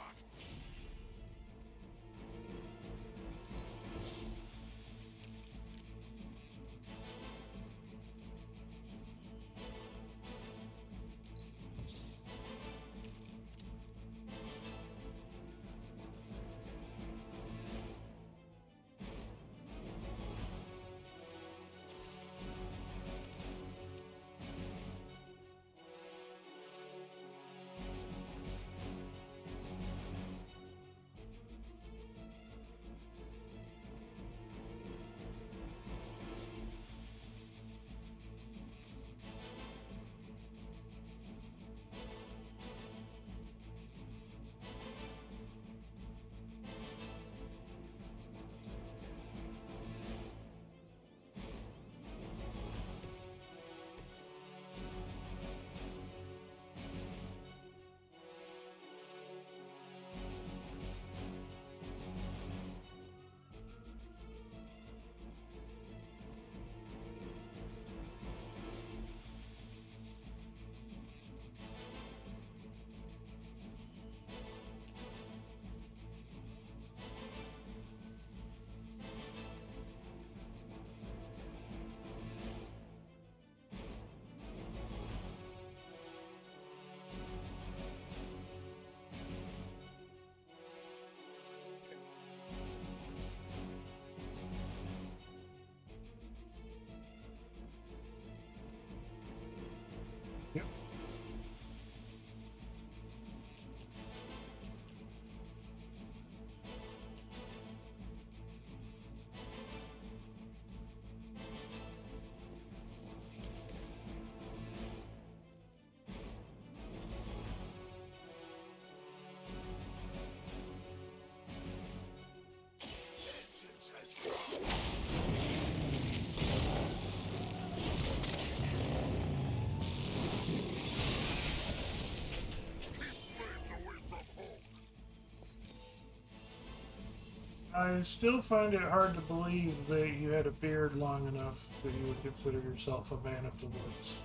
I still find it hard to believe that you had a beard long enough that you would consider yourself a man of the woods.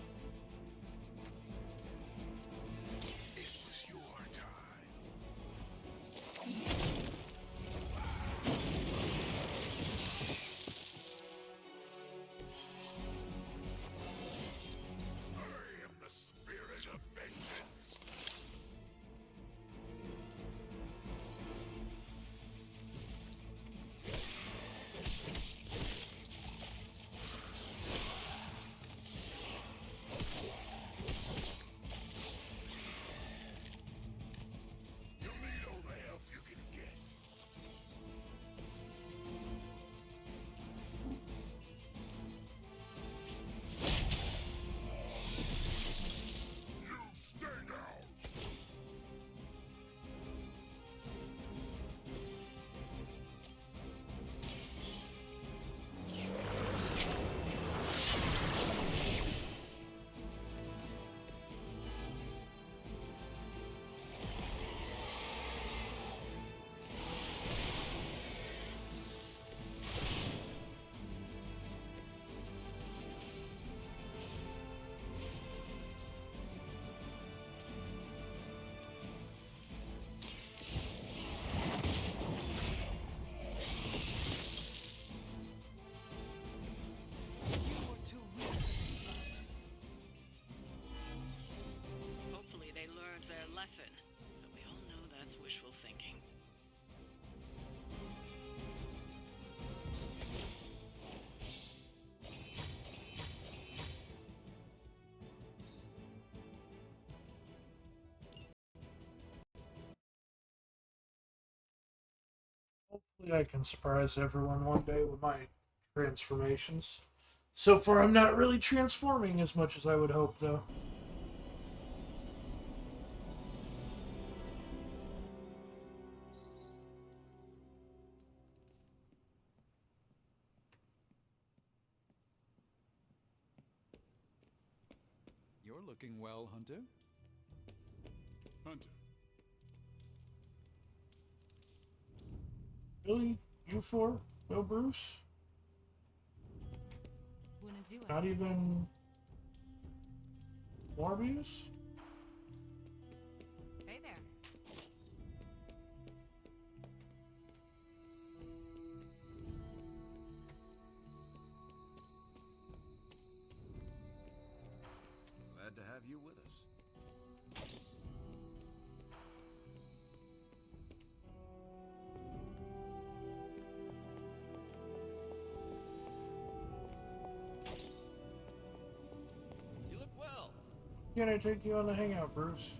It was your time. I am Hopefully, I can surprise everyone one day with my transformations. So far, I'm not really transforming as much as I would hope, though. You're looking well, Hunter. Hunter. Really? You four? No Bruce? Not even Morbius? Hey there. Glad to have you with us. You look well. Can I take you on the hangout, Bruce?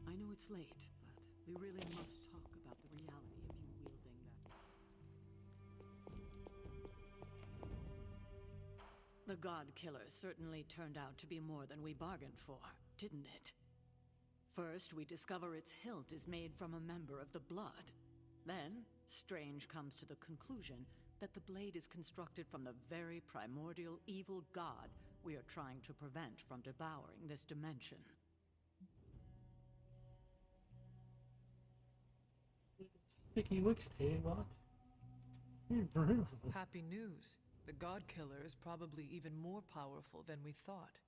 I know it's late, but we really must talk about the reality of you wielding that. The God Killer certainly turned out to be more than we bargained for, didn't it? First, we discover its hilt is made from a member of the Blood. Then, Strange comes to the conclusion that the blade is constructed from the very primordial evil god we are trying to prevent from devouring this dimension. Sticky wicked, eh, what? Happy news. The God Killer is probably even more powerful than we thought.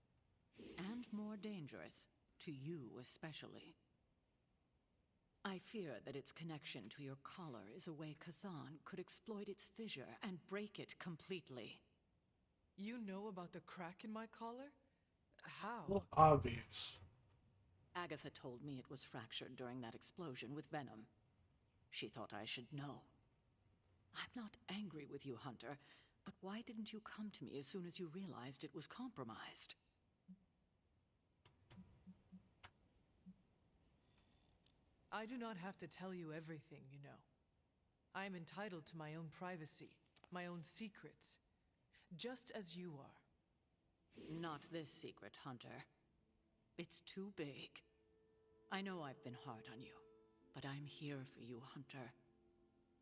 And more dangerous. To you especially. I fear that its connection to your collar is a way Cathan could exploit its fissure and break it completely. You know about the crack in my collar? How? Well, obvious. Agatha told me it was fractured during that explosion with Venom. She thought I should know. I'm not angry with you, Hunter, but why didn't you come to me as soon as you realized it was compromised? I do not have to tell you everything, you know. I am entitled to my own privacy, my own secrets, just as you are. Not this secret, Hunter. It's too big. I know I've been hard on you, but I'm here for you, Hunter.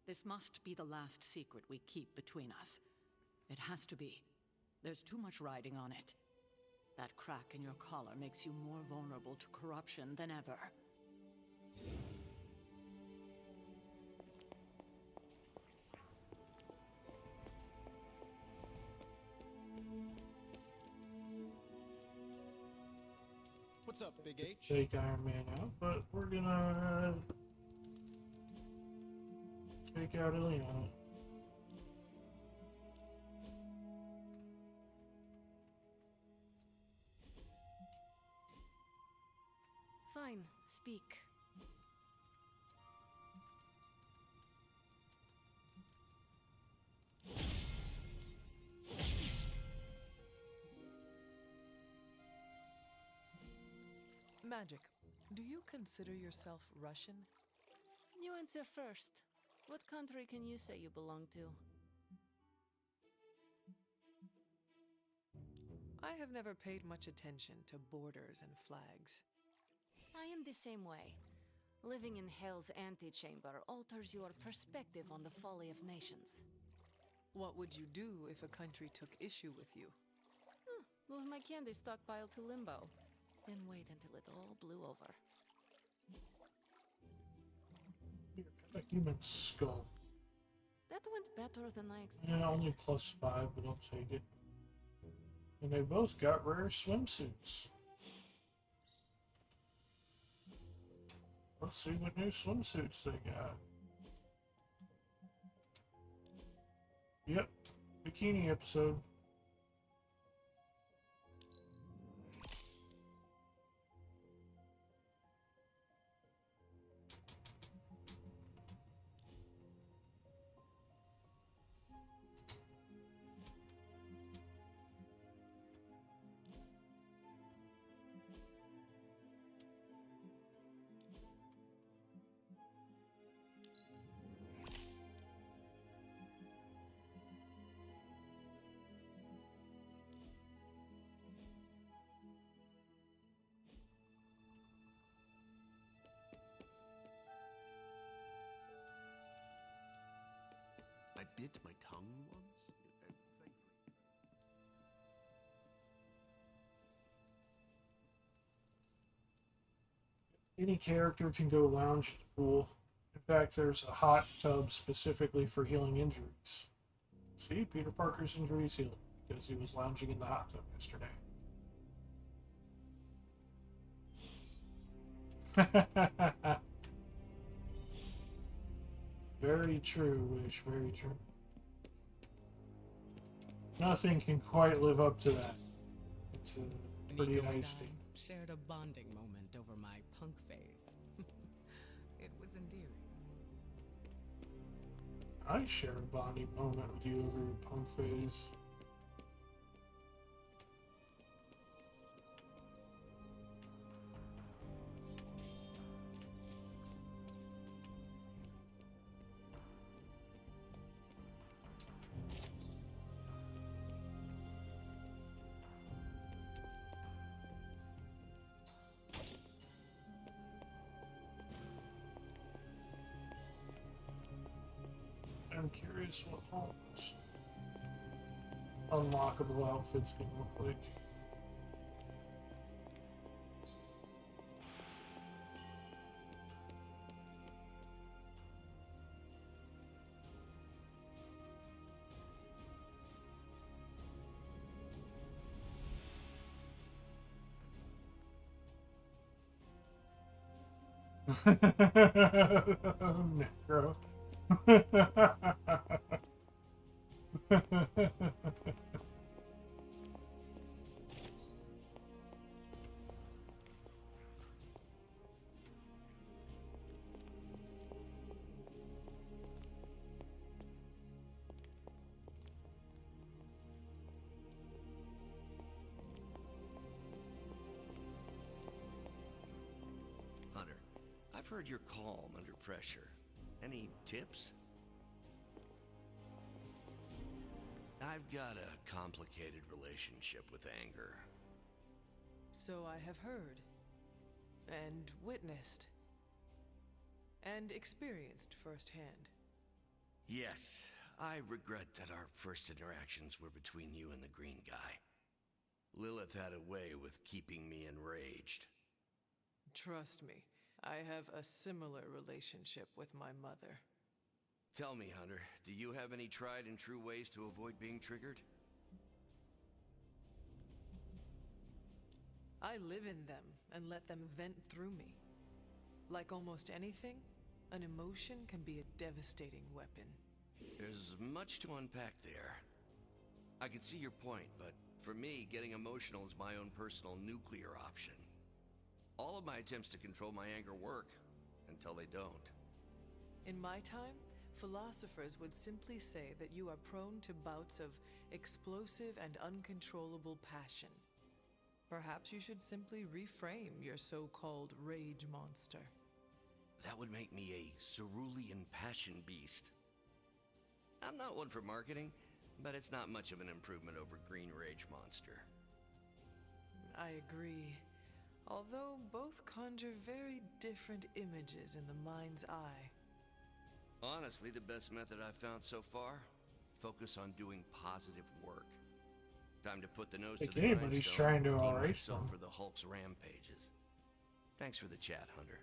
This must be the last secret we keep between us. It has to be. There's too much riding on it. That crack in your collar makes you more vulnerable to corruption than ever. What's up, Big H? Take Iron Man out, but we're gonna take out Ileana. Fine, speak. Magic, do you consider yourself Russian? You answer first. What country can you say you belong to? I have never paid much attention to borders and flags. I am the same way. Living in Hell's antechamber alters your perspective on the folly of nations. What would you do if a country took issue with you? Move my candy stockpile to limbo. Then wait until it all blew over. A human skull. That went better than I expected. Yeah, only +5, but I'll take it. And they both got rare swimsuits. Let's see what new swimsuits they got. Yep, bikini episode. I bit my tongue once? Any character can go lounge at the pool. In fact, there's a hot tub specifically for healing injuries. See, Peter Parker's injuries healed because he was lounging in the hot tub yesterday. Very true, Wish, very true. Nothing can quite live up to that. It's a pretty Nico and nice thing. I shared a bonding moment over my punk phase. It was endearing. I share a bonding moment with you over your punk phase. I'm curious what Holmes' unlockable outfits can look like. Necro. Hunter, I've heard you're calm under pressure. Any tips? I've got a complicated relationship with anger. So I have heard, and witnessed, and experienced firsthand. Yes, I regret that our first interactions were between you and the green guy. Lilith had a way with keeping me enraged. Trust me, I have a similar relationship with my mother. Tell me, Hunter, do you have any tried and true ways to avoid being triggered? I live in them and let them vent through me. Like almost anything, an emotion can be a devastating weapon. There's much to unpack there. I can see your point, but for me, getting emotional is my own personal nuclear option. All of my attempts to control my anger work, until they don't. In my time, philosophers would simply say that you are prone to bouts of explosive and uncontrollable passion. Perhaps you should simply reframe your so-called rage monster. That would make me a cerulean passion beast. I'm not one for marketing, but it's not much of an improvement over Green Rage Monster. I agree. Although both conjure very different images in the mind's eye. Honestly, the best method I've found so far? Focus on doing positive work. Time to put the nose to the anybody's grindstone, trying to deem erase myself them. for the Hulk's rampages. Thanks for the chat, Hunter.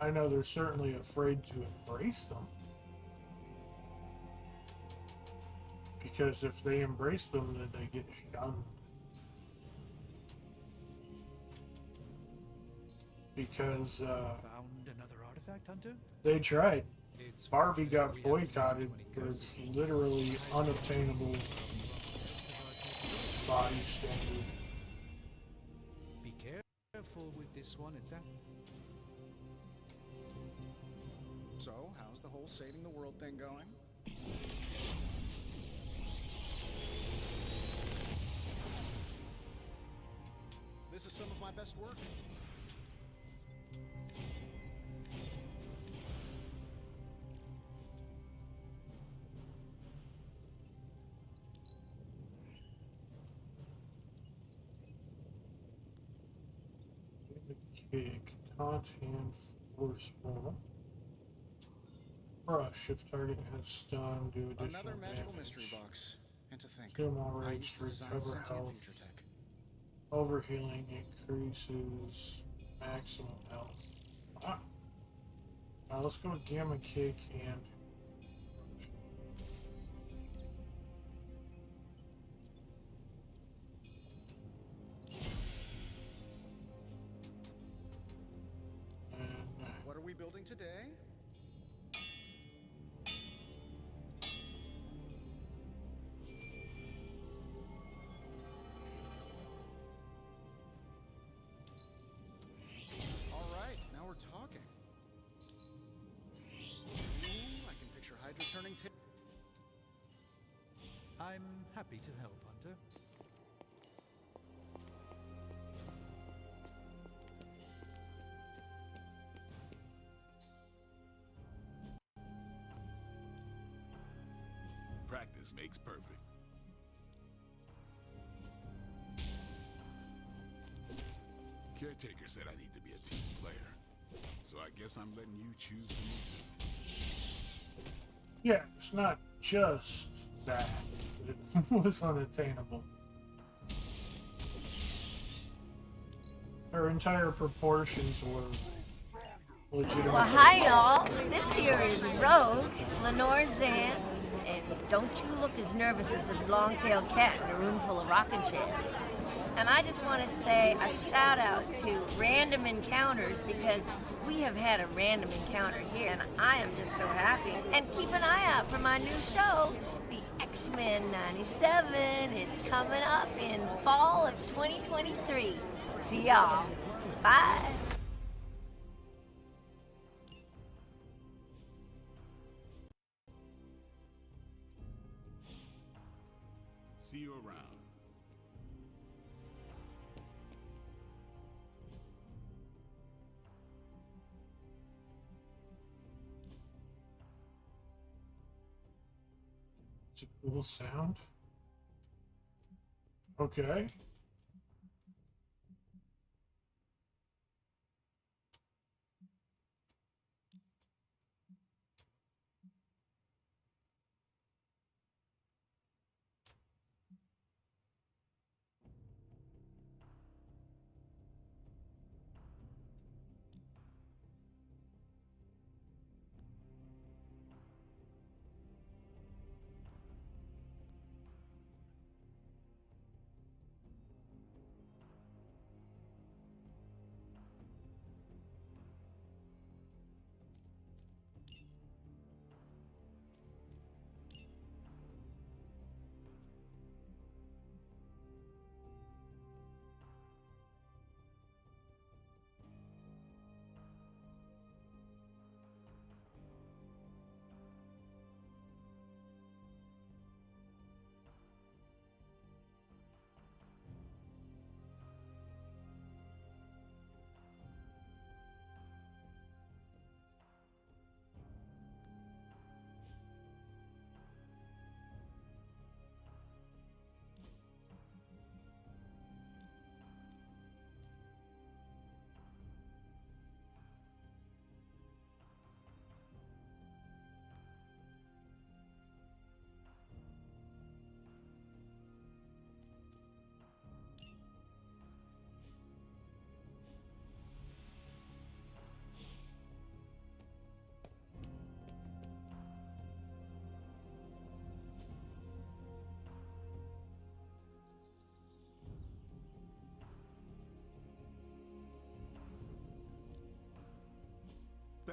I know they're certainly afraid to embrace them. Because if they embrace them, then they get shunned. Because Found another artifact, Hunter? they tried. It's Barbie got fortunate we haven't boycotted found too for many its literally unobtainable body standard. Be careful with this one, it's So, how's the whole saving the world thing going? This is some of my best work. Kick, taunt, hand, forceful. Brush. If target has stun, do additional Another magical damage. mystery box. And to think, Skill more I rage used to to design recover sentient health. future tech. Overhealing increases maximum health. Ah. Let's go with Gamma Kick and What are we building today? All right, now we're talking. Ooh, I can picture Hydra turning tail. I'm happy to help, Hunter. Practice makes perfect. Caretaker said I need to be a team player, so I guess I'm letting you choose for me too. yeah, it's not just that. It was unattainable. Her entire proportions were legitimate. Well, hi, y'all. This here is Rose, Lenore Zan, and don't you look as nervous as a long-tailed cat in a room full of rocking chairs. And I just want to say a shout out to Random Encounters because we have had a random encounter here, and I am just so happy. And keep an eye out for my new show, the X-Men 97. It's coming up in fall of 2023. See y'all. Bye. See you around. It's a cool sound. Okay.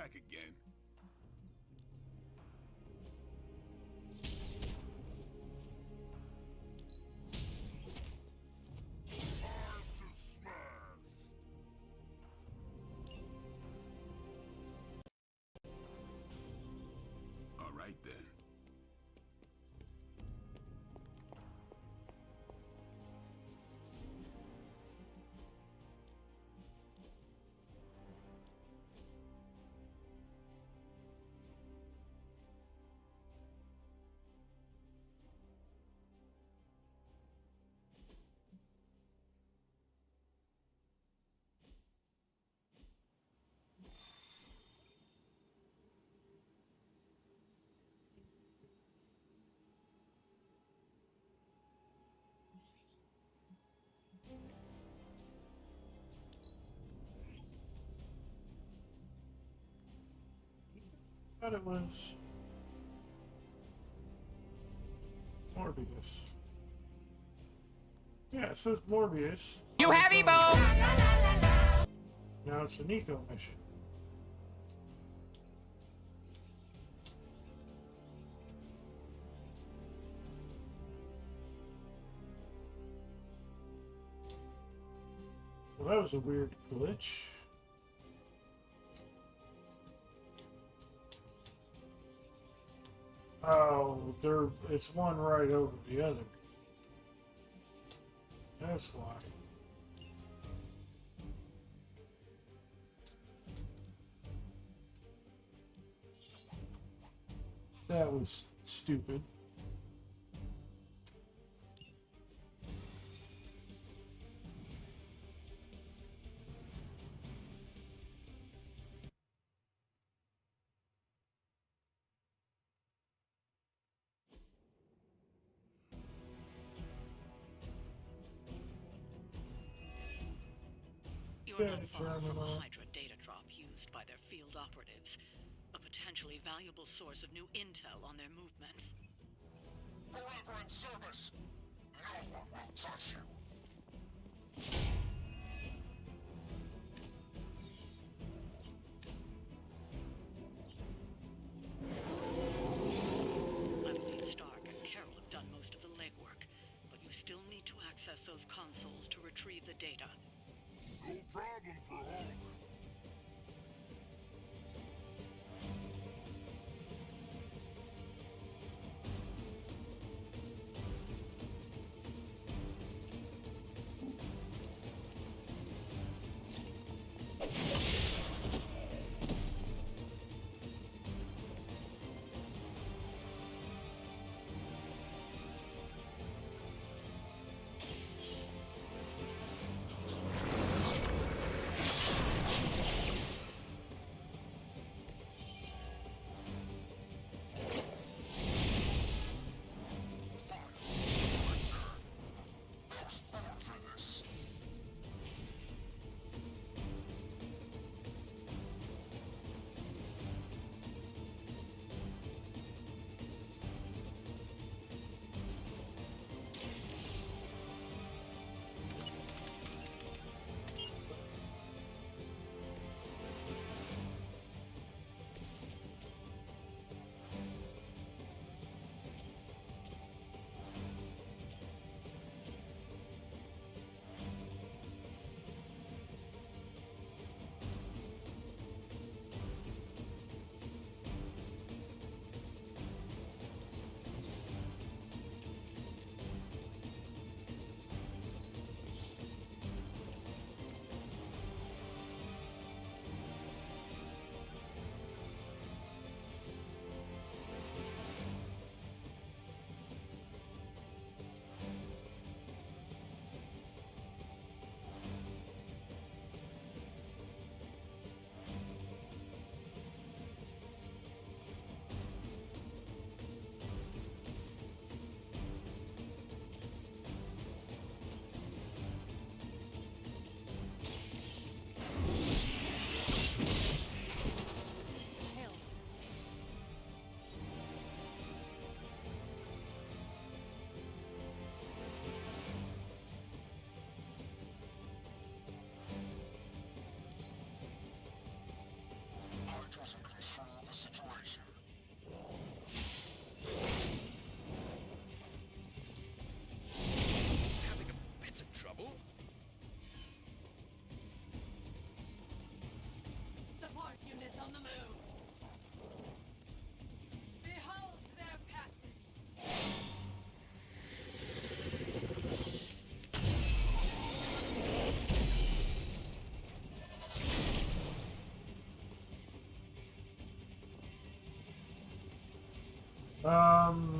back again. All right then. Thought it was Morbius. Yeah, it says Morbius. You heavy bone! Now it's a Nico mission. Well, that was a weird glitch. Oh, it's one right over the other. That's why. That was stupid. You're not far from a Hydra data drop used by their field operatives. A potentially valuable source of new intel on their movements. Believer in service. No one will touch you. I believe Stark and Carol have done most of the legwork, but you still need to access those consoles to retrieve the data. No problem for Hulk.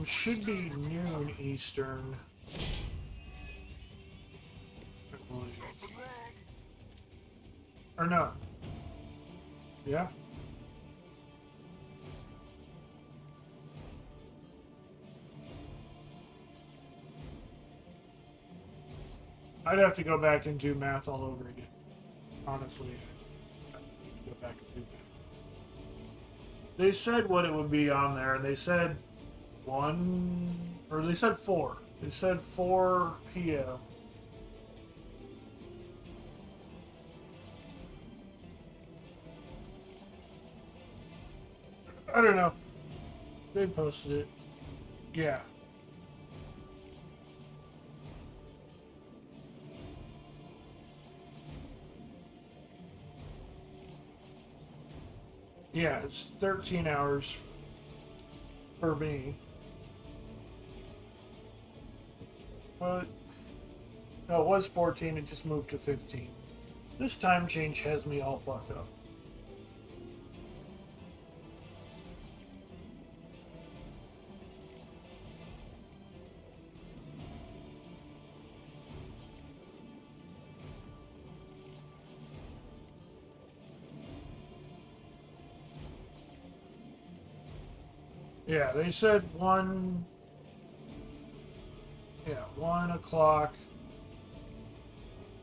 Should be noon Eastern. I believe. Or no. Yeah. I'd have to go back and do math all over again. Honestly, I need to go back and do math. They said what it would be on there. They said 1, or they said 4. They said 4 p.m. I don't know. They posted it. Yeah. Yeah, it's 13 hours for me. But no, it was 14, it just moved to 15. This time change has me all fucked up. Yeah, they said 1 o'clock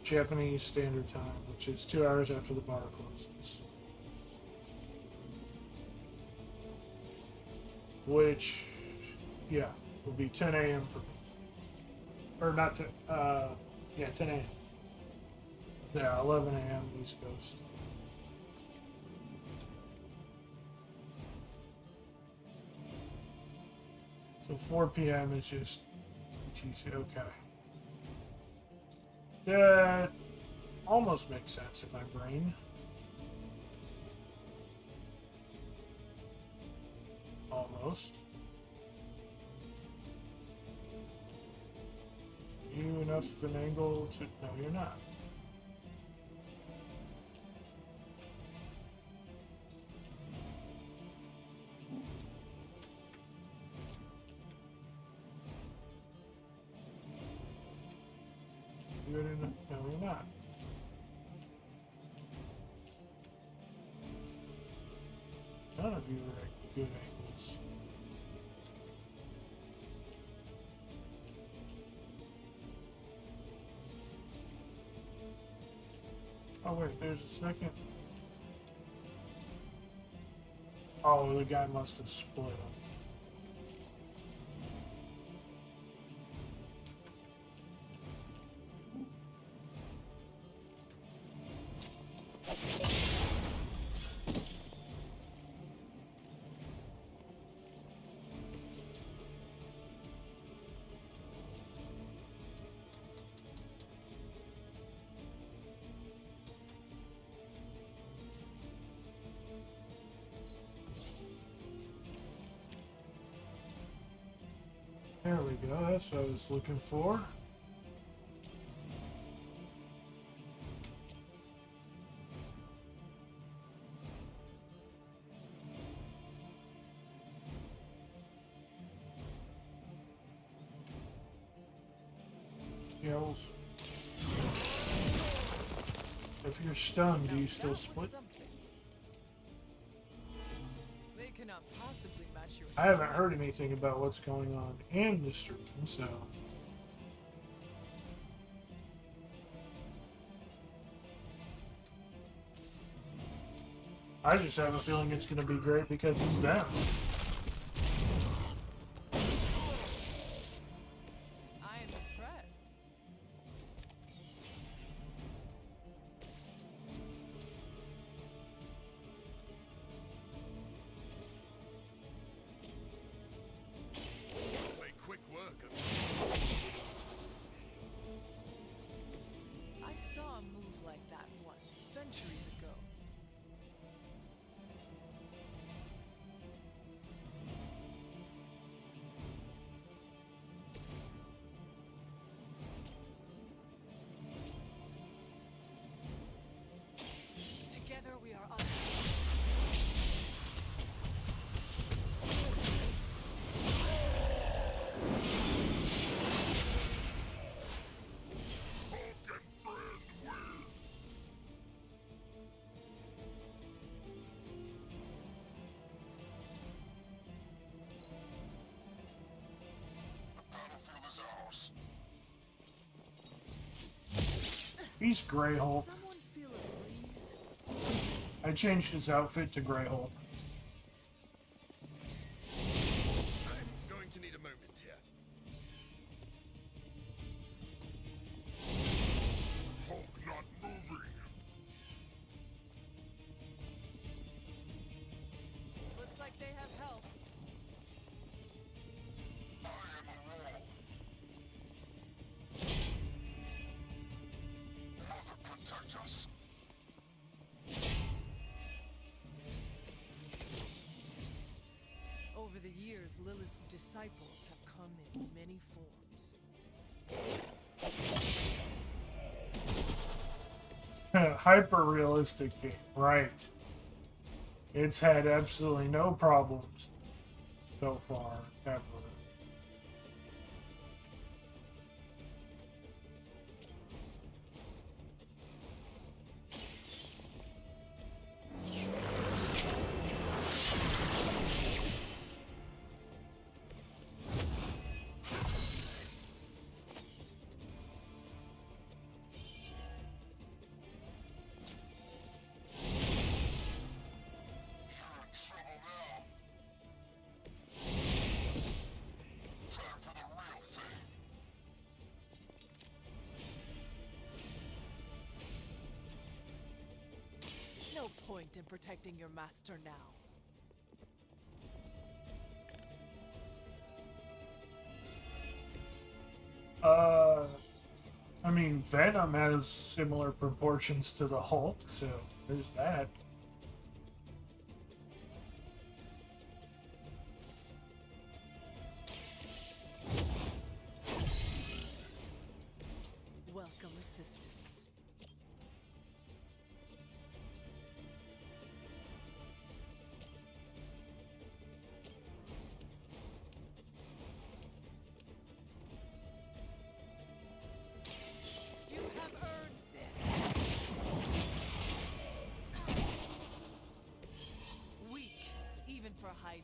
Japanese Standard Time, which is 2 hours after the bar closes. Which, yeah, will be 10 a.m. for me. Or not 10, 10 a.m. Yeah, 11 a.m. East Coast. So 4 p.m. is just TC. Okay. That almost makes sense in my brain. Almost. You enough of an angle to... No, you're not. Good enough. No, you're not. None of you are at good angles. Oh wait, there's a second. Oh, the guy must have split them. There we go, that's what I was looking for. Yells. If you're stunned, do you still split? They cannot possibly match your I haven't heard anything about what's going on in the stream, so... I just have a feeling it's going to be great because it's them. I am impressed. Make quick work of I saw a move like that once, centuries ago. Together we are unstoppable. He's Grey Hulk. Someone feel a breeze? I changed his outfit to Grey Hulk. I'm going to need a moment here. Hulk not moving. Looks like they have help. Protect us. Over the years, Lilith's disciples have come in many forms. Hyper realistic game, right? It's had absolutely no problems so far, ever. No point in protecting your master now. I mean, Venom has similar proportions to the Hulk, so there's that. Welcome assistance. You have earned this. Weak, even for Hydra.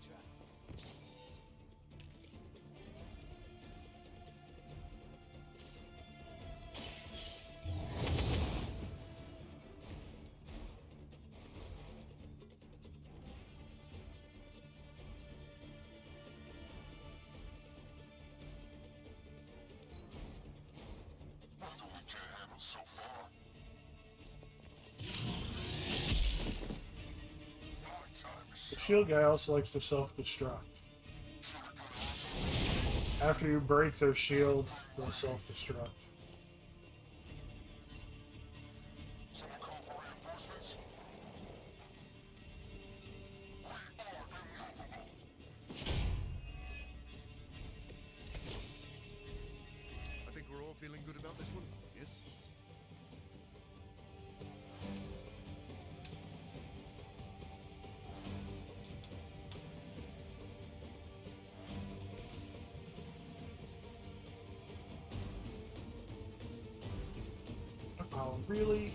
Nothing we can't handle so far. The shield guy also likes to self-destruct. After you break their shield, they'll self-destruct. Someone call for reinforcements? We are immovable. I think we're all feeling good about this one, yes? Oh, really?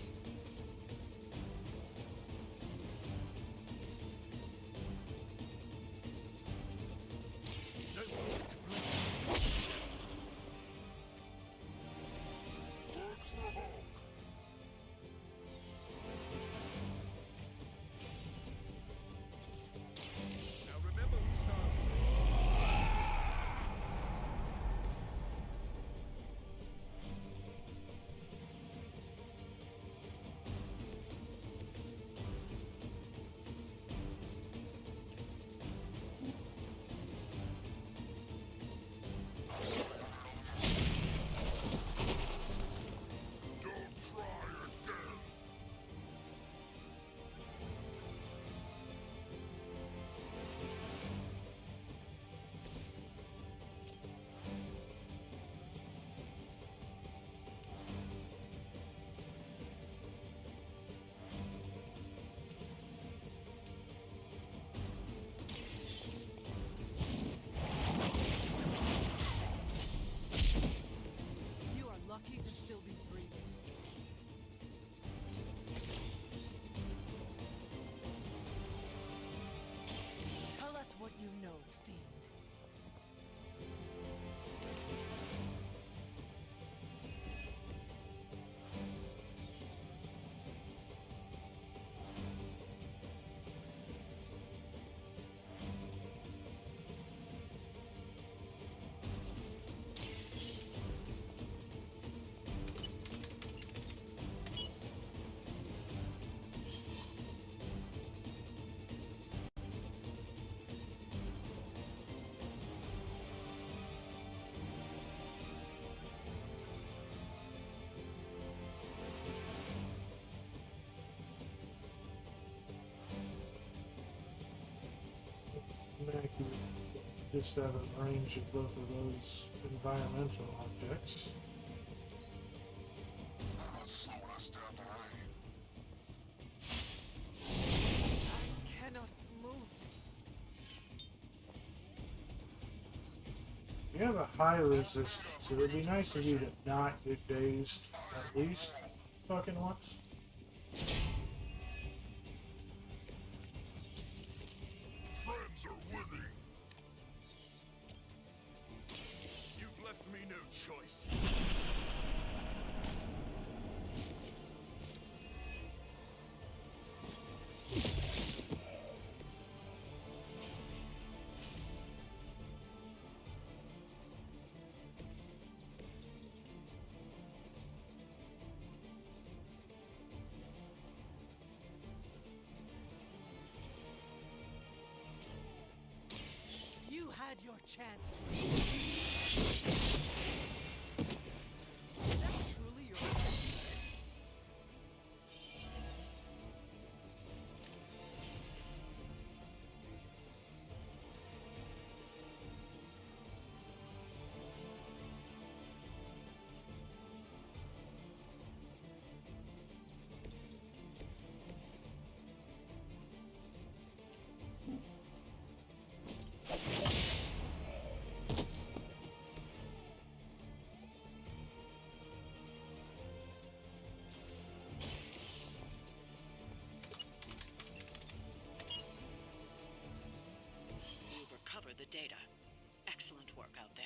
Hulk's the Hulk. Now remember who started. just out of range of both of those environmental objects. I cannot move. You have a high resistance. It would be nice of you to not get dazed at least fucking once. Friends are winning. You've left me no choice. You had your chance to. Is that truly your You've recovered the data. Excellent work out there.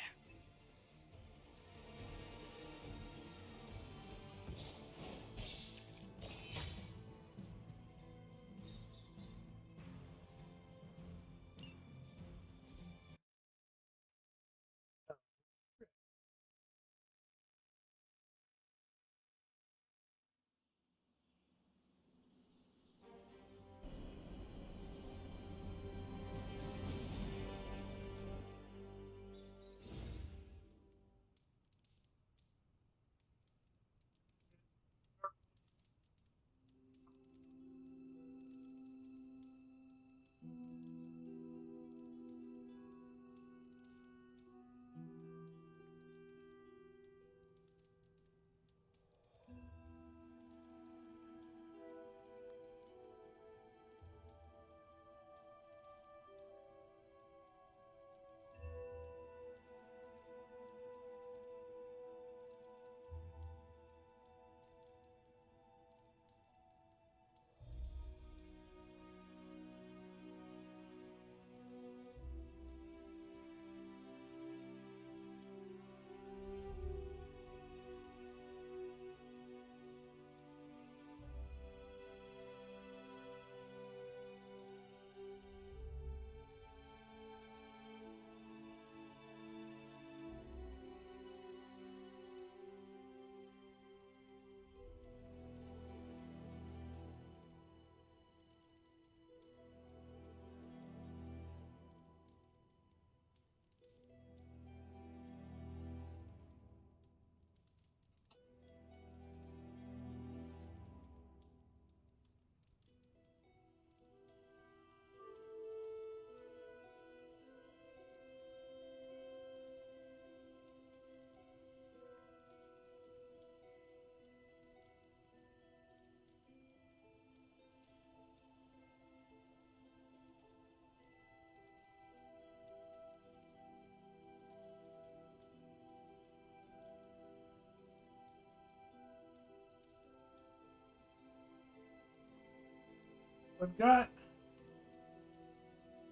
I've got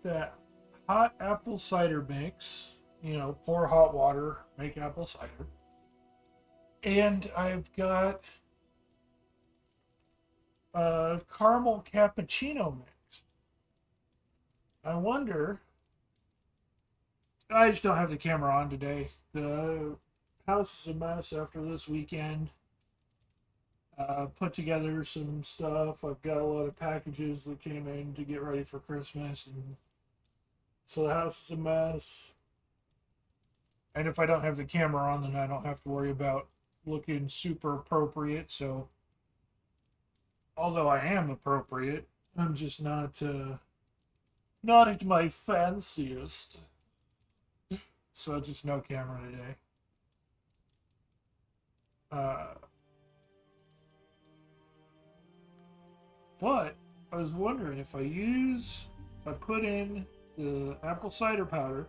that hot apple cider mix. You know, pour hot water, make apple cider. And I've got a caramel cappuccino mix. I wonder. I just don't have the camera on today. The house is a mess after this weekend. Put together some stuff. I've got a lot of packages that came in to get ready for Christmas, and so the house is a mess. And if I don't have the camera on, then I don't have to worry about looking super appropriate. So, although I am appropriate, I'm just not at my fanciest. So just no camera today. But I was wondering if I put in the apple cider powder,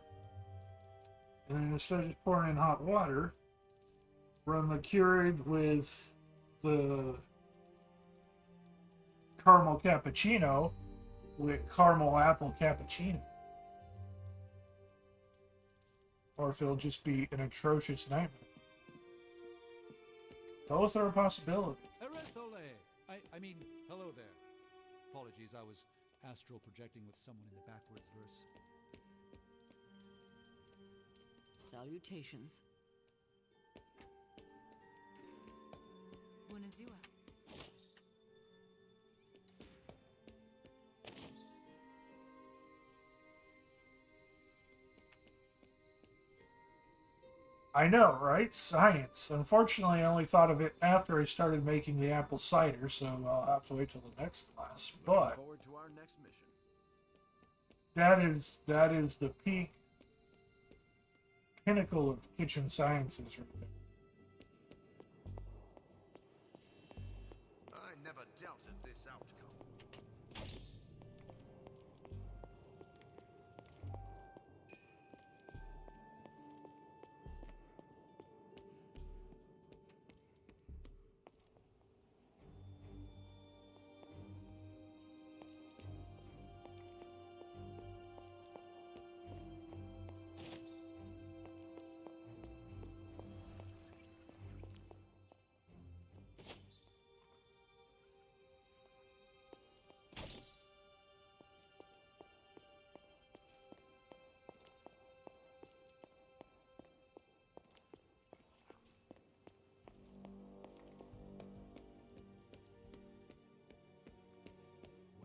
and then instead of just pouring in hot water, run the Keurig with the caramel cappuccino with caramel apple cappuccino. Or if it'll just be an atrocious nightmare. Those are a possibility. Erethole! I mean, hello there. Apologies, I was astral projecting with someone in the backwards verse. Salutations. Buonazua. I know, right? Science. Unfortunately, I only thought of it after I started making the apple cider, so I'll have to wait till the next class. But Forward to our next mission. that is the pinnacle of kitchen sciences right there. I never doubted this outcome.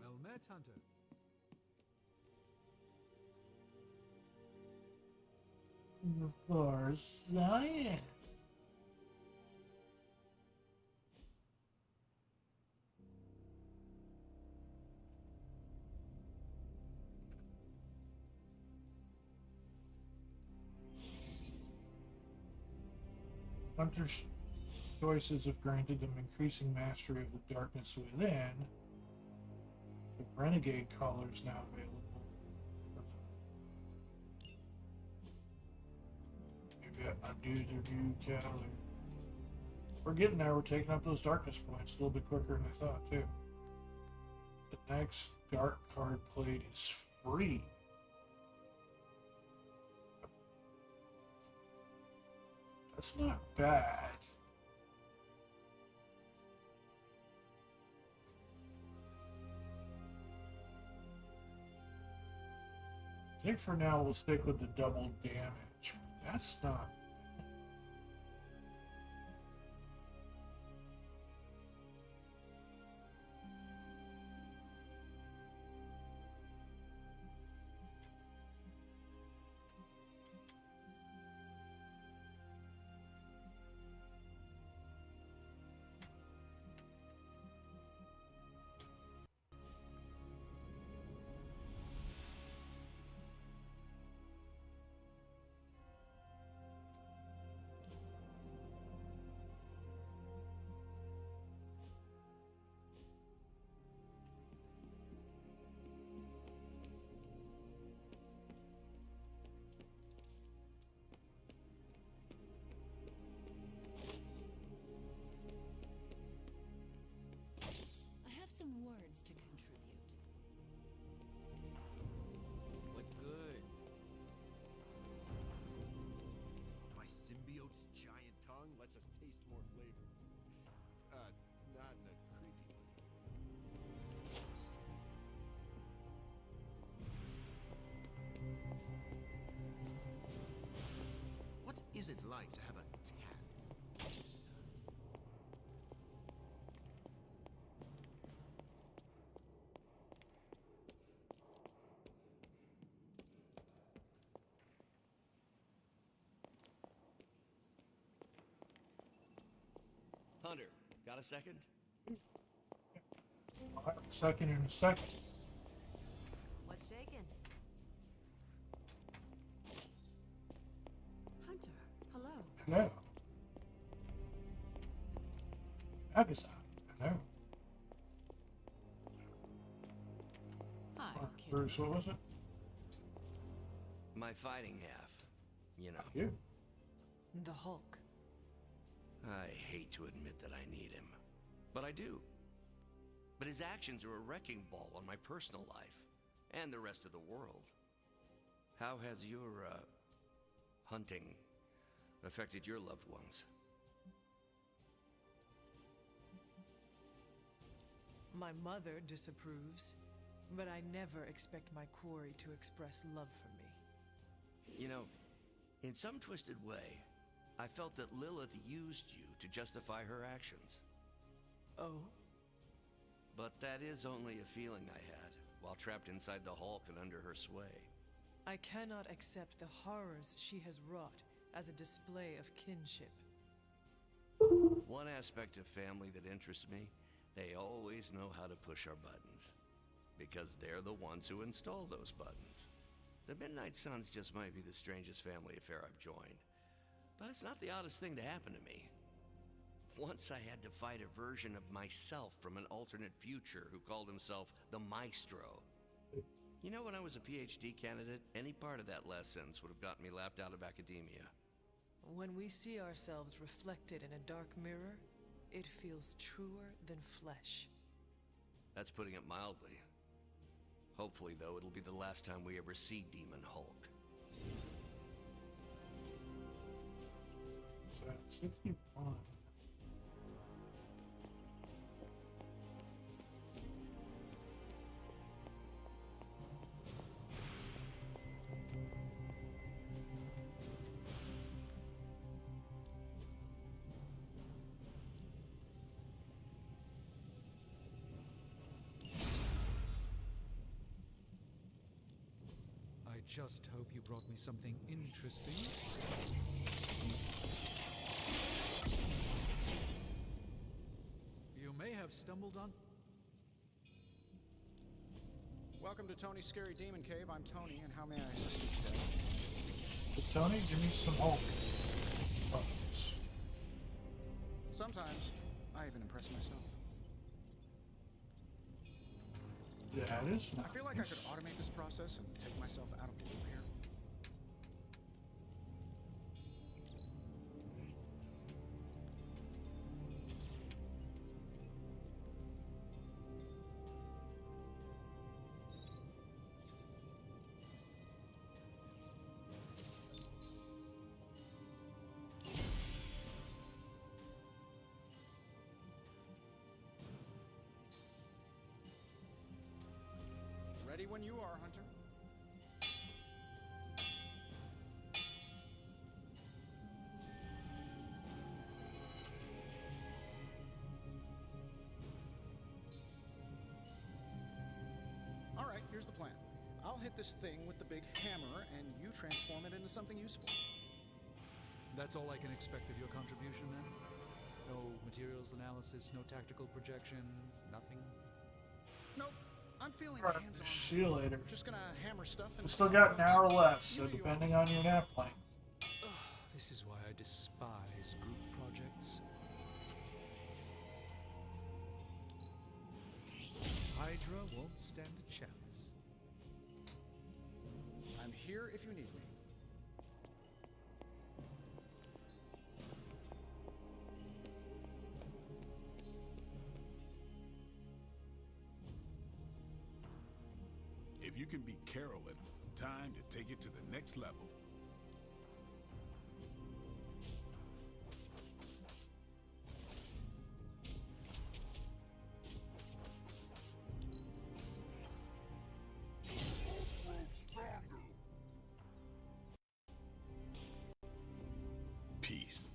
Well met, Hunter. Of course, science. Hunter's choices have granted him increasing mastery of the darkness within. The renegade collar is now available. Maybe I do the new color. We're getting there. We're taking up those darkness points a little bit quicker than I thought, too. The next dark card played is free. That's not bad. I think for now we'll stick with the double damage. But that's not. Some words to contribute. What's good? My symbiote's giant tongue lets us taste more flavors. Not in a creepy way. What is it like to have a tat? Hunter, got a second? I'll have a second in a second. What's shaking? Hello. Agatha. Hello. Hi, kid. Bruce, what was it? My fighting half, you know. You. The Hulk. I hate to admit that I need him, but I do. But his actions are a wrecking ball on my personal life and the rest of the world. How has your, hunting affected your loved ones? My mother disapproves, but I never expect my quarry to express love for me. You know, in some twisted way, I felt that Lilith used you to justify her actions. Oh? But that is only a feeling I had while trapped inside the Hulk and under her sway. I cannot accept the horrors she has wrought as a display of kinship. One aspect of family that interests me, they always know how to push our buttons. Because they're the ones who install those buttons. The Midnight Suns just might be the strangest family affair I've joined. But it's not the oddest thing to happen to me. Once I had to fight a version of myself from an alternate future who called himself the Maestro. You know, when I was a PhD candidate, any part of that last sentence would have gotten me laughed out of academia. When we see ourselves reflected in a dark mirror, it feels truer than flesh. That's putting it mildly. Hopefully, though, it'll be the last time we ever see Demon Hulk. So, 61. I just hope you brought me something interesting. You may have stumbled on... Welcome to Tony's Scary Demon Cave. I'm Tony, and how may I assist you today? But Tony, give me some Hulk buttons. Sometimes, I even impress myself. That is nice. I feel like I could automate this process and take myself out of the loop here. Ready when you are, Hunter. All right, here's the plan. I'll hit this thing with the big hammer, and you transform it into something useful. That's all I can expect of your contribution, then? No materials analysis, no tactical projections, nothing? Nope. I'm feeling Alright, hands-on. see you later. Just gonna hammer stuff We and still got an hour left, so depending on your nap length. This is why I despise group projects. Hydra won't stand a chance. I'm here if you need me. If you can beat Carolyn, time to take it to the next level. Peace.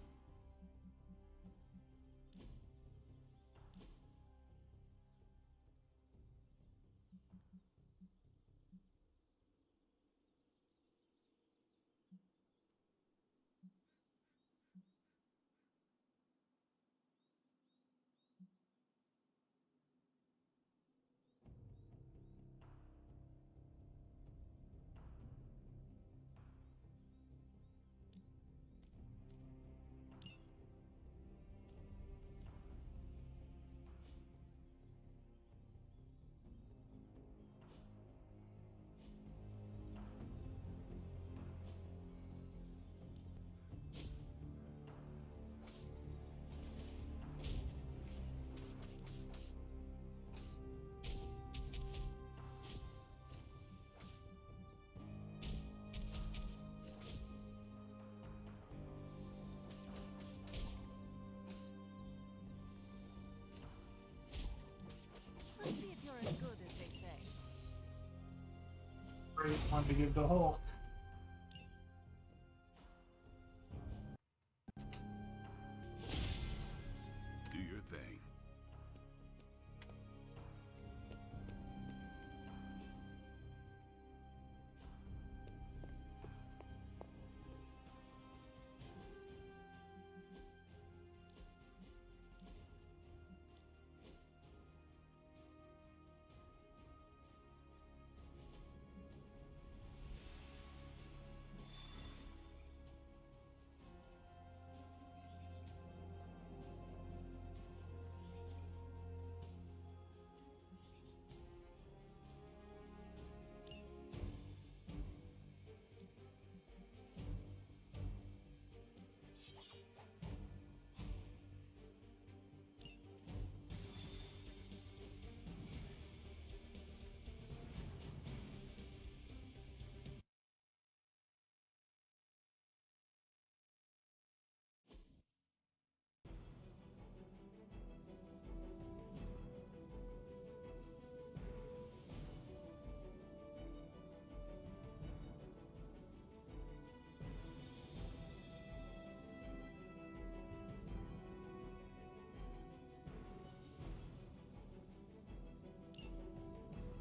great one to give to Hulk. Do your thing.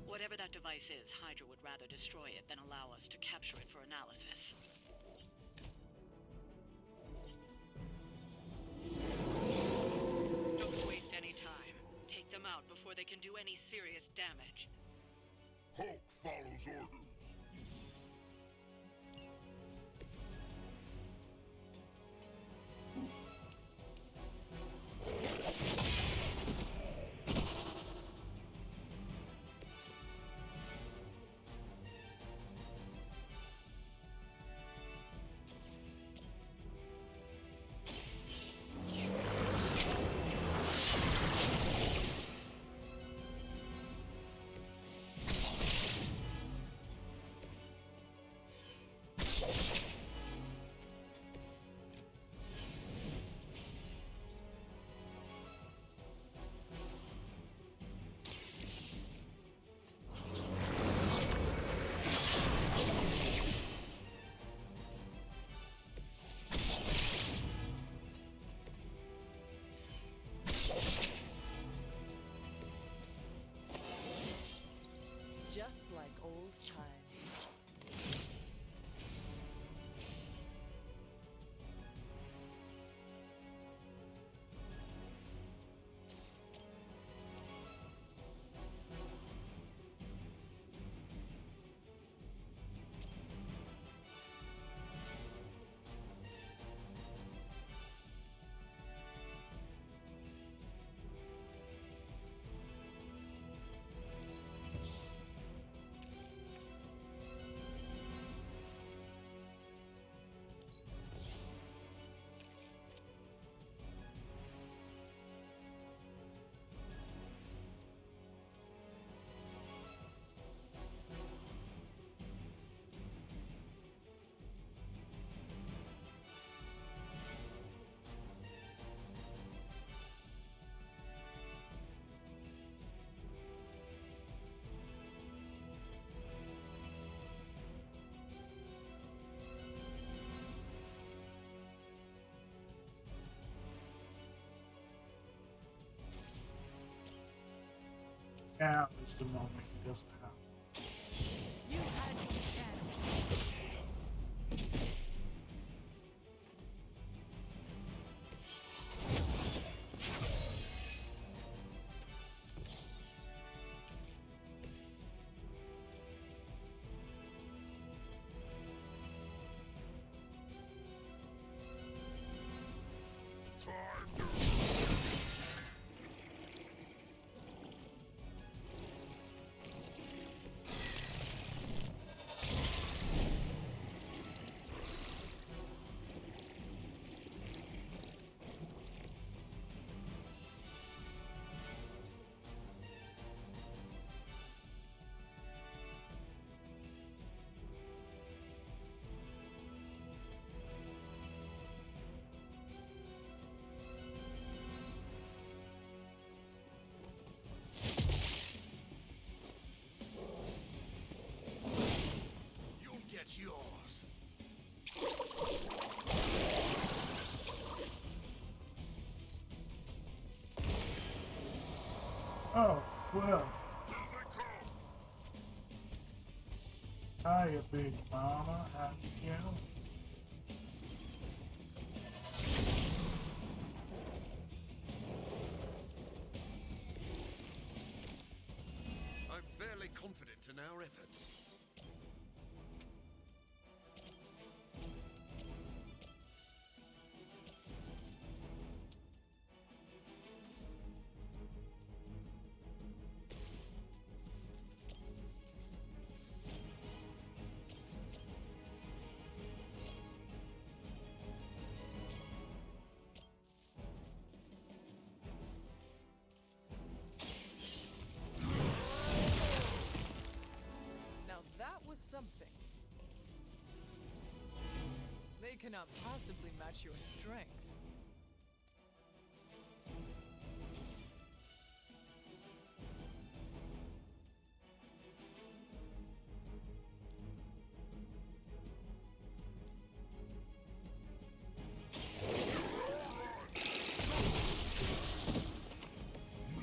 Whatever that device is, Hydra would rather destroy it than allow us to capture it for analysis. Don't waste any time. Take them out before they can do any serious damage. Hulk follows orders. Just like old times. Now is the moment he doesn't have. You had your chance. Well, hiya, big mama. How you doing? I'm fairly confident in our efforts. Now that was something. They cannot possibly match your strength.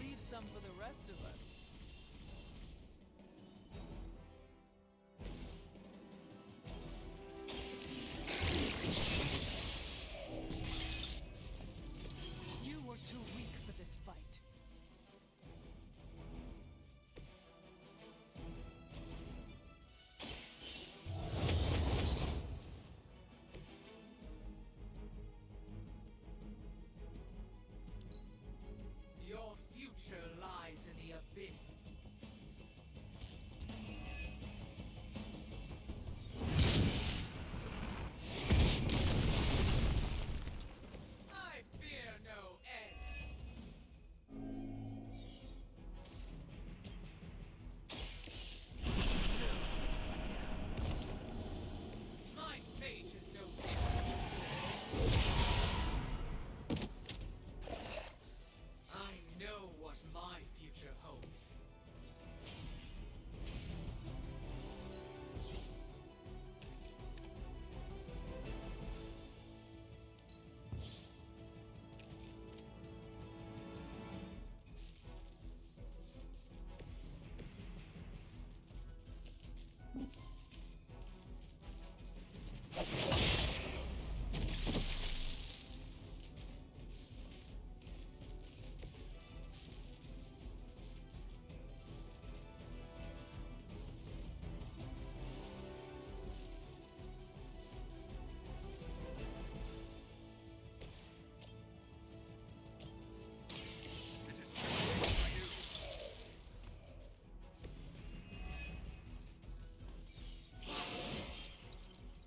Leave some for the rest of us. You were too weak for this fight. Your future lies in the abyss. I fear no end. My fate is no different. I know what my future holds.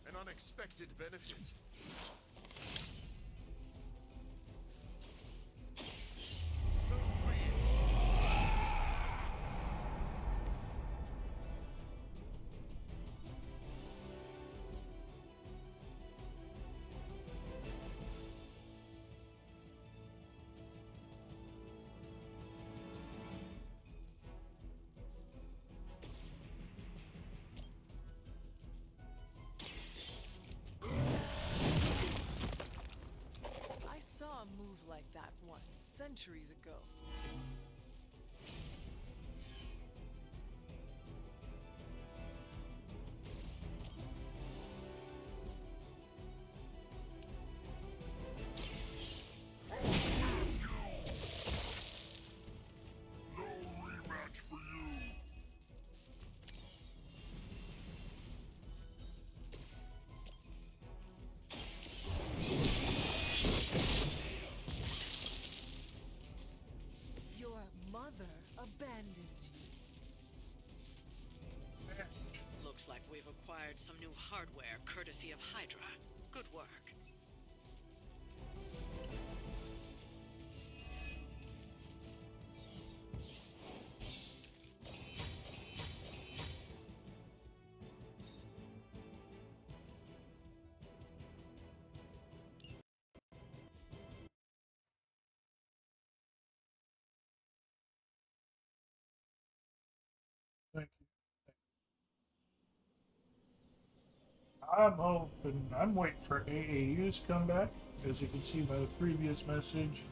An unexpected benefit. So be it. I saw a move like that once, centuries ago. No rematch for you. Your mother abandons you. Looks like we've acquired some new hardware courtesy of Hydra. Good work. Thank you. I'm hoping, I'm waiting for AAU's comeback. As you can see by the previous message,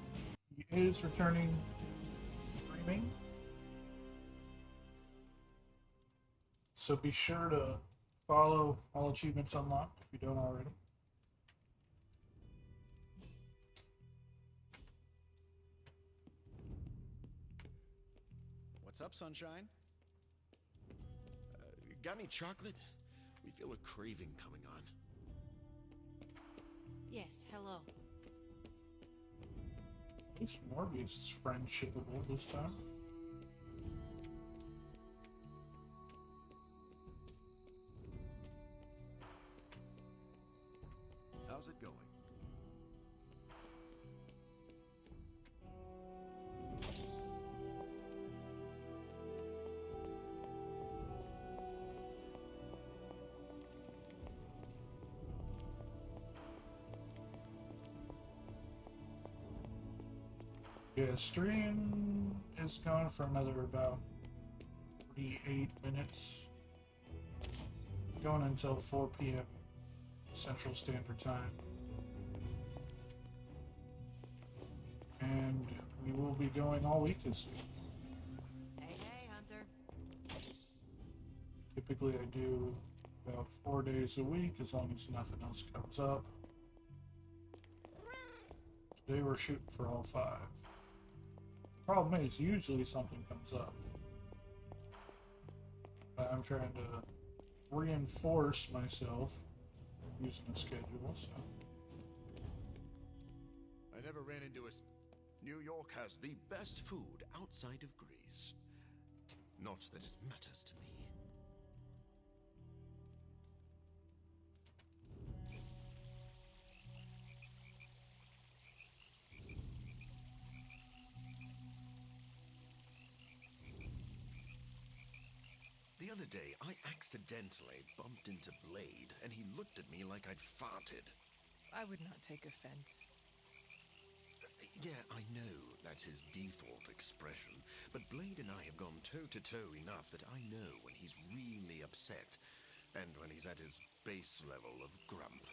he is returning to streaming. So be sure to follow all achievements unlocked if you don't already. What's up, Sunshine? Got any chocolate? We feel a craving coming on. Yes, hello. At least Morbius is friendshipable this time. How's it going? Yeah, stream is going for another about 48 minutes. Going until 4 p.m. Central Standard Time. And we will be going all week this week. Hey, hey, Hunter. Typically I do about 4 days a week as long as nothing else comes up. Today we're shooting for all 5. Problem is, usually something comes up. But I'm trying to reinforce myself using a schedule, so. I never ran into a... New York has the best food outside of Greece. Not that it matters to me. The other day, I accidentally bumped into Blade, and he looked at me like I'd farted. I would not take offense. Yeah, I know that's his default expression, but Blade and I have gone toe-to-toe enough that I know when he's really upset, and when he's at his base level of grump.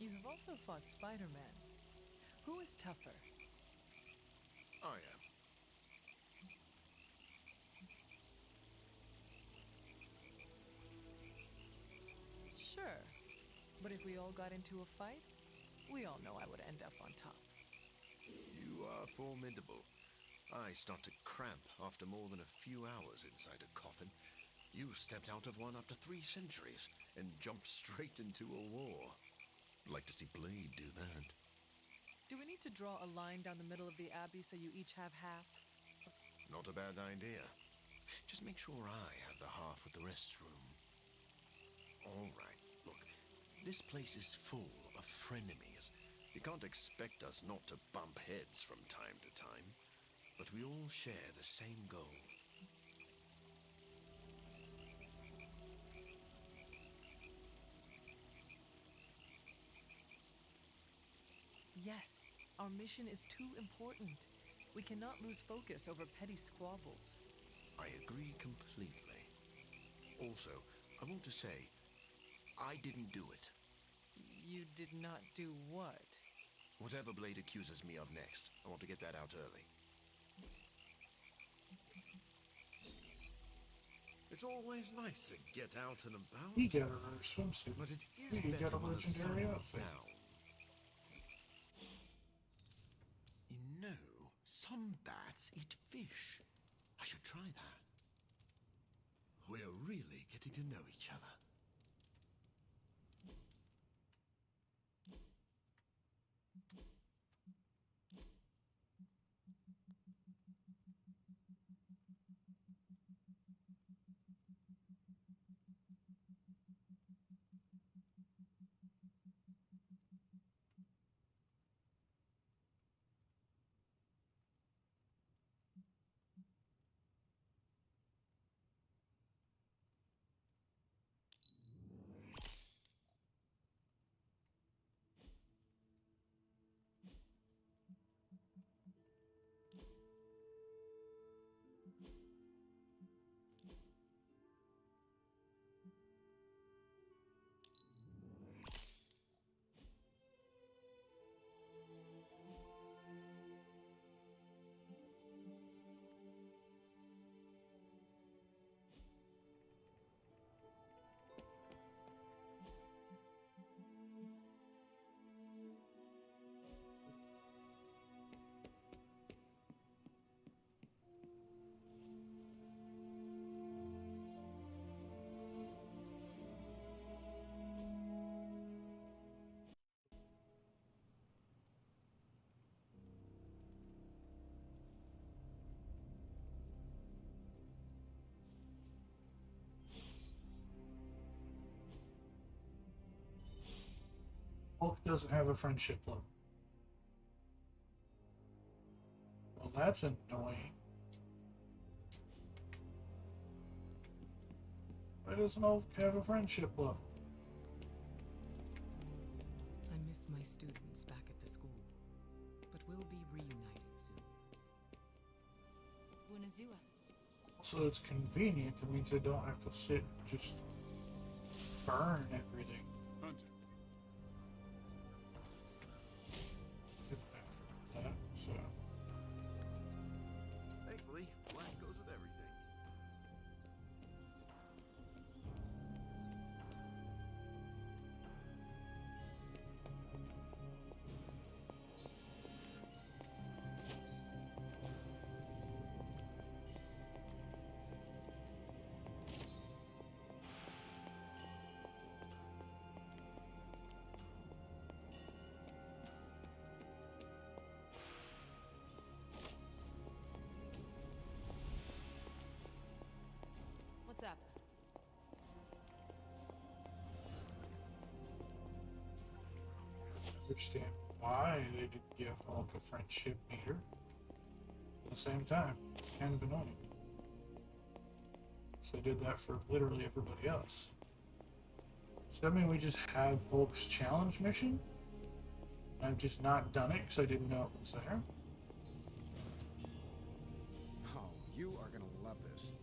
You have also fought Spider-Man. Who is tougher? I am. Sure. But if we all got into a fight, we all know I would end up on top. You are formidable. I start to cramp after more than a few hours inside a coffin. You stepped out of one after 3 centuries and jumped straight into a war. I'd like to see Blade do that. Do we need to draw a line down the middle of the Abbey so you each have half? Not a bad idea. Just make sure I have the half with the restroom. All right, look. This place is full of frenemies. You can't expect us not to bump heads from time to time. But we all share the same goal. Yes, our mission is too important. We cannot lose focus over petty squabbles. I agree completely. Also, I want to say, I didn't do it. You did not do what? Whatever Blade accuses me of next, I want to get that out early. It's always nice to get out and about. He got a rare swimsuit. But it is He better got a when the sun legendary is outfit. down. You know, some bats eat fish. I should try that. We're really getting to know each other. doesn't have a friendship level. Well, that's annoying. Why doesn't Ulf have a friendship level? I miss my students back at the school, but we'll be reunited soon. Bunazua. So it's convenient. It means I don't have to sit and just burn everything. Hunter. After that, so. Thankfully, black goes with everything. What's up? Understand why they didn't give Hulk a friendship meter. At the same time, it's kind of annoying. So they did that for literally everybody else. Does that mean we just have Hulk's challenge mission? I've just not done it because I didn't know it was there. Oh, you are gonna love this.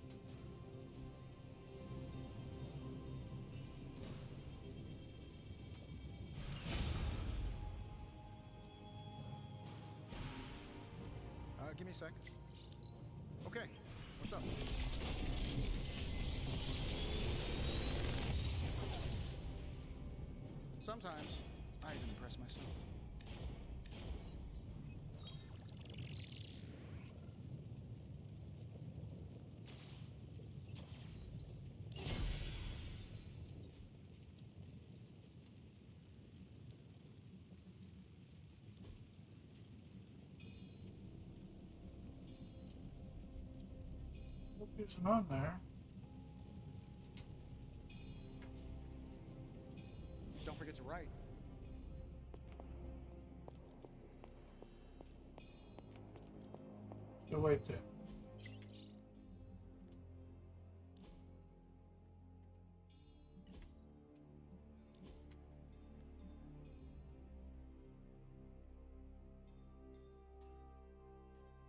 Give me a sec. Okay, what's up? Sometimes I even impress myself. What isn't on there? Don't forget to write. So wait there.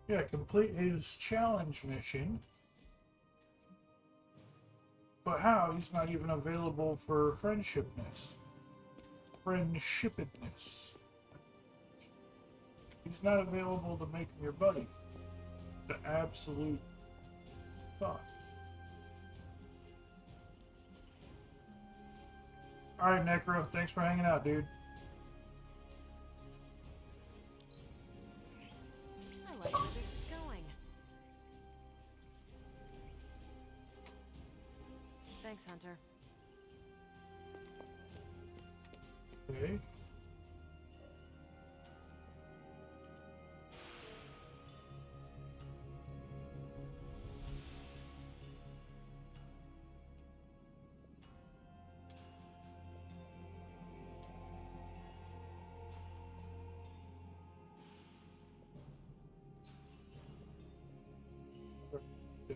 Yeah, complete his challenge mission. But how? He's not even available for friendshipness. Friendshipedness. He's not available to make him your buddy. The absolute thought. Alright, Necro, thanks for hanging out, dude. I like where this is going. Thanks, Hunter. Okay.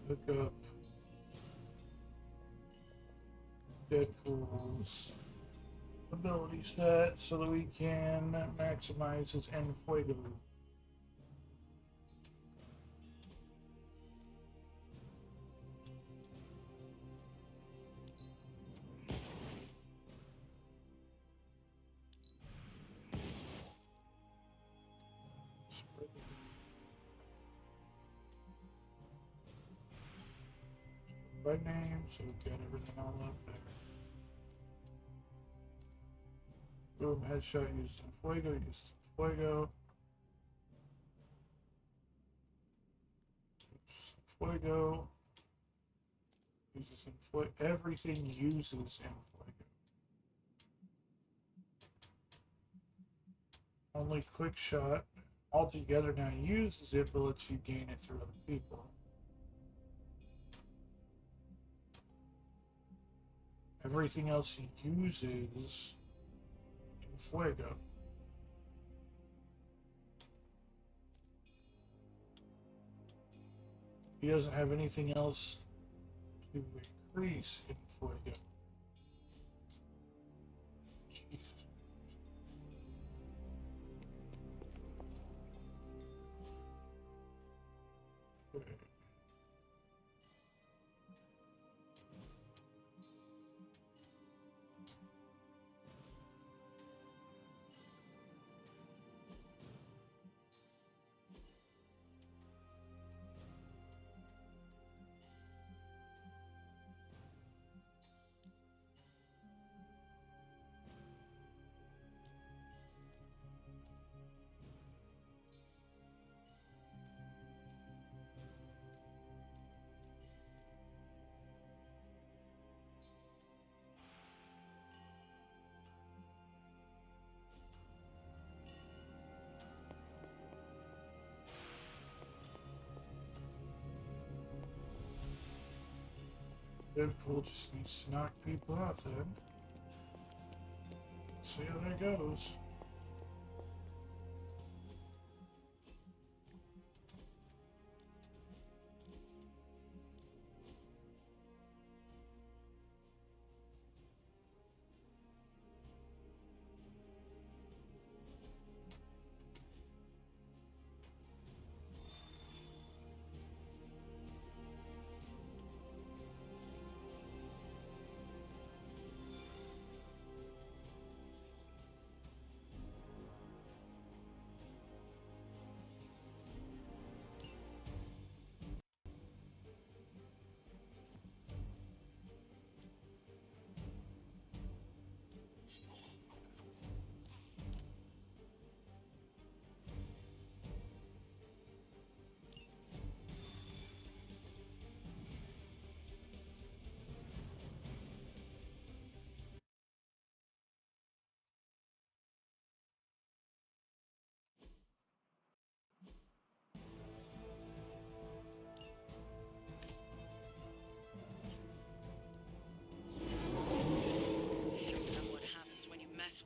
Hook up Deadpool's ability set so that we can maximize his En Fuego. By name, so we've got everything all up there. Boom, headshot uses En Fuego, uses En Fuego. Oops, En Fuego. Uses En Fuego. Everything uses En Fuego. Only quick shot altogether now uses it, but lets you gain it through other people. Everything else he uses En Fuego. He doesn't have anything else to increase in Fuego. Jesus. Okay. Deadpool just needs to knock people out then. See how that goes.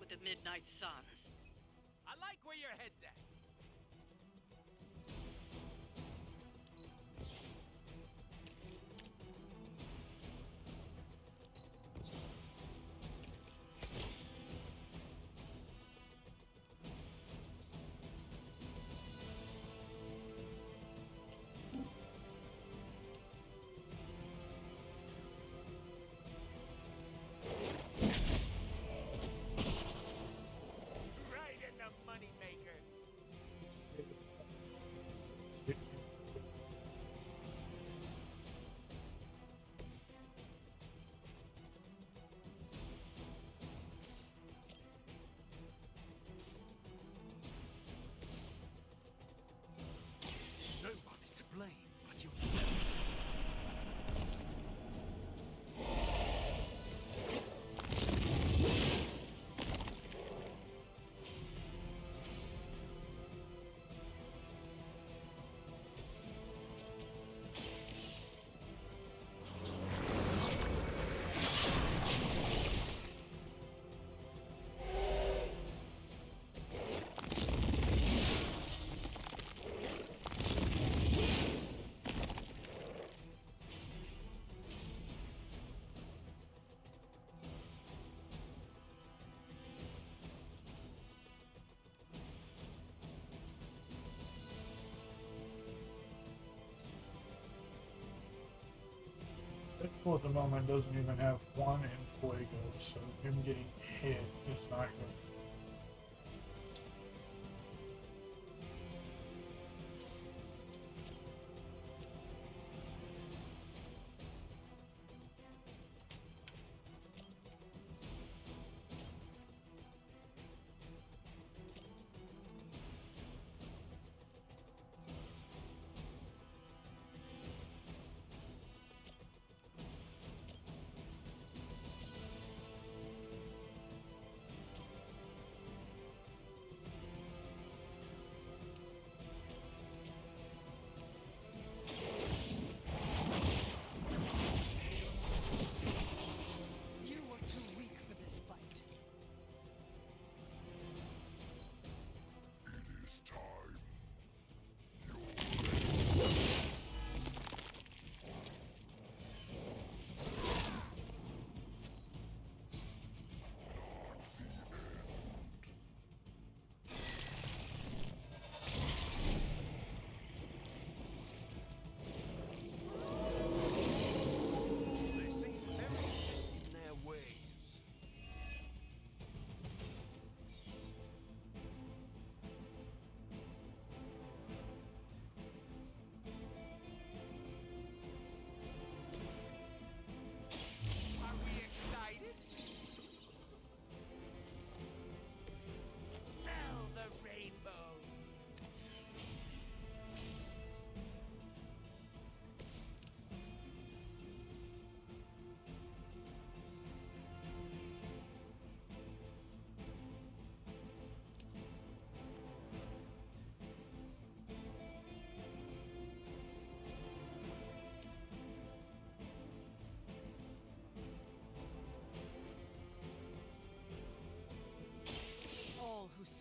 With the Midnight Suns. I like where your head's at. Right in the moneymaker. No one is to blame but yourself. Deadpool at the moment doesn't even have one in Fuego, so him getting hit is not good.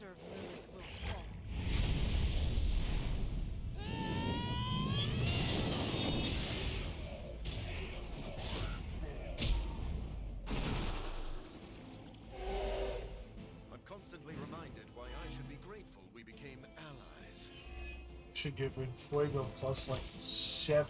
serve Lilith will fall. I'm constantly reminded why I should be grateful we became allies. Should give in Fuego plus like 7.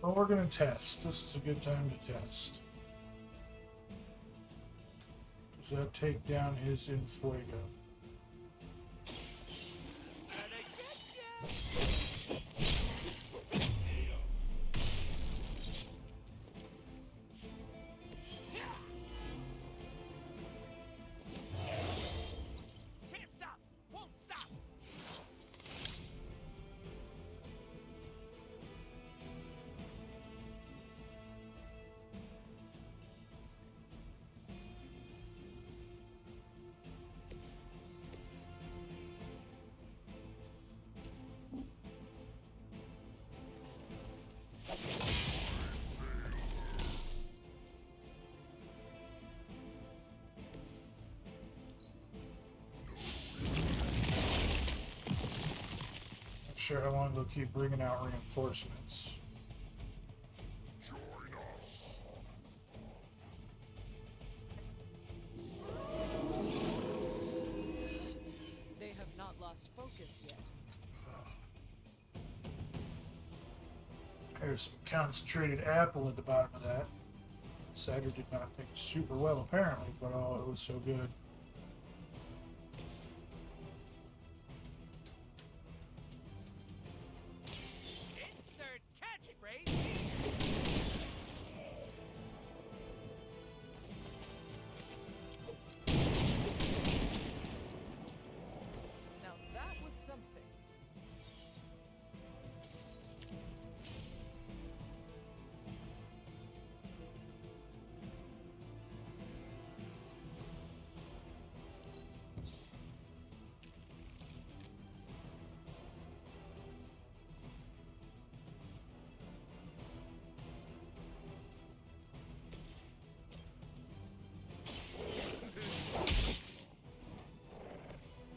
Well, we're going to test. This is a good time to test. Does that take down his Infuego? Can't stop! Won't stop! Not sure how long they'll keep bringing out reinforcements. They have not lost focus yet. There's some concentrated apple at the bottom of that. Cider did not take super well, apparently, but oh, it was so good. Insert catchphrase! Now that was something.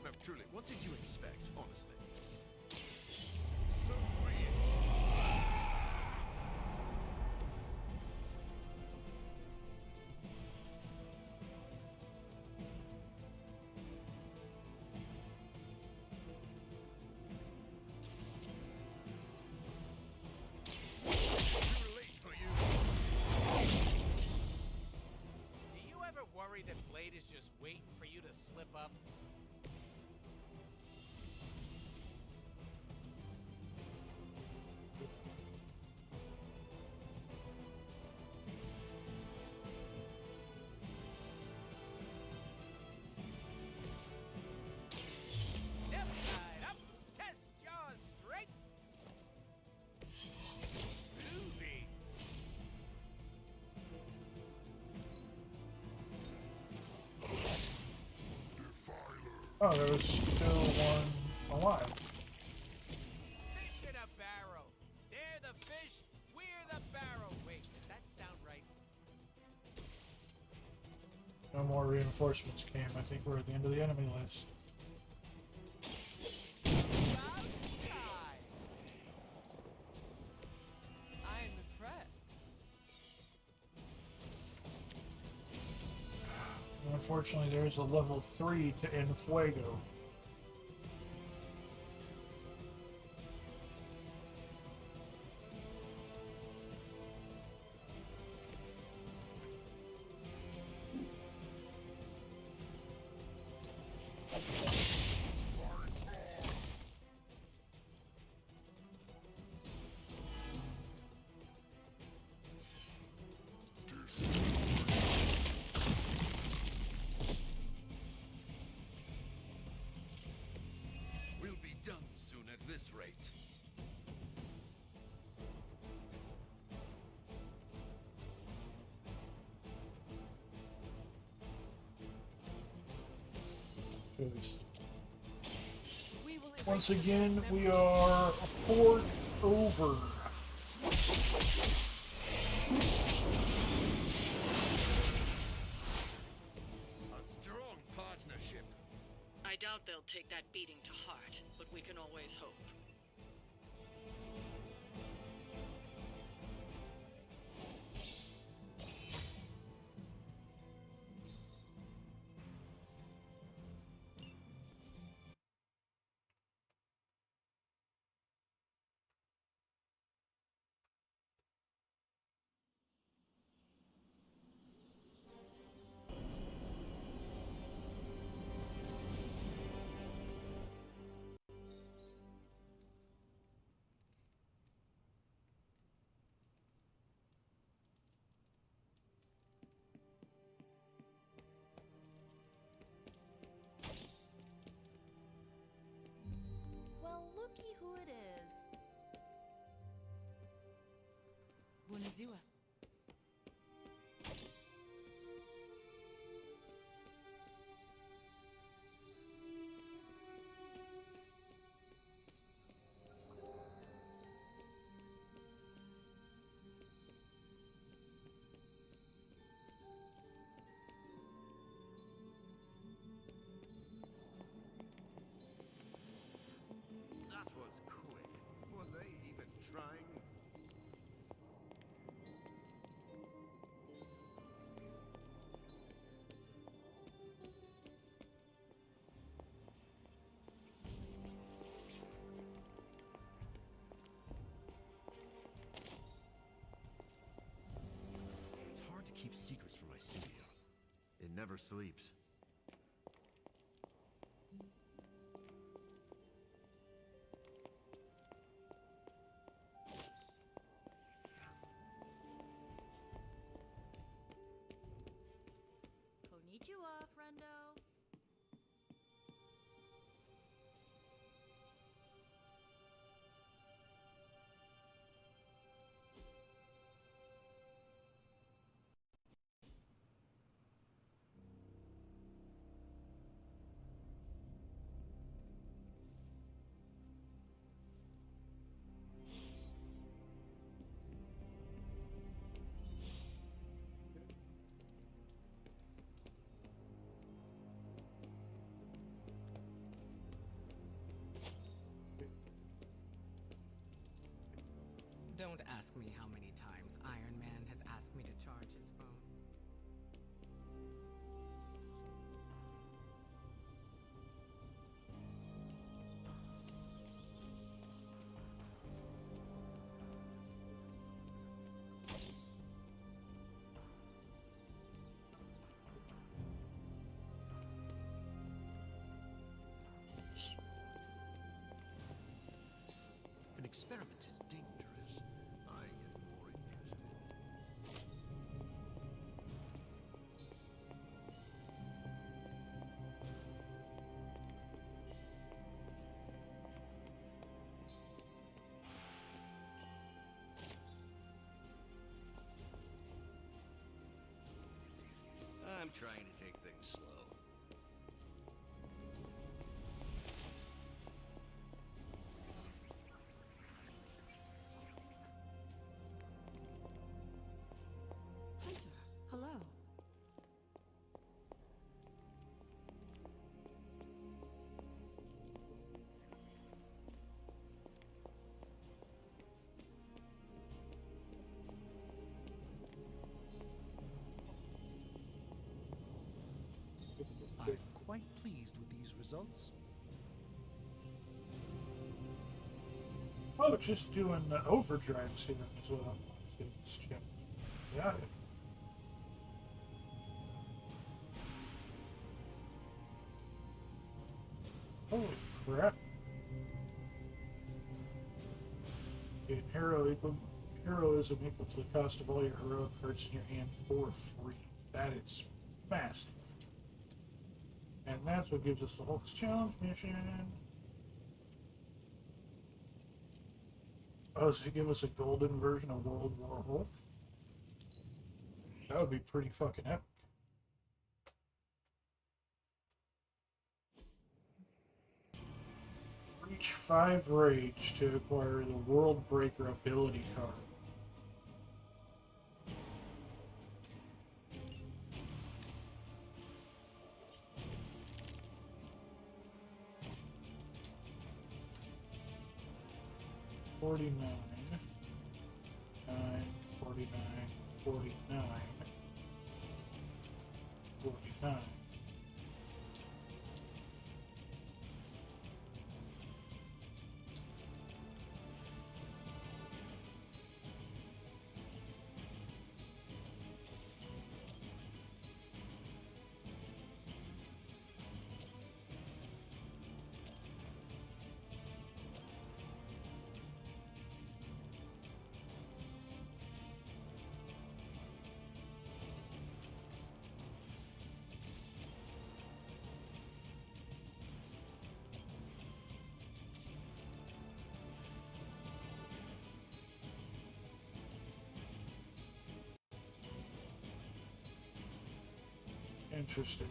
No, truly, what did you expect, honestly? So be it. Too late for you. Do you ever worry that Blade is just waiting for you to slip up? Step right up, test your strength. Groovy. Oh, there was still one alive. Fish in a barrel. They're the fish, we're the barrel. Wait, does that sound right? No more reinforcements came. I think we're at the end of the enemy list. I am impressed. unfortunately, there is a level 3 to En Fuego. We'll be done soon at this rate. Once again, we are a fork over. A strong partnership. I doubt they'll take that beating to heart, but we can always hope. Well, looky who it is. Bunazua. That was quick. Were they even trying? It's hard to keep secrets from my symbiote. It never sleeps. Konnichiwa, friendo. Don't ask me how many times Iron Man has asked me to charge his phone. If an experiment is dangerous, I get more interested. I'm trying to take things slow. Hunter, hello. quite pleased with these results. Oh, just doing the overdrive serum is what I want to do. This challenge. Got it. Holy crap. Okay, heroism equals the cost of all your heroic cards in your hand for free. That is massive. And that's what gives us the Hulk's challenge mission. Oh, does it give us a golden version of World War Hulk? That would be pretty fucking epic. Reach 5 rage to acquire the World Breaker ability card. $49, 49, 49, 49. Interesting.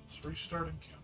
Let's restart and count.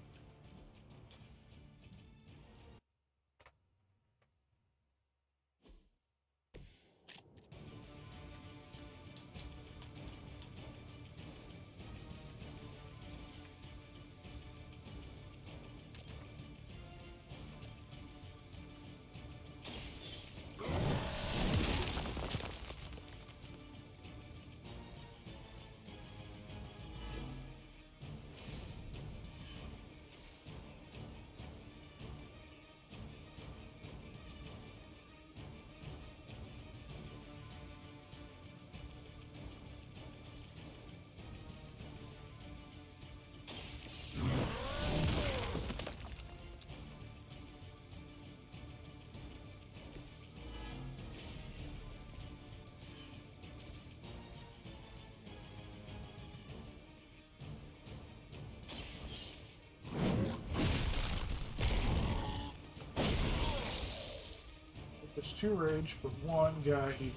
There's 2 rage, but 1 guy healed.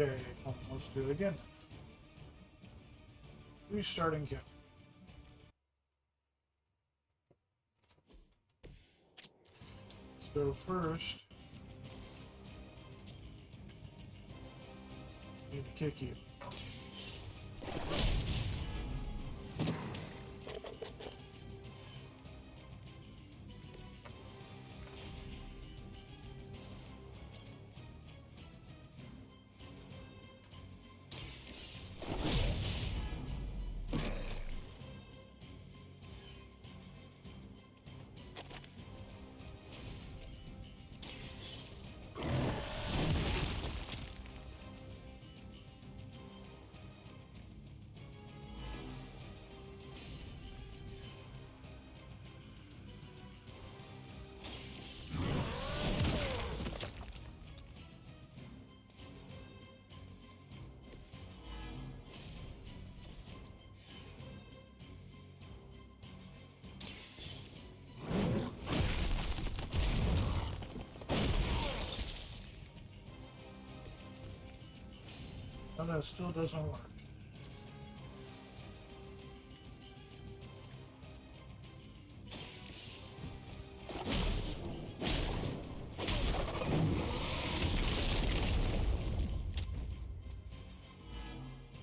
Okay, let's do it again. Restarting count. So first, I need to kick you. No, that still doesn't work.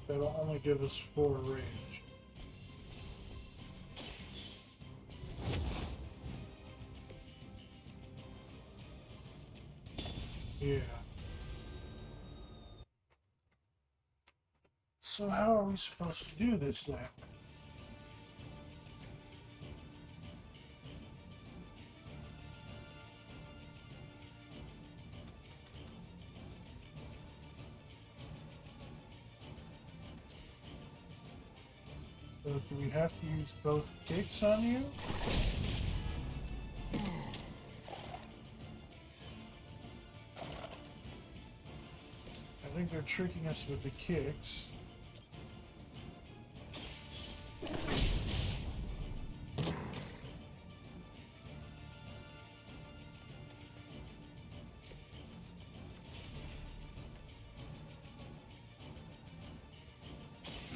That'll only give us 4 range. Yeah. So how are we supposed to do this then? So do we have to use both kicks on you? I think they're tricking us with the kicks.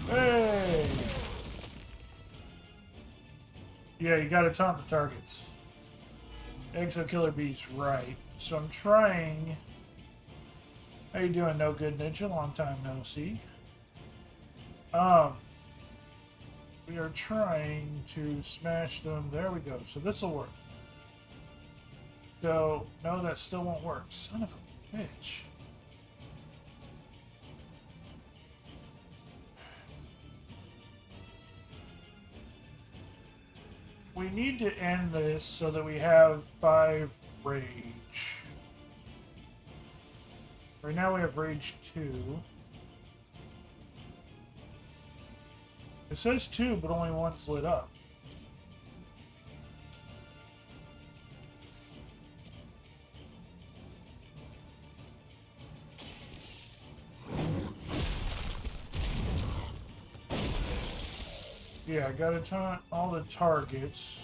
Hey! Yeah, you gotta taunt the targets. Exo Killer Bee's right. So I'm trying... How you doing, No Good Ninja? Long time no see. We are trying to smash them. There we go. So this will work. So, no, that still won't work. Son of a bitch. We need to end this so that we have 5 rage. Right now we have rage 2. It says 2, but only one's lit up. Yeah, I gotta taunt all the targets.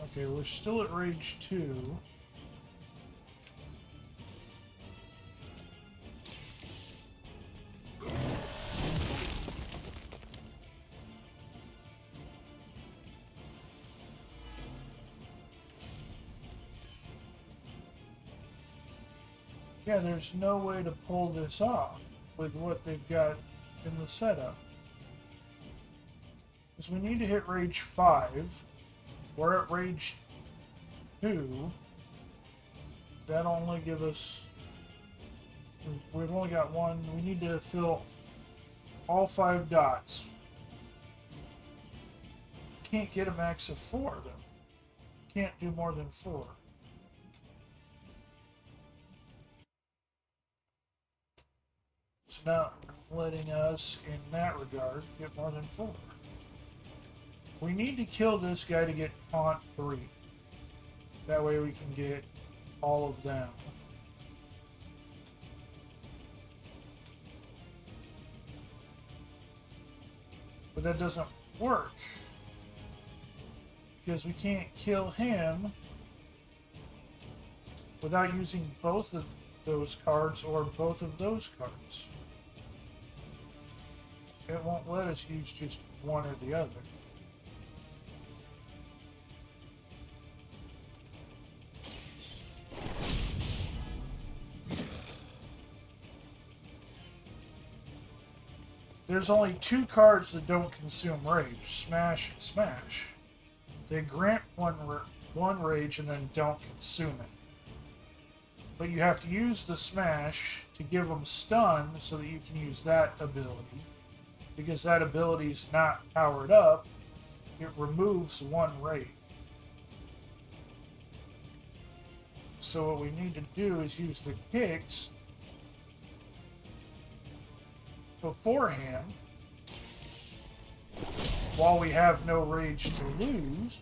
Okay, we're still at rage 2. Yeah, there's no way to pull this off with what they've got in the setup. Because we need to hit rage 5. We're at rage 2. That'll only give us... We've only got 1. We need to fill all 5 dots. Can't get a max of 4, though. Can't do more than 4. It's not letting us, in that regard, get more than 4. We need to kill this guy to get taunt 3. That way we can get all of them. But that doesn't work. Because we can't kill him without using both of those cards or both of those cards. It won't let us use just one or the other. There's only 2 cards that don't consume rage, Smash and Smash. They grant one rage and then don't consume it. But you have to use the Smash to give them stun so that you can use that ability. Because that ability is not powered up, it removes 1 rage. So what we need to do is use the kicks beforehand, while we have no rage to lose,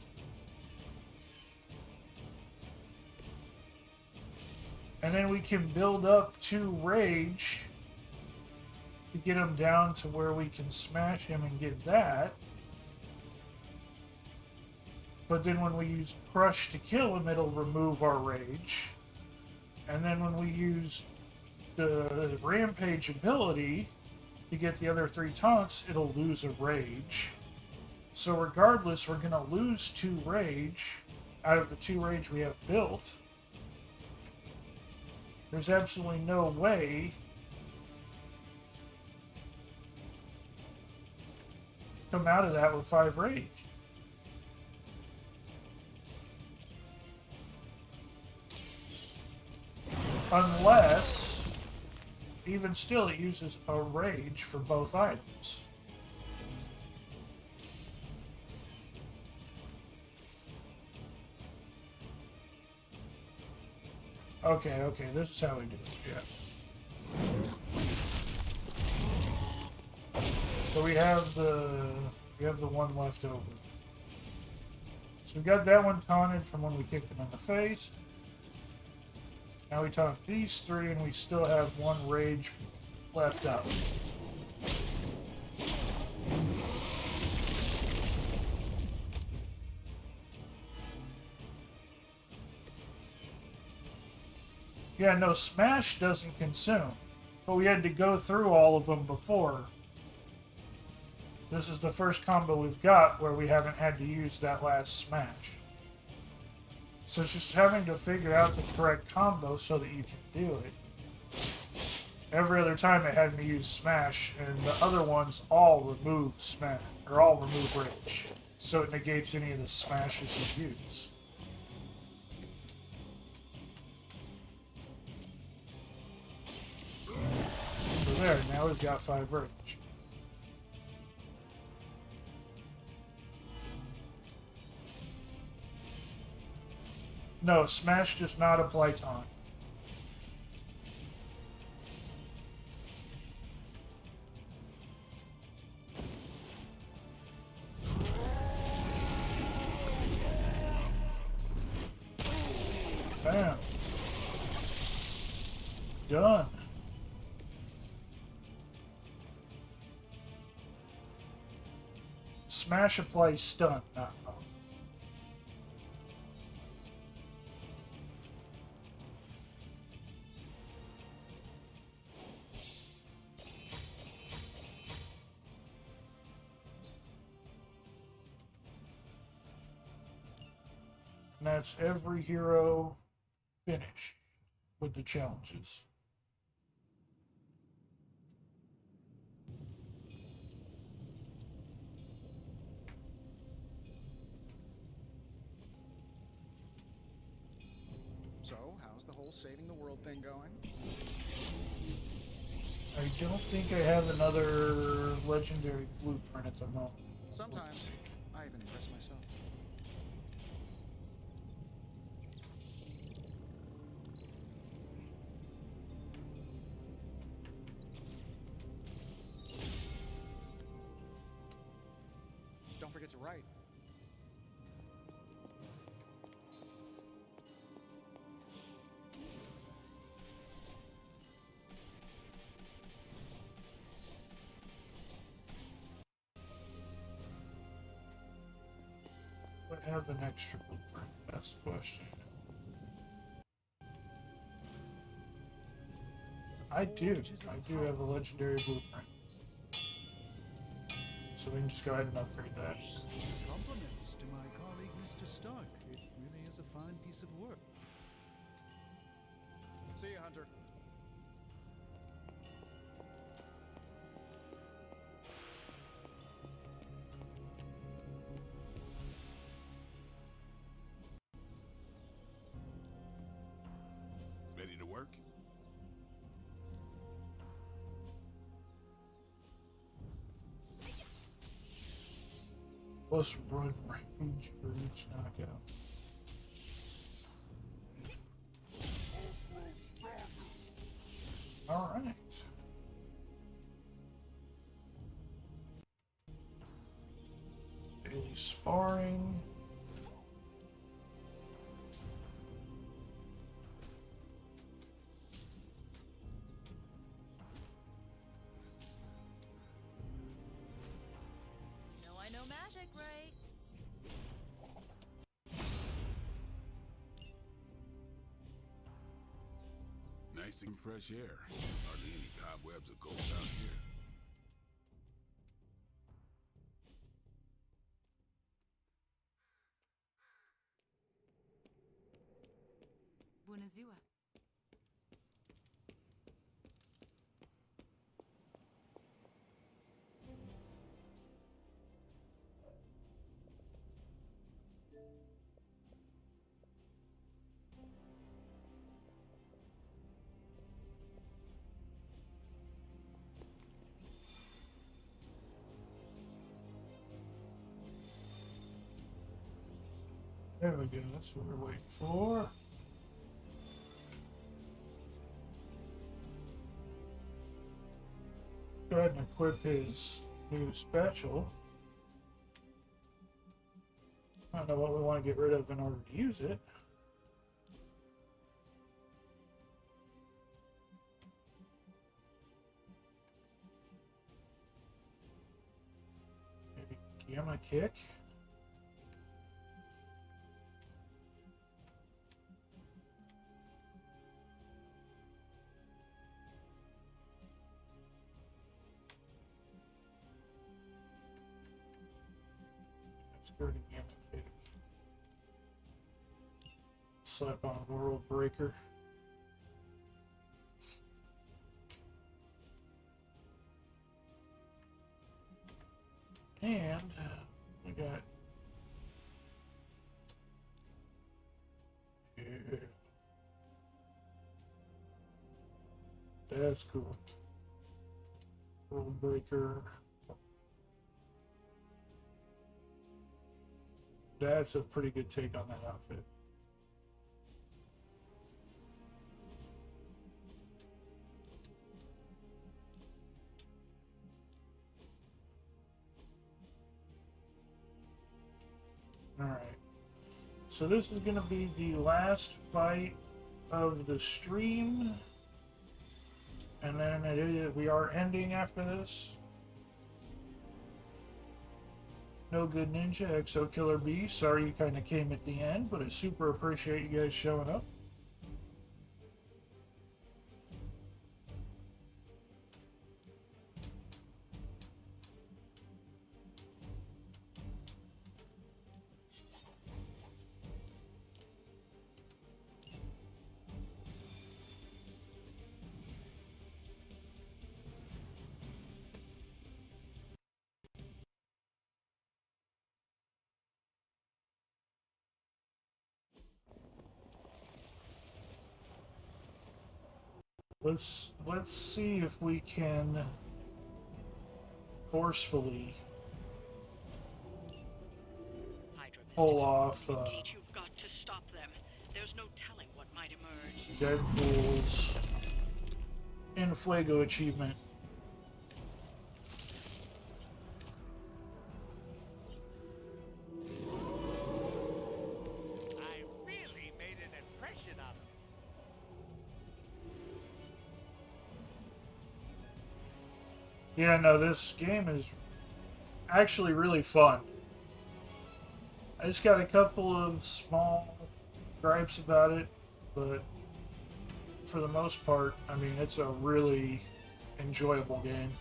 And then we can build up 2 rage to get him down to where we can smash him and get that. But then when we use crush to kill him, it'll remove our rage. And then when we use the rampage ability to get the other 3 taunts, it'll lose a rage. So regardless, we're going to lose 2 rage out of the 2 rage we have built. There's absolutely no way to come out of that with 5 rage. Unless, even still, it uses a rage for both items. Okay, this is how we do it, yeah. So we have the one left over. So we got that one taunted from when we kicked him in the face. Now we taunt these 3 and we still have 1 rage left up. Yeah, no, Smash doesn't consume. But we had to go through all of them before. This is the first combo we've got where we haven't had to use that last Smash. So it's just having to figure out the correct combo so that you can do it. Every other time it had me use Smash, and the other ones all remove Smash, or all remove Rage. So it negates any of the Smashes you use. So there, now we've got 5 Rage. No, Smash does not apply taunt. Bam. Done. Smash applies stun, not taunt. And that's every hero finish with the challenges. So, how's the whole saving the world thing going? I don't think I have another legendary blueprint at the moment. Sometimes, I even impress myself. Don't forget to write. I have an extra blueprint. That's the question. I do. I do have a legendary blueprint. So we can just go ahead and upgrade that. Compliments to my colleague, Mr. Stark. It really is a fine piece of work. See you, Hunter. Ready to work? Plus run range for each knockout. Alright. Daily sparring. Nice and fresh air. Hardly any cobwebs or ghosts out here. Bună ziua. There we go, that's what we're waiting for. Go ahead and equip his new special. I don't know what we want to get rid of in order to use it. Maybe Gamma Kick. Skirting Gamma Kick. Slap on World Breaker. And we got that's cool. World Breaker. That's a pretty good take on that outfit. Alright. So this is going to be the last fight of the stream. And then we are ending after this. No Good Ninja, Exo Killer B. Sorry you kind of came at the end, but I super appreciate you guys showing up. Let's see if we can forcefully pull off You've got to stop them. There's no telling what might emerge. Deadpool's In Fuego achievement. I really made an impression on him. Yeah, no, this game is actually really fun. I just got a couple of small gripes about it, but for the most part, I mean, it's a really enjoyable game.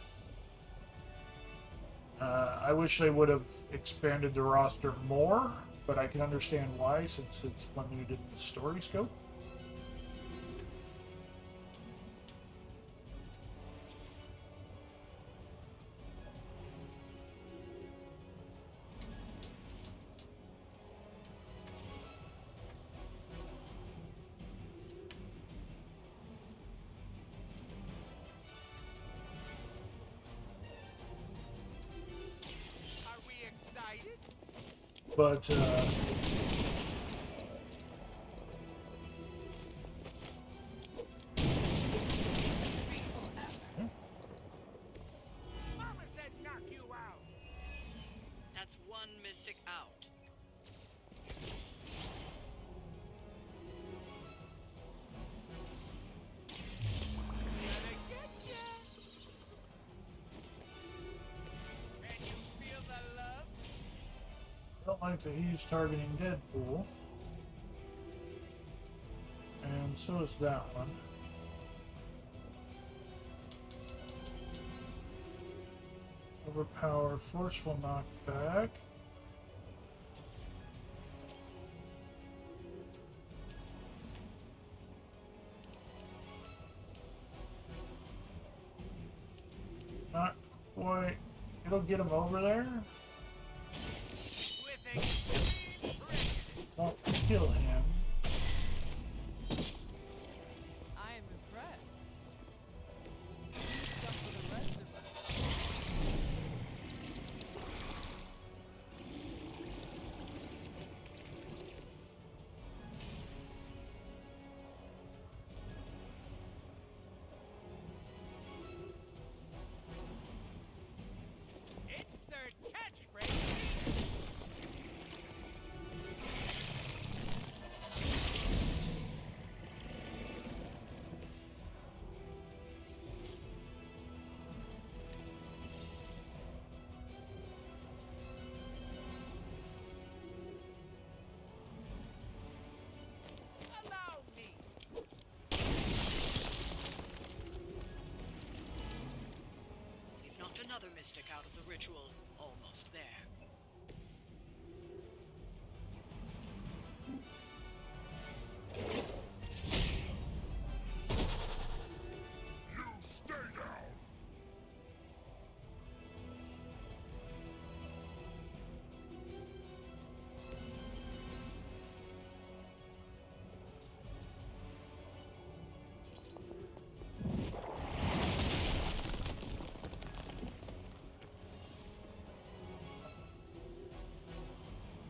I wish they would have expanded the roster more, but I can understand why, since it's limited in the story scope. Are we excited? But, Mama said knock you out. That's one mystic out. Gonna get ya. Can you feel the love? I don't like that he's targeting Deadpool. And so is that one. overpower, forceful knockback. Not quite. It'll get him over there. Won't kill him. I am impressed. We need some for the rest of us. Insert catchphrase. Allow me. We've knocked another mystic out of the ritual. Almost there. You stay down!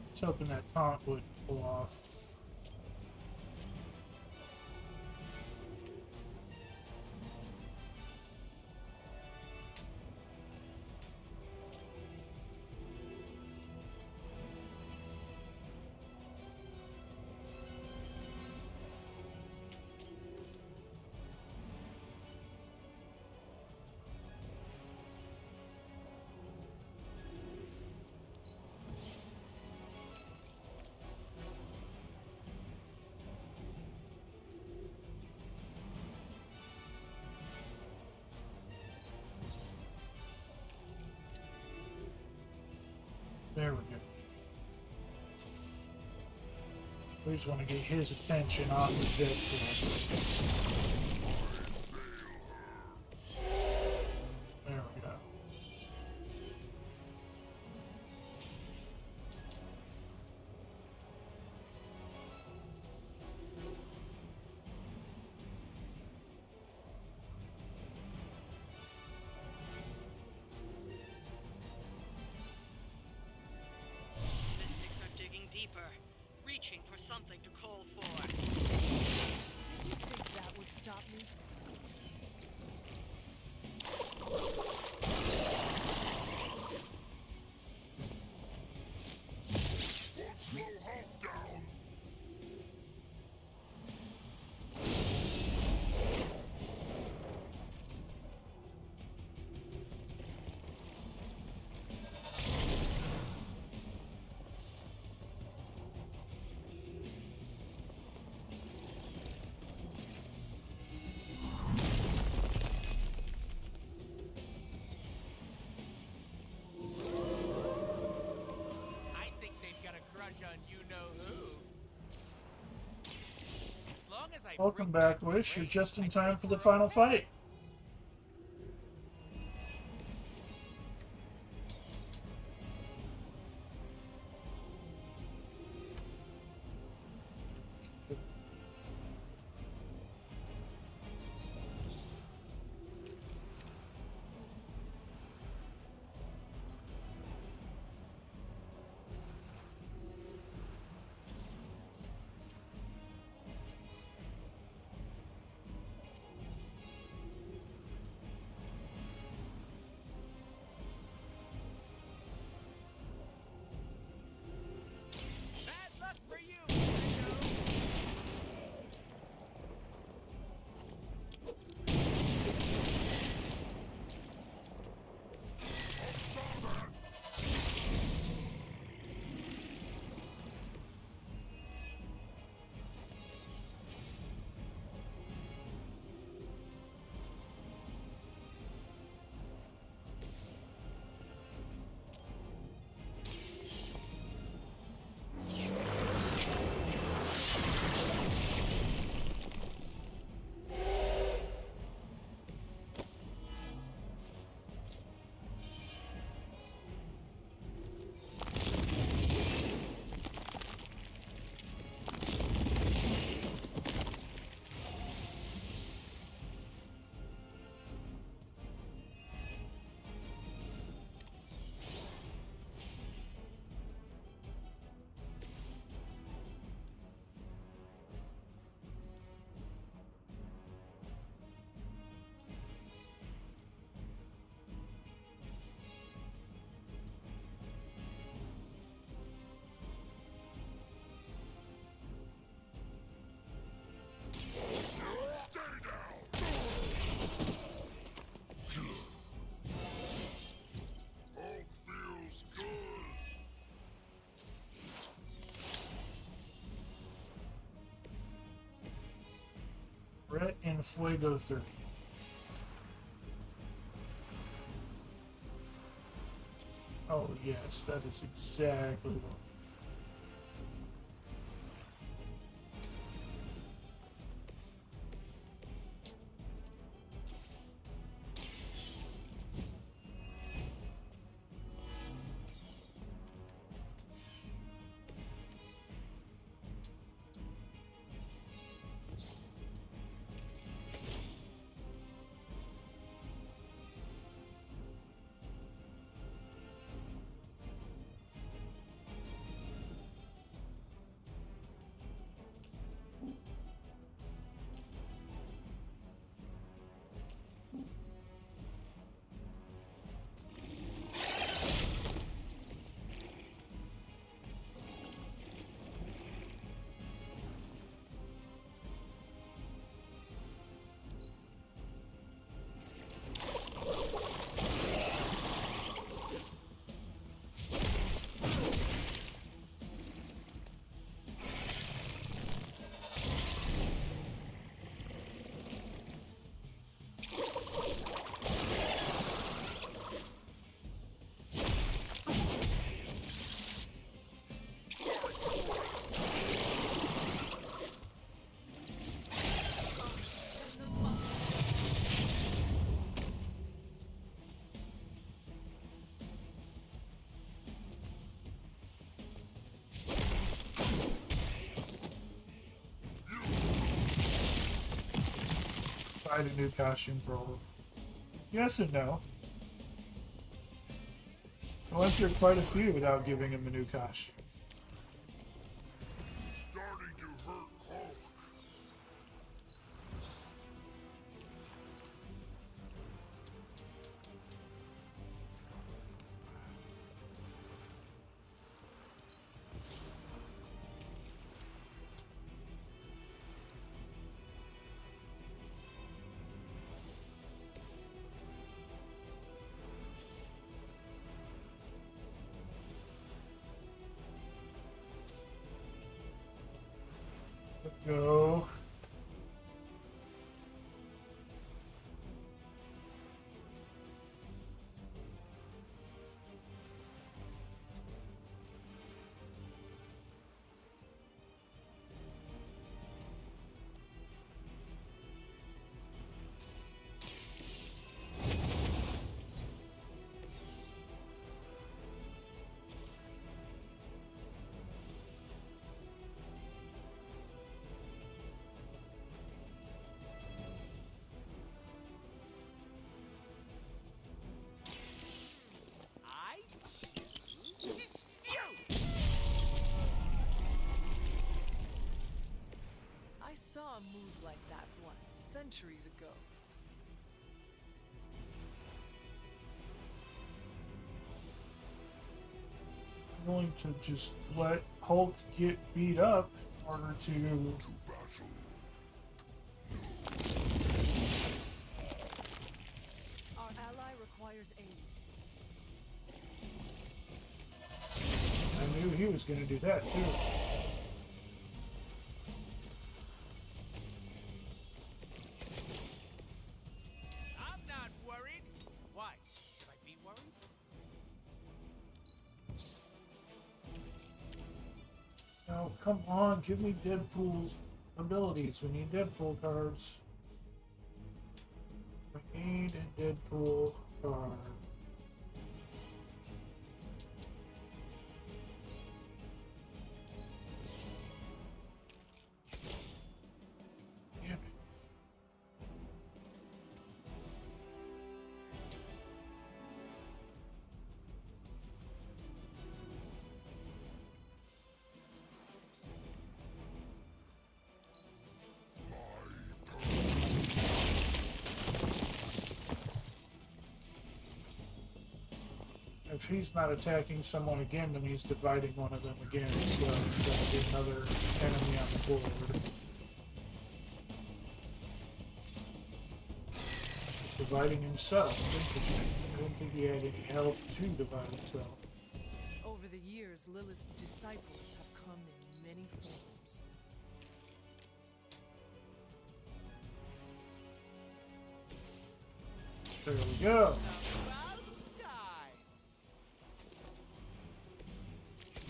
I was hoping that taunt would pull off. There we go. We just want to get his attention off the objective. There we go. Mystics are digging deeper, reaching for something to call for. Did you think that would stop me? Won't slow Hulk down! I think they've got a crush on you-know-who. As long as I Welcome bring back, the Wish. You're rain, just in I time think for the we're final okay. fight. Ret and Fuego 30. Oh yes, that is exactly what. Find a new costume for all. Yes and no. I went through quite a few without giving him a new costume. Starting to hurt Hulk. Go. I saw a move like that once, centuries ago. I'm willing to just let Hulk get beat up in order to Our ally requires aid. I knew he was going to do that too. I'm not worried. Why? Should I be worried? Oh, come on, give me Deadpool's abilities. We need Deadpool cards. We need a Deadpool card. Damn it. If he's not attacking someone again, then he's dividing one of them again, so that'll be another enemy on the board. He's dividing himself. Interesting. I didn't think he had any health to divide himself. Over the years, Lilith's disciples have come in many forms. There we go.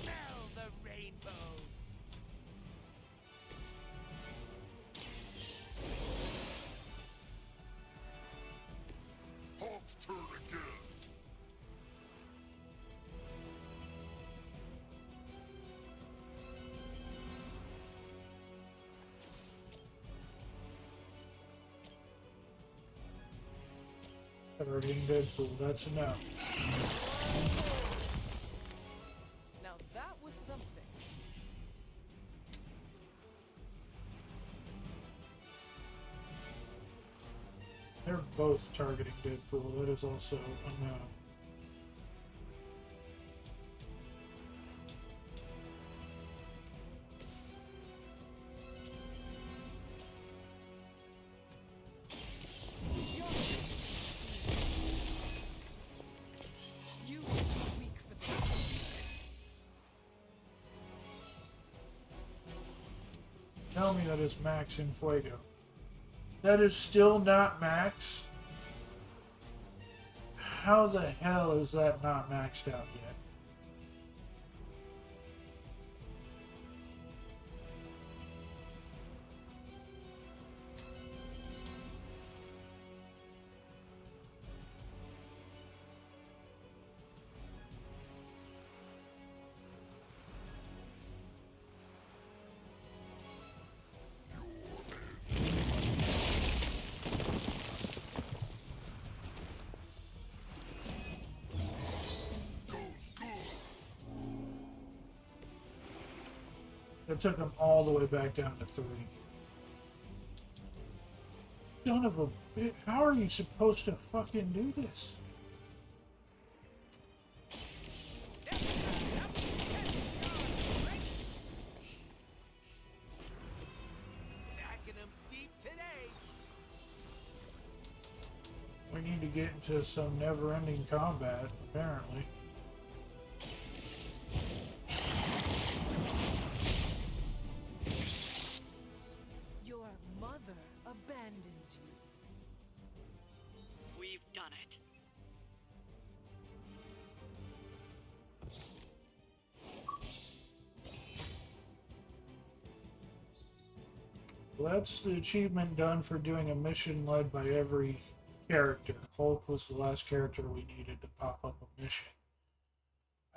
Smell the rainbow. Hawk's turn again. Targeting Deadpool, that's enough. Now that was something. They're both targeting Deadpool, that is also enough. You are too weak for this. Tell me that is max in Fuego. That is still not max? How the hell is that not maxed out yet? That took him all the way back down to 3. Son of a bitch. How are you supposed to fucking do this? Backing him deep today. We need to get into some never-ending combat, apparently. Your mother abandons you. We've done it. Well, that's the achievement done for doing a mission led by every character. Hulk was the last character we needed to pop up a mission.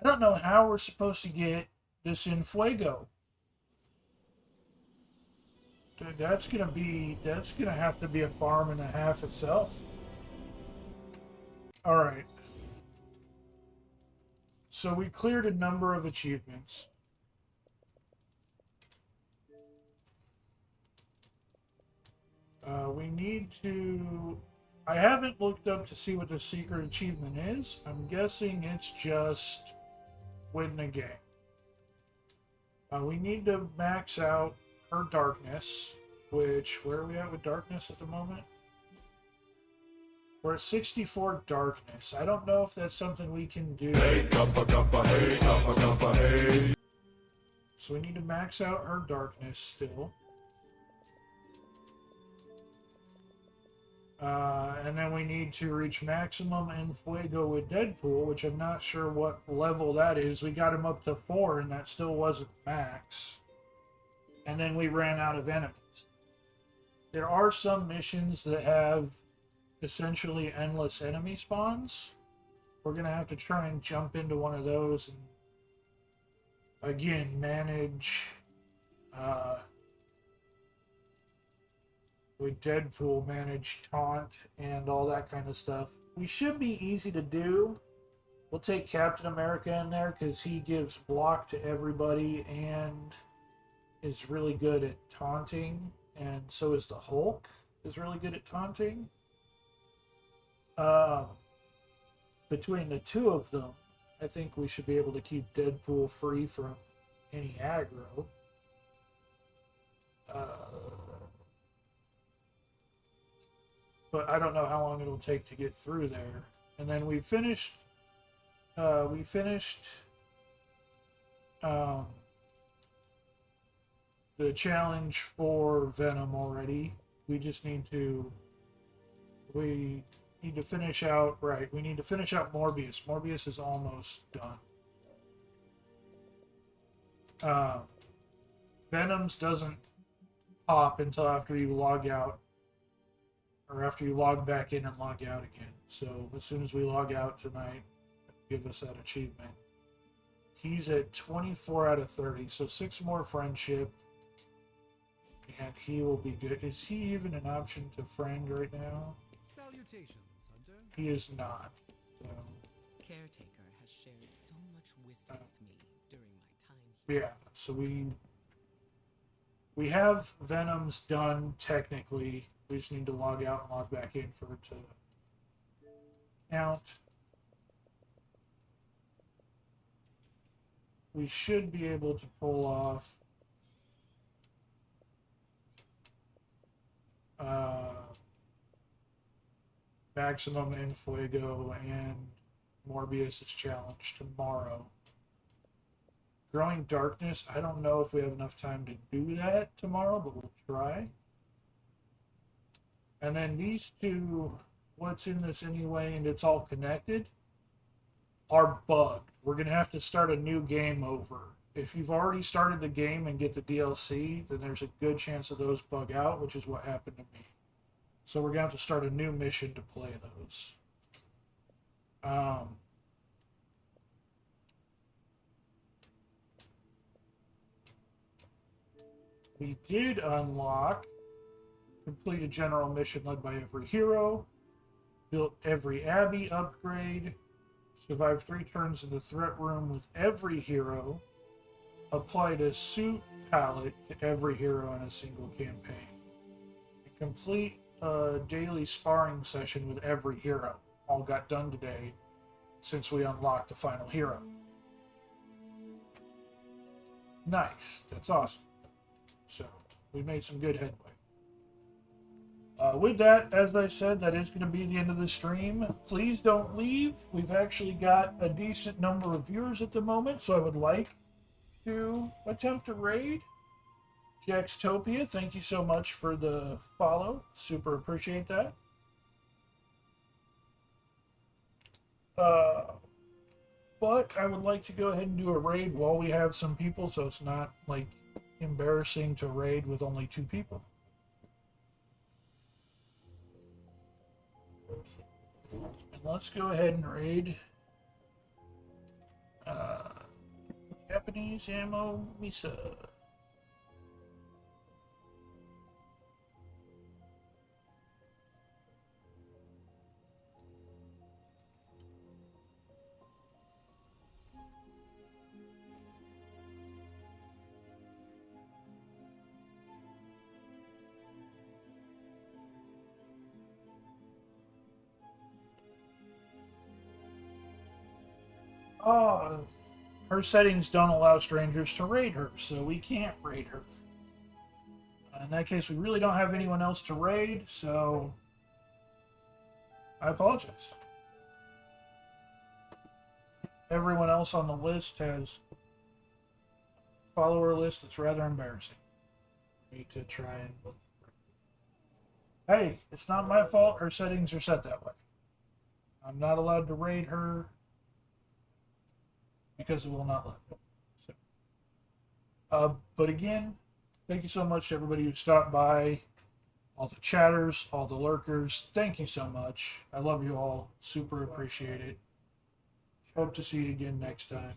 I don't know how we're supposed to get this in Fuego. Dude, that's gonna have to be a farm and a half itself. Alright. So we cleared a number of achievements. We need to... I haven't looked up to see what the secret achievement is. I'm guessing it's just win the game. We need to max out her darkness, which... Where are we at with darkness at the moment? We're at 64 darkness. I don't know if that's something we can do. Hey, cuppa, cuppa, hey, cuppa, cuppa, hey. So we need to max out her darkness still. And then we need to reach maximum in Fuego with Deadpool, which I'm not sure what level that is. We got him up to 4, and that still wasn't max. And then we ran out of enemies. There are some missions that have essentially endless enemy spawns. We're going to have to try and jump into one of those and, again, manage... with Deadpool, manage taunt and all that kind of stuff. We should be easy to do. We'll take Captain America in there because he gives block to everybody and is really good at taunting. And so is the Hulk, is really good at taunting. Between the two of them, I think we should be able to keep Deadpool free from any aggro. But I don't know how long it'll take to get through there. And then we finished the challenge for Venom already. We just need to need to finish out, right, we need to finish out Morbius. Morbius is almost done. Venom's doesn't pop until after you log out, or after you log back in and log out again. So as soon as we log out tonight, give us that achievement. He's at 24 out of 30, so 6 more friendship, and he will be good. Is he even an option to friend right now? Salutations, Hunter. He is not. So. Caretaker has shared so much wisdom with me during my time here. Yeah, so we have Venom's done technically. We just need to log out and log back in for it to count. We should be able to pull off Maximum and Fuego and Morbius' challenge tomorrow. Growing Darkness, I don't know if we have enough time to do that tomorrow, but we'll try. And then these two, What's in This Anyway, and It's All Connected, are bugged. We're going to have to start a new game over. If you've already started the game and get the DLC, then there's a good chance of those bug out, which is what happened to me. So we're going to have to start a new mission to play those. We did unlock, complete a general mission led by every hero, built every Abbey upgrade, survived 3 turns in the threat room with every hero, applied a suit palette to every hero in a single campaign, and complete a daily sparring session with every hero. All got done today since we unlocked the final hero. Nice. That's awesome. So, we made some good headway. With that, as I said, that is going to be the end of the stream. Please don't leave. We've actually got a decent number of viewers at the moment, so I would like to attempt a raid. Jaxtopia, thank you so much for the follow. Super appreciate that. But I would like to go ahead and do a raid while we have some people, so it's not like embarrassing to raid with only 2 people. And let's go ahead and raid Japanese Ammo Misa. Oh, her settings don't allow strangers to raid her, so we can't raid her. In that case, we really don't have anyone else to raid, so I apologize. Everyone else on the list has a follower list that's rather embarrassing. I need to try and... Hey, it's not my fault. Her settings are set that way. I'm not allowed to raid her because it will not let me. So, but again, thank you so much to everybody who stopped by, all the chatters, all the lurkers. Thank you so much. I love you all. Super appreciate it. Hope to see you again next time.